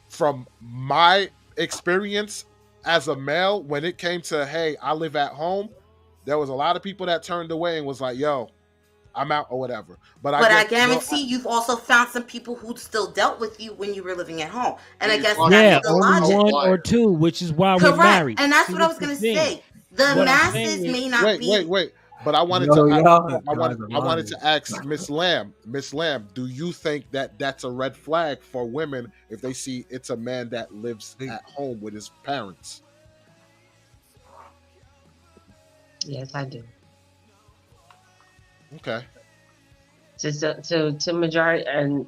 from my experience as a male, when it came to, hey, I live at home, there was a lot of people that turned away and was like, "Yo, I'm out" or whatever. But I guarantee you've also found some people who still dealt with you when you were living at home. And I guess yeah, that's the only logic. one or two, which is why we're married. And that's what I was going to say. The masses may not be. Wait. But I wanted to ask Miss Lamb. Miss Lamb, do you think that that's a red flag for women if they see it's a man that lives at home with his parents? Yes, I do. Okay. To majority, and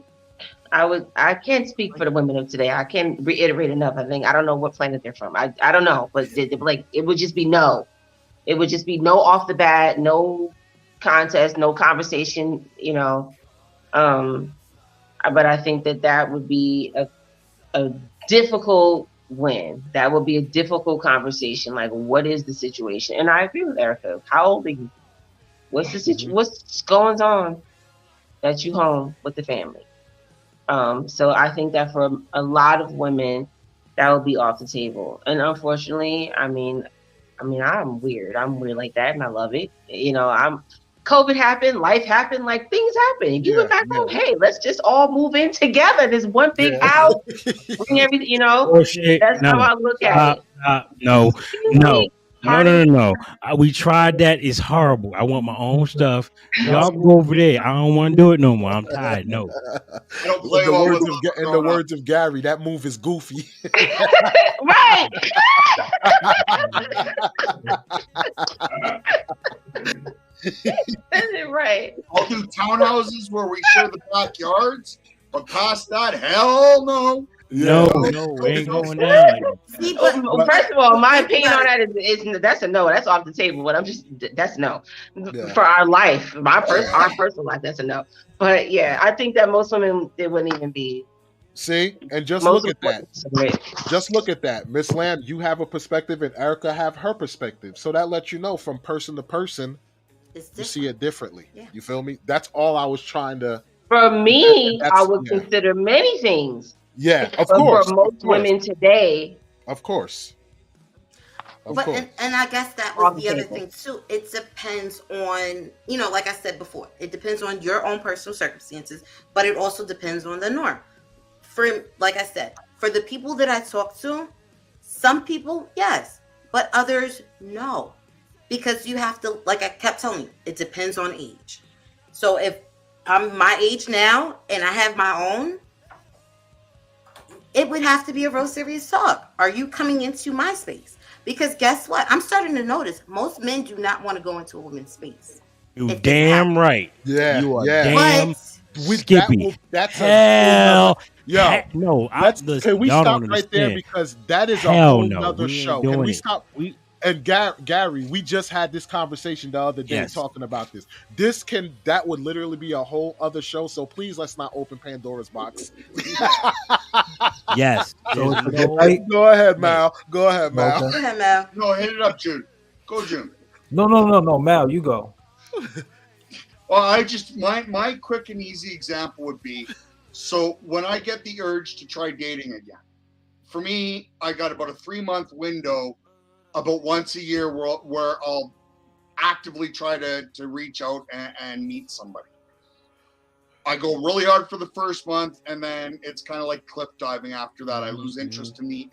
I can't speak for the women of today. I can't reiterate enough. I don't know what planet they're from. I don't know, but like it would just be no. It would just be no off the bat, no contest, no conversation, you know. But I think that would be a difficult win. That would be a difficult conversation. Like, what is the situation? And I agree with Erica. How old are you? What's the situation? What's going on that you home with the family? So I think that for a lot of women, that would be off the table. And unfortunately, I mean, I'm weird. I'm weird like that, and I love it. You know, COVID happened, life happened, like things happen. If you went back home, hey, let's just all move in together. This one big house, bring everything. You know, that's how I look at it. No. We tried that. It's horrible. I want my own stuff. Y'all go over there. I don't want to do it no more. I'm tired. No. In the words of Gary, that move is goofy. Right. Right. I'll do townhouses where we share the backyards, but past that, hell no. No, we ain't going down. See, but first of all, my opinion on that is that's a no. That's off the table. But that's no for our life, our personal life. That's a no. But yeah, I think that most women it wouldn't even be. See, and just look at that. Just look at that, Miss Lamb. You have a perspective, and Erica have her perspective. So that lets you know from person to person, you see it differently. Yeah. You feel me? That's all I was trying to. For me, I would consider many things. Yeah, of course. For most women today. Of course. And I guess that was the other thing too. It depends on, you know, like I said before, it depends on your own personal circumstances, but it also depends on the norm. Like I said, for the people that I talk to, some people, yes, but others, no. Because you have to, like I kept telling you, it depends on age. So if I'm my age now and I have my own, it would have to be a real serious talk. Are you coming into my space? Because guess what? I'm starting to notice most men do not want to go into a woman's space. You damn right. Yeah, you are yeah. damn skippy. That's hell. No. Can we stop right there because that is a whole other show. Can we stop? And Gary, we just had this conversation the other day talking about this. That would literally be a whole other show. So please, let's not open Pandora's box. Yes. Go ahead, Mal. Go ahead, Mal. Go ahead, Mal. No, hit it up, June. Go, June. No, Mal, you go. Well, my quick and easy example would be, so when I get the urge to try dating again, for me, I got about a 3-month window about once a year where I'll actively try to reach out and meet somebody. I go really hard for the first month, and then it's kind of like cliff diving after that. I lose interest in it.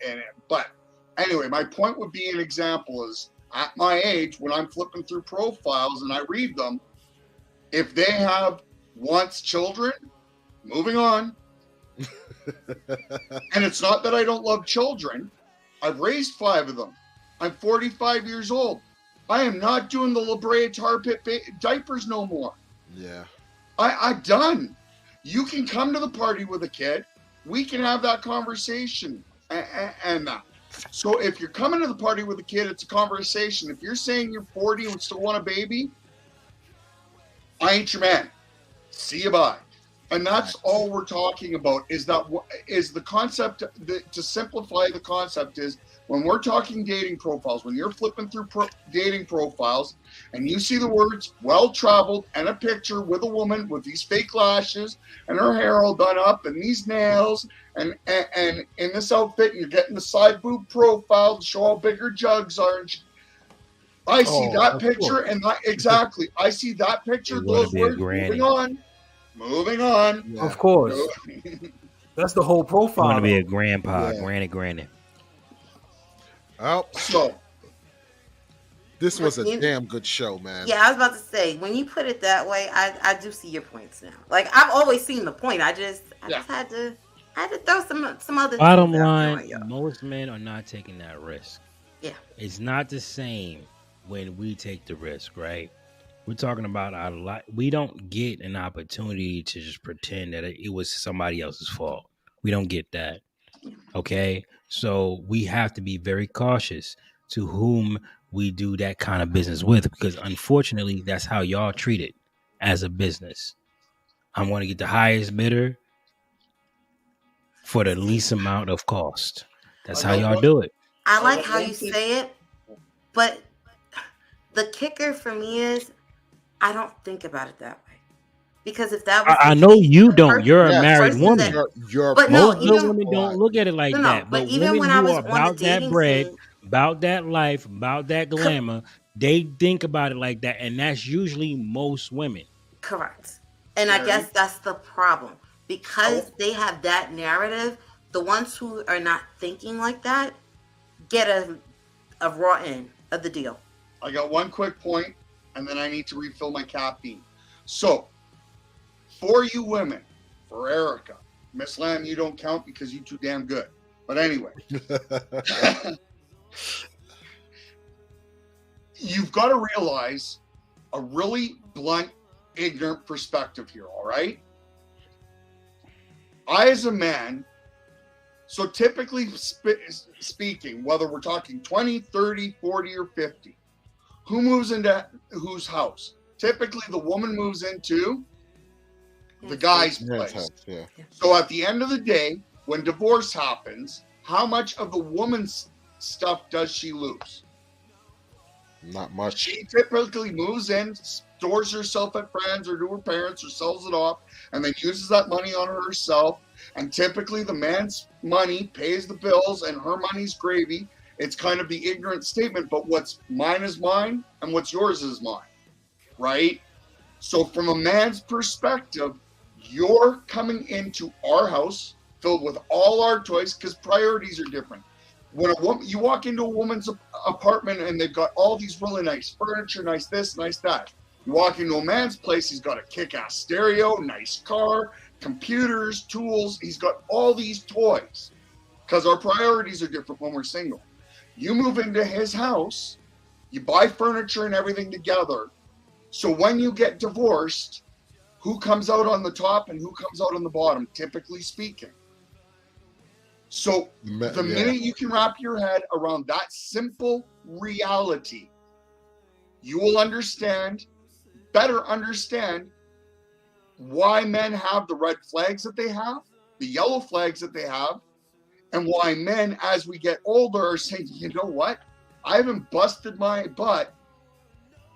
But anyway, my point would be an example is at my age, when I'm flipping through profiles and I read them, if they have wants children, moving on. And it's not that I don't love children. I've raised 5 of them. I'm 45 years old. I am not doing the La Brea Tar Pit diapers no more. Yeah. I'm done. You can come to the party with a kid. We can have that conversation and that. So if you're coming to the party with a kid, it's a conversation. If you're saying you're 40 and still want a baby, I ain't your man. See you bye. And that's all we're talking about is the concept. To simplify the concept is when we're talking dating profiles, when you're flipping through dating profiles and you see the words well-traveled and a picture with a woman with these fake lashes and her hair all done up and these nails and in this outfit, and you're getting the side boob profile to show how big her jugs are. I see that picture, and that exactly. I see that picture. Those be a words. granny. Moving on. Yeah. Of course. That's the whole You profile. want to be a though. grandpa, Yeah. granny. Oh, So this was a damn good show, man. Yeah, I was about to say, when you put it that way, I do see your points now. Like, I've always seen the point. I just had to throw some other Bottom things out there line, on y'all. most men are not taking that risk. Yeah. It's not the same when we take the risk, right? We're talking about our life. We don't get an opportunity to just pretend that it was somebody else's fault. We don't get that. Okay? So we have to be very cautious to whom we do that kind of business with, because unfortunately, that's how y'all treat it as a business. I'm going to get the highest bidder for the least amount of cost. That's how y'all do it. I like how you say it, but the kicker for me is I don't think about it that way. Because if that was I know you don't. You're a married person woman. But no, Most even- women don't look at it like No, that. but But even women when I who was are on the about that dating bread, scene- about that life, about that glamour, they think about it like that. And that's usually most women. Correct. And I guess that's the problem. Because they have that narrative, the ones who are not thinking like that get a raw end of the deal. I got one quick point, and then I need to refill my caffeine. So, for you women, for Erica, Miss Lamb, you don't count because you're too damn good. But anyway, you've got to realize a really blunt, ignorant perspective here, all right? I, as a man, so typically speaking, whether we're talking 20, 30, 40, or 50, who moves into whose house? Typically, the woman moves into the guy's place. Yeah. So at the end of the day, when divorce happens, how much of the woman's stuff does she lose? Not much. She typically moves in, stores herself at friends or to her parents or sells it off, and then uses that money on herself. And typically the man's money pays the bills and her money's gravy. It's kind of the ignorant statement, but what's mine is mine and what's yours is mine, right? So from a man's perspective, you're coming into our house filled with all our toys because priorities are different. When a woman, you walk into a woman's apartment and they've got all these really nice furniture, nice this, nice that. You walk into a man's place, he's got a kick-ass stereo, nice car, computers, tools. He's got all these toys because our priorities are different when we're single. You move into his house, you buy furniture and everything together. So when you get divorced, who comes out on the top and who comes out on the bottom, typically speaking? So the minute you can wrap your head around that simple reality, you will better understand why men have the red flags that they have, the yellow flags that they have, and why men, as we get older, are saying, you know what? I haven't busted my butt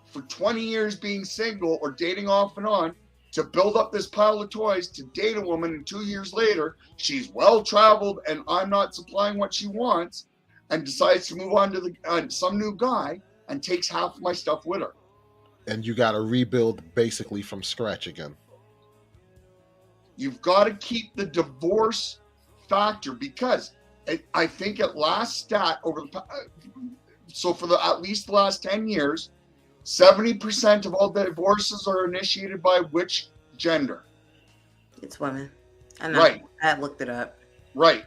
for 20 years being single or dating off and on to build up this pile of toys to date a woman, and 2 years later, she's well-traveled and I'm not supplying what she wants, and decides to move on to some new guy and takes half of my stuff with her. And you got to rebuild basically from scratch again. You've got to keep the divorce factor because I think at last stat over at least the last 10 years, 70% of all divorces are initiated by which gender? It's women. Right. I looked it up. Right.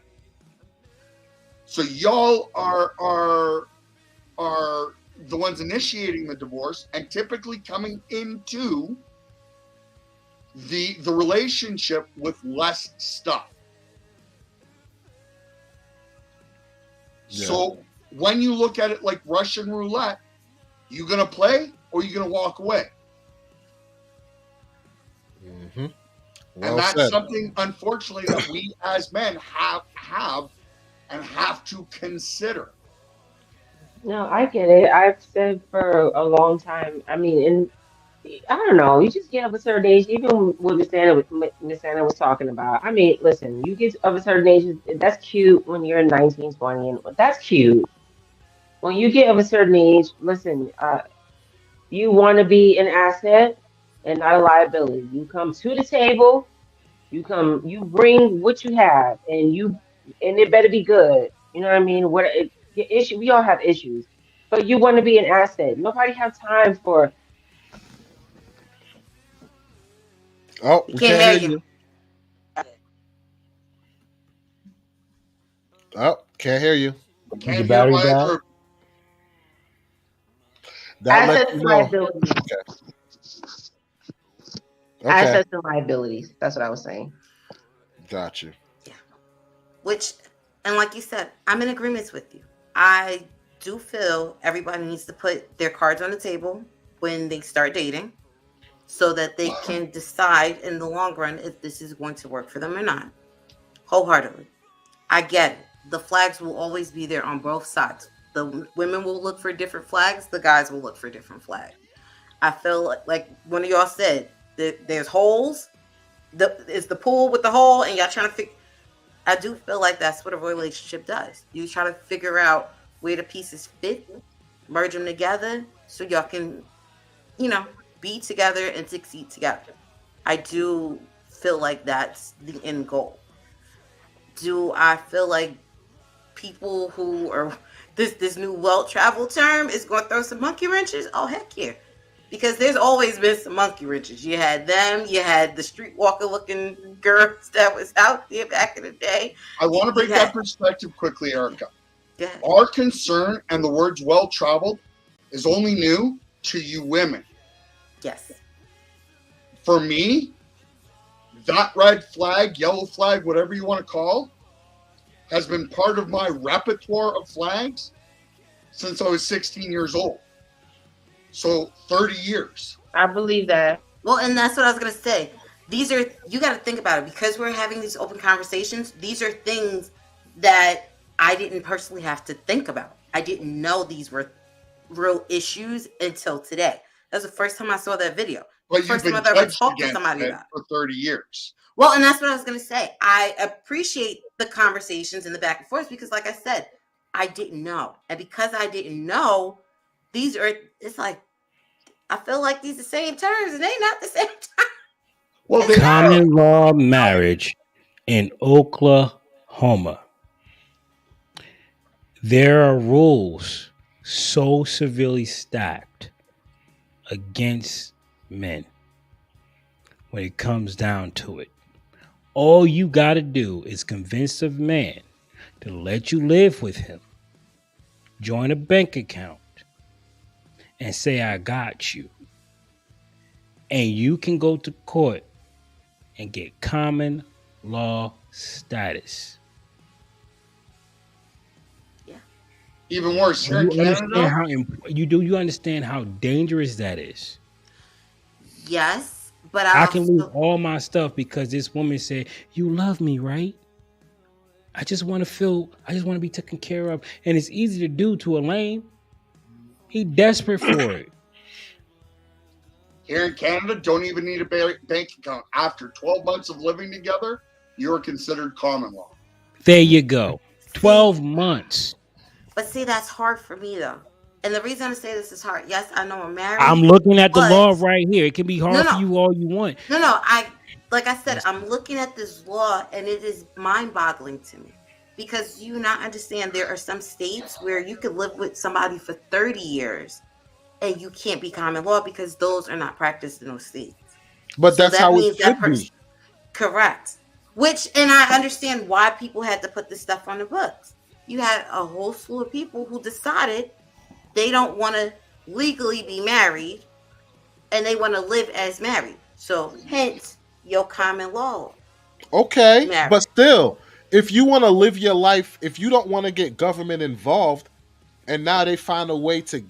So y'all are the ones initiating the divorce and typically coming into the relationship with less stuff. Yeah. So when you look at it like Russian roulette, you gonna play or you gonna walk away? Mm-hmm. And that's something, unfortunately, that we as men have to consider. No, I get it. I've said for a long time. I mean, and I don't know. You just get of a certain age. Even what Miss Anna was talking about. I mean, listen. You get of a certain age. That's cute when you're 19, 20, and that's cute. when you get of a certain age, listen, you want to be an asset and not a liability. You come to the table, you bring what you have, and it better be good. You know what I mean? Your issue, we all have issues, but you want to be an asset. Nobody have time for. Oh, we can't hear you. Oh, can't hear you. Can't hear my other. That Assets lets and you know. liabilities. Okay. Assets and liabilities. That's what I was saying. Got you. Which, and like you said, I'm in agreement with you. I do feel everybody needs to put their cards on the table when they start dating so that they can decide in the long run if this is going to work for them or not. Wholeheartedly. I get it. The flags will always be there on both sides. The women will look for different flags. The guys will look for different flags. I feel like one of y'all said that there's holes. It's the pool with the hole, and y'all trying to figure. I do feel like that's what a relationship does. You try to figure out where the pieces fit, merge them together, so y'all can, be together and succeed together. I do feel like that's the end goal. Do I feel like people who are this new well-traveled term is going to throw some monkey wrenches? Oh, heck yeah. Because there's always been some monkey wrenches. You had them. You had the streetwalker-looking girls that was out there back in the day. I want to break that perspective quickly, Erica. Our concern and the words well-traveled is only new to you women. Yes. For me, that red flag, yellow flag, whatever you want to call, has been part of my repertoire of flags since I was 16 years old. So 30 years. I believe that. Well, and that's what I was going to say. You got to think about it. Because we're having these open conversations, these are things that I didn't personally have to think about. I didn't know these were real issues until today. That was the first time I saw that video. But first you've time been I've ever judged talked to against somebody it about it. for 30 years. Well, and that's what I was going to say. I appreciate the conversations and the back and forth because, like I said, I didn't know. And because I didn't know, it's like, I feel like these are the same terms and they not the same time. Well, common law marriage in Oklahoma. There are rules so severely stacked against men when it comes down to it. All you got to do is convince a man to let you live with him, join a bank account, and say, I got you. And you can go to court and get common law status. Yeah. Even worse, here in Canada. You understand how dangerous that is? Yes, but I can lose all my stuff because this woman said, you love me, right? I just want to be taken care of. And it's easy to do to a lame. He desperate for it. Here in Canada, don't even need a bank account. After 12 months of living together, you're considered common law. There you go. 12 months. But see, that's hard for me, though. And the reason I say this is hard, yes, I know I'm married. I'm looking at the law right here. It can be hard for you all you want. No, like I said, I'm looking at this law, and it is mind-boggling to me. Because you not understand, there are some states where you could live with somebody for 30 years, and you can't be common law because those are not practiced in those states. But that's how it should be. Correct. And I understand why people had to put this stuff on the books. You had a whole slew of people who decided they don't want to legally be married, and they want to live as married. So, hence, your common law. Okay, marriage. But still, if you want to live your life, if you don't want to get government involved, and now they find a way to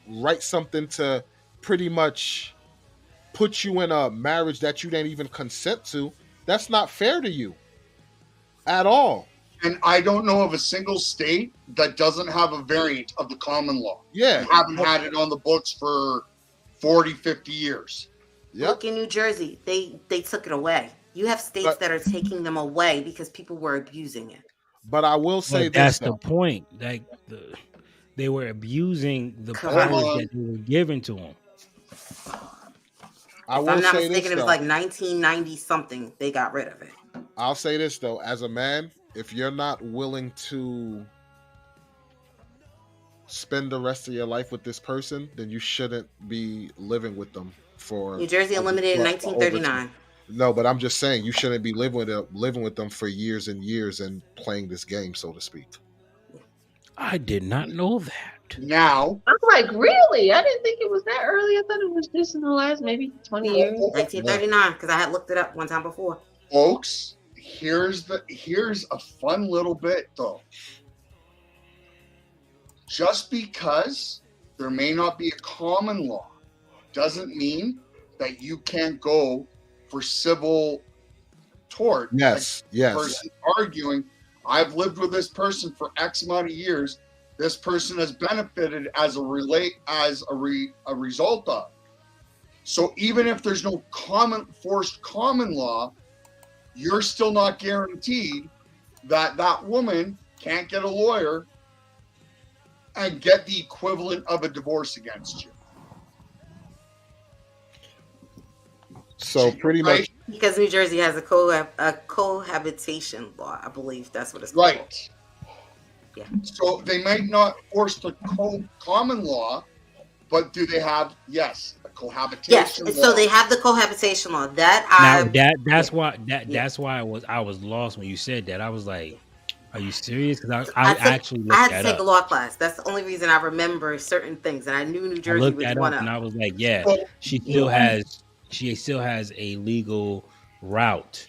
write something to pretty much put you in a marriage that you didn't even consent to, that's not fair to you at all. And I don't know of a single state that doesn't have a variant of the common law. Yeah. They haven't had it on the books for 40, 50 years. Yep. Look in New Jersey, they took it away. You have states that are taking them away because people were abusing it. But I will say that's this, the point. They were abusing the Correct. powers that they were given to them. I If will I'm not say mistaken, this, it was though. like 1990 something. They got rid of it. I'll say this though, as a man, if you're not willing to spend the rest of your life with this person, then you shouldn't be living with them for New Jersey eliminated in for 1939. No, but I'm just saying you shouldn't be living with them for years and years and playing this game, so to speak. I did not know that. Now, I'm like, really? I didn't think it was that early. I thought it was just in the last maybe 20 years. 1939, because I had looked it up one time before. folks, here's a fun little bit though. Just because there may not be a common law doesn't mean that you can't go for civil tort. Yes, Like yes. Person arguing, I've lived with this person for X amount of years. This person has benefited as a result of. So even if there's no forced common law, you're still not guaranteed that that woman can't get a lawyer and get the equivalent of a divorce against you. So pretty much, Because New Jersey has a cohabitation law, I believe that's what it's called. Right. Yeah. So they might not force the common law, but do they have, yes, a cohabitation Yes, law? so they have the cohabitation law. That's why I was lost when you said that. I was like, are you serious? Because I actually looked I had that to take up. a law class. That's the only reason I remember certain things, and I knew New I Jersey looked was that one up of and I them. was like, yeah, Well, she still has a legal route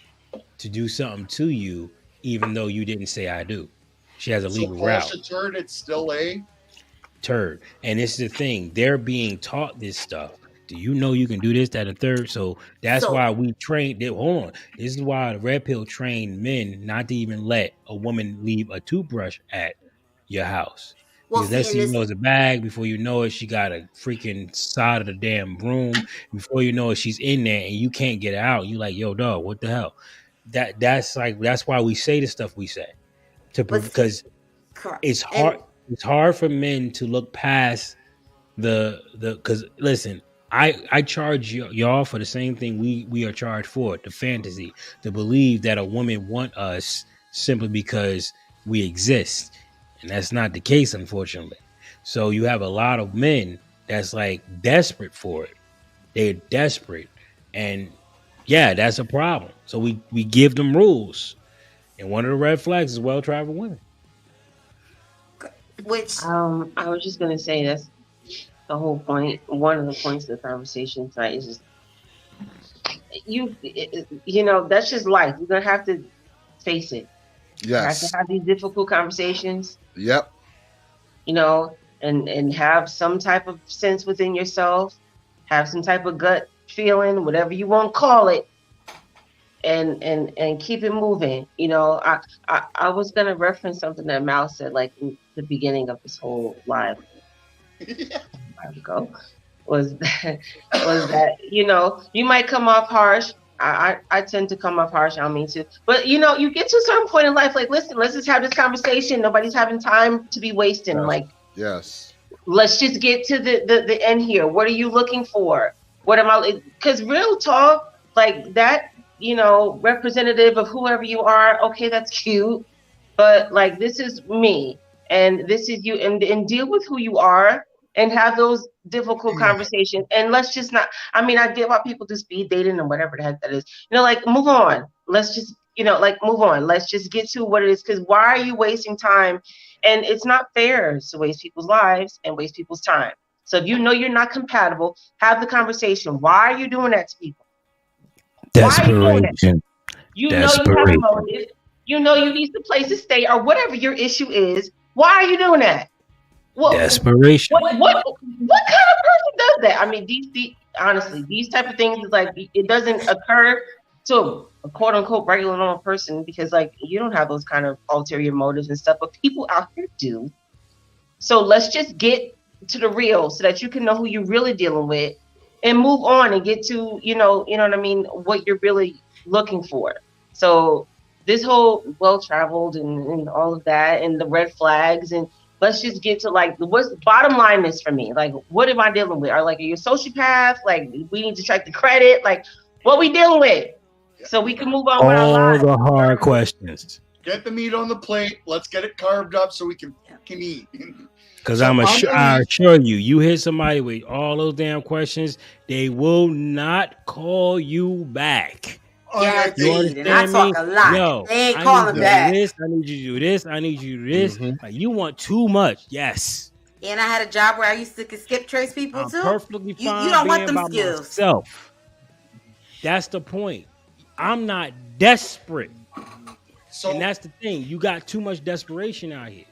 to do something to you, even though you didn't say I do. She has a legal route. So turd, it's still a Turd. And it's the thing, they're being taught this stuff. Do you know you can do this, that, and third? So that's why we train. Hold on. This is why the red pill trained men not to even let a woman leave a toothbrush at your house. Well, Because next thing you know, it's a bag. Before you know it, she got a freaking side of the damn room. Before you know it, she's in there and you can't get her out. You like, yo, dog, what the hell? That's why we say the stuff we say. Because it's hard. It's hard for men to look past because listen, I charge y'all for the same thing we are charged for, the fantasy, to believe that a woman want us simply because we exist. And that's not the case, unfortunately. So you have a lot of men that's like desperate for it. They're desperate. And yeah, that's a problem. So we give them rules. And one of the red flags is well-traveled women. Which I was just gonna say that's the whole point. One of the points of the conversation tonight is just you know, that's just life. You're gonna have to face it. yes. You have to have these difficult conversations. Yep. You know, and have some type of sense within yourself, have some type of gut feeling, whatever you want to call it, and keep it moving. You know, I was gonna reference something that Mal said, like in the beginning of this whole live ago, was that you know, you might come off harsh. I tend to come off harsh. I don't mean to, but you know, you get to a certain point in life, like, listen, let's just have this conversation. Nobody's having time to be wasting. Like, yes, let's just get to the end here. What are you looking for? What am I? Because real talk, like that, you know, representative of whoever you are. Okay, that's cute, but like, this is me, and this is you, and deal with who you are. And have those difficult conversations. And let's just not, I mean, I get why people do speed dating and whatever the heck that is. You know, like, move on. Let's just, you know, like, move on. Let's just get to what it is. Because why are you wasting time? And it's not fair to waste people's lives and waste people's time. So if you know you're not compatible, have the conversation. Why are you doing that to people? Desperation. You know you have a motive. You know you need a place to stay or whatever your issue is. Why are you doing that? Desperation. What kind of person does that? I mean, these honestly, these type of things is like, it doesn't occur to a quote unquote regular normal person, because like, you don't have those kind of ulterior motives and stuff, but people out here do. So let's just get to the real so that you can know who you're really dealing with and move on and get to, you know what I mean, what you're really looking for. So this whole well-traveled and all of that and the red flags, and let's just get to like what's the bottom line is for me. Like, what am I dealing with? Are you a sociopath? Like, we need to check the credit. Like, what we dealing with? So we can move on with our All lives. the hard questions. Get the meat on the plate. Let's get it carved up so we can eat. Because So I assure you, you hit somebody with all those damn questions, they will not call you back. Guaranteed. And I talk a lot. Yo, They ain't I calling need you back. to do this. I need you to do this. I need you to do this. Like, you want too much. Yes. And I had a job where I used to skip trace people I'm too. perfectly fine. You don't want being them by skills. myself. That's the point. I'm not desperate. And that's the thing. You got too much desperation out here.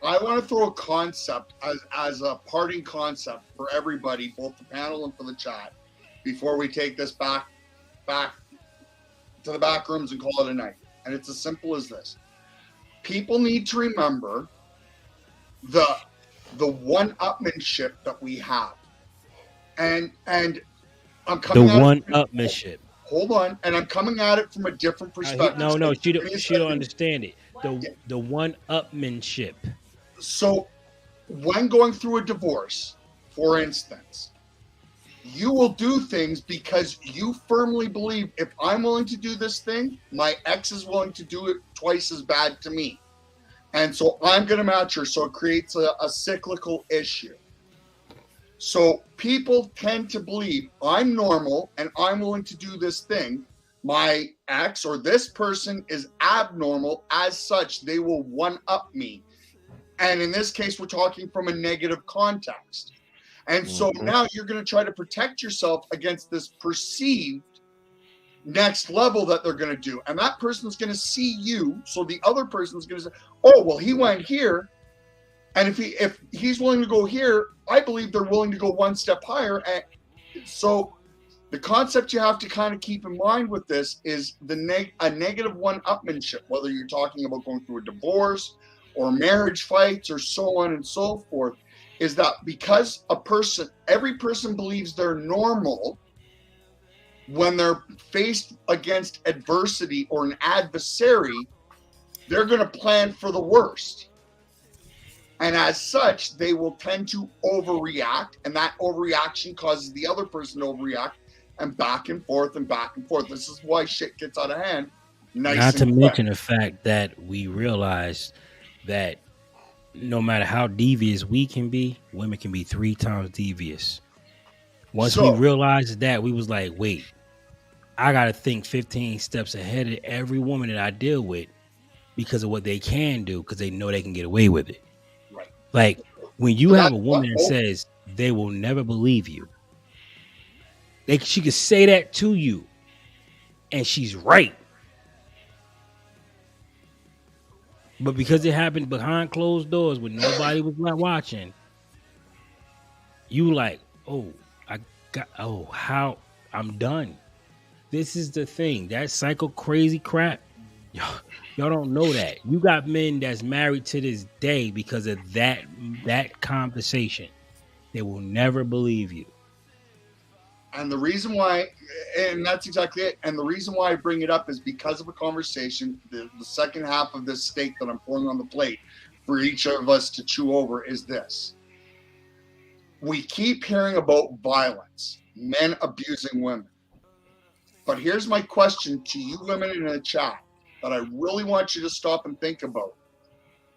I want to throw a concept as a parting concept for everybody, both the panel and for the chat, before we take this back to the back rooms and call it a night. And it's as simple as this. People need to remember the one-upmanship that we have. And I'm coming The one-upmanship. Hold on, and I'm coming at it from a different perspective. No, she don't understand it. The one-upmanship. So, when going through a divorce, for instance, you will do things because you firmly believe if I'm willing to do this thing, my ex is willing to do it twice as bad to me. And so I'm going to match her. So it creates a cyclical issue. So people tend to believe I'm normal and I'm willing to do this thing. My ex or this person is abnormal. As such, they will one-up me. And in this case, we're talking from a negative context. And so now you're going to try to protect yourself against this perceived next level that they're going to do. And that person's going to see you. So the other person's going to say, oh, well, he went here. And if he's willing to go here, I believe they're willing to go one step higher. And so the concept you have to kind of keep in mind with this is a negative one-upmanship, whether you're talking about going through a divorce or marriage fights or so on and so forth, is that because every person believes they're normal, when they're faced against adversity or an adversary, they're going to plan for the worst. And as such, they will tend to overreact, and that overreaction causes the other person to overreact, and back and forth and back and forth. This is why shit gets out of hand. Not to mention the fact that we realize that no matter how devious we can be, women can be 3 times devious. Once we realized that, we was like, wait, I got to think 15 steps ahead of every woman that I deal with because of what they can do, because they know they can get away with it. Right. Like, when you have a woman that says they will never believe you, she could say that to you, and she's right. But because it happened behind closed doors when nobody was watching, you like, how I'm done. This is the thing. That psycho crazy crap, y'all don't know that. You got men that's married to this day because of that conversation. They will never believe you. And the reason why, and that's exactly it. And the reason why I bring it up is because of a conversation. The second half of this steak that I'm pouring on the plate for each of us to chew over is this. We keep hearing about violence, men abusing women. But here's my question to you women in the chat that I really want you to stop and think about.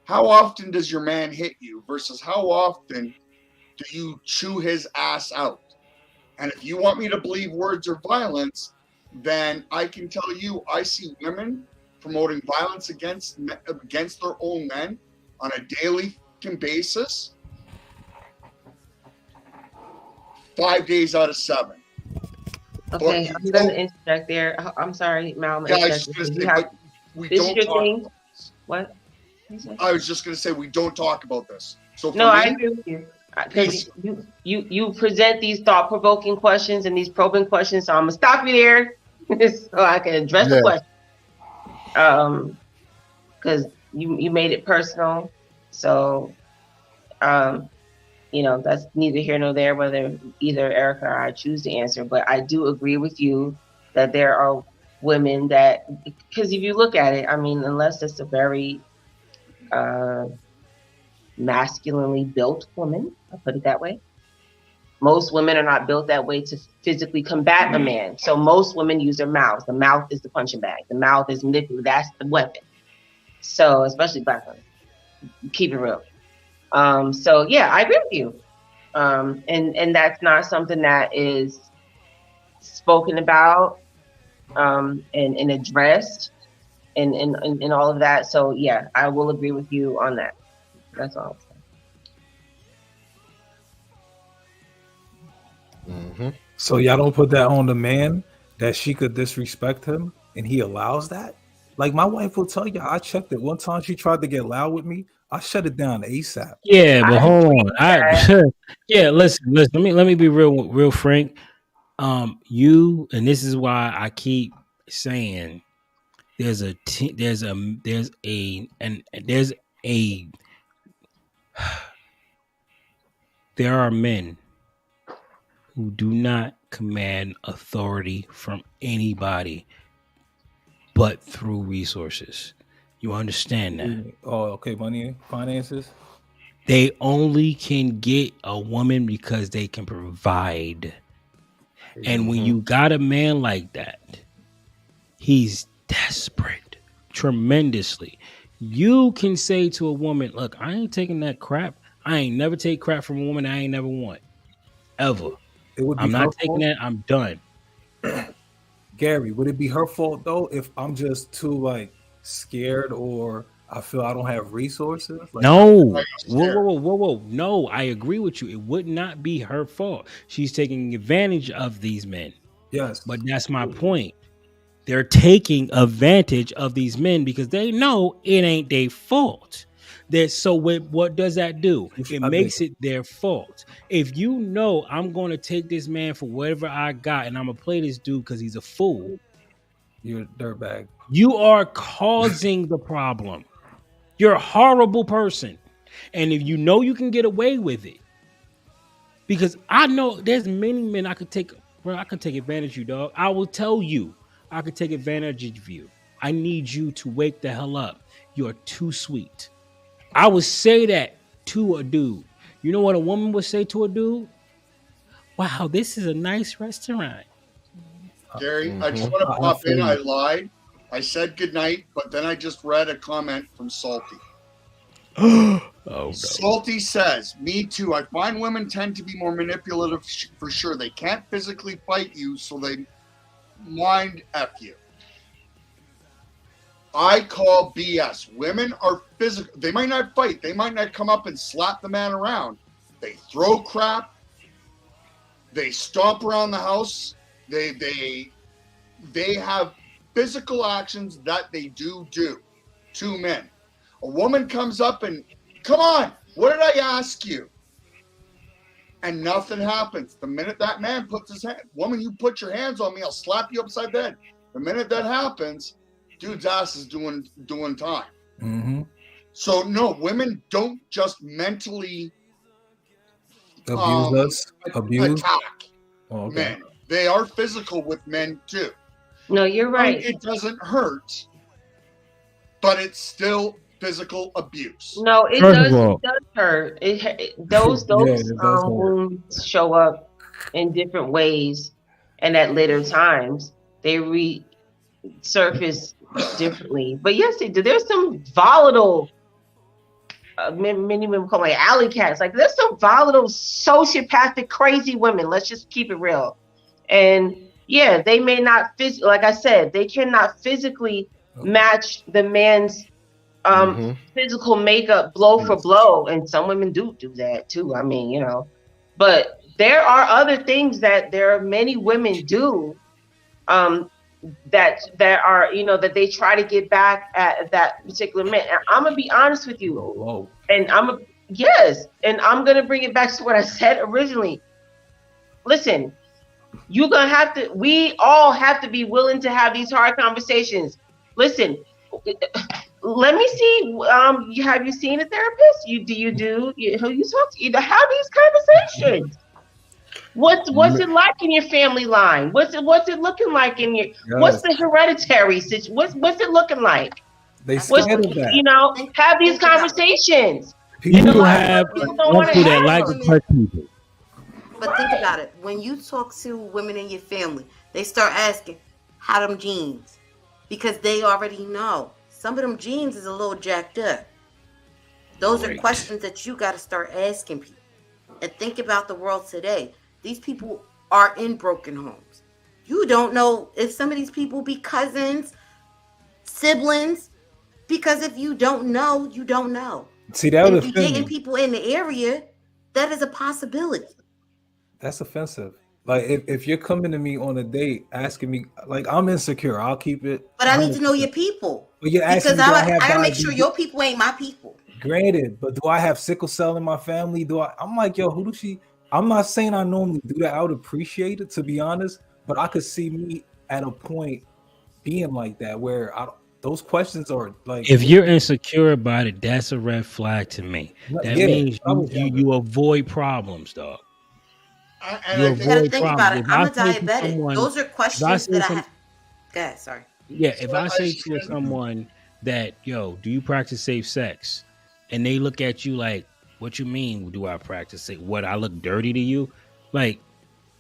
How often does your man hit you versus how often do you chew his ass out? And if you want me to believe words are violence, then I can tell you I see women promoting violence against their own men on a daily basis, 5 days out of 7. Okay, I'm going to interject there. I'm sorry, Mal. Yeah, I was just going to say, but we don't talk about this. What? I was just going to say we don't talk about this. So no, I agree with you. Because you present these thought-provoking questions and these probing questions, so I'm gonna stop you there so I can address the question. Because you made it personal, so that's neither here nor there whether either Erica or I choose to answer. But I do agree with you that there are women that, because if you look at it, I mean, unless it's a very masculinely built woman. I'll put it that way. Most women are not built that way to physically combat a man. So most women use their mouths. The mouth is the punching bag. The mouth is manipulative. That's the weapon. So especially black women, keep it real. So yeah, I agree with you. And that's not something that is spoken about and addressed and all of that. So yeah, I will agree with you on that. That's all. So y'all don't put that on the man that she could disrespect him and he allows that? Like my wife will tell you, I checked it. One time she tried to get loud with me. I shut it down ASAP. Yeah, but hold on. Yeah, listen. Let me be real frank. You, and this is why I keep saying there are men who do not command authority from anybody but through resources. You understand that? Oh, okay. Money, finances. They only can get a woman because they can provide. And when you got a man like that, he's desperate, tremendously. You can say to a woman, look, I ain't taking that crap. I ain't never take crap from a woman I ain't never want. Ever. I'm not taking that. I'm done. Gary, would it be her fault though if I'm just too like scared or I feel I don't have resources? Like, no. Whoa. No, I agree with you. It would not be her fault. She's taking advantage of these men. Yes. But that's my point. They're taking advantage of these men because they know it ain't their fault. So what does that do? It makes it their fault. If you know I'm going to take this man for whatever I got and I'm going to play this dude because he's a fool. You're a dirtbag. You are causing the problem. You're a horrible person. And if you know you can get away with it, because I know there's many men I could take advantage of you, dog. I will tell you, I could take advantage of you. I need you to wake the hell up. You're too sweet. I would say that to a dude. You know what a woman would say to a dude? Wow, this is a nice restaurant. Gary, I just want to pop in. I lied. I said goodnight, but then I just read a comment from Salty. Oh, no. Salty says, me too. I find women tend to be more manipulative for sure. They can't physically fight you, so they mind F you. I call BS. Women are physical. They might not fight. They might not come up and slap the man around. They throw crap. They stomp around the house. They have physical actions that they do to men. A woman comes up and, come on, what did I ask you? And nothing happens. The minute that man puts his hand, woman, you put your hands on me, I'll slap you upside the head. The minute that happens, dude's ass is doing time. Mm-hmm. So no, women don't just mentally abuse attack men. They are physical with men too. No, you're right. It doesn't hurt, but it's still physical abuse. No, it does hurt. Those wounds show up in different ways, and at later times they resurface differently. But yes, they do. There's some volatile. Many women call them like alley cats. Like there's some volatile, sociopathic, crazy women. Let's just keep it real. And yeah, they may not like I said, they cannot physically match the man's physical makeup blow for blow, and some women do that too. I mean, you know, but there are other things that there are many women do that are, you know, that they try to get back at that particular man. And I'm gonna be honest with you, and I'm gonna bring it back to what I said originally. Listen, we all have to be willing to have these hard conversations. Listen, let me see. Have you seen a therapist? Who you talk to? Have these conversations. What's it like in your family line? What's it looking like in your? What's the hereditary situation? What's it looking like? They scared of that. You know, have these conversations. People have People don't want to people that have like to touch people. But think about it. When you talk to women in your family, they start asking, how them jeans? Because they already know. Some of them jeans is a little jacked up. Those are questions that you got to start asking people. And think about the world today. These people are in broken homes. You don't know if some of these people be cousins, siblings, because if you don't know, you don't know. See, that and would if you're offend dating me. people in the area, that is a possibility. That's offensive. Like if you're coming to me on a date asking me, like I'm insecure, I'll keep it. But I need to know your people. But you're asking Because me, do I gotta make diabetes? sure your people ain't my people. Granted, but do I have sickle cell in my family? I'm like, yo, who does she? I'm not saying I normally do that. I would appreciate it, to be honest, but I could see me at a point being like that where those questions are like. If you're insecure about it, that's a red flag to me. That Yeah, means I was you avoid problems, dog. And You I gotta avoid think about it. problems. If I'm I a say to diabetic. someone- Those are if I questions say that I some- have. Go ahead, sorry. Yeah, if I say to someone that, yo, do you practice safe sex? And they look at you like, what you mean, do I practice safe? What, I look dirty to you? Like,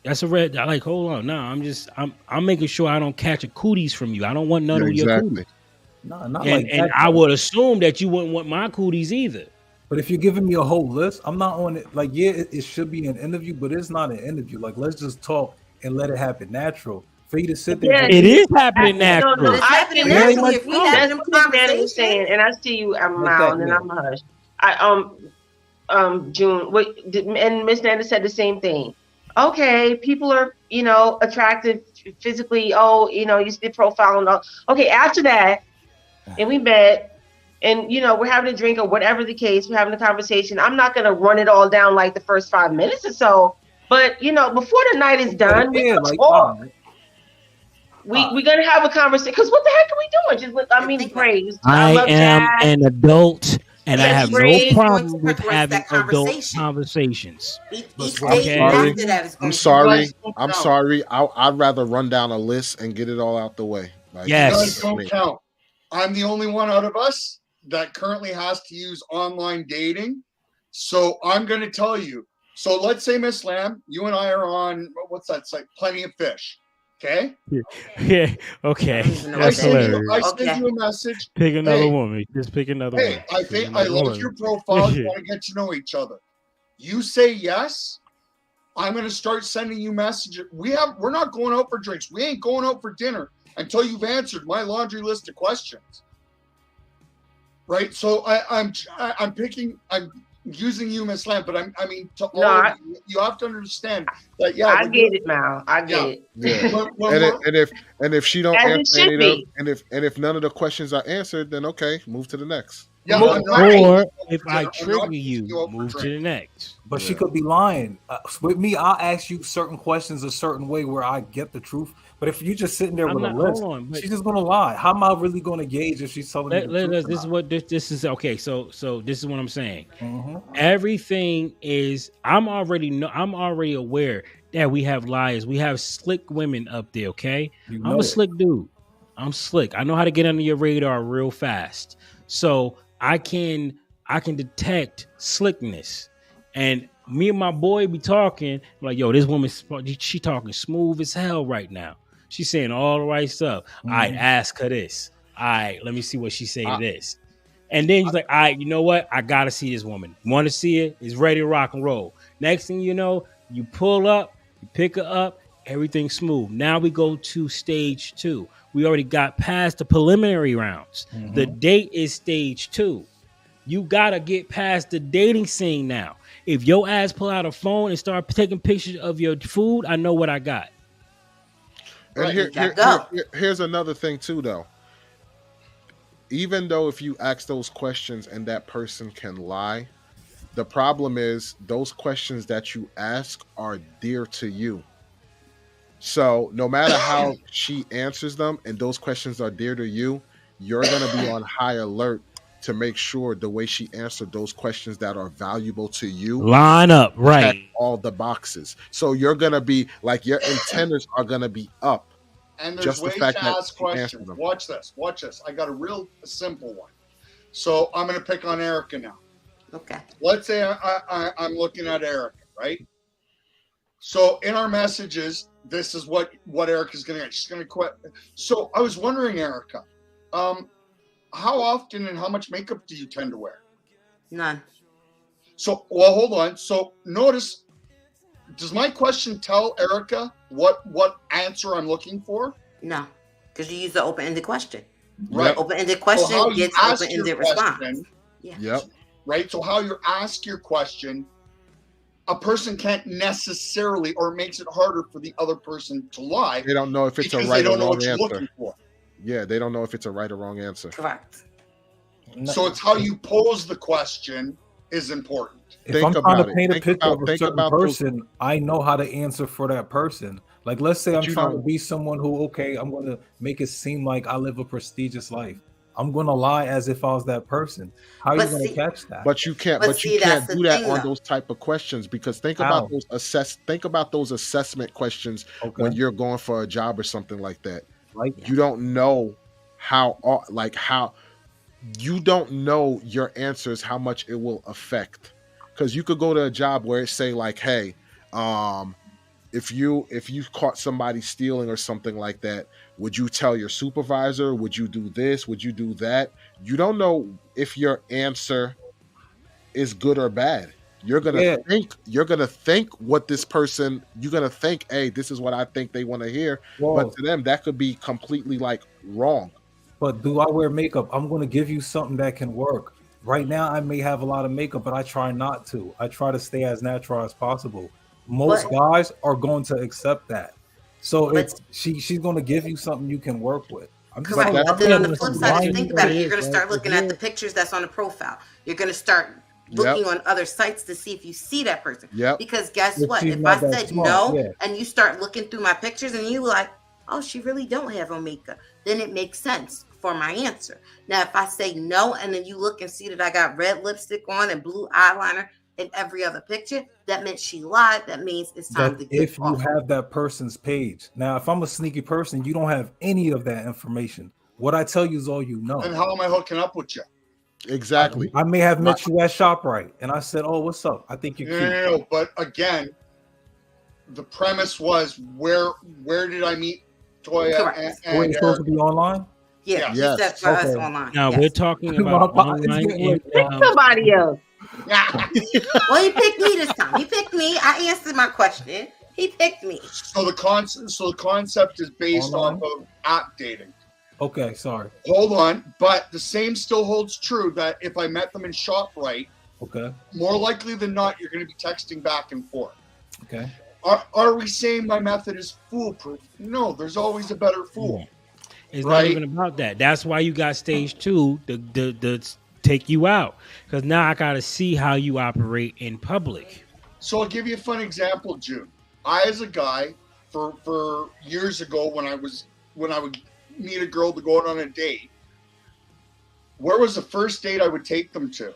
that's a red, like, hold on. No, I'm making sure I don't catch a cooties from you. I don't want none of your cooties. No, not And, like and that. I would assume that you wouldn't want my cooties either. But if you're giving me a whole list, I'm not on it. Like, yeah, it should be an interview, but it's not an interview. Like, let's just talk and let it happen natural. For you to sit there, Yeah, It is happening natural. No, It's I happening think naturally if we that's having them what Miss Nana was conversations. saying, and I see you, I'm Like out, that, and yeah. I'm hush. June, and Miss Nana said the same thing. Okay, people are, attractive physically. Oh, you see the profile and all. Okay, after that, and we met, and we're having a drink or whatever the case, we're having a conversation. I'm not gonna run it all down like the first 5 minutes or so, but before the night is done, we can talk. We're gonna have a conversation because what the heck are we doing? Just praise. I love am jazz. an adult, and I Yes, have no Ray. problem with progress having that adult conversation. conversations. Each I'm day sorry. after that is going I'm to sorry. guys don't I'm count. sorry. I'd rather run down a list and get it all out the way. Like, You guys Yes. don't count. I'm the only one out of us that currently has to use online dating. So I'm going to tell you. So let's say, Miss Lamb, you and I are on, what's that site? Plenty of Fish. Okay? Yeah. Okay. know I That's send hilarious. you a message. Pick another Hey, woman. Just pick another Hey, woman. I Pick think I another like woman. your profile. You want to get to know each other. You say yes. I'm going to start sending you messages. We're not going out for drinks. We ain't going out for dinner until you've answered my laundry list of questions. Right? So I'm using you, Miss Lamp, but you have to understand that. Yeah, I get it, Mal. I get it. Yeah. and if she don't As it answer should any of them, be. and if none of the questions are answered, then okay, move to the next. Yeah, Or I'm not- if I I'm trigger not you, taking you out for move to drinks. the next. But she could be lying. With me, I'll ask you certain questions a certain way where I get the truth. But if you're just sitting there I'm with not- a list, hold on, but- she's just gonna lie. How am I really gonna gauge if she's telling me the truth? This is what this is. Okay, so this is what I'm saying. Mm-hmm. Everything is. I'm already aware that we have liars. We have slick women up there. Okay, You I'm know a it. slick dude. I'm slick. I know how to get under your radar real fast. So I can detect slickness. And me and my boy be talking like, yo, this woman, she talking smooth as hell right now. She's saying all the right stuff. Mm-hmm. All right, ask her this. All right, let me see what she say to this. And then he's like, all right, you know what? I gotta see this woman. Want to see it? Is ready to rock and roll. Next thing you know, you pull up, you pick her up, everything's smooth. Now we go to stage 2. We already got past the preliminary rounds. Mm-hmm. The date is stage 2. You gotta get past the dating scene now. If your ass pull out a phone and start taking pictures of your food, I know what I got. And here's another thing too, though. Even though if you ask those questions and that person can lie, the problem is those questions that you ask are dear to you. So no matter how she answers them and those questions are dear to you, you're going to be on high alert to make sure the way she answered those questions that are valuable to you line up right, check all the boxes. So you're going to be like, your antennas are going to be up. And there's Just the ways fact to that ask she answered questions. them. Watch this. I got a real simple one. So I'm going to pick on Erica now. Okay. Let's say I'm looking at Erica, right? So in our messages, this is what Erica's going to get. She's going to quit. So I was wondering, Erica, how often and how much makeup do you tend to wear? None. So, well, hold on. So notice, does my question tell Erica what answer I'm looking for? No, because you use the open-ended question. Right. Open-ended question So gets open-ended response. Yeah. Yep. Right. So how you ask your question, a person can't necessarily, or makes it harder for the other person to lie. They don't know if it's a because right they don't or know wrong what you're answer. looking for. Yeah, they don't know if it's a right or wrong answer. Correct. So it's how you pose the question is important. If I'm trying to paint a picture of a certain person, I know how to answer for that person. Like, let's say I'm trying to be someone who, okay, I'm going to make it seem like I live a prestigious life. I'm going to lie as if I was that person. How are you going to catch that? But you can't. But you can't do that on those type of questions, because think about those assessment questions when you're going for a job or something like that. You don't know how you don't know your answers, how much it will affect. Because you could go to a job where it say like, hey, if you caught somebody stealing or something like that, would you tell your supervisor? Would you do this? Would you do that? You don't know if your answer is good or bad. You're gonna think what this person, you're gonna think, hey, this is what I think they want to hear. But to them, that could be completely like wrong. But do I wear makeup? I'm going to give you something that can work. Right now, I may have a lot of makeup, but I try not to. I try to stay as natural as possible. Most guys are going to accept that. So she's going to give you something you can work with. Correct. But then on the flip side, just think about it. You're going to start looking at the pictures that's on the profile. You're going to start looking on other sites to see if you see that person. Because guess what? If I said no and you start looking through my pictures and you like, oh, she really don't have on makeup, then it makes sense for my answer. Now, if I say no and then you look and see that I got red lipstick on and blue eyeliner in every other picture, that meant she lied. That means it's time to get if you have that person's page. Now, if I'm a sneaky person, you don't have any of that information. What I tell you is all you know. And how am I hooking up with you? Exactly. I may have met you at ShopRite and I said, oh, what's up? I think you're cute. No, but again, the premise was where did I meet Toya and it's supposed to be online? Yeah, yes. For us online. Now we're talking about online. Pick somebody else. Well, he picked me this time. He picked me. I answered my question. He picked me. So the concept is based off of app dating. Okay, sorry. Hold on, but the same still holds true that if I met them in ShopRite, more likely than not, you're going to be texting back and forth. Okay. Are we saying my method is foolproof? No, there's always a better fool. It's not even about that. That's why you got stage 2 to take you out, because now I got to see how you operate in public. So I'll give you a fun example, June. I, as a guy, for years ago, when I would meet a girl to go out on a date, where was the first date I would take them to?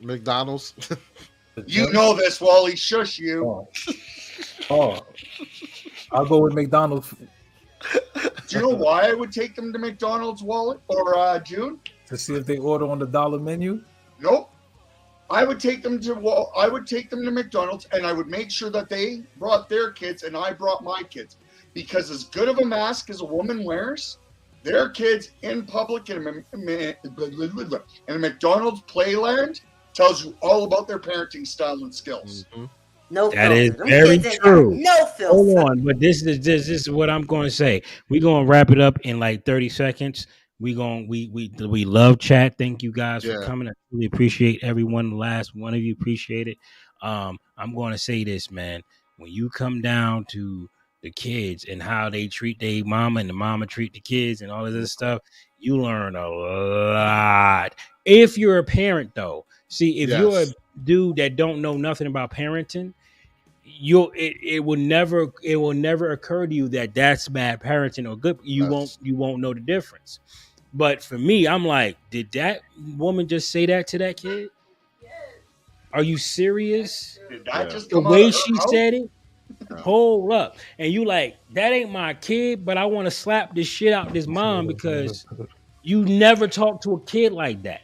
McDonald's. You know this, Wally. Shush you. I'll go with McDonald's. Do you know why I would take them to McDonald's, Wally or June? To see if they order on the dollar menu? Nope. I would take them to McDonald's, and I would make sure that they brought their kids and I brought my kids, because as good of a mask as a woman wears, their kids in public in a McDonald's playland tells you all about their parenting style and skills. No, that is very true. No filter. Hold on, but this is what I'm going to say. We're going to wrap it up in like 30 seconds. We love chat. Thank you guys for coming. I really appreciate everyone. The last one of you appreciate it. I'm going to say this, man. When you come down to the kids and how they treat their mama and the mama treat the kids and all of this stuff, you learn a lot. If you're a parent, though, see, if you're a dude that don't know nothing about parenting, it will never occur to you that that's bad parenting or good. You won't know the difference. But for me, I'm like, did that woman just say that to that kid? Are you serious? Did that just the way she said it? Hold up. And you like, that ain't my kid, but I want to slap this shit out this mom because you never talk to a kid like that.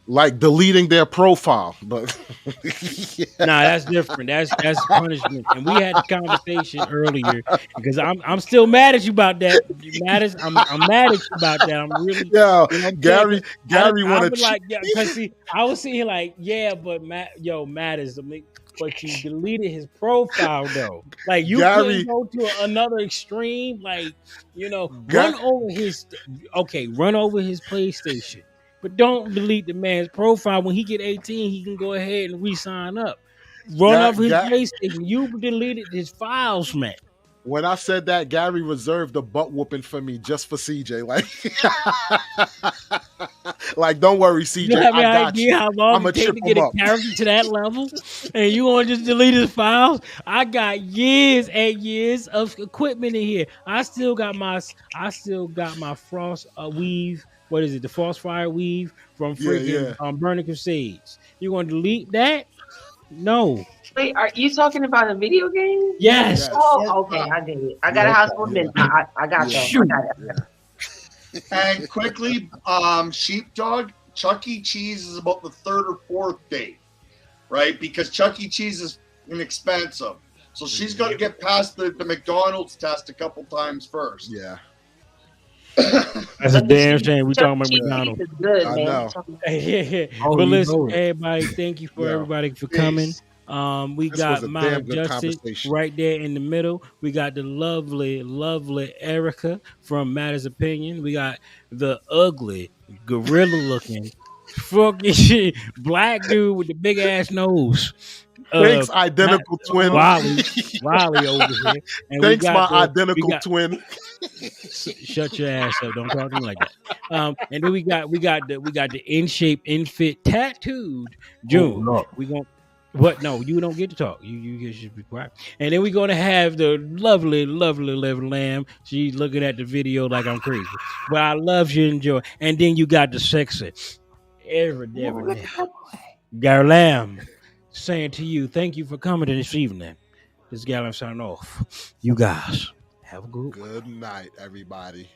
like deleting their profile, but yeah. Nah, that's different. That's punishment. And we had the conversation earlier because I'm still mad at you about that. I'm mad at you about that. I'm really Gary wanted because see, I was sitting here like, yeah, but Matters, but you deleted his profile though. Like you couldn't go to another extreme, like run over his PlayStation. But don't delete the man's profile. When he get 18, he can go ahead and re-sign up. Run off his PlayStation. You deleted his files, man. When I said that, Gary reserved a butt whooping for me just for CJ. Like don't worry, CJ. You have I got idea you. how long it takes to get a character to that level, and you want to just delete his files? I got years and years of equipment in here. I still got my Frost weave. What is it? The Frostfire weave from freaking Burning Crusades. You want to delete that? No. Wait, are you talking about a video game? Yes. Oh, okay. I did it. I got a household mint. I got that. I got it. And quickly, Sheepdog, Chuck E. Cheese is about the 3rd or 4th date, right? Because Chuck E. Cheese is inexpensive. So she's got to get past the McDonald's test a couple times first. Yeah. That's a damn shame. We're talking about McDonald's. Good, I man. know. But listen, everybody, thank you for everybody for coming. We got my Justice right there in the middle. We got the lovely Erica from Matters Opinion. We got the ugly, gorilla-looking, fucking black dude with the big ass nose. Thanks, identical twin. Riley over here. And thanks, my identical twin. Shut your ass up! Don't talk to me like that. And then we got the in shape, in fit, tattooed June. Oh, no. We gonna. What? No, you don't get to talk. You should be quiet. And then we're gonna have the lovely lamb. She's looking at the video like I'm crazy, but I love you, enjoy. And then you got the sexy, every Gary Lamb saying to you, thank you for coming this evening. This Gary Lamb signing off. You guys have a good night, everybody.